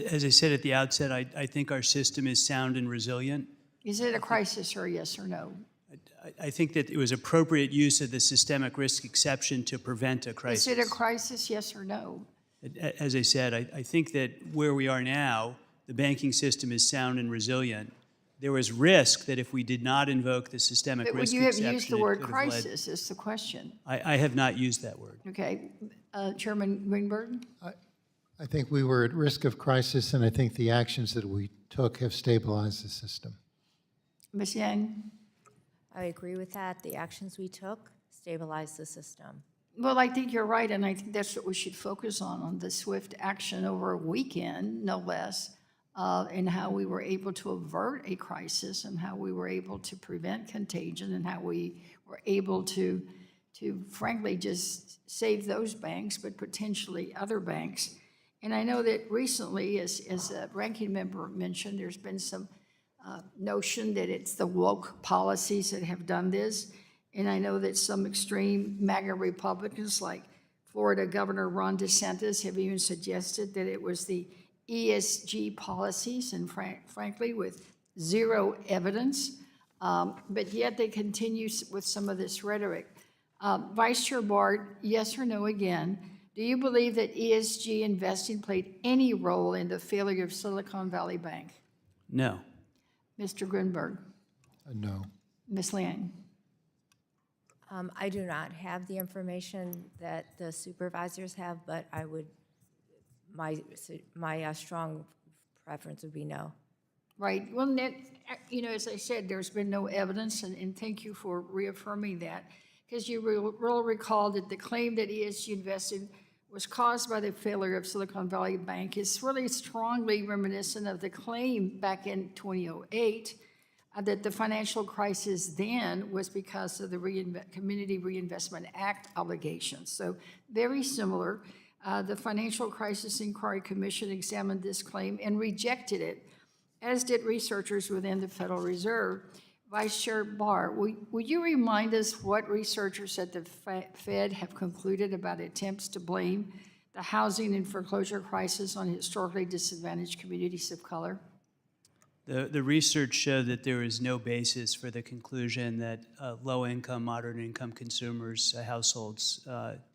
As I said at the outset, I think our system is sound and resilient. Is it a crisis or a yes or no? I think that it was appropriate use of the systemic risk exception to prevent a crisis. Is it a crisis, yes or no? As I said, I think that where we are now, the banking system is sound and resilient. There was risk that if we did not invoke the systemic risk exception, you have used the word it could have led- crisis is the question. I have not used that word. Okay. Chairman Greenberg? I think we were at risk of crisis, and I think the actions that we took have stabilized the system. Ms. Yang? I agree with that. The actions we took stabilized the system. Well, I think you're right, and I think that's what we should focus on the swift action over a weekend, no less, and how we were able to avert a crisis, and how we were able to prevent contagion, and how we were able to frankly just save those banks, but potentially other banks. And I know that recently, as a ranking member mentioned, there's been some notion that it's the woke policies that have done this. And I know that some extreme MAGA Republicans, like Florida Governor Ron DeSantis, have even suggested that it was the ESG policies, and frankly, with zero evidence. But yet they continue with some of this rhetoric. Vice Chair Bart, yes or no again, do you believe that ESG investing played any role in the failure of Silicon Valley Bank? No. Mr. Greenberg? No. Ms. Liang? I do not have the information that the supervisors have, but I would, my strong preference would be no. Right. Well, you know, as I said, there's been no evidence, and thank you for reaffirming that, because you will recall that the claim that ESG invested was caused by the failure of Silicon Valley Bank is really strongly reminiscent of the claim back in 2008 that the financial crisis then was because of the Community Reinvestment Act obligations. So very similar. The Financial Crisis Inquiry Commission examined this claim and rejected it, as did researchers within the Federal Reserve. Vice Chair Barr, will you remind us what researchers at the Fed have concluded about attempts to blame the housing and foreclosure crisis on historically disadvantaged communities of color? The research showed that there is no basis for the conclusion that low-income, moderate-income consumers, households,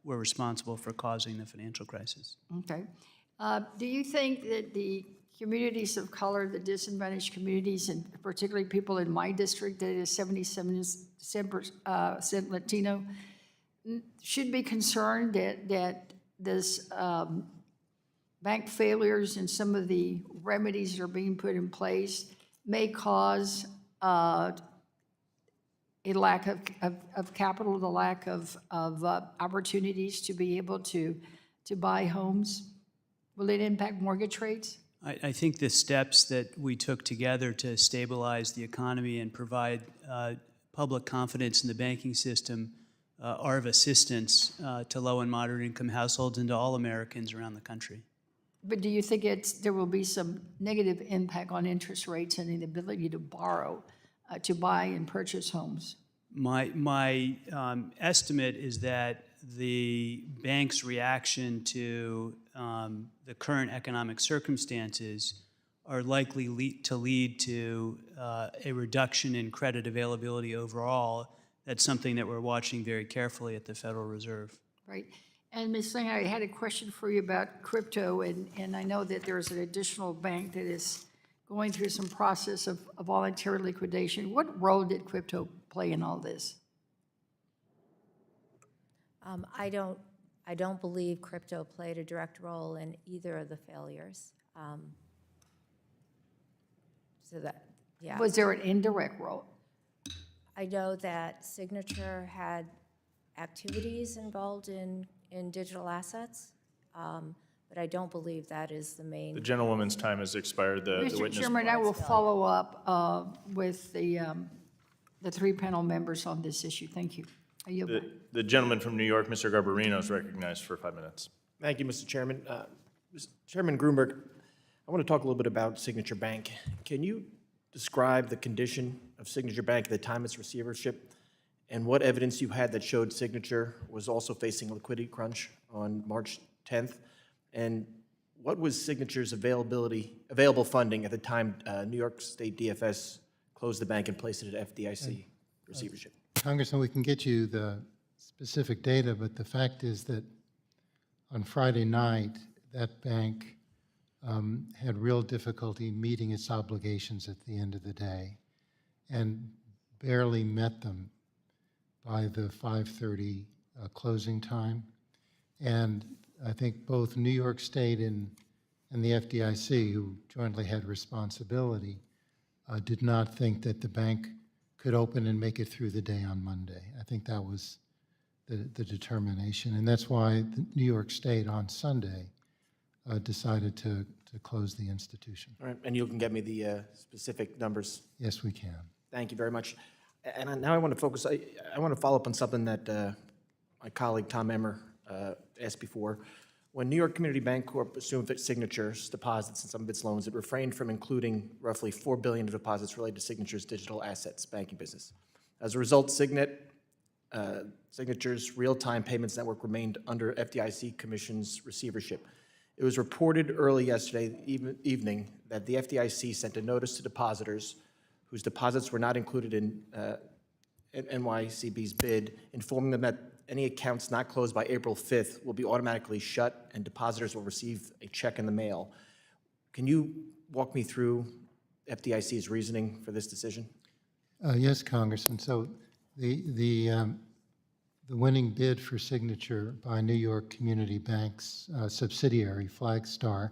were responsible for causing the financial crisis. Okay. Do you think that the communities of color, the disadvantaged communities, and particularly people in my district that is 77% Latino, should be concerned that this bank failures and some of the remedies that are being put in place may cause a lack of capital, the lack of opportunities to be able to buy homes? Will it impact mortgage rates? I think the steps that we took together to stabilize the economy and provide public confidence in the banking system are of assistance to low and moderate income households and to all Americans around the country. But do you think there will be some negative impact on interest rates and the ability to borrow, to buy and purchase homes? My estimate is that the bank's reaction to the current economic circumstances are likely to lead to a reduction in credit availability overall. That's something that we're watching very carefully at the Federal Reserve. Right. And Ms. Singh, I had a question for you about crypto, and I know that there's an additional bank that is going through some process of voluntary liquidation. What role did crypto play in all this? I don't believe crypto played a direct role in either of the failures. So that, yeah. Was there an indirect role? I know that Signature had activities involved in digital assets, but I don't believe that is the main. The gentlewoman's time has expired. The Mr. witness. Chairman, I will follow up with the three panel members on this issue. Thank you. I yield back. The gentleman from New York, Mr. Garbarino, is recognized for 5 minutes. Thank you, Mr. Chairman. Mr. Chairman Grunberg, I want to talk a little bit about Signature Bank. Can you describe the condition of Signature Bank at the time of its receivership and what evidence you had that showed Signature was also facing a liquidity crunch on March 10th? And what was Signature's available funding at the time New York State DFS closed the bank and placed it at FDIC receivership? Congressman, we can get you the specific data, but the fact is that on Friday night, that bank had real difficulty meeting its obligations at the end of the day and barely met them by the 5:30 closing time. And I think both New York State and the FDIC, who jointly had responsibility, did not think that the bank could open and make it through the day on Monday. I think that was the determination. And that's why New York State on Sunday decided to close the institution. All right, and you can get me the specific numbers? Yes, we can. Thank you very much. And now I want to focus, I want to follow up on something that my colleague Tom Emmer asked before. When New York Community Bank Corp. assumed its Signature's deposits in some of its loans, it refrained from including roughly $4 billion of deposits related to Signature's digital assets banking business. As a result, Signature's real-time payments network remained under FDIC Commission's receivership. It was reported early yesterday evening that the FDIC sent a notice to depositors whose deposits were not included in NYCB's bid, informing them that any accounts not closed by April 5th will be automatically shut and depositors will receive a check in the mail. Can you walk me through FDIC's reasoning for this decision? Yes, Congressman. So the winning bid for Signature by New York Community Bank's subsidiary, Flagstar,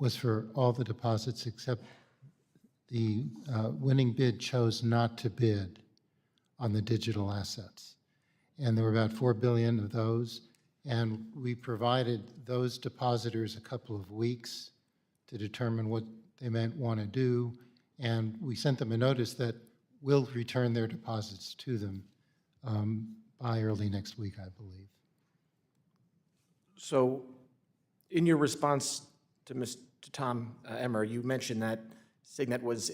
was for all the deposits except the winning bid chose not to bid on the digital assets. And there were about $4 billion of those. And we provided those depositors a couple of weeks to determine what they might want to do. And we sent them a notice that we'll return their deposits to them by early next week, I believe. So in your response to Tom Emmer, you mentioned that Signet was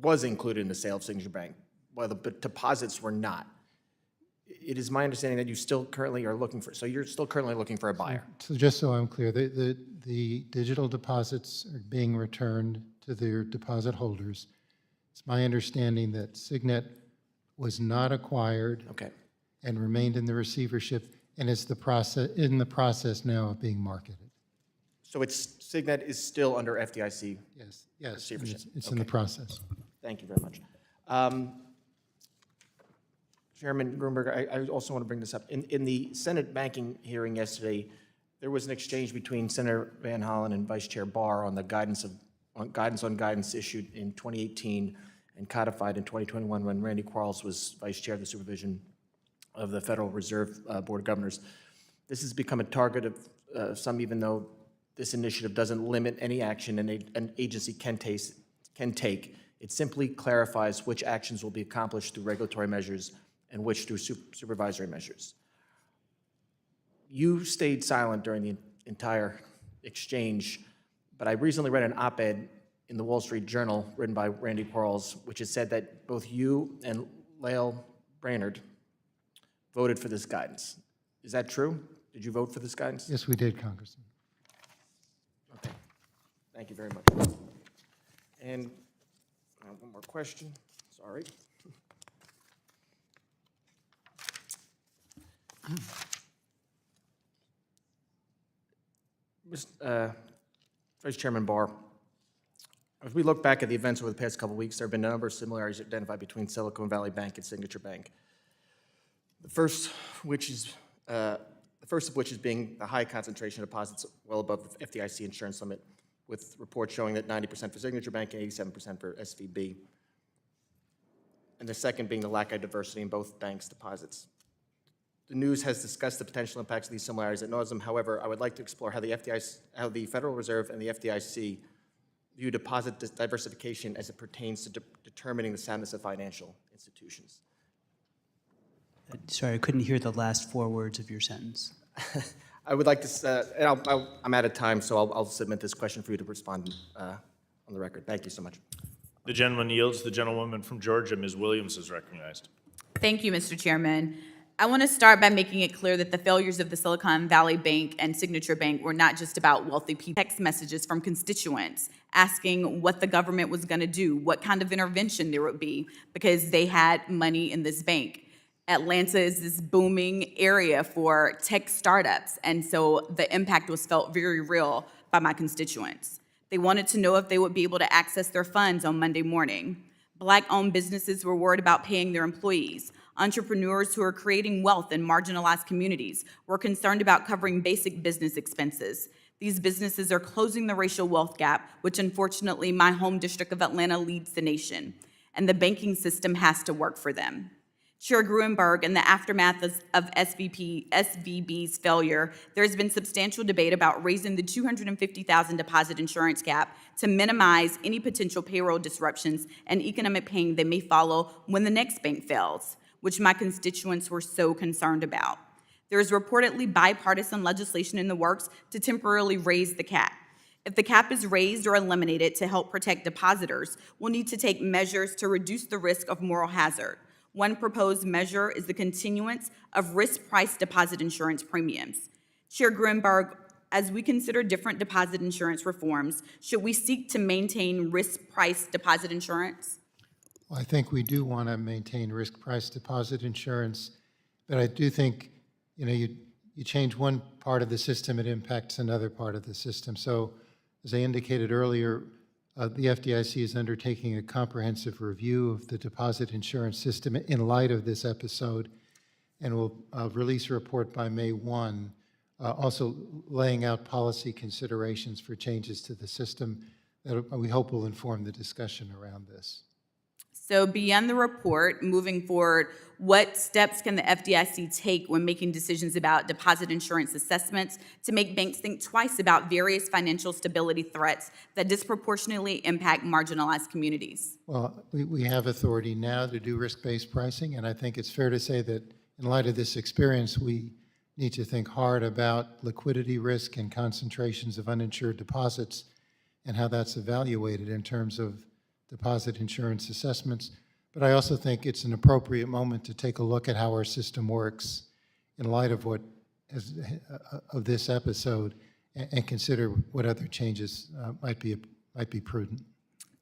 was included in the sale of Signature Bank, while the deposits were not. It is my understanding that you still currently are looking for, so you're still currently looking for a buyer. So just so I'm clear, the digital deposits are being returned to their deposit holders. It's my understanding that Signet was not acquired. Okay. And remained in the receivership, and is in the process now of being marketed. So Signet is still under FDIC Yes, receivership? it's in the process. Thank you very much. Chairman Grunberg, I also want to bring this up. In the Senate banking hearing yesterday, there was an exchange between Senator Van Hollen and Vice Chair Barr on the guidance on guidance issued in 2018 and codified in 2021 when Randy Quarles was Vice Chair of the Supervision of the Federal Reserve Board of Governors. This has become a target of some, even though this initiative doesn't limit any action an agency can take. It simply clarifies which actions will be accomplished through regulatory measures and which through supervisory measures. You stayed silent during the entire exchange, but I recently read an op-ed in the Wall Street Journal written by Randy Quarles, which has said that both you and Lael Brainerd voted for this guidance. Is that true? Did you vote for this guidance? Yes, we did, Congressman. Okay. Thank you very much. And one more question. Sorry. Vice Chairman Barr, as we look back at the events over the past couple of weeks, there have been a number of similarities identified between Silicon Valley Bank and Signature Bank. The first of which is being the high concentration of deposits well above the FDIC insurance limit, with reports showing that 90% for Signature Bank and 87% for SVB. And the second being the lack of diversity in both banks' deposits. The news has discussed the potential impacts of these similarities ad nauseum. However, I would like to explore how the Federal Reserve and the FDIC view deposit diversification as it pertains to determining the soundness of financial institutions. Sorry, I couldn't hear the last 4 words of your sentence. I would like to, and I'm out of time, so I'll submit this question for you to respond on the record. Thank you so much. The gentleman yields. The gentlewoman from Georgia, Ms. Williams, is recognized. Thank you, Mr. Chairman. I want to start by making it clear that the failures of the Silicon Valley Bank and Signature Bank were not just about wealthy people. Text messages from constituents asking what the government was going to do, what kind of intervention there would be, because they had money in this bank. Atlanta is this booming area for tech startups, and so the impact was felt very real by my constituents. They wanted to know if they would be able to access their funds on Monday morning. Black-owned businesses were worried about paying their employees. Entrepreneurs who are creating wealth in marginalized communities were concerned about covering basic business expenses. These businesses are closing the racial wealth gap, which unfortunately my home district of Atlanta leads the nation, and the banking system has to work for them. Chair Gruenberg, in the aftermath of SVB's failure, there's been substantial debate about raising the $250,000 deposit insurance cap to minimize any potential payroll disruptions and economic pain that may follow when the next bank fails, which my constituents were so concerned about. There is reportedly bipartisan legislation in the works to temporarily raise the cap. If the cap is raised or eliminated to help protect depositors, we'll need to take measures to reduce the risk of moral hazard. One proposed measure is the continuance of risk-priced deposit insurance premiums. Chair Gruenberg, as we consider different deposit insurance reforms, should we seek to maintain risk-priced deposit insurance? Well, I think we do want to maintain risk-priced deposit insurance, but I do think, you change one part of the system, it impacts another part of the system. So, as I indicated earlier, the FDIC is undertaking a comprehensive review of the deposit insurance system in light of this episode, and will release a report by May 1, also laying out policy considerations for changes to the system that we hope will inform the discussion around this. So beyond the report, moving forward, what steps can the FDIC take when making decisions about deposit insurance assessments to make banks think twice about various financial stability threats that disproportionately impact marginalized communities? Well, we have authority now to do risk-based pricing, and I think it's fair to say that in light of this experience, we need to think hard about liquidity risk and concentrations of uninsured deposits and how that's evaluated in terms of deposit insurance assessments. But I also think it's an appropriate moment to take a look at how our system works in light of of this episode and consider what other changes might be prudent.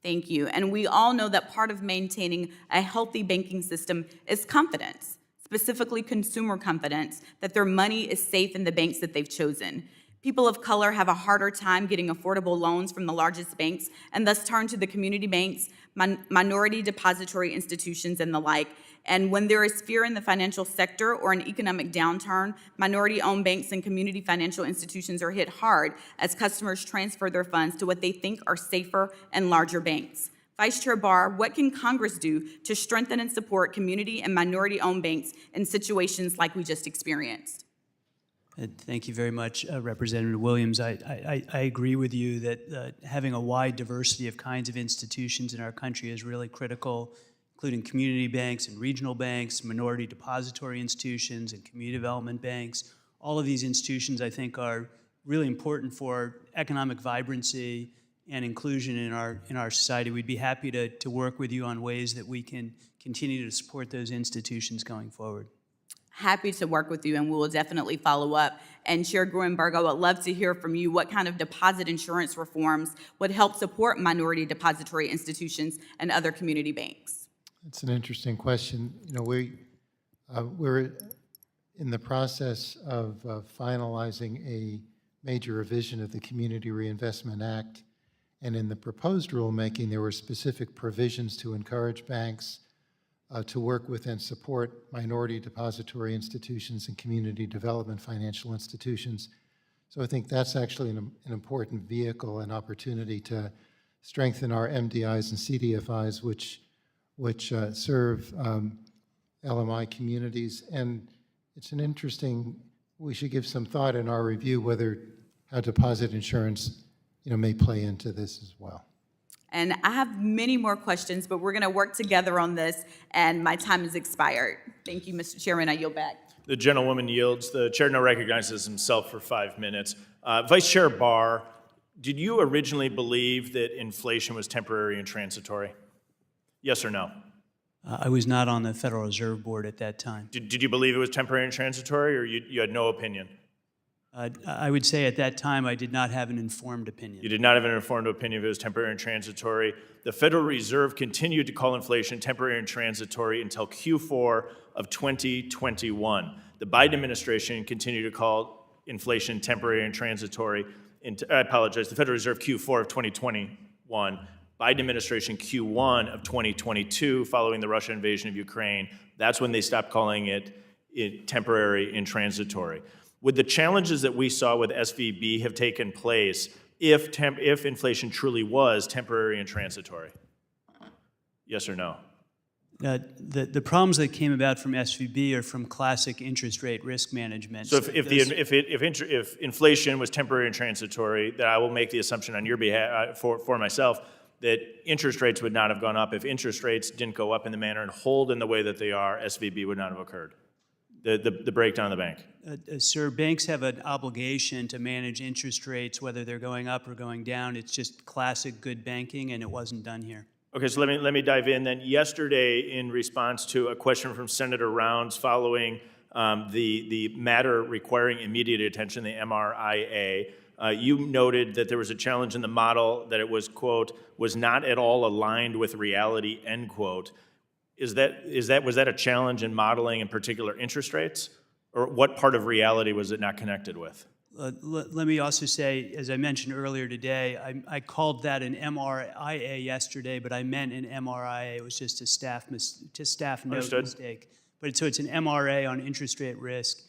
Thank you. And we all know that part of maintaining a healthy banking system is confidence, specifically consumer confidence, that their money is safe in the banks that they've chosen. People of color have a harder time getting affordable loans from the largest banks and thus turn to the community banks, minority depository institutions, and the like. And when there is fear in the financial sector or an economic downturn, minority-owned banks and community financial institutions are hit hard as customers transfer their funds to what they think are safer and larger banks. Vice Chair Barr, what can Congress do to strengthen and support community and minority-owned banks in situations like we just experienced? Thank you very much, Representative Williams. I agree with you that having a wide diversity of kinds of institutions in our country is really critical, including community banks and regional banks, minority depository institutions, and community development banks. All of these institutions, I think, are really important for economic vibrancy and inclusion in our society. We'd be happy to work with you on ways that we can continue to support those institutions going forward. Happy to work with you, and we will definitely follow up. And Chair Gruenberg, I would love to hear from you what kind of deposit insurance reforms would help support minority depository institutions and other community banks. It's an interesting question. You know, we're in the process of finalizing a major revision of the Community Reinvestment Act, and in the proposed rulemaking, there were specific provisions to encourage banks to work with and support minority depository institutions and community development financial institutions. So I think that's actually an important vehicle and opportunity to strengthen our MDIs and CDFIs, which serve LMI communities. And it's an interesting, we should give some thought in our review how deposit insurance may play into this as well. And I have many more questions, but we're going to work together on this, and my time has expired. Thank you, Mr. Chairman. I yield back. The gentlewoman yields. The chair now recognizes himself for 5 minutes. Vice Chair Barr, did you originally believe that inflation was temporary and transitory? Yes or no? I was not on the Federal Reserve Board at that time. Did you believe it was temporary and transitory, or you had no opinion? I would say at that time I did not have an informed opinion. You did not have an informed opinion if it was temporary and transitory. The Federal Reserve continued to call inflation temporary and transitory until Q4 of 2021. The Biden administration continued to call inflation temporary and transitory. I apologize, the Federal Reserve Q4 of 2021. Biden administration Q1 of 2022, following the Russian invasion of Ukraine. That's when they stopped calling it temporary and transitory. Would the challenges that we saw with SVB have taken place if inflation truly was temporary and transitory? Yes or no? The problems that came about from SVB are from classic interest rate risk management. So if inflation was temporary and transitory, then I will make the assumption on your behalf for myself that interest rates would not have gone up. If interest rates didn't go up in the manner and hold in the way that they are, SVB would not have occurred. The breakdown of the bank. Sir, banks have an obligation to manage interest rates, whether they're going up or going down. It's just classic good banking, and it wasn't done here. Okay, so let me dive in then. Yesterday, in response to a question from Senator Rounds following the matter requiring immediate attention, the MRIA, you noted that there was a challenge in the model, that it was, quote, was not at all aligned with reality, end quote. Was that a challenge in modeling in particular interest rates? Or what part of reality was it not connected with? Let me also say, as I mentioned earlier today, I called that an MRIA yesterday, but I meant an MRIA. It was just a staff note Understood. mistake. So it's an MRA on interest rate risk.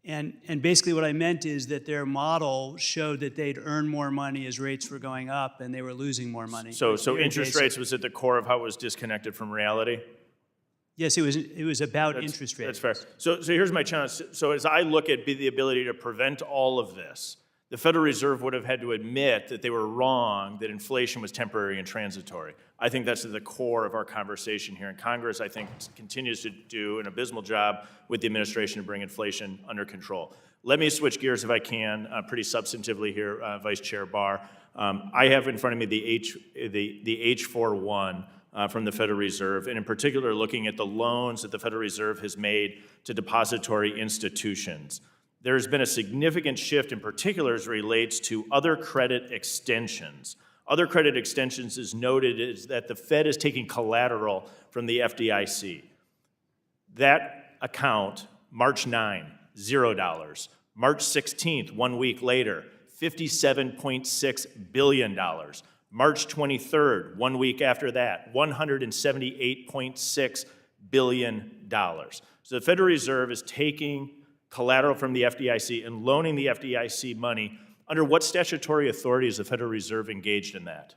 And basically what I meant is that their model showed that they'd earn more money as rates were going up and they were losing more money. So interest rates was at the core of how it was disconnected from reality? Yes, it was about interest rates. That's fair. So here's my challenge. So as I look at the ability to prevent all of this, the Federal Reserve would have had to admit that they were wrong, that inflation was temporary and transitory. I think that's at the core of our conversation here. And Congress, I think, continues to do an abysmal job with the administration to bring inflation under control. Let me switch gears if I can, pretty substantively here, Vice Chair Barr. I have in front of me the H41 from the Federal Reserve, and in particular looking at the loans that the Federal Reserve has made to depository institutions. There's been a significant shift, in particular as relates to other credit extensions. Other credit extensions is noted is that the Fed is taking collateral from the FDIC. That account, March 9, $0. March 16th, 1 week later, $57.6 billion. March 23rd, 1 week after that, $178.6 billion. So the Federal Reserve is taking collateral from the FDIC and loaning the FDIC money. Under what statutory authority is the Federal Reserve engaged in that?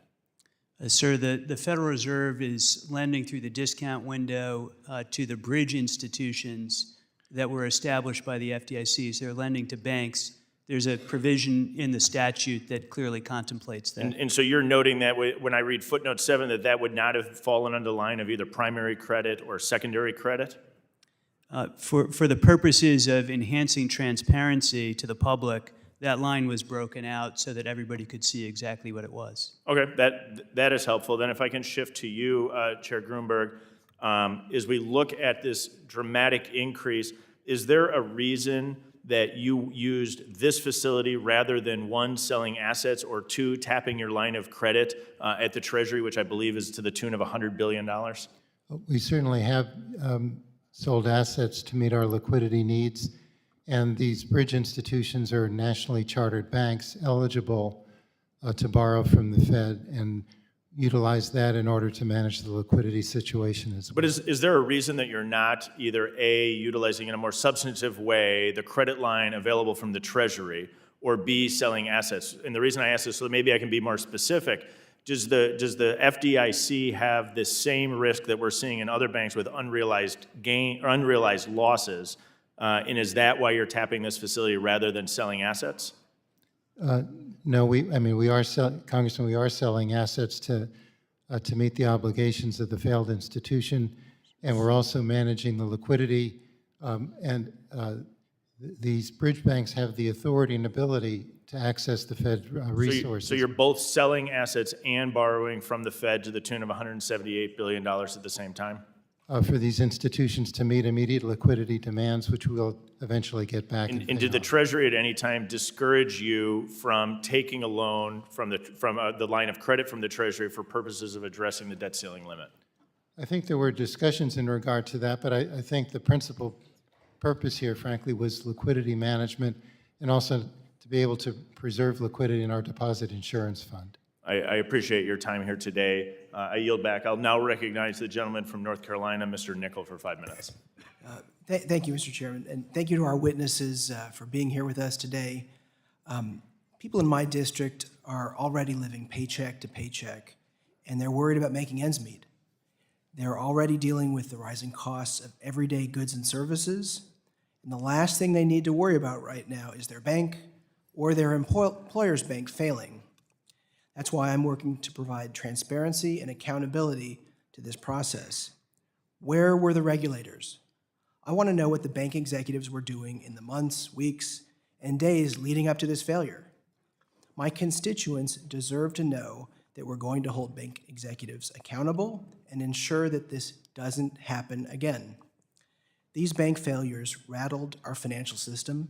Sir, the Federal Reserve is lending through the discount window to the bridge institutions that were established by the FDIC. So they're lending to banks. There's a provision in the statute that clearly contemplates that. And so you're noting that when I read footnote 7, that would not have fallen under the line of either primary credit or secondary credit? For the purposes of enhancing transparency to the public, that line was broken out so that everybody could see exactly what it was. Okay, that is helpful. Then if I can shift to you, Chair Grunberg, as we look at this dramatic increase, is there a reason that you used this facility rather than one, selling assets, or two, tapping your line of credit at the Treasury, which I believe is to the tune of $100 billion? We certainly have sold assets to meet our liquidity needs, and these bridge institutions are nationally chartered banks eligible to borrow from the Fed and utilize that in order to manage the liquidity situation as well. But is there a reason that you're not either A, utilizing in a more substantive way the credit line available from the Treasury, or B, selling assets? And the reason I ask this, so maybe I can be more specific, does the FDIC have this same risk that we're seeing in other banks with unrealized gain or unrealized losses? And is that why you're tapping this facility rather than selling assets? No, we are Congressman, we are selling assets to meet the obligations of the failed institution, and we're also managing the liquidity. These bridge banks have the authority and ability to access the Fed resources. So you're both selling assets and borrowing from the Fed to the tune of $178 billion at the same time? For these institutions to meet immediate liquidity demands, which we'll eventually get back. And did the Treasury at any time discourage you from taking a loan from the line of credit from the Treasury for purposes of addressing the debt ceiling limit? I think there were discussions in regard to that, but I think the principal purpose here, frankly, was liquidity management and also to be able to preserve liquidity in our deposit insurance fund. I appreciate your time here today. I yield back. I'll now recognize the gentleman from North Carolina, Mr. Nickel, for 5 minutes. Thank you, Mr. Chairman, and thank you to our witnesses for being here with us today. People in my district are already living paycheck to paycheck, and they're worried about making ends meet. They're already dealing with the rising costs of everyday goods and services, and the last thing they need to worry about right now is their bank or their employer's bank failing. That's why I'm working to provide transparency and accountability to this process. Where were the regulators? I want to know what the bank executives were doing in the months, weeks, and days leading up to this failure. My constituents deserve to know that we're going to hold bank executives accountable and ensure that this doesn't happen again. These bank failures rattled our financial system.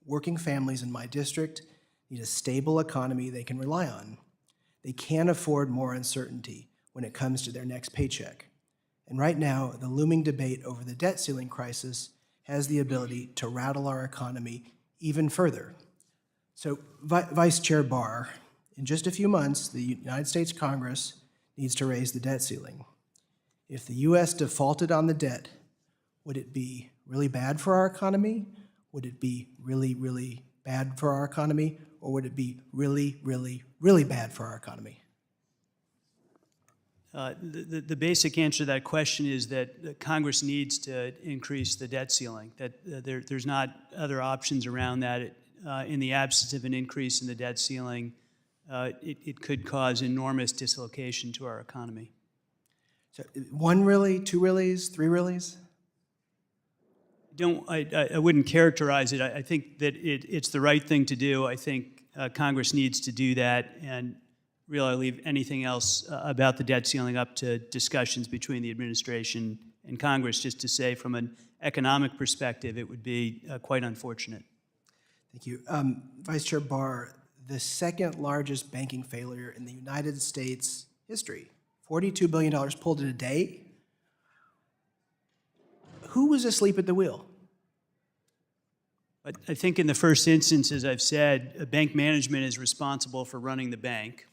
Working families in my district need a stable economy they can rely on. They can't afford more uncertainty when it comes to their next paycheck. And right now, the looming debate over the debt ceiling crisis has the ability to rattle our economy even further. So, Vice Chair Barr, in just a few months, the United States Congress needs to raise the debt ceiling. If the U.S. defaulted on the debt, would it be really bad for our economy? Would it be really, really bad for our economy? Or would it be really, really, really bad for our economy? The basic answer to that question is that Congress needs to increase the debt ceiling, that there's not other options around that. In the absence of an increase in the debt ceiling, it could cause enormous dislocation to our economy. So 1 really, 2 reallys, 3 reallys? I wouldn't characterize it. I think that it's the right thing to do. I think Congress needs to do that, and really leave anything else about the debt ceiling up to discussions between the administration and Congress, just to say from an economic perspective, it would be quite unfortunate. Thank you. Vice Chair Barr, the second largest banking failure in the United States history, $42 billion pulled in a day. Who was asleep at the wheel? But I think in the first instance, as I've said, bank management is responsible for running the bank.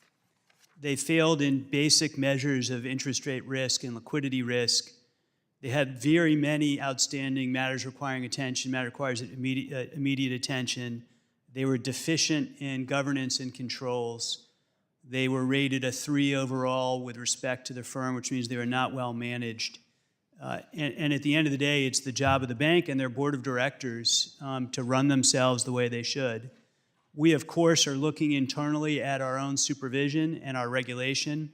They failed in basic measures of interest rate risk and liquidity risk. They had very many outstanding matters requiring attention, matter requires immediate attention. They were deficient in governance and controls. They were rated a 3 overall with respect to the firm, which means they were not well managed. And at the end of the day, it's the job of the bank and their board of directors to run themselves the way they should. We, of course, are looking internally at our own supervision and our regulation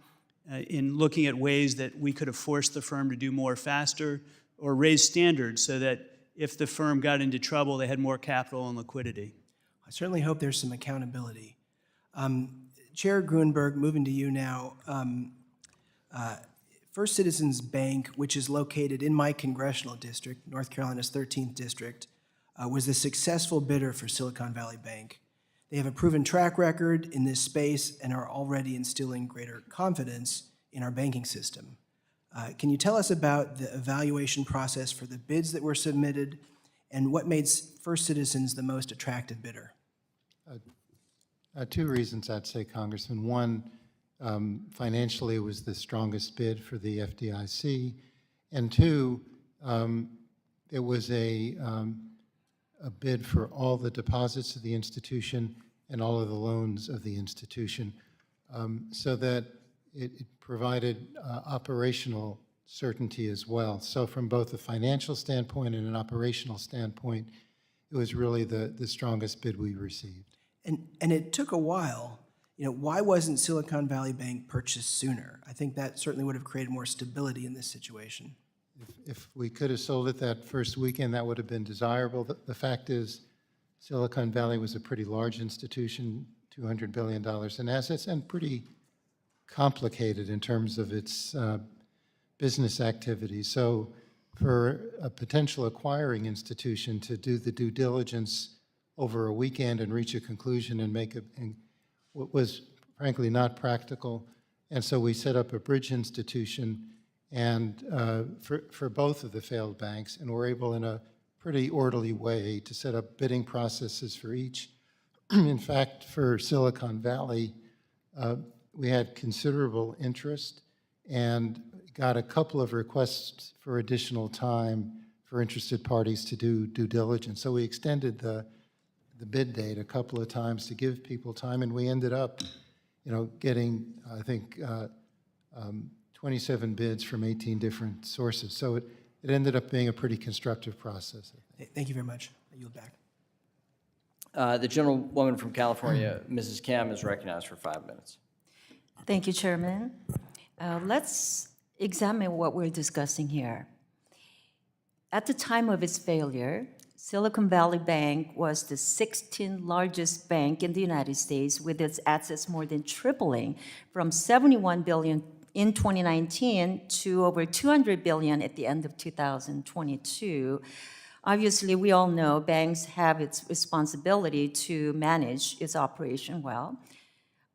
in looking at ways that we could have forced the firm to do more faster or raise standards so that if the firm got into trouble, they had more capital and liquidity. I certainly hope there's some accountability. Chair Grunberg, moving to you now. First Citizens Bank, which is located in my congressional district, North Carolina's 13th district, was the successful bidder for Silicon Valley Bank. They have a proven track record in this space and are already instilling greater confidence in our banking system. Can you tell us about the evaluation process for the bids that were submitted and what made First Citizens the most attractive bidder? Two reasons, I'd say, Congressman. One, financially, it was the strongest bid for the FDIC. And two, it was a bid for all the deposits of the institution and all of the loans of the institution, so that it provided operational certainty as well. So from both a financial standpoint and an operational standpoint, it was really the strongest bid we received. And it took a while. You know, why wasn't Silicon Valley Bank purchased sooner? I think that certainly would have created more stability in this situation. If we could have sold it that first weekend, that would have been desirable. The fact is, Silicon Valley was a pretty large institution, $200 billion in assets, and pretty complicated in terms of its business activities. So for a potential acquiring institution to do the due diligence over a weekend and reach a conclusion and make what was frankly not practical. And so we set up a bridge institution and for both of the failed banks, and we're able in a pretty orderly way to set up bidding processes for each. In fact, for Silicon Valley, we had considerable interest and got a couple of requests for additional time for interested parties to do due diligence. So we extended the bid date a couple of times to give people time, and we ended up, getting, I think, 27 bids from 18 different sources. So it ended up being a pretty constructive process. Thank you very much. I yield back. The gentlewoman from California, Mrs. Kim, is recognized for 5 minutes. Thank you, Chairman. Let's examine what we're discussing here. At the time of its failure, Silicon Valley Bank was the 16th largest bank in the United States, with its assets more than tripling from $71 billion in 2019 to over $200 billion at the end of 2022. Obviously, we all know banks have its responsibility to manage its operation well.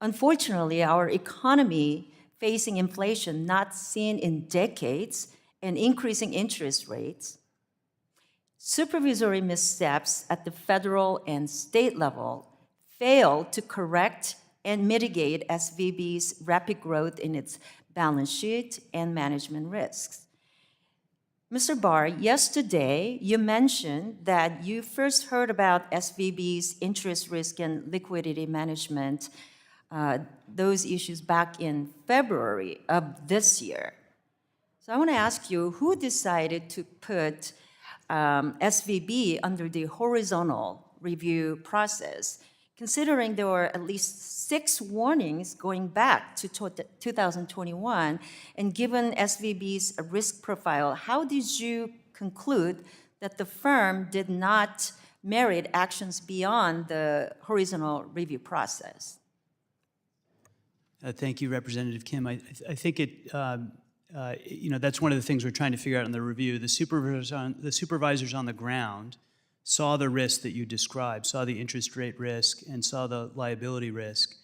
Unfortunately, our economy facing inflation not seen in decades and increasing interest rates, supervisory missteps at the federal and state level failed to correct and mitigate SVB's rapid growth in its balance sheet and management risks. Mr. Barr, yesterday you mentioned that you first heard about SVB's interest risk and liquidity management, those issues back in February of this year. So I want to ask you, who decided to put SVB under the horizontal review process, considering there were at least 6 warnings going back to 2021, and given SVB's risk profile, how did you conclude that the firm did not merit actions beyond the horizontal review process? Thank you, Representative Kim. I think that's one of the things we're trying to figure out in the review. The supervisors on the ground saw the risk that you described, saw the interest rate risk, and saw the liability risk.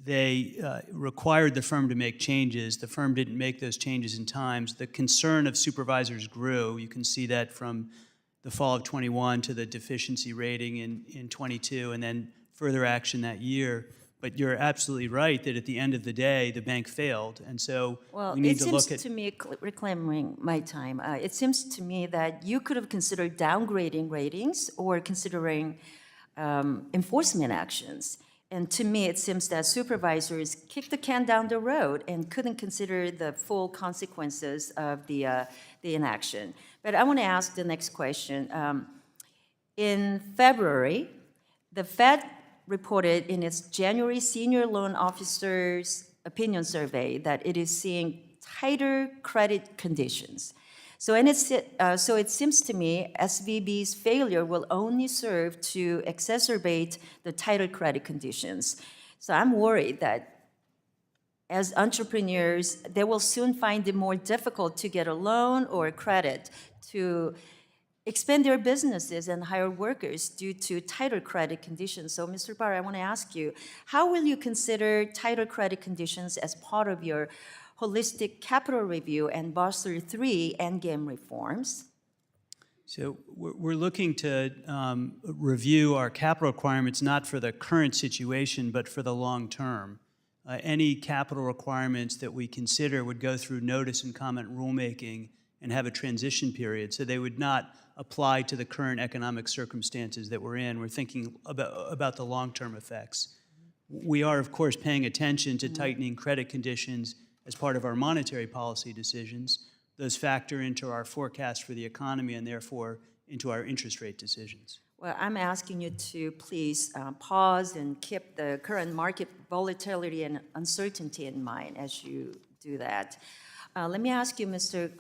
They required the firm to make changes. The firm didn't make those changes in time. The concern of supervisors grew. You can see that from the fall of 21 to the deficiency rating in 22, and then further action that year. But you're absolutely right that at the end of the day, the bank failed, and so we need to look at... Well, it seems to me, reclaiming my time, it seems to me that you could have considered downgrading ratings or considering enforcement actions. And to me, it seems that supervisors kicked the can down the road and couldn't consider the full consequences of the inaction. But I want to ask the next question. In February, the Fed reported in its January Senior Loan Officers Opinion Survey that it is seeing tighter credit conditions. So it seems to me SVB's failure will only serve to exacerbate the tighter credit conditions. So I'm worried that as entrepreneurs, they will soon find it more difficult to get a loan or a credit to expand their businesses and hire workers due to tighter credit conditions. So Mr. Barr, I want to ask you, how will you consider tighter credit conditions as part of your holistic capital review and Basel III endgame reforms? So we're looking to review our capital requirements not for the current situation, but for the long term. Any capital requirements that we consider would go through notice and comment rulemaking and have a transition period, so they would not apply to the current economic circumstances that we're in. We're thinking about the long-term effects. We are, of course, paying attention to tightening credit conditions as part of our monetary policy decisions. Those factor into our forecast for the economy and therefore into our interest rate decisions. Well, I'm asking you to please pause and keep the current market volatility and uncertainty in mind as you do that. Let me ask you, Mr.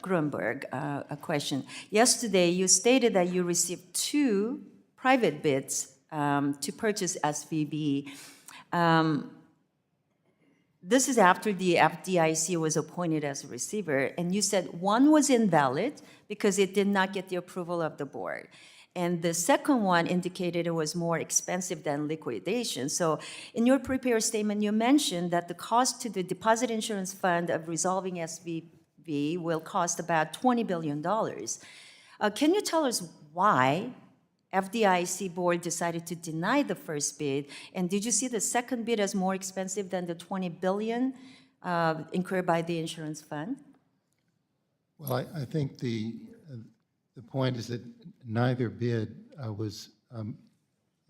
Grunberg, a question. Yesterday, you stated that you received 2 private bids to purchase SVB. This is after the FDIC was appointed as a receiver, and you said one was invalid because it did not get the approval of the board. And the second one indicated it was more expensive than liquidation. So in your prepared statement, you mentioned that the cost to the Deposit Insurance Fund of resolving SVB will cost about $20 billion. Can you tell us why FDIC board decided to deny the first bid, and did you see the second bid as more expensive than the $20 billion incurred by the insurance fund? Well, I think the point is that neither bid was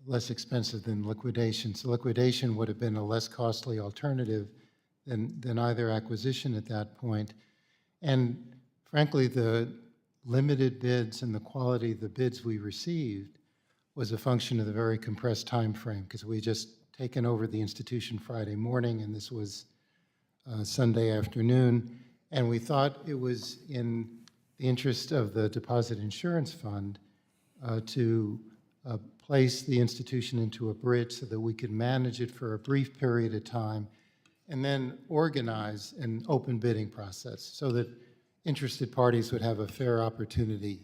less expensive than liquidation. So liquidation would have been a less costly alternative than either acquisition at that point. And frankly, the limited bids and the quality of the bids we received was a function of the very compressed time frame, because we just taken over the institution Friday morning, and this was Sunday afternoon, and we thought it was in the interest of the Deposit Insurance Fund to place the institution into a bridge so that we could manage it for a brief period of time and then organize an open bidding process so that interested parties would have a fair opportunity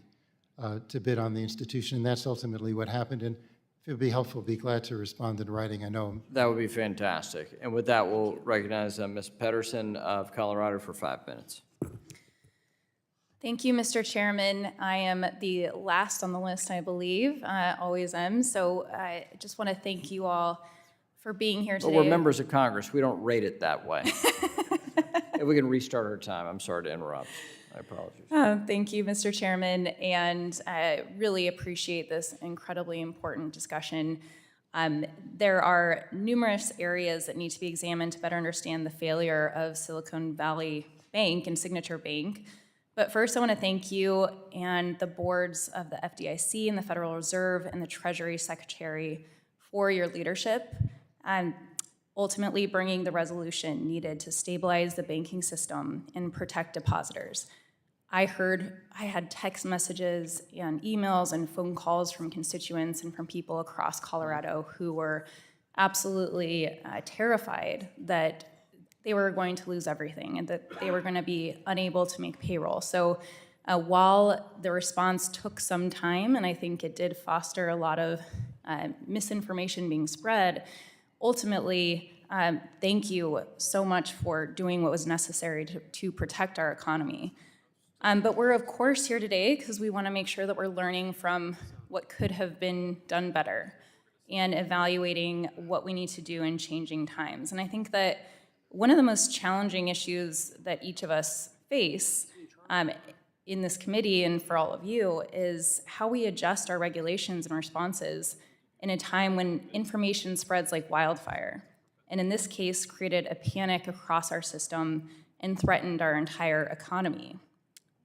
to bid on the institution, and that's ultimately what happened. And if it would be helpful, I'd be glad to respond in writing. I know That would be fantastic. And with that, we'll recognize Ms. Pedersen of Colorado for 5 minutes. Thank you, Mr. Chairman. I am the last on the list, I believe, always am. So I just want to thank you all for being here today. Well, we're members of Congress. We don't rate it that way. If we can restart our time, I'm sorry to interrupt. I apologize. Thank you, Mr. Chairman, and I really appreciate this incredibly important discussion. There are numerous areas that need to be examined to better understand the failure of Silicon Valley Bank and Signature Bank. But first, I want to thank you and the boards of the FDIC and the Federal Reserve and the Treasury Secretary for your leadership and ultimately bringing the resolution needed to stabilize the banking system and protect depositors. I had text messages and emails and phone calls from constituents and from people across Colorado who were absolutely terrified that they were going to lose everything and that they were going to be unable to make payroll. So while the response took some time, and I think it did foster a lot of misinformation being spread, ultimately, thank you so much for doing what was necessary to protect our economy. But we're, of course, here today because we want to make sure that we're learning from what could have been done better and evaluating what we need to do in changing times. And I think that one of the most challenging issues that each of us face in this committee and for all of you is how we adjust our regulations and responses in a time when information spreads like wildfire, and in this case created a panic across our system and threatened our entire economy.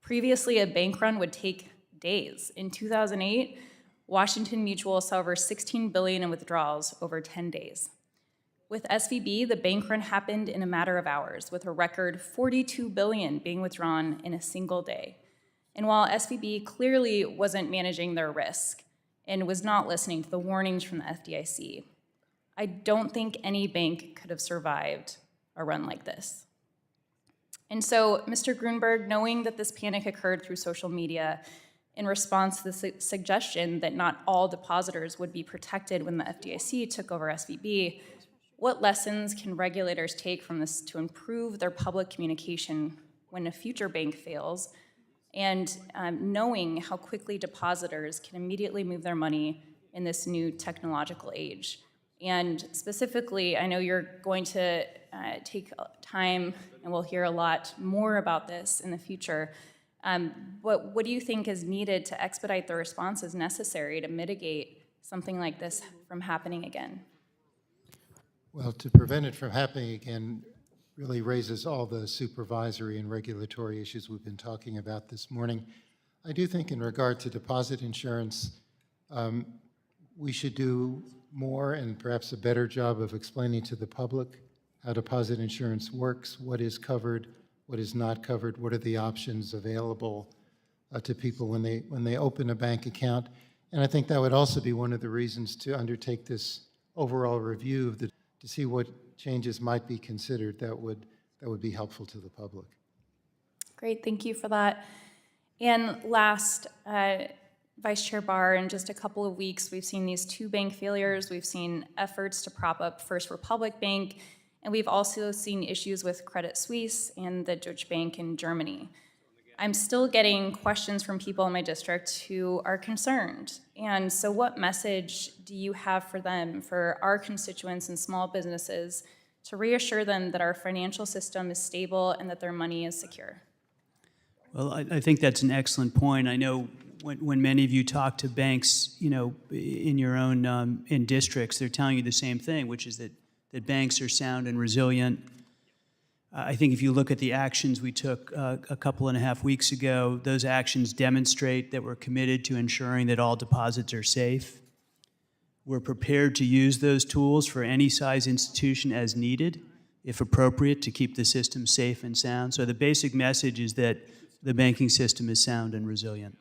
Previously, a bank run would take days. In 2008, Washington Mutual saw over $16 billion in withdrawals over 10 days. With SVB, the bank run happened in a matter of hours, with a record $42 billion being withdrawn in a single day. And while SVB clearly wasn't managing their risk and was not listening to the warnings from the FDIC, I don't think any bank could have survived a run like this. And so, Mr. Grunberg, knowing that this panic occurred through social media in response to the suggestion that not all depositors would be protected when the FDIC took over SVB, what lessons can regulators take from this to improve their public communication when a future bank fails, and knowing how quickly depositors can immediately move their money in this new technological age? And specifically, I know you're going to take time, and we'll hear a lot more about this in the future, but what do you think is needed to expedite the responses necessary to mitigate something like this from happening again? Well, to prevent it from happening again really raises all the supervisory and regulatory issues we've been talking about this morning. I do think in regard to deposit insurance, we should do more and perhaps a better job of explaining to the public how deposit insurance works, what is covered, what is not covered, what are the options available to people when they open a bank account. And I think that would also be one of the reasons to undertake this overall review of to see what changes might be considered that would be helpful to the public. Great, thank you for that. And last, Vice Chair Barr, in just a couple of weeks, we've seen these two bank failures. We've seen efforts to prop up First Republic Bank, and we've also seen issues with Credit Suisse and the Deutsche Bank in Germany. I'm still getting questions from people in my district who are concerned. And so what message do you have for them, for our constituents and small businesses, to reassure them that our financial system is stable and that their money is secure? Well, I think that's an excellent point. I know when many of you talk to banks, in your own in districts, they're telling you the same thing, which is that banks are sound and resilient. I think if you look at the actions we took a couple and a half weeks ago, those actions demonstrate that we're committed to ensuring that all deposits are safe. We're prepared to use those tools for any size institution as needed, if appropriate, to keep the system safe and sound. So the basic message is that the banking system is sound and resilient.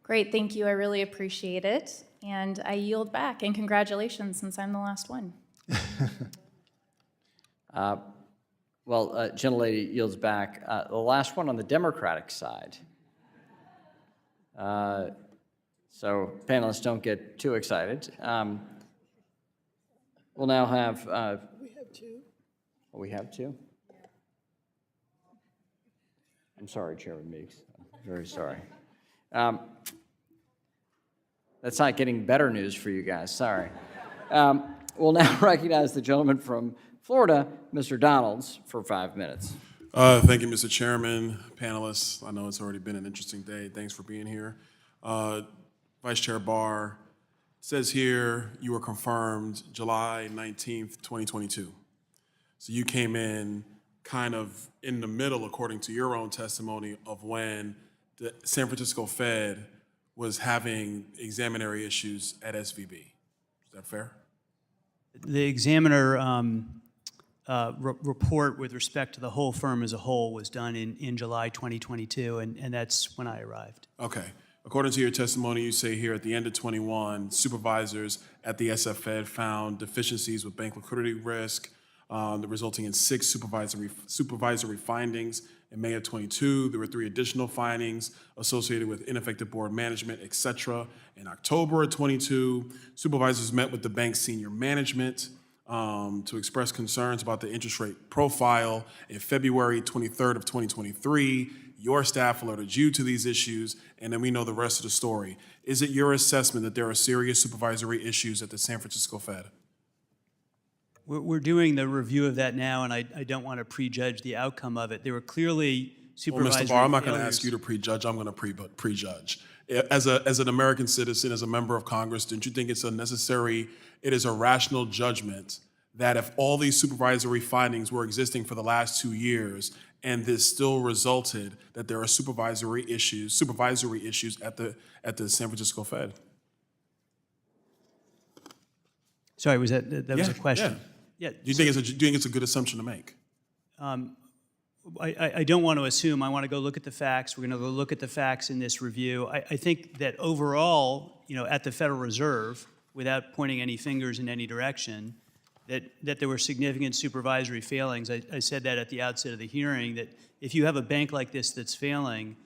Great, thank you. I really appreciate it. And I yield back, and congratulations, since I'm the last one. Gentlelady yields back. The last one on the Democratic side. So panelists don't get too excited. We'll now have... We have two. Oh, we have two? I'm sorry, Chairman Meeks. I'm very sorry. That's not getting better news for you guys, sorry. We'll now recognize the gentleman from Florida, Mr. Donalds, for 5 minutes. Thank you, Mr. Chairman, panelists. I know it's already been an interesting day. Thanks for being here. Vice Chair Barr, says here you were confirmed July 19th, 2022. So you came in kind of in the middle, according to your own testimony, of when the San Francisco Fed was having examinatory issues at SVB. Is that fair? The examiner report with respect to the whole firm as a whole was done in July 2022, and that's when I arrived. Okay. According to your testimony, you say here at the end of 21, supervisors at the SF Fed found deficiencies with bank liquidity risk, resulting in 6 supervisory findings. In May of 22, there were 3 additional findings associated with ineffective board management, et cetera. In October of 22, supervisors met with the bank's senior management to express concerns about the interest rate profile. In February 23rd of 2023, your staff alerted you to these issues, and then we know the rest of the story. Is it your assessment that there are serious supervisory issues at the San Francisco Fed? We're doing the review of that now, and I don't want to prejudge the outcome of it. There were clearly supervisory Well, Mr. Barr, I'm not going to failures. ask you to prejudge. I'm going to prejudge. As an American citizen, as a member of Congress, don't you think it is a rational judgment that if all these supervisory findings were existing for the last 2 years, and this still resulted that there are supervisory issues at the San Francisco Fed? Sorry, was that was a question? Yeah. Do you think it's a good assumption to make? I don't want to assume. I want to go look at the facts. We're going to go look at the facts in this review. I think that overall, at the Federal Reserve, without pointing any fingers in any direction, that there were significant supervisory failings. I said that at the outset of the hearing, that if you have a bank like this that's failing,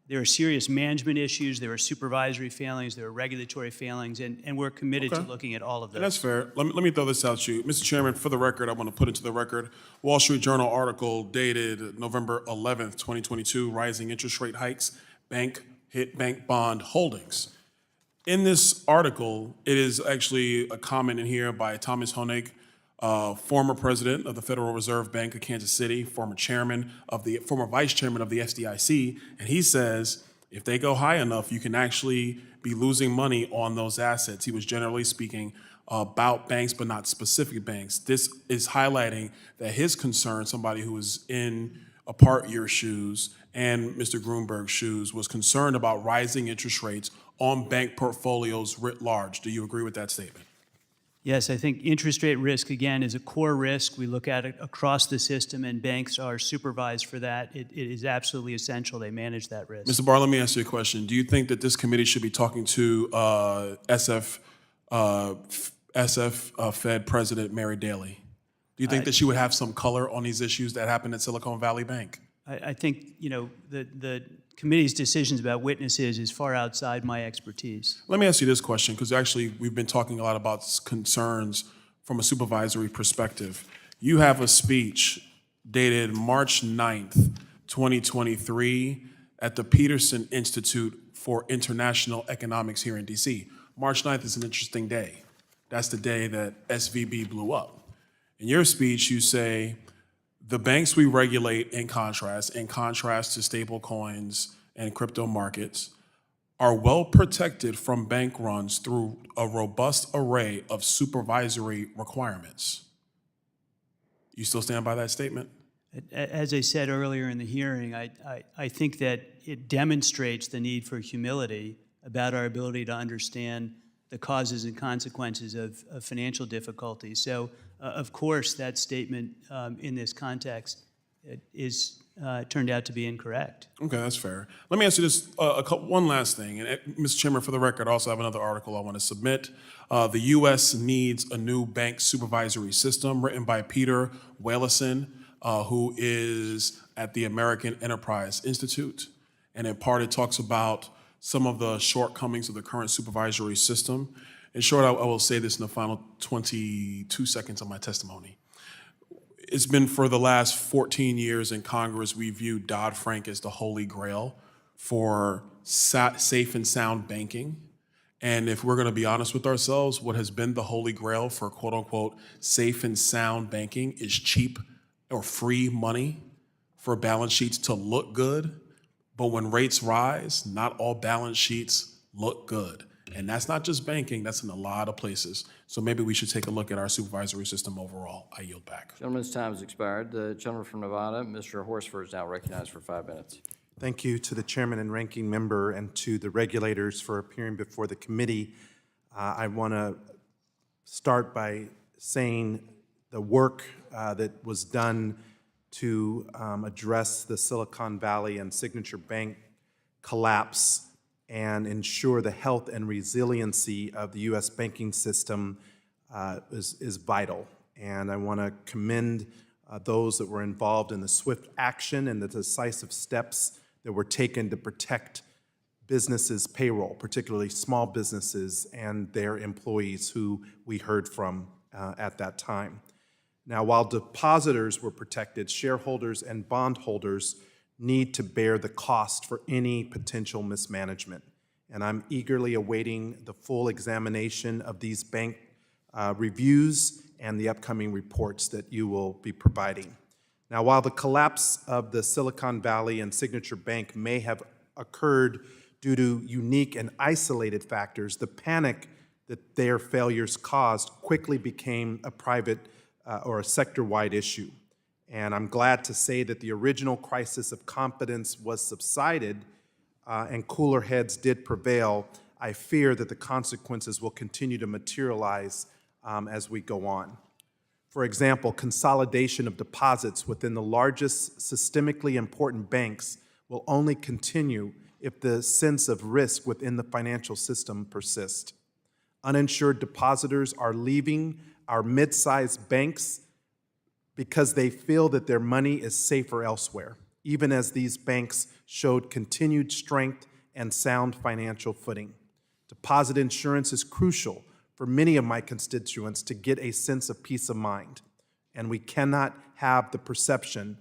there are serious management issues, there are supervisory failings, there are regulatory failings, and we're committed to looking at all of those. And that's fair. Let me throw this out to you. Mr. Chairman, for the record, I want to put into the record, Wall Street Journal article dated November 11th, 2022, rising interest rate hikes, hit bank bond holdings. In this article, it is actually a comment in here by Thomas Honig, former president of the Federal Reserve Bank of Kansas City, former vice chairman of the FDIC, and he says if they go high enough, you can actually be losing money on those assets. He was generally speaking about banks, but not specific banks. This is highlighting that his concern, somebody who was in your shoes and Mr. Grunberg's shoes, was concerned about rising interest rates on bank portfolios writ large. Do you agree with that statement? Yes, I think interest rate risk, again, is a core risk. We look at it across the system, and banks are supervised for that. It is absolutely essential they manage that risk. Mr. Barr, let me ask you a question. Do you think that this committee should be talking to SF Fed President Mary Daly? Do you think that she would have some color on these issues that happened at Silicon Valley Bank? I think, the committee's decisions about witnesses is far outside my expertise. Let me ask you this question, because actually we've been talking a lot about concerns from a supervisory perspective. You have a speech dated March 9th, 2023 at the Peterson Institute for International Economics here in DC. March 9th is an interesting day. That's the day that SVB blew up. In your speech, you say, the banks we regulate in contrast to stable coins and crypto markets, are well protected from bank runs through a robust array of supervisory requirements. You still stand by that statement? As I said earlier in the hearing, I think that it demonstrates the need for humility about our ability to understand the causes and consequences of financial difficulties. So, of course, that statement in this context is turned out to be incorrect. Okay, that's fair. Let me ask you this, one last thing. And Mr. Chairman, for the record, I also have another article I want to submit. The U.S. needs a new bank supervisory system, written by Peter Whalison, who is at the American Enterprise Institute. And in part, it talks about some of the shortcomings of the current supervisory system. In short, I will say this in the final 22 seconds of my testimony. It's been for the last 14 years in Congress, we viewed Dodd-Frank as the holy grail for safe and sound banking. And if we're going to be honest with ourselves, what has been the holy grail for quote unquote safe and sound banking is cheap or free money for balance sheets to look good. But when rates rise, not all balance sheets look good. And that's not just banking, that's in a lot of places. So maybe we should take a look at our supervisory system overall. I yield back. Gentleman's time has expired. The gentleman from Nevada, Mr. Horsford, is now recognized for 5 minutes. Thank you to the chairman and ranking member and to the regulators for appearing before the committee. I want to start by saying the work that was done to address the Silicon Valley and Signature Bank collapse and ensure the health and resiliency of the U.S. banking system is vital. And I want to commend those that were involved in the swift action and the decisive steps that were taken to protect businesses' payroll, particularly small businesses and their employees who we heard from at that time. Now, while depositors were protected, shareholders and bondholders need to bear the cost for any potential mismanagement. And I'm eagerly awaiting the full examination of these bank reviews and the upcoming reports that you will be providing. Now, while the collapse of the Silicon Valley and Signature Bank may have occurred due to unique and isolated factors, the panic that their failures caused quickly became a private or a sector-wide issue. And I'm glad to say that the original crisis of confidence was subsided and cooler heads did prevail. I fear that the consequences will continue to materialize as we go on. For example, consolidation of deposits within the largest systemically important banks will only continue if the sense of risk within the financial system persists. Uninsured depositors are leaving our mid-sized banks because they feel that their money is safer elsewhere, even as these banks showed continued strength and sound financial footing. Deposit insurance is crucial for many of my constituents to get a sense of peace of mind, and we cannot have the perception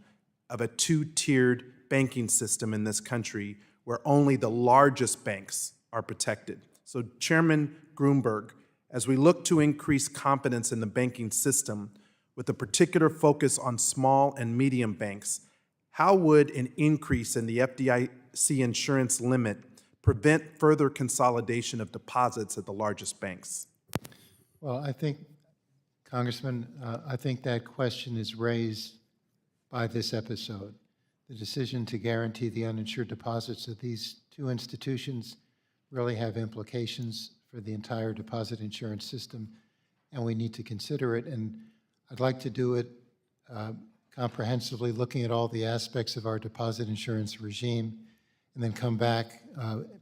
of a two-tiered banking system in this country where only the largest banks are protected. So, Chairman Grunberg, as we look to increase confidence in the banking system with a particular focus on small and medium banks, how would an increase in the FDIC insurance limit prevent further consolidation of deposits at the largest banks? Well, I think, Congressman, I think that question is raised by this episode. The decision to guarantee the uninsured deposits of these two institutions really have implications for the entire deposit insurance system, and we need to consider it. And I'd like to do it comprehensively, looking at all the aspects of our deposit insurance regime, and then come back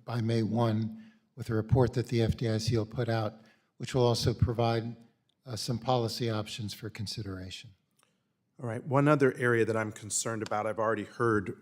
by May 1 with a report that the FDIC will put out, which will also provide some policy options for consideration. All right, one other area that I'm concerned about, I've already heard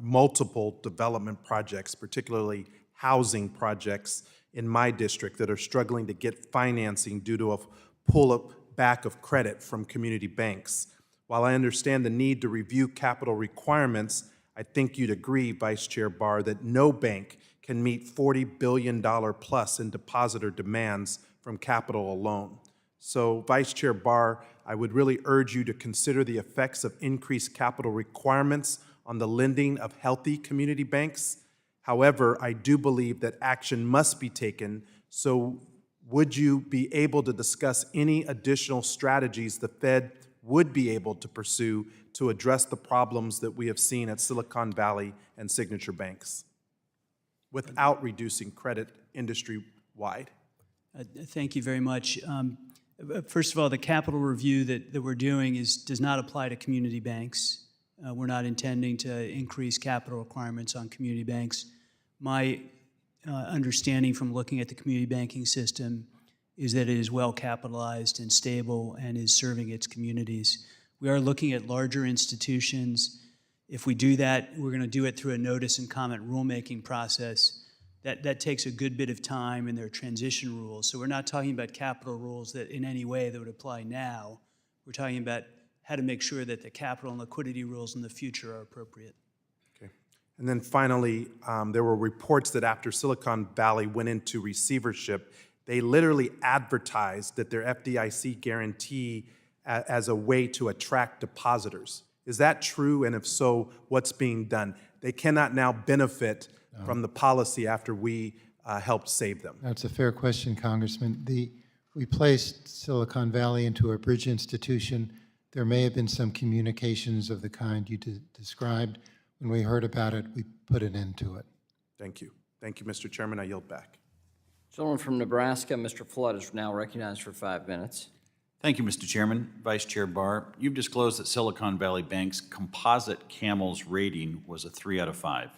multiple development projects, particularly housing projects in my district that are struggling to get financing due to a pull back of credit from community banks. While I understand the need to review capital requirements, I think you'd agree, Vice Chair Barr, that no bank can meet $40 billion plus in depositor demands from capital alone. So, Vice Chair Barr, I would really urge you to consider the effects of increased capital requirements on the lending of healthy community banks. However, I do believe that action must be taken. So would you be able to discuss any additional strategies the Fed would be able to pursue to address the problems that we have seen at Silicon Valley and Signature banks without reducing credit industry-wide? Thank you very much. First of all, the capital review that we're doing does not apply to community banks. We're not intending to increase capital requirements on community banks. My understanding from looking at the community banking system is that it is well capitalized and stable and is serving its communities. We are looking at larger institutions. If we do that, we're going to do it through a notice and comment rulemaking process. That takes a good bit of time, and there are transition rules. So we're not talking about capital rules that in any way that would apply now. We're talking about how to make sure that the capital and liquidity rules in the future are appropriate. Okay. And then finally, there were reports that after Silicon Valley went into receivership, they literally advertised that their FDIC guarantee as a way to attract depositors. Is that true? And if so, what's being done? They cannot now benefit from the policy after we helped save them. That's a fair question, Congressman. We placed Silicon Valley into a bridge institution. There may have been some communications of the kind you described. When we heard about it, we put an end to it. Thank you. Thank you, Mr. Chairman. I yield back. Gentleman from Nebraska, Mr. Flood, is now recognized for 5 minutes. Thank you, Mr. Chairman. Vice Chair Barr, you've disclosed that Silicon Valley Bank's composite CAMELS rating was a 3 out of 5.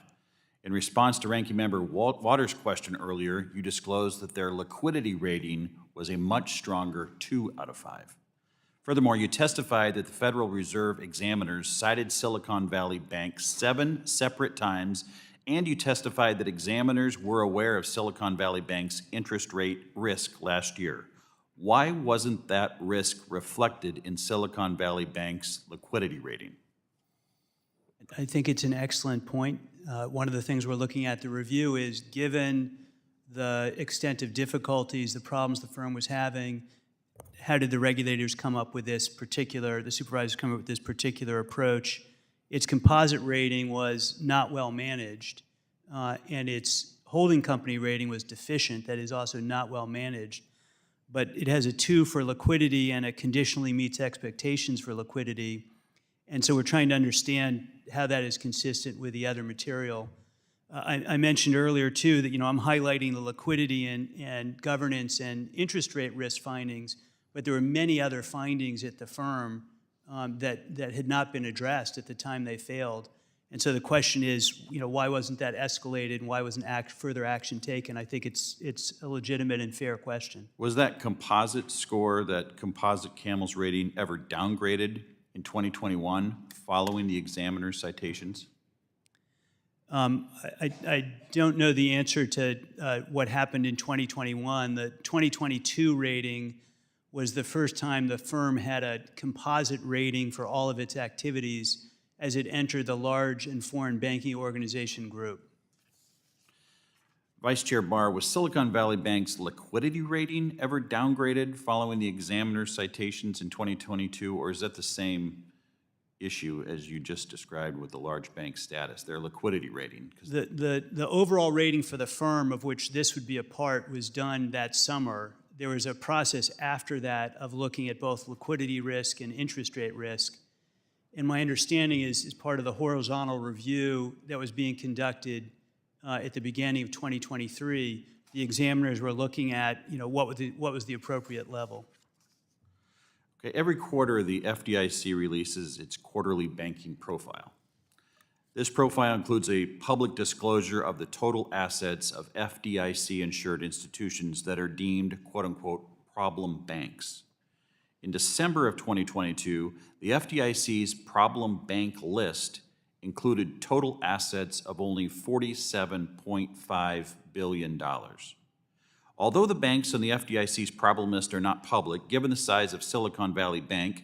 In response to Ranking Member Waters' question earlier, you disclosed that their liquidity rating was a much stronger 2 out of 5. Furthermore, you testified that the Federal Reserve examiners cited Silicon Valley Bank 7 separate times, and you testified that examiners were aware of Silicon Valley Bank's interest rate risk last year. Why wasn't that risk reflected in Silicon Valley Bank's liquidity rating? I think it's an excellent point. One of the things we're looking at the review is, given the extent of difficulties, the problems the firm was having, how did the regulators come up with this particular, the supervisors come up with this particular approach? Its composite rating was not well managed, and its holding company rating was deficient, that is also not well managed. But it has a 2 for liquidity and it conditionally meets expectations for liquidity. And so we're trying to understand how that is consistent with the other material. I mentioned earlier, too, that I'm highlighting the liquidity and governance and interest rate risk findings, but there were many other findings at the firm that had not been addressed at the time they failed. And so the question is, why wasn't that escalated and why wasn't further action taken? I think it's a legitimate and fair question. Was that composite score, that composite CAMELS rating, ever downgraded in 2021 following the examiner's citations? I don't know the answer to what happened in 2021. The 2022 rating was the first time the firm had a composite rating for all of its activities as it entered the large and foreign banking organization group. Vice Chair Barr, was Silicon Valley Bank's liquidity rating ever downgraded following the examiner's citations in 2022, or is that the same issue as you just described with the large bank status, their liquidity rating? The overall rating for the firm, of which this would be a part, was done that summer. There was a process after that of looking at both liquidity risk and interest rate risk. And my understanding is part of the horizontal review that was being conducted at the beginning of 2023, the examiners were looking at, what was the appropriate level. Okay, every quarter the FDIC releases its quarterly banking profile. This profile includes a public disclosure of the total assets of FDIC-insured institutions that are deemed, quote-unquote, problem banks. In December of 2022, the FDIC's problem bank list included total assets of only $47.5 billion. Although the banks on the FDIC's problem list are not public, given the size of Silicon Valley Bank,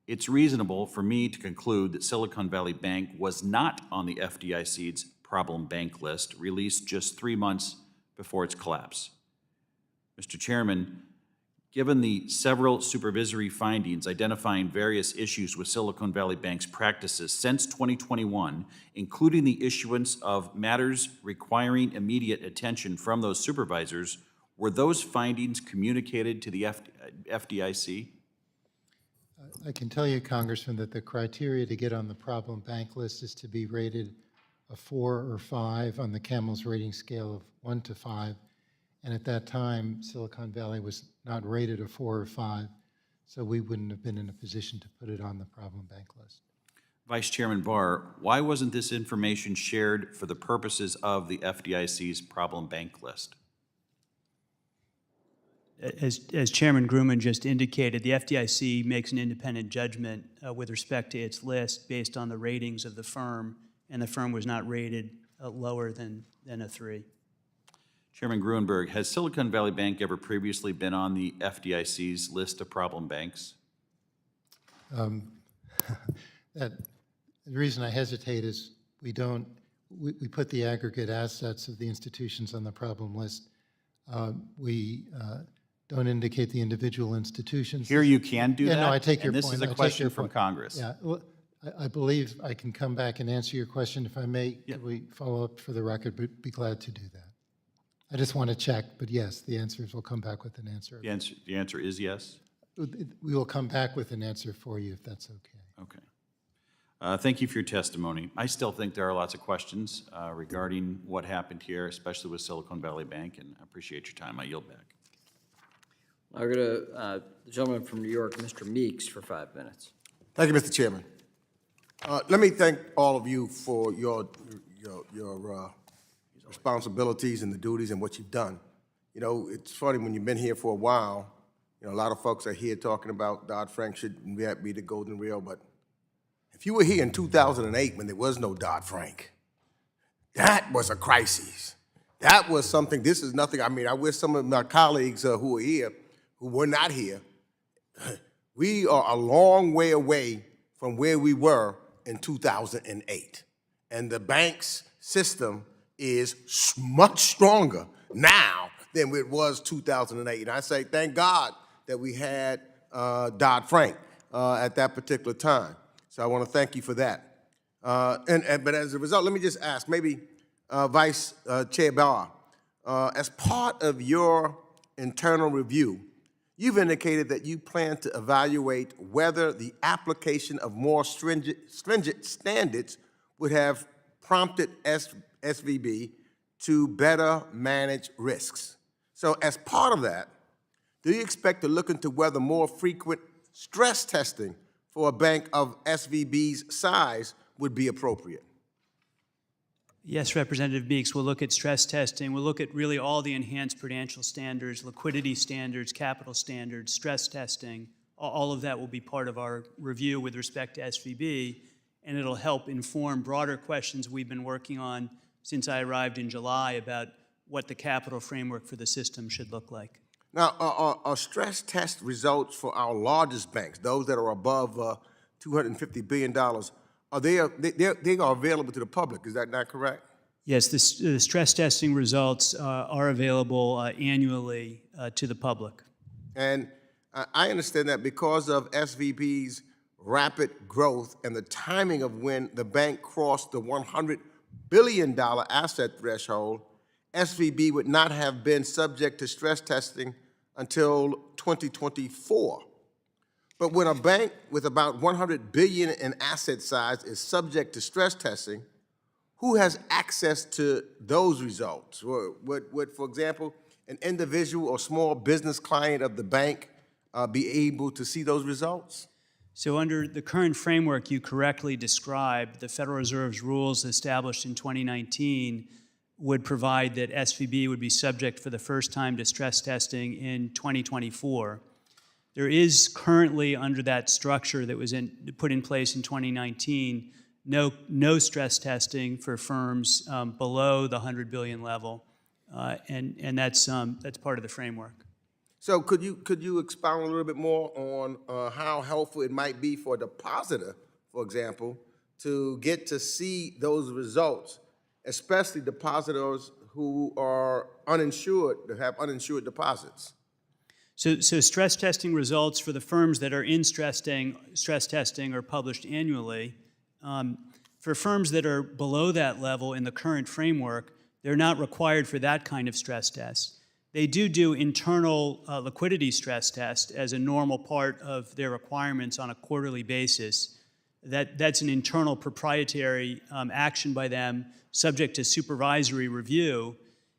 it's reasonable for me to conclude that Silicon Valley Bank was not on the FDIC's problem bank list, released just 3 months before its collapse. Mr. Chairman, given the several supervisory findings identifying various issues with Silicon Valley Bank's practices since 2021, including the issuance of matters requiring immediate attention from those supervisors, were those findings communicated to the FDIC? I can tell you, Congressman, that the criteria to get on the problem bank list is to be rated a 4 or 5 on the CAMELS rating scale of 1 to 5. And at that time, Silicon Valley was not rated a 4 or 5, so we wouldn't have been in a position to put it on the problem bank list. Vice Chairman Barr, why wasn't this information shared for the purposes of the FDIC's problem bank list? As Chairman Grumman just indicated, the FDIC makes an independent judgment with respect to its list based on the ratings of the firm, and the firm was not rated lower than a 3. Chairman Gruenberg, has Silicon Valley Bank ever previously been on the FDIC's list of problem banks? The reason I hesitate is we put the aggregate assets of the institutions on the problem list. We don't indicate the individual institutions. Here you can do that? No, I take your point. And this is a question from Congress. Yeah, well, I believe I can come back and answer your question if I may. Yeah. Could we follow up for the record? But be glad to do that. I just want to check, but yes, the answers will come back with an answer. The answer is yes? We will come back with an answer for you if that's okay. Okay. Thank you for your testimony. I still think there are lots of questions regarding what happened here, especially with Silicon Valley Bank, and I appreciate your time. I yield back. I'll go to the gentleman from New York, Mr. Meeks, for 5 minutes. Thank you, Mr. Chairman. Let me thank all of you for your responsibilities and the duties and what you've done. You know, it's funny, when you've been here for a while, you know, a lot of folks are here talking about Dodd-Frank should be the golden rule, but if you were here in 2008 when there was no Dodd-Frank, that was a crisis. That was something, this is nothing, I mean, I wish some of my colleagues who are here, who were not here, we are a long way away from where we were in 2008. And the bank's system is much stronger now than it was 2008. And I say, thank God that we had Dodd-Frank at that particular time. So I want to thank you for that. But as a result, let me just ask, maybe Vice Chair Barr, as part of your internal review, you've indicated that you plan to evaluate whether the application of more stringent standards would have prompted SVB to better manage risks. So as part of that, do you expect to look into whether more frequent stress testing for a bank of SVB's size would be appropriate? Yes, Representative Meeks, we'll look at stress testing. We'll look at really all the enhanced prudential standards, liquidity standards, capital standards, stress testing. All of that will be part of our review with respect to SVB, and it'll help inform broader questions we've been working on since I arrived in July about what the capital framework for the system should look like. Now, are stress test results for our largest banks, those that are above $250 billion, they are available to the public? Is that not correct? Yes, the stress testing results are available annually to the public. And I understand that because of SVB's rapid growth and the timing of when the bank crossed the $100 billion asset threshold, SVB would not have been subject to stress testing until 2024. But when a bank with about $100 billion in asset size is subject to stress testing, who has access to those results? Would, for example, an individual or small business client of the bank be able to see those results? So under the current framework you correctly described, the Federal Reserve's rules established in 2019 would provide that SVB would be subject for the first time to stress testing in 2024. There is currently, under that structure that was put in place in 2019, no stress testing for firms below the 100 billion level, and that's part of the framework. So could you expound a little bit more on how helpful it might be for a depositor, for example, to get to see those results, especially depositors who are uninsured, that have uninsured deposits? So stress testing results for the firms that are in stress testing are published annually. For firms that are below that level in the current framework, they're not required for that kind of stress test. They do internal liquidity stress test as a normal part of their requirements on a quarterly basis. That's an internal proprietary action by them, subject to supervisory review.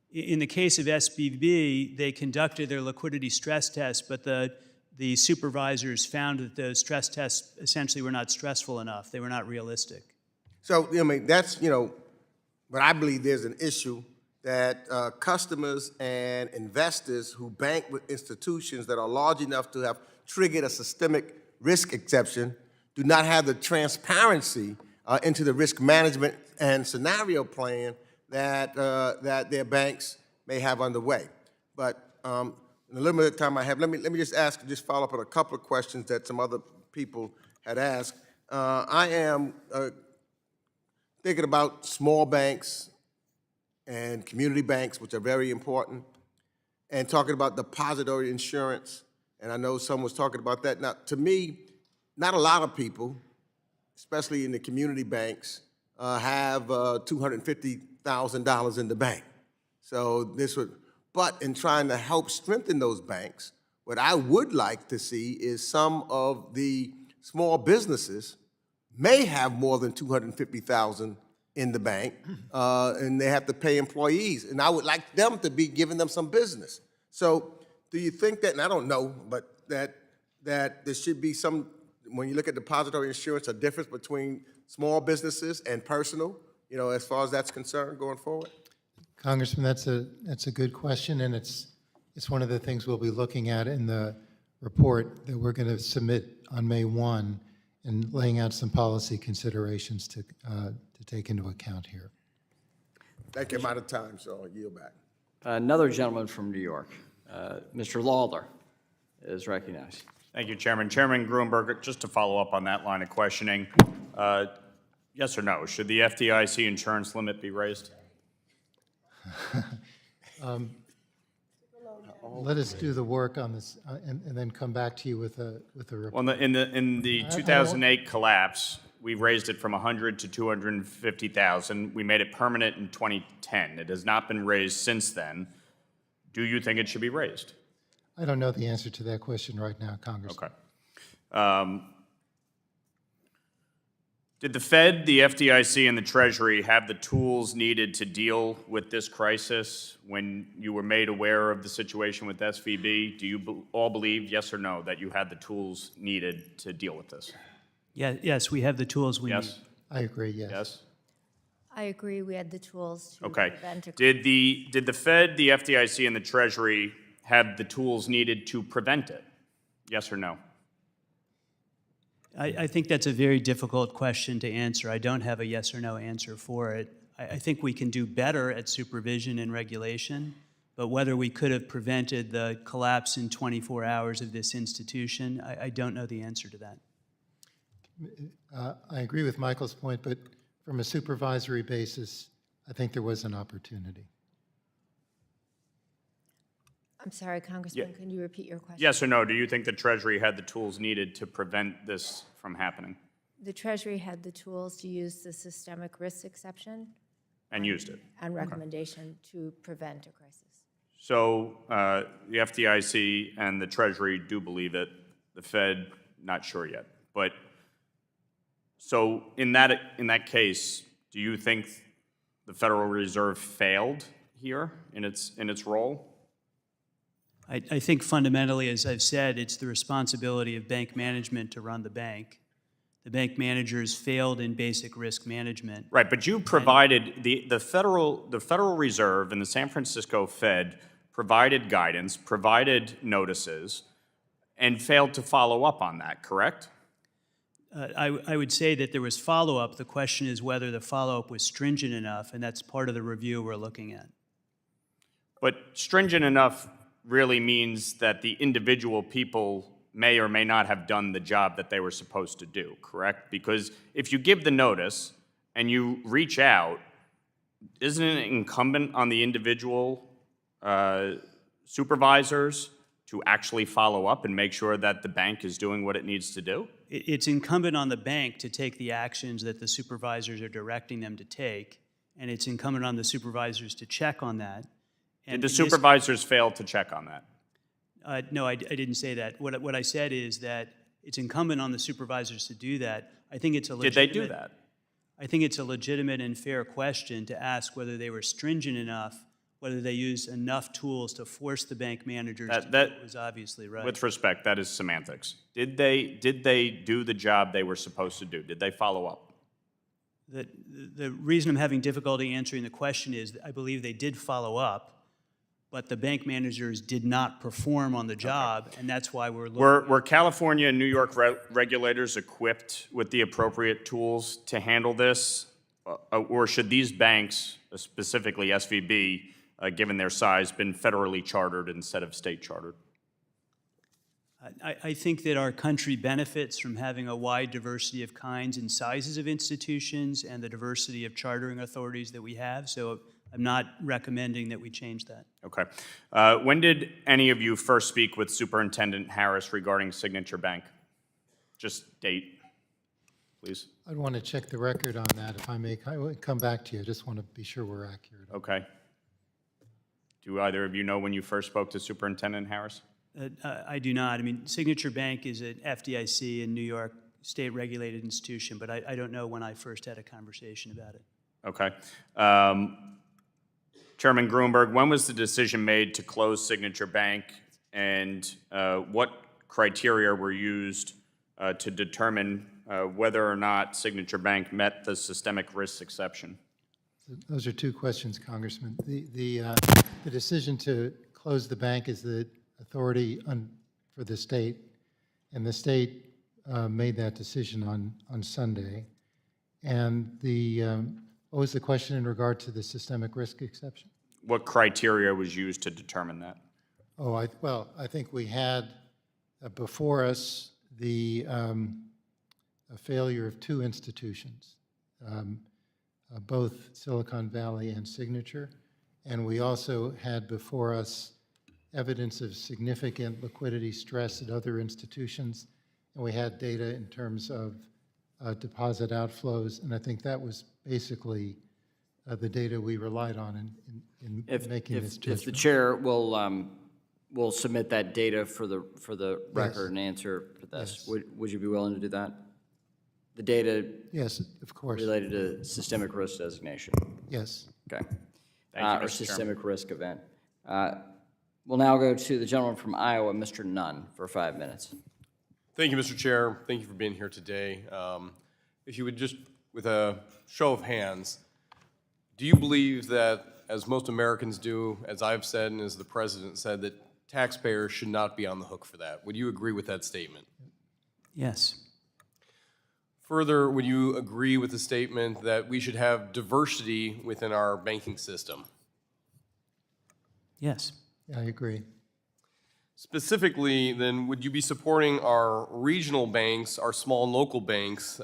In the case of SVB, they conducted their liquidity stress test, but the supervisors found that those stress tests essentially were not stressful enough. They were not realistic. So, I mean, that's, but I believe there's an issue that customers and investors who bank with institutions that are large enough to have triggered a systemic risk exception do not have the transparency into the risk management and scenario plan that their banks may have underway. But in the limited time I have, let me just follow up on a couple of questions that some other people had asked. I am thinking about small banks and community banks, which are very important, and talking about depository insurance, and I know someone was talking about that. Now, to me, not a lot of people, especially in the community banks, have $250,000 in the bank. So but in trying to help strengthen those banks, what I would like to see is some of the small businesses may have more than $250,000 in the bank, and they have to pay employees, and I would like them to be giving them some business. So do you think that, and I don't know, but that there should be some, when you look at depository insurance, a difference between small businesses and personal, as far as that's concerned going forward? Congressman, that's a good question, and it's one of the things we'll be looking at in the report that we're going to submit on May 1, and laying out some policy considerations to take into account here. Thank you. I'm out of time, so I'll yield back. Another gentleman from New York, Mr. Lawler, is recognized. Thank you, Chairman. Chairman Grunberg, just to follow up on that line of questioning, yes or no, should the FDIC insurance limit be raised? Let us do the work on this, and then come back to you with a report. Well, in the 2008 collapse, we raised it from 100 to 250,000. We made it permanent in 2010. It has not been raised since then. Do you think it should be raised? I don't know the answer to that question right now, Congressman. Okay. Did the Fed, the FDIC, and the Treasury have the tools needed to deal with this crisis when you were made aware of the situation with SVB? Do you all believe, yes or no, that you had the tools needed to deal with this? Yeah, yes, we have the tools we need. Yes? I agree, yes. Yes? I agree, we had the tools to Okay. prevent a Did the Fed, the FDIC, and the Treasury have the tools needed to prevent it? Yes or no? I think that's a very difficult question to answer. I don't have a yes or no answer for it. I think we can do better at supervision and regulation, but whether we could have prevented the collapse in 24 hours of this institution, I don't know the answer to that. I agree with Michael's point, but from a supervisory basis, I think there was an opportunity. I'm sorry, Congressman, can you repeat your question? Yes or no? Do you think the Treasury had the tools needed to prevent this from happening The Treasury had the tools to use the systemic risk exception and used it? and recommendation to prevent a crisis. So the FDIC and the Treasury do believe it. The Fed, not sure yet. But so in that case, do you think the Federal Reserve failed here in its role? I think fundamentally, as I've said, it's the responsibility of bank management to run the bank. The bank managers failed in basic risk management. Right, but you provided, the Federal Reserve and the San Francisco Fed provided guidance, provided notices, and failed to follow up on that, correct? I would say that there was follow-up. The question is whether the follow-up was stringent enough, and that's part of the review we're looking at. But stringent enough really means that the individual people may or may not have done the job that they were supposed to do, correct? Because if you give the notice and you reach out, isn't it incumbent on the individual supervisors to actually follow up and make sure that the bank is doing what it needs to do? It's incumbent on the bank to take the actions that the supervisors are directing them to take, and it's incumbent on the supervisors to check on that. Did the supervisors fail to check on that? No, I didn't say that. What I said is that it's incumbent on the supervisors to do that. I think it's a legitimate... Did they do that? I think it's a legitimate and fair question to ask whether they were stringent enough, whether they used enough tools to force the bank managers to do what was obviously right. With respect, that is semantics. Did they do the job they were supposed to do? Did they follow up? The reason I'm having difficulty answering the question is that I believe they did follow up, but the bank managers did not perform on the job, and that's why we're looking... Were California and New York regulators equipped with the appropriate tools to handle this? Or should these banks, specifically SVB, given their size, been federally chartered instead of state chartered? I think that our country benefits from having a wide diversity of kinds and sizes of institutions and the diversity of chartering authorities that we have, so I'm not recommending that we change that. Okay. When did any of you first speak with Superintendent Harris regarding Signature Bank? Just date, please. I'd want to check the record on that if I may. I will come back to you. I just want to be sure we're accurate. Okay. Do either of you know when you first spoke to Superintendent Harris? I do not. I mean, Signature Bank is an FDIC in New York state-regulated institution, but I don't know when I first had a conversation about it. Okay. Chairman Grunberg, when was the decision made to close Signature Bank, and what criteria were used to determine whether or not Signature Bank met the systemic risk exception? Those are two questions, Congressman. The decision to close the bank is the authority for the state, and the state made that decision on Sunday. And what was the question in regard to the systemic risk exception? What criteria was used to determine that? Oh, I think we had before us the a failure of two institutions, both Silicon Valley and Signature, and we also had before us evidence of significant liquidity stress at other institutions, and we had data in terms of deposit outflows, and I think that was basically the data we relied on in making this judgment. If the chair will submit that data for the record and answer for this, Yes. would you be willing to do that? The data. Yes, of course. Related to systemic risk designation. Yes. Okay. Thank you, Or Mr. systemic risk event. We'll now go to the gentleman from Iowa, Mr. Nunn, for 5 minutes. Thank you, Mr. Chair. Thank you for being here today. If you would just, with a show of hands, do you believe that, as most Americans do, as I've said and as the President said, that taxpayers should not be on the hook for that? Would you agree with that statement? Yes. Further, would you agree with the statement that we should have diversity within our banking system? Yes. Yeah, I agree. Specifically, then, would you be supporting our regional banks, our small local banks,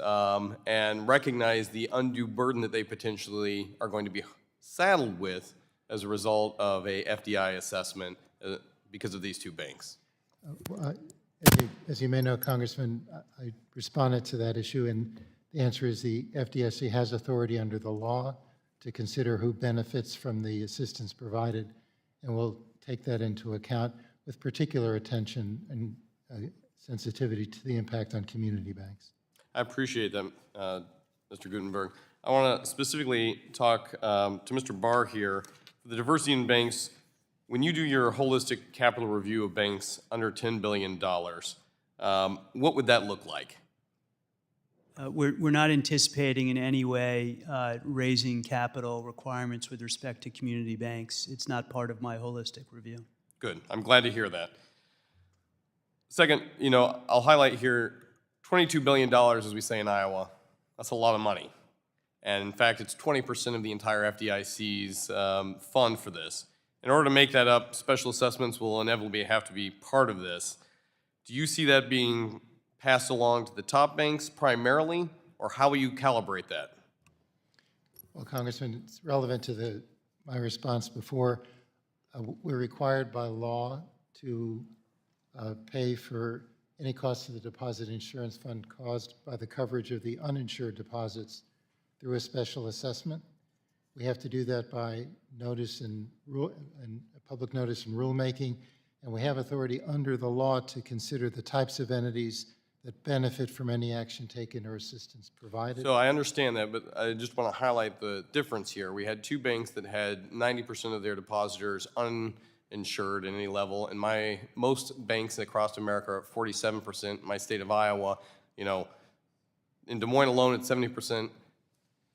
and recognize the undue burden that they potentially are going to be saddled with as a result of a FDI assessment because of these two banks? As you may know, Congressman, I responded to that issue, and the answer is the FDIC has authority under the law to consider who benefits from the assistance provided, and we'll take that into account with particular attention and sensitivity to the impact on community banks. I appreciate that, Mr. Gutenberg. I want to specifically talk to Mr. Barr here. For the diversity in banks, when you do your holistic capital review of banks under $10 billion, what would that look like? We're not anticipating in any way raising capital requirements with respect to community banks. It's not part of my holistic review. Good. I'm glad to hear that. Second, I'll highlight here $22 billion, as we say in Iowa. That's a lot of money. And in fact, it's 20% of the entire FDIC's fund for this. In order to make that up, special assessments will inevitably have to be part of this. Do you see that being passed along to the top banks primarily, or how will you calibrate that? Well, Congressman, it's relevant to my response before. We're required by law to pay for any cost to the deposit insurance fund caused by the coverage of the uninsured deposits through a special assessment. We have to do that by notice and public notice and rulemaking, and we have authority under the law to consider the types of entities that benefit from any action taken or assistance provided. So I understand that, but I just want to highlight the difference here. We had two banks that had 90% of their depositors uninsured at any level, and most banks across America are at 47%. My state of Iowa, in Des Moines alone, it's 70%.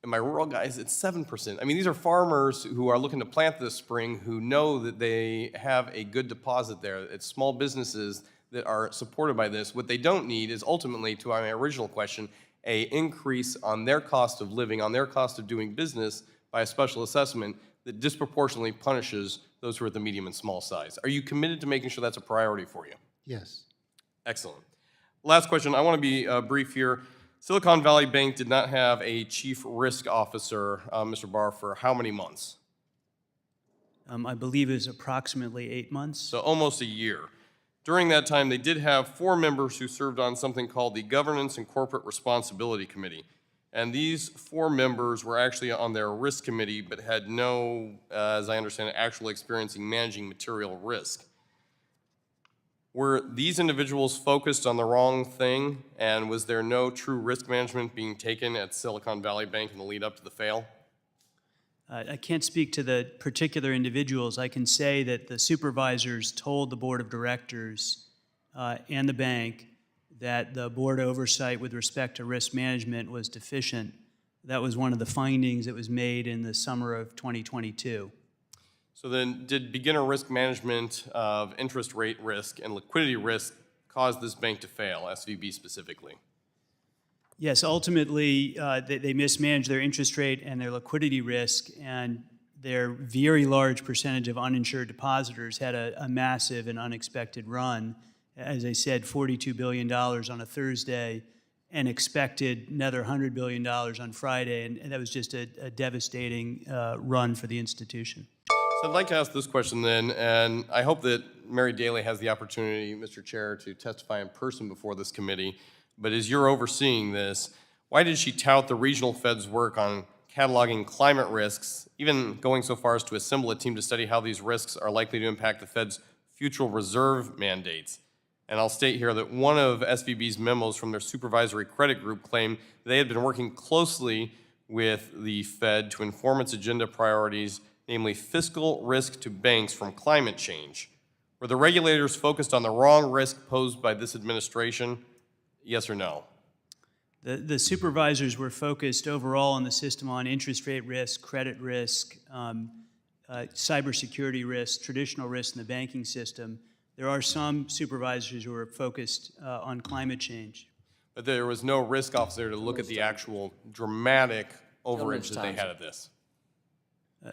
In my rural guys, it's 7%. I mean, these are farmers who are looking to plant this spring who know that they have a good deposit there. It's small businesses that are supported by this. What they don't need is ultimately, to my original question, an increase on their cost of living, on their cost of doing business by a special assessment that disproportionately punishes those who are at the medium and small size. Are you committed to making sure that's a priority for you? Yes. Excellent. Last question. I want to be brief here. Silicon Valley Bank did not have a chief risk officer, Mr. Barr, for how many months? I believe it was approximately 8 months. So almost a year. During that time, they did have 4 members who served on something called the Governance and Corporate Responsibility Committee. And these 4 members were actually on their risk committee, but had no, as I understand it, actual experience in managing material risk. Were these individuals focused on the wrong thing, and was there no true risk management being taken at Silicon Valley Bank in the lead up to the fail? I can't speak to the particular individuals. I can say that the supervisors told the board of directors and the bank that the board oversight with respect to risk management was deficient. That was one of the findings that was made in the summer of 2022. So then, did beginner risk management of interest rate risk and liquidity risk cause this bank to fail, SVB specifically? Yes, ultimately, they mismanaged their interest rate and their liquidity risk, and their very large percentage of uninsured depositors had a massive and unexpected run. As I said, $42 billion on a Thursday, and expected another $100 billion on Friday, and that was just a devastating run for the institution. So I'd like to ask this question then, and I hope that Mary Daly has the opportunity, Mr. Chair, to testify in person before this committee. But as you're overseeing this, why did she tout the regional Fed's work on cataloging climate risks, even going so far as to assemble a team to study how these risks are likely to impact the Fed's future reserve mandates? And I'll state here that one of SVB's memos from their supervisory credit group claimed they had been working closely with the Fed to inform its agenda priorities, namely fiscal risk to banks from climate change. Were the regulators focused on the wrong risk posed by this administration? Yes or no? The supervisors were focused overall on the system on interest rate risk, credit risk, cybersecurity risk, traditional risk in the banking system. There are some supervisors who are focused on climate change. But there was no risk officer to look at the actual dramatic overage that they had at this.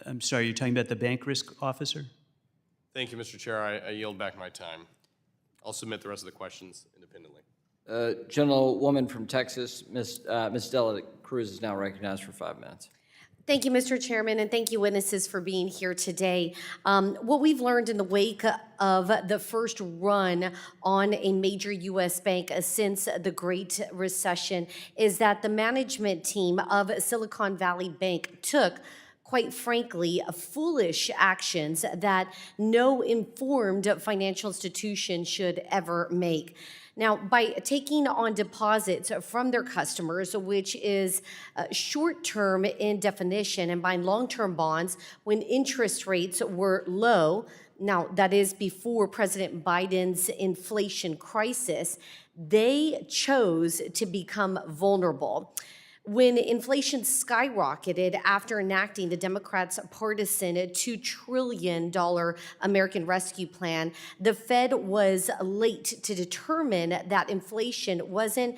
I'm sorry, you're talking about the bank risk officer? Thank you, Mr. Chair. I yield back my time. I'll submit the rest of the questions independently. Gentlewoman from Texas, Ms. Dela Cruz is now recognized for 5 minutes. Thank you, Mr. Chairman, and thank you, witnesses, for being here today. What we've learned in the wake of the first run on a major U.S. bank since the Great Recession is that the management team of Silicon Valley Bank took, quite frankly, foolish actions that no informed financial institution should ever make. Now, by taking on deposits from their customers, which is short-term in definition, and buying long-term bonds when interest rates were low, now that is before President Biden's inflation crisis, they chose to become vulnerable. When inflation skyrocketed after enacting the Democrats' partisan $2 trillion American Rescue Plan, the Fed was late to determine that inflation wasn't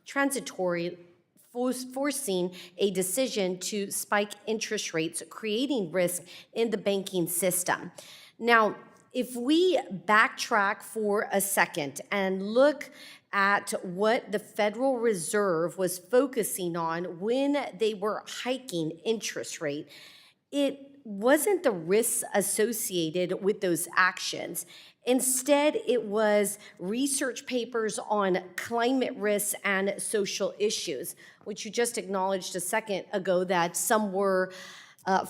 transitory, forcing a decision to spike interest rates, creating risk in the banking system. Now, if we backtrack for a second and look at what the Federal Reserve was focusing on when they were hiking interest rate, it wasn't the risks associated with those actions. Instead, it was research papers on climate risks and social issues, which you just acknowledged a second ago that some were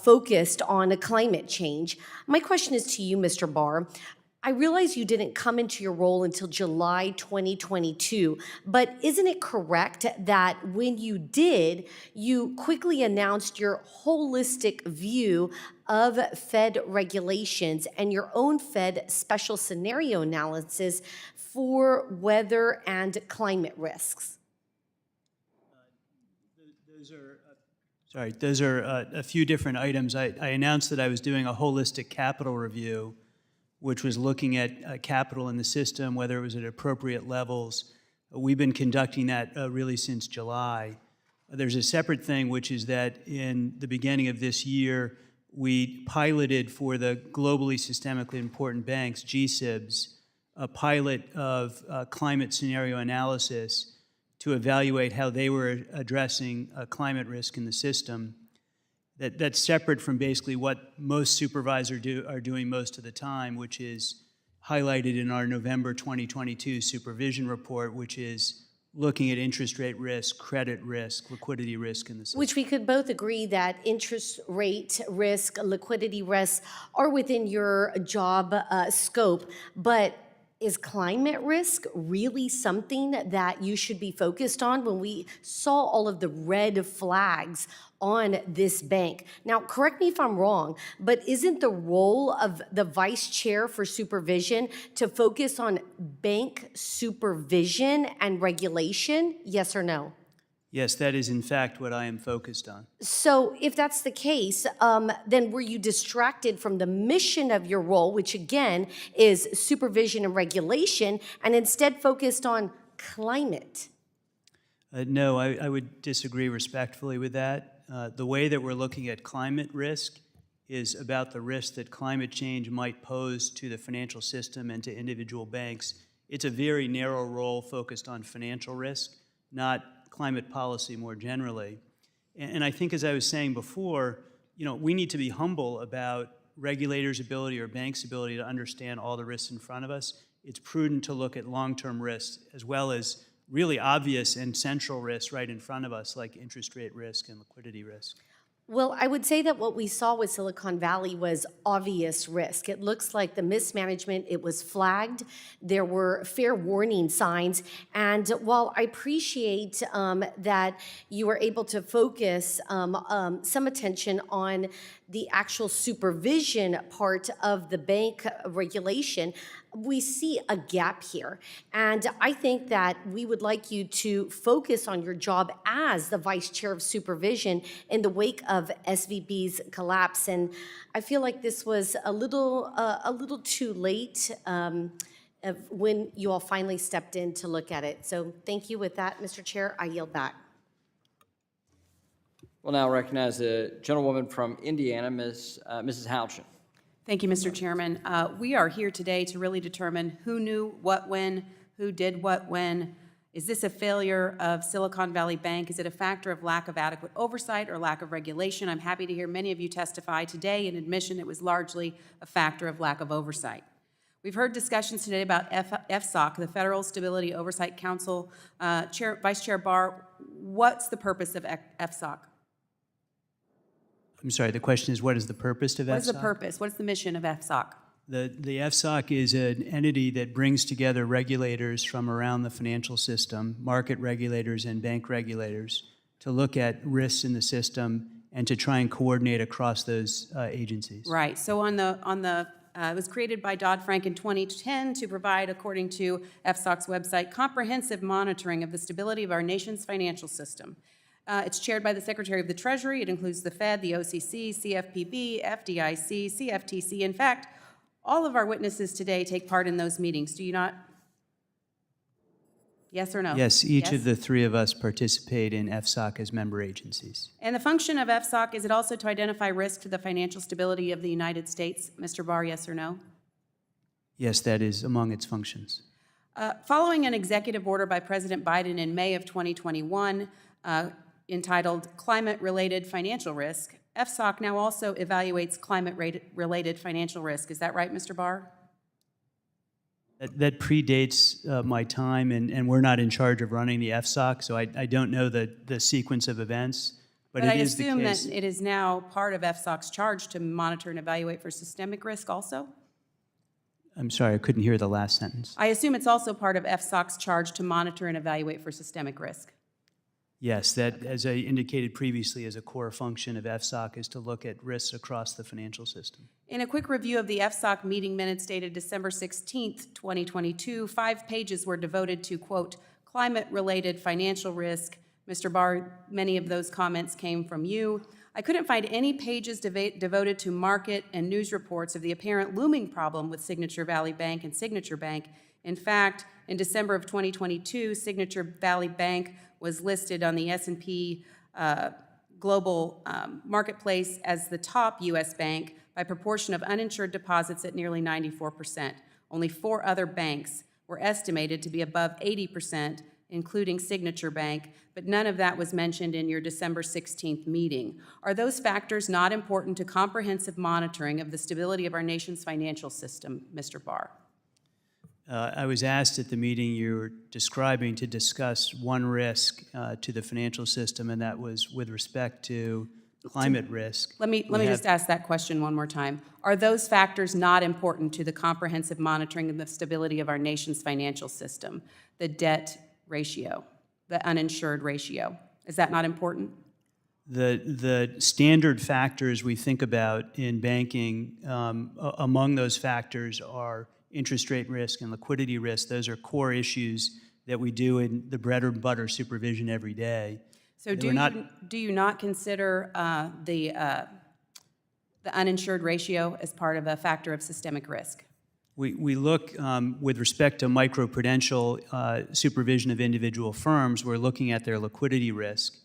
focused on climate change. My question is to you, Mr. Barr. I realize you didn't come into your role until July 2022, but isn't it correct that when you did, you quickly announced your holistic view of Fed regulations and your own Fed special scenario analysis for weather and climate risks? Those are a few different items. I announced that I was doing a holistic capital review, which was looking at capital in the system, whether it was at appropriate levels. We've been conducting that really since July. There's a separate thing, which is that in the beginning of this year, we piloted for the globally systemically important banks, GSIBs, a pilot of climate scenario analysis to evaluate how they were addressing climate risk in the system. That's separate from basically what most supervisors are doing most of the time, which is highlighted in our November 2022 supervision report, which is looking at interest rate risk, credit risk, liquidity risk in the system. Which we could both agree that interest rate risk, liquidity risks are within your job scope, but is climate risk really something that you should be focused on when we saw all of the red flags on this bank? Now, correct me if I'm wrong, but isn't the role of the vice chair for supervision to focus on bank supervision and regulation? Yes or no? Yes, that is in fact what I am focused on. So if that's the case, then were you distracted from the mission of your role, which again is supervision and regulation, and instead focused on climate? No, I would disagree respectfully with that. The way that we're looking at climate risk is about the risk that climate change might pose to the financial system and to individual banks. It's a very narrow role focused on financial risk, not climate policy more generally. And I think, as I was saying before, we need to be humble about regulators' ability or banks' ability to understand all the risks in front of us. It's prudent to look at long-term risks as well as really obvious and central risks right in front of us, like interest rate risk and liquidity risk. Well, I would say that what we saw with Silicon Valley was obvious risk. It looks like the mismanagement, it was flagged. There were fair warning signs. And while I appreciate that you were able to focus some attention on the actual supervision part of the bank regulation, we see a gap here. And I think that we would like you to focus on your job as the Vice Chair of Supervision in the wake of SVB's collapse. And I feel like this was a little too late when you all finally stepped in to look at it. So thank you. With that, Mr. Chair, I yield back. We'll now recognize the gentlewoman from Indiana, Mrs. Houchin. Thank you, Mr. Chairman. We are here today to really determine who knew what when, who did what when. Is this a failure of Silicon Valley Bank? Is it a factor of lack of adequate oversight or lack of regulation? I'm happy to hear many of you testify today in admission it was largely a factor of lack of oversight. We've heard discussions today about FSOC, the Federal Stability Oversight Council. Vice Chair Barr, what's the purpose of FSOC? I'm sorry, the question is, what is the purpose of FSOC? What is the purpose? What is the mission of FSOC? The FSOC is an entity that brings together regulators from around the financial system, market regulators and bank regulators, to look at risks in the system and to try and coordinate across those agencies. Right. So it was created by Dodd-Frank in 2010 to provide, according to FSOC's website, comprehensive monitoring of the stability of our nation's financial system. It's chaired by the Secretary of the Treasury. It includes the Fed, the OCC, CFPB, FDIC, CFTC. In fact, all of our witnesses today take part in those meetings. Do you not? Yes or no? Yes, each of the three of us participate in FSOC as member agencies. And the function of FSOC, is it also to identify risk to the financial stability of the United States? Mr. Barr, yes or no? Yes, that is among its functions. Following an executive order by President Biden in May of 2021, entitled Climate-Related Financial Risk, FSOC now also evaluates climate-related financial risk. Is that right, Mr. Barr? That predates my time, and we're not in charge of running the FSOC, so I don't know the sequence of events, but it is the case. But I assume that it is now part of FSOC's charge to monitor and evaluate for systemic risk also? I'm sorry, I couldn't hear the last sentence. I assume it's also part of FSOC's charge to monitor and evaluate for systemic risk. Yes, that, as I indicated previously, is a core function of FSOC, is to look at risks across the financial system. In a quick review of the FSOC meeting minutes dated December 16th, 2022, 5 pages were devoted to, quote, climate-related financial risk. Mr. Barr, many of those comments came from you. I couldn't find any pages devoted to market and news reports of the apparent looming problem with Signature Valley Bank and Signature Bank. In fact, in December of 2022, Signature Valley Bank was listed on the S&P Global Marketplace as the top U.S. bank by proportion of uninsured deposits at nearly 94%. Only 4 other banks were estimated to be above 80%, including Signature Bank, but none of that was mentioned in your December 16th meeting. Are those factors not important to comprehensive monitoring of the stability of our nation's financial system, Mr. Barr? I was asked at the meeting you were describing to discuss one risk to the financial system, and that was with respect to climate risk. Let me just ask that question one more time. Are those factors not important to the comprehensive monitoring of the stability of our nation's financial system? The debt ratio, the uninsured ratio, is that not important? The standard factors we think about in banking, among those factors are interest rate risk and liquidity risk. Those are core issues that we do in the bread and butter supervision every day. So do you not consider the uninsured ratio as part of a factor of systemic risk? We look, with respect to microprudential supervision of individual firms, we're looking at their liquidity risk.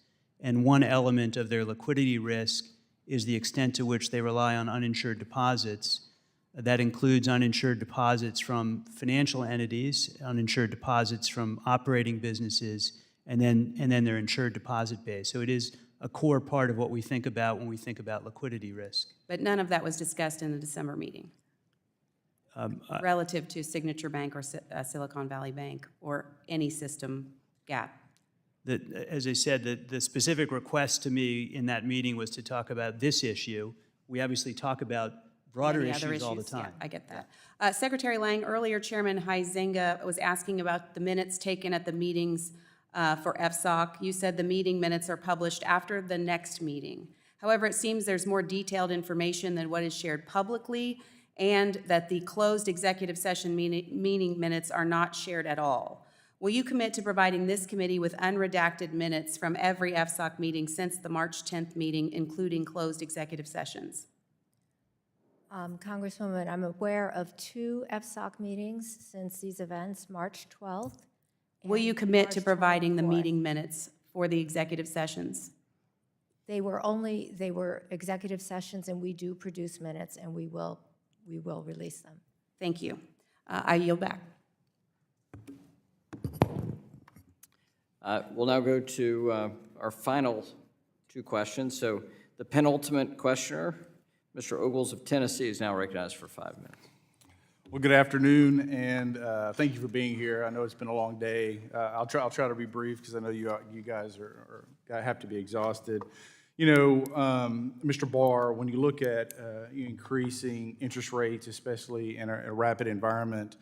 And one element of their liquidity risk is the extent to which they rely on uninsured deposits. That includes uninsured deposits from financial entities, uninsured deposits from operating businesses, and then their insured deposit base. So it is a core part of what we think about when we think about liquidity risk. But none of that was discussed in the December meeting relative to Signature Bank or Silicon Valley Bank or any system gap. As I said, the specific request to me in that meeting was to talk about this issue. We obviously talk about broader Many other issues all the time. Yeah, I get that. Secretary Lang, earlier Chairman Huizenga was asking about the minutes taken at the meetings for FSOC. You said the meeting minutes are published after the next meeting. However, it seems there's more detailed information than what is shared publicly, and that the closed executive session meeting minutes are not shared at all. Will you commit to providing this committee with unredacted minutes from every FSOC meeting since the March 10th meeting, including closed executive sessions? Congresswoman, I'm aware of 2 FSOC meetings since these events, March 12th. Will you commit to providing the meeting minutes for the executive sessions? They were executive sessions, and we do produce minutes, and we will release them. Thank you. I yield back. We'll now go to our final 2 questions. So the penultimate questioner, Mr. Ogles of Tennessee, is now recognized for 5 minutes. Well, good afternoon, and thank you for being here. I know it's been a long day. I'll try to be brief because I know you guys have to be exhausted. You know, Mr. Barr, when you look at increasing interest rates, especially in a rapid environment,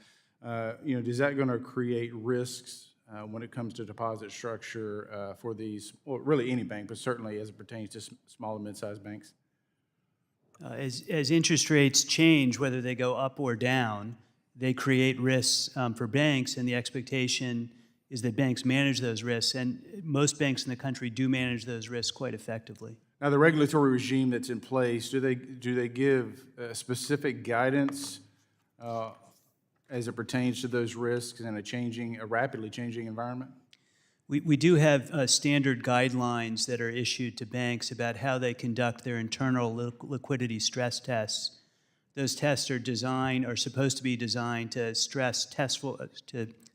you know, is that going to create risks when it comes to deposit structure for these, well, really any bank, but certainly as it pertains to small and mid-sized banks? As interest rates change, whether they go up or down, they create risks for banks, and the expectation is that banks manage those risks, and most banks in the country do manage those risks quite effectively. Now, the regulatory regime that's in place, do they give specific guidance as it pertains to those risks in a rapidly changing environment? We do have standard guidelines that are issued to banks about how they conduct their internal liquidity stress tests. Those tests are supposed to be designed to stress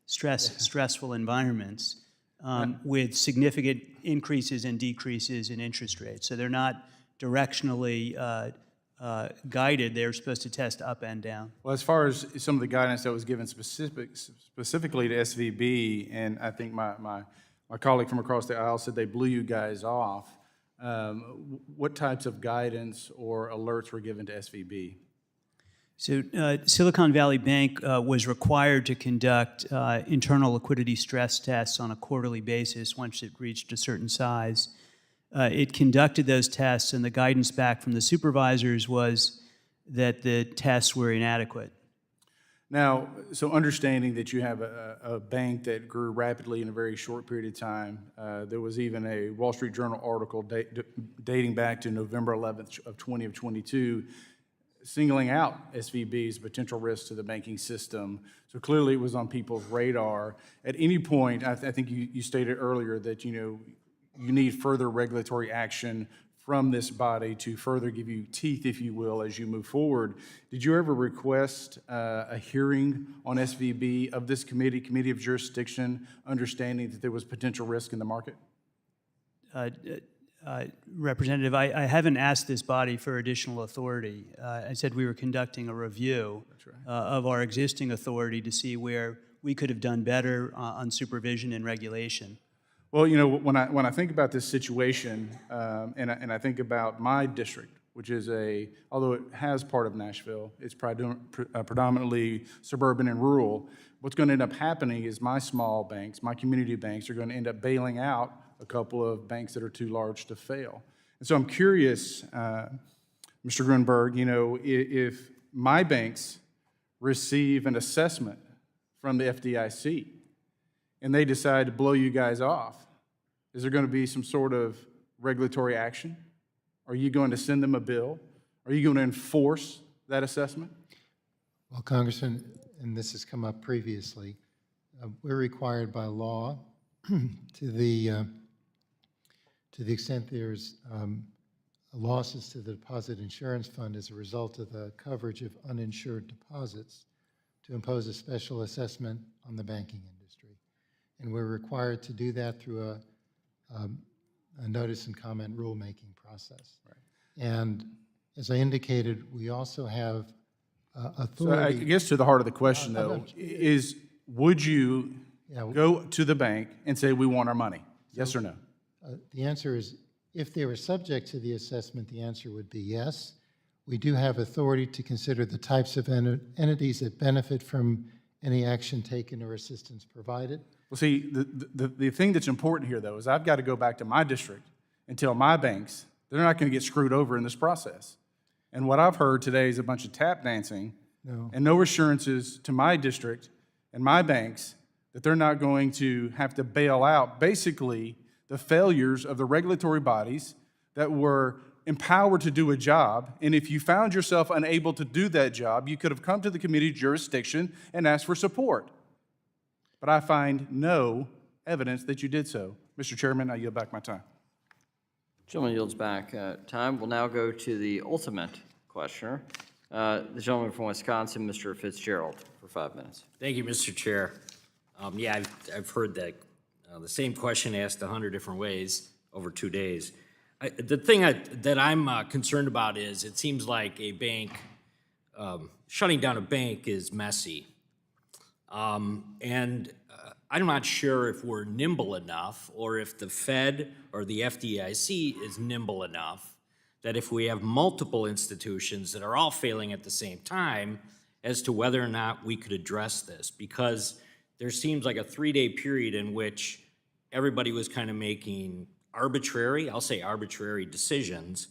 stressful environments with significant increases and decreases in interest rates. So they're not directionally guided. They're supposed to test up and down. Well, as far as some of the guidance that was given specifically to SVB, and I think my colleague from across the aisle said they blew you guys off, what types of guidance or alerts were given to SVB? So Silicon Valley Bank was required to conduct internal liquidity stress tests on a quarterly basis once it reached a certain size. It conducted those tests, and the guidance back from the supervisors was that the tests were inadequate. Now, so understanding that you have a bank that grew rapidly in a very short period of time, there was even a Wall Street Journal article dating back to November 11th of 2022 singling out SVB as a potential risk to the banking system. So clearly it was on people's radar. At any point, I think you stated earlier that, you know, you need further regulatory action from this body to further give you teeth, if you will, as you move forward. Did you ever request a hearing on SVB of this committee of jurisdiction, understanding that there was potential risk in the market? Representative, I haven't asked this body for additional authority. I said we were conducting a review of our existing authority to see where we could have done better on supervision and regulation. Well, you know, when I think about this situation, and I think about my district, which is although it has part of Nashville, it's predominantly suburban and rural. What's going to end up happening is my small banks, my community banks, are going to end up bailing out a couple of banks that are too large to fail. And so I'm curious, Mr. Grunberg, you know, if my banks receive an assessment from the FDIC and they decide to blow you guys off, Is there going to be some sort of regulatory action? Are you going to send them a bill? Are you going to enforce that assessment? Well, Congressman, and this has come up previously, we're required by law to the extent there's losses to the Deposit Insurance Fund as a result of the coverage of uninsured deposits to impose a special assessment on the banking industry. And we're required to do that through a notice and comment rulemaking process. Right. And as I indicated, we also have authority. So I guess to the heart of the question, though, is would you go to the bank and say, we want our money? Yes or no? The answer is, if they were subject to the assessment, the answer would be yes. We do have authority to consider the types of entities that benefit from any action taken or assistance provided. Well, see, the thing that's important here, though, is I've got to go back to my district and tell my banks they're not going to get screwed over in this process. And what I've heard today is a bunch of tap dancing and no assurances to my district and my banks that they're not going to have to bail out basically the failures of the regulatory bodies that were empowered to do a job. And if you found yourself unable to do that job, you could have come to the committee jurisdiction and asked for support. But I find no evidence that you did so. Mr. Chairman, I yield back my time. Gentleman yields back time. We'll now go to the ultimate questioner, the gentleman from Wisconsin, Mr. Fitzgerald, for 5 minutes. Thank you, Mr. Chair. Yeah, I've heard that the same question asked 100 different ways over 2 days. The thing that I'm concerned about is it seems like a bank, shutting down a bank is messy. And I'm not sure if we're nimble enough or if the Fed or the FDIC is nimble enough that if we have multiple institutions that are all failing at the same time as to whether or not we could address this. Because there seems like a 3-day period in which everybody was kind of making arbitrary, I'll say arbitrary decisions,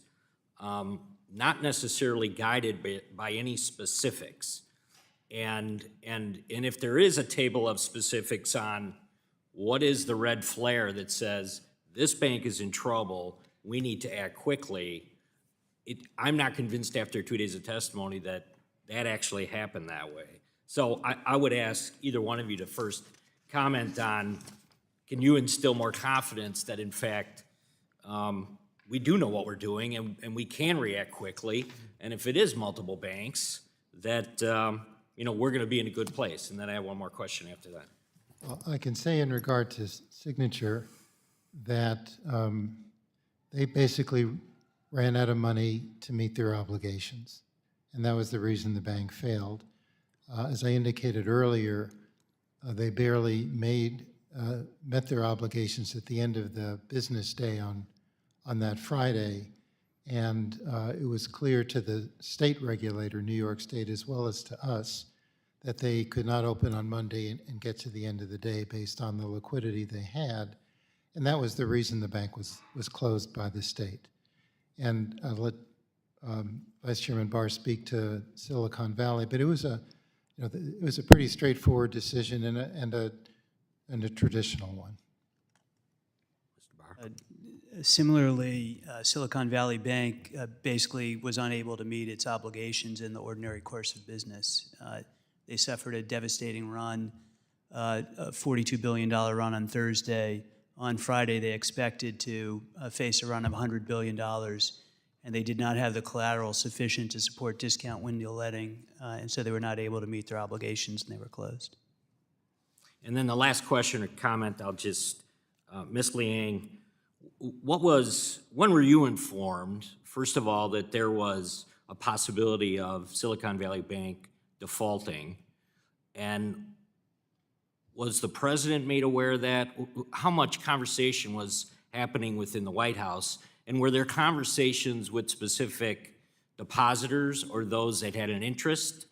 not necessarily guided by any specifics. And if there is a table of specifics on what is the red flare that says this bank is in trouble, we need to act quickly, I'm not convinced after 2 days of testimony that that actually happened that way. So I would ask either one of you to first comment on, can you instill more confidence that in fact we do know what we're doing and we can react quickly, and if it is multiple banks, that we're going to be in a good place. And then I have one more question after that. Well, I can say in regard to Signature that they basically ran out of money to meet their obligations, and that was the reason the bank failed. As I indicated earlier, they barely met their obligations at the end of the business day on that Friday, and it was clear to the state regulator, New York State, as well as to us, that they could not open on Monday and get to the end of the day based on the liquidity they had, and that was the reason the bank was closed by the state. And I'll let Vice Chairman Barr speak to Silicon Valley, but it was a pretty straightforward decision and a traditional one. Mr. Barr. Similarly, Silicon Valley Bank basically was unable to meet its obligations in the ordinary course of business. They suffered a devastating run, a $42 billion run on Thursday. On Friday, they expected to face a run of $100 billion, and they did not have the collateral sufficient to support discount window letting, and so they were not able to meet their obligations, and they were closed. And then the last question or comment, I'll just, Ms. Liang, when were you informed, first of all, that there was a possibility of Silicon Valley Bank defaulting? And was the president made aware of that? How much conversation was happening within the White House? And were there conversations with specific depositors or those that had an interest,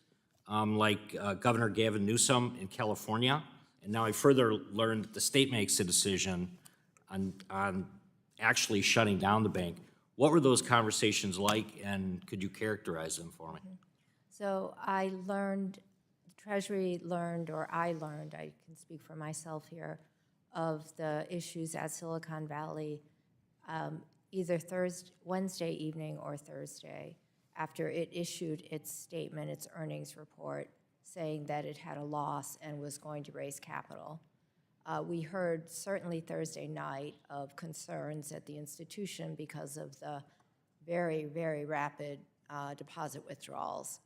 like Governor Gavin Newsom in California? And now I further learned that the state makes a decision on actually shutting down the bank. What were those conversations like, and could you characterize them for me? So I learned, the Treasury learned, or I learned, I can speak for myself here, of the issues at Silicon Valley either Wednesday evening or Thursday, after it issued its statement, its earnings report, saying that it had a loss and was going to raise capital. We heard certainly Thursday night of concerns at the institution because of the very, very rapid deposit withdrawals.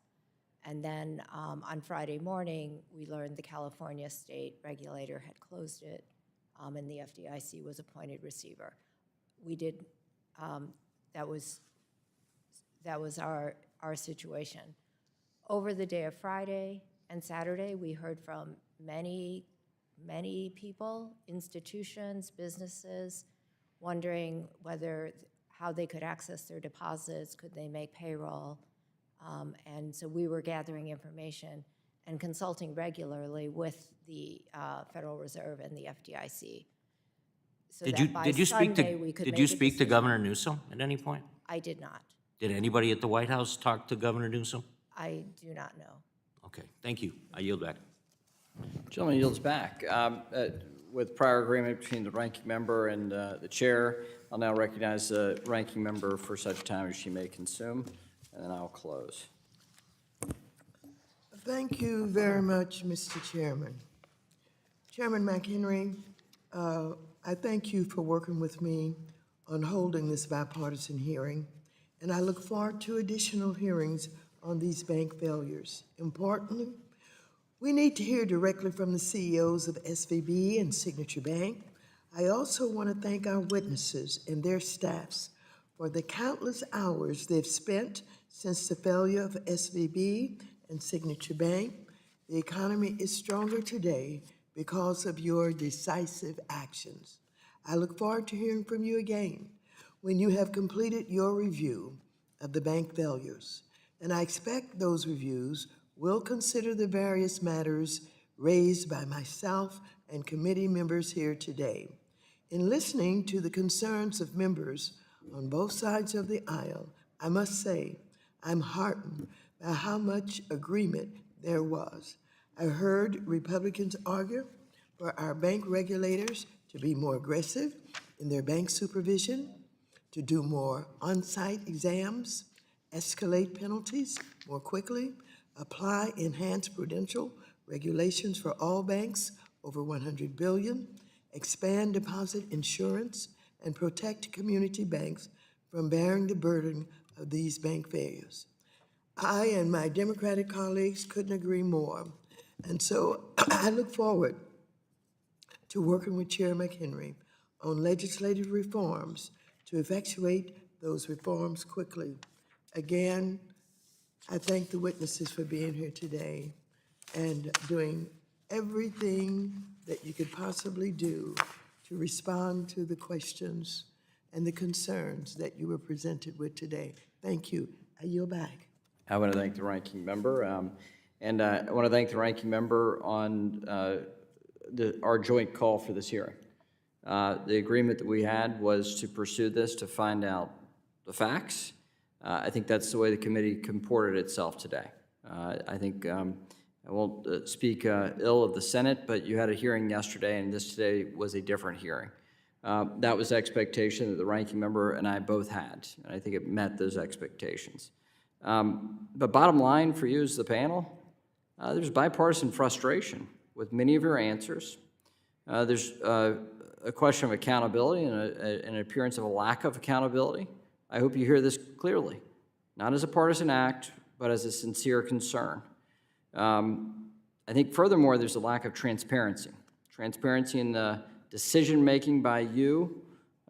And then on Friday morning, we learned the California state regulator had closed it, and the FDIC was appointed receiver. We did, that was our situation. Over the day of Friday and Saturday, we heard from many people, institutions, businesses, wondering how they could access their deposits, could they make payroll, and so we were gathering information and consulting regularly with the Federal Reserve and the FDIC. So that by Sunday, we could did make you a speak to decision. Governor Newsom at any point? I did not. Did anybody at the White House talk to Governor Newsom? I do not know. Okay, thank you. I yield back. Gentleman yields back. With prior agreement between the ranking member and the chair, I'll now recognize the ranking member for such time as she may consume, and then I'll close. Thank you very much, Mr. Chairman. Chairman McHenry, I thank you for working with me on holding this bipartisan hearing, and I look forward to additional hearings on these bank failures. Importantly, we need to hear directly from the CEOs of SVB and Signature Bank. I also want to thank our witnesses and their staffs for the countless hours they've spent since the failure of SVB and Signature Bank. The economy is stronger today because of your decisive actions. I look forward to hearing from you again when you have completed your review of the bank failures, and I expect those reviews will consider the various matters raised by myself and committee members here today. In listening to the concerns of members on both sides of the aisle, I must say I'm heartened by how much agreement there was. I heard Republicans argue for our bank regulators to be more aggressive in their bank supervision, to do more on-site exams, escalate penalties more quickly, apply enhanced prudential regulations for all banks over $100 billion, expand deposit insurance, and protect community banks from bearing the burden of these bank failures. I and my Democratic colleagues couldn't agree more, and so I look forward to working with Chair McHenry on legislative reforms to effectuate those reforms quickly. Again, I thank the witnesses for being here today and doing everything that you could possibly do to respond to the questions and the concerns that you were presented with today. Thank you. I yield back. I want to thank the ranking member, and I want to thank the ranking member on our joint call for this hearing. The agreement that we had was to pursue this to find out the facts. I think that's the way the committee comported itself today. I think I won't speak ill of the Senate, but you had a hearing yesterday, and this today was a different hearing. That was the expectation that the ranking member and I both had, and I think it met those expectations. But bottom line for you as the panel, there's bipartisan frustration with many of your answers. There's a question of accountability and an appearance of a lack of accountability. I hope you hear this clearly, not as a partisan act, but as a sincere concern. I think furthermore, there's a lack of transparency. Transparency in the decision-making by you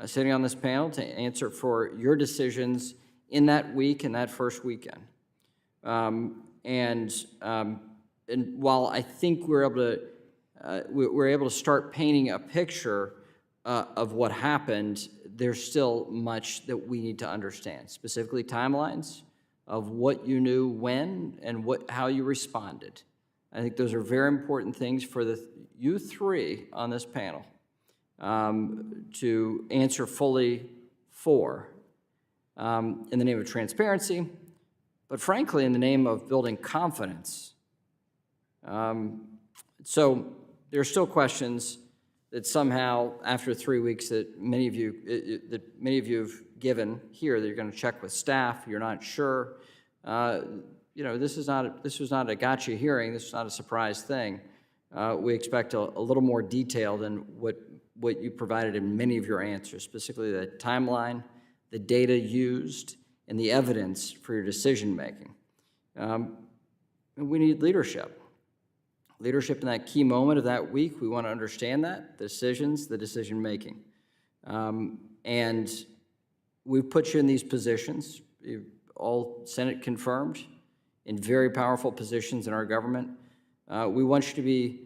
sitting on this panel to answer for your decisions in that week and that first weekend. And while I think we're able to start painting a picture of what happened, there's still much that we need to understand, specifically timelines of what you knew when and how you responded. I think those are very important things for you three on this panel to answer fully for in the name of transparency, but frankly in the name of building confidence. So there are still questions that somehow after 3 weeks that many of you have given here, that you're going to check with staff, you're not sure. This was not a gotcha hearing. This was not a surprise thing. We expect a little more detail than what you provided in many of your answers, specifically the timeline, the data used, and the evidence for your decision-making. And we need leadership. Leadership in that key moment of that week, we want to understand that, the decisions, the decision-making. And we've put you in these positions, all Senate confirmed, in very powerful positions in our government. We want you to be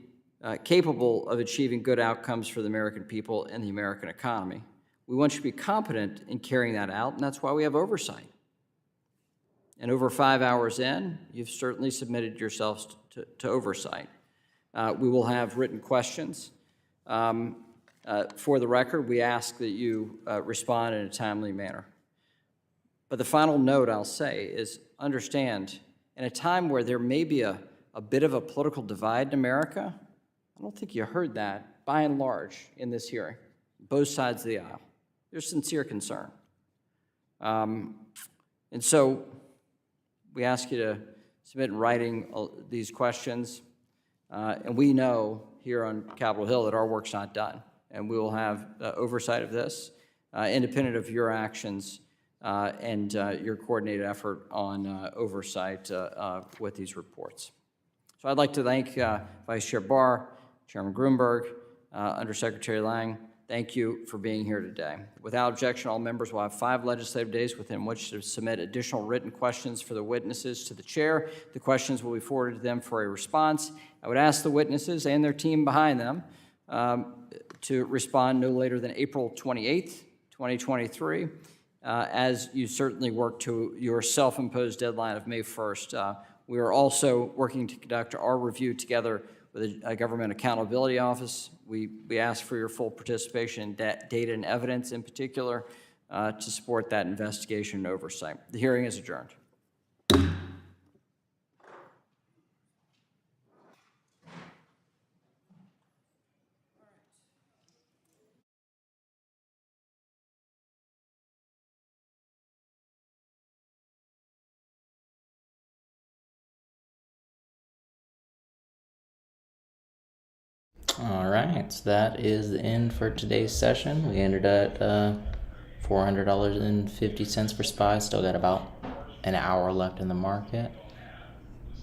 capable of achieving good outcomes for the American people and the American economy. We want you to be competent in carrying that out, and that's why we have oversight. And over 5 hours in, you've certainly submitted yourselves to oversight. We will have written questions. For the record, we ask that you respond in a timely manner. But the final note I'll say is understand, in a time where there may be a bit of a political divide in America, I don't think you heard that, by and large, in this hearing, both sides of the aisle. There's sincere concern. And so we ask you to submit in writing these questions. And we know here on Capitol Hill that our work's not done. And we will have oversight of this, independent of your actions and your coordinated effort on oversight with these reports. So I'd like to thank Vice Chair Barr, Chairman Grunberg, Undersecretary Lang. Thank you for being here today. Without objection, all members will have 5 legislative days within which to submit additional written questions for the witnesses to the chair. The questions will be forwarded to them for a response. I would ask the witnesses and their team behind them to respond no later than April 28th, 2023, as you certainly work to your self-imposed deadline of May 1st. We are also working to conduct our review together with a Government Accountability Office. We ask for your full participation in data and evidence in particular to support that investigation and oversight. The hearing is adjourned. All right, so that is the end for today's session. We ended at $400.50 per SPY. Still got about an hour left in the market.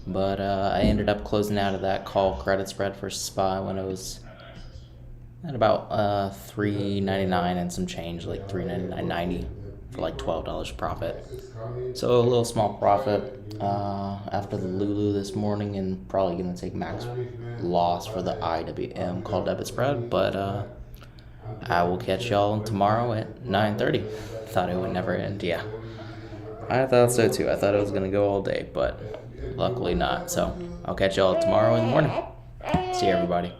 But I ended up closing out of that call credit spread for SPY when it was at about $3.99 and some change, like $3.99.90 for like $12 profit. So a little small profit after the Lulu this morning, and probably gonna take max loss for the IWM call debit spread. But I will catch y'all tomorrow at 9:30. Thought it would never end. Yeah, I thought so too. I thought it was gonna go all day, but luckily not. So I'll catch y'all tomorrow in the morning. See everybody.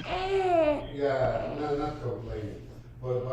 Yeah, no, not complaining, but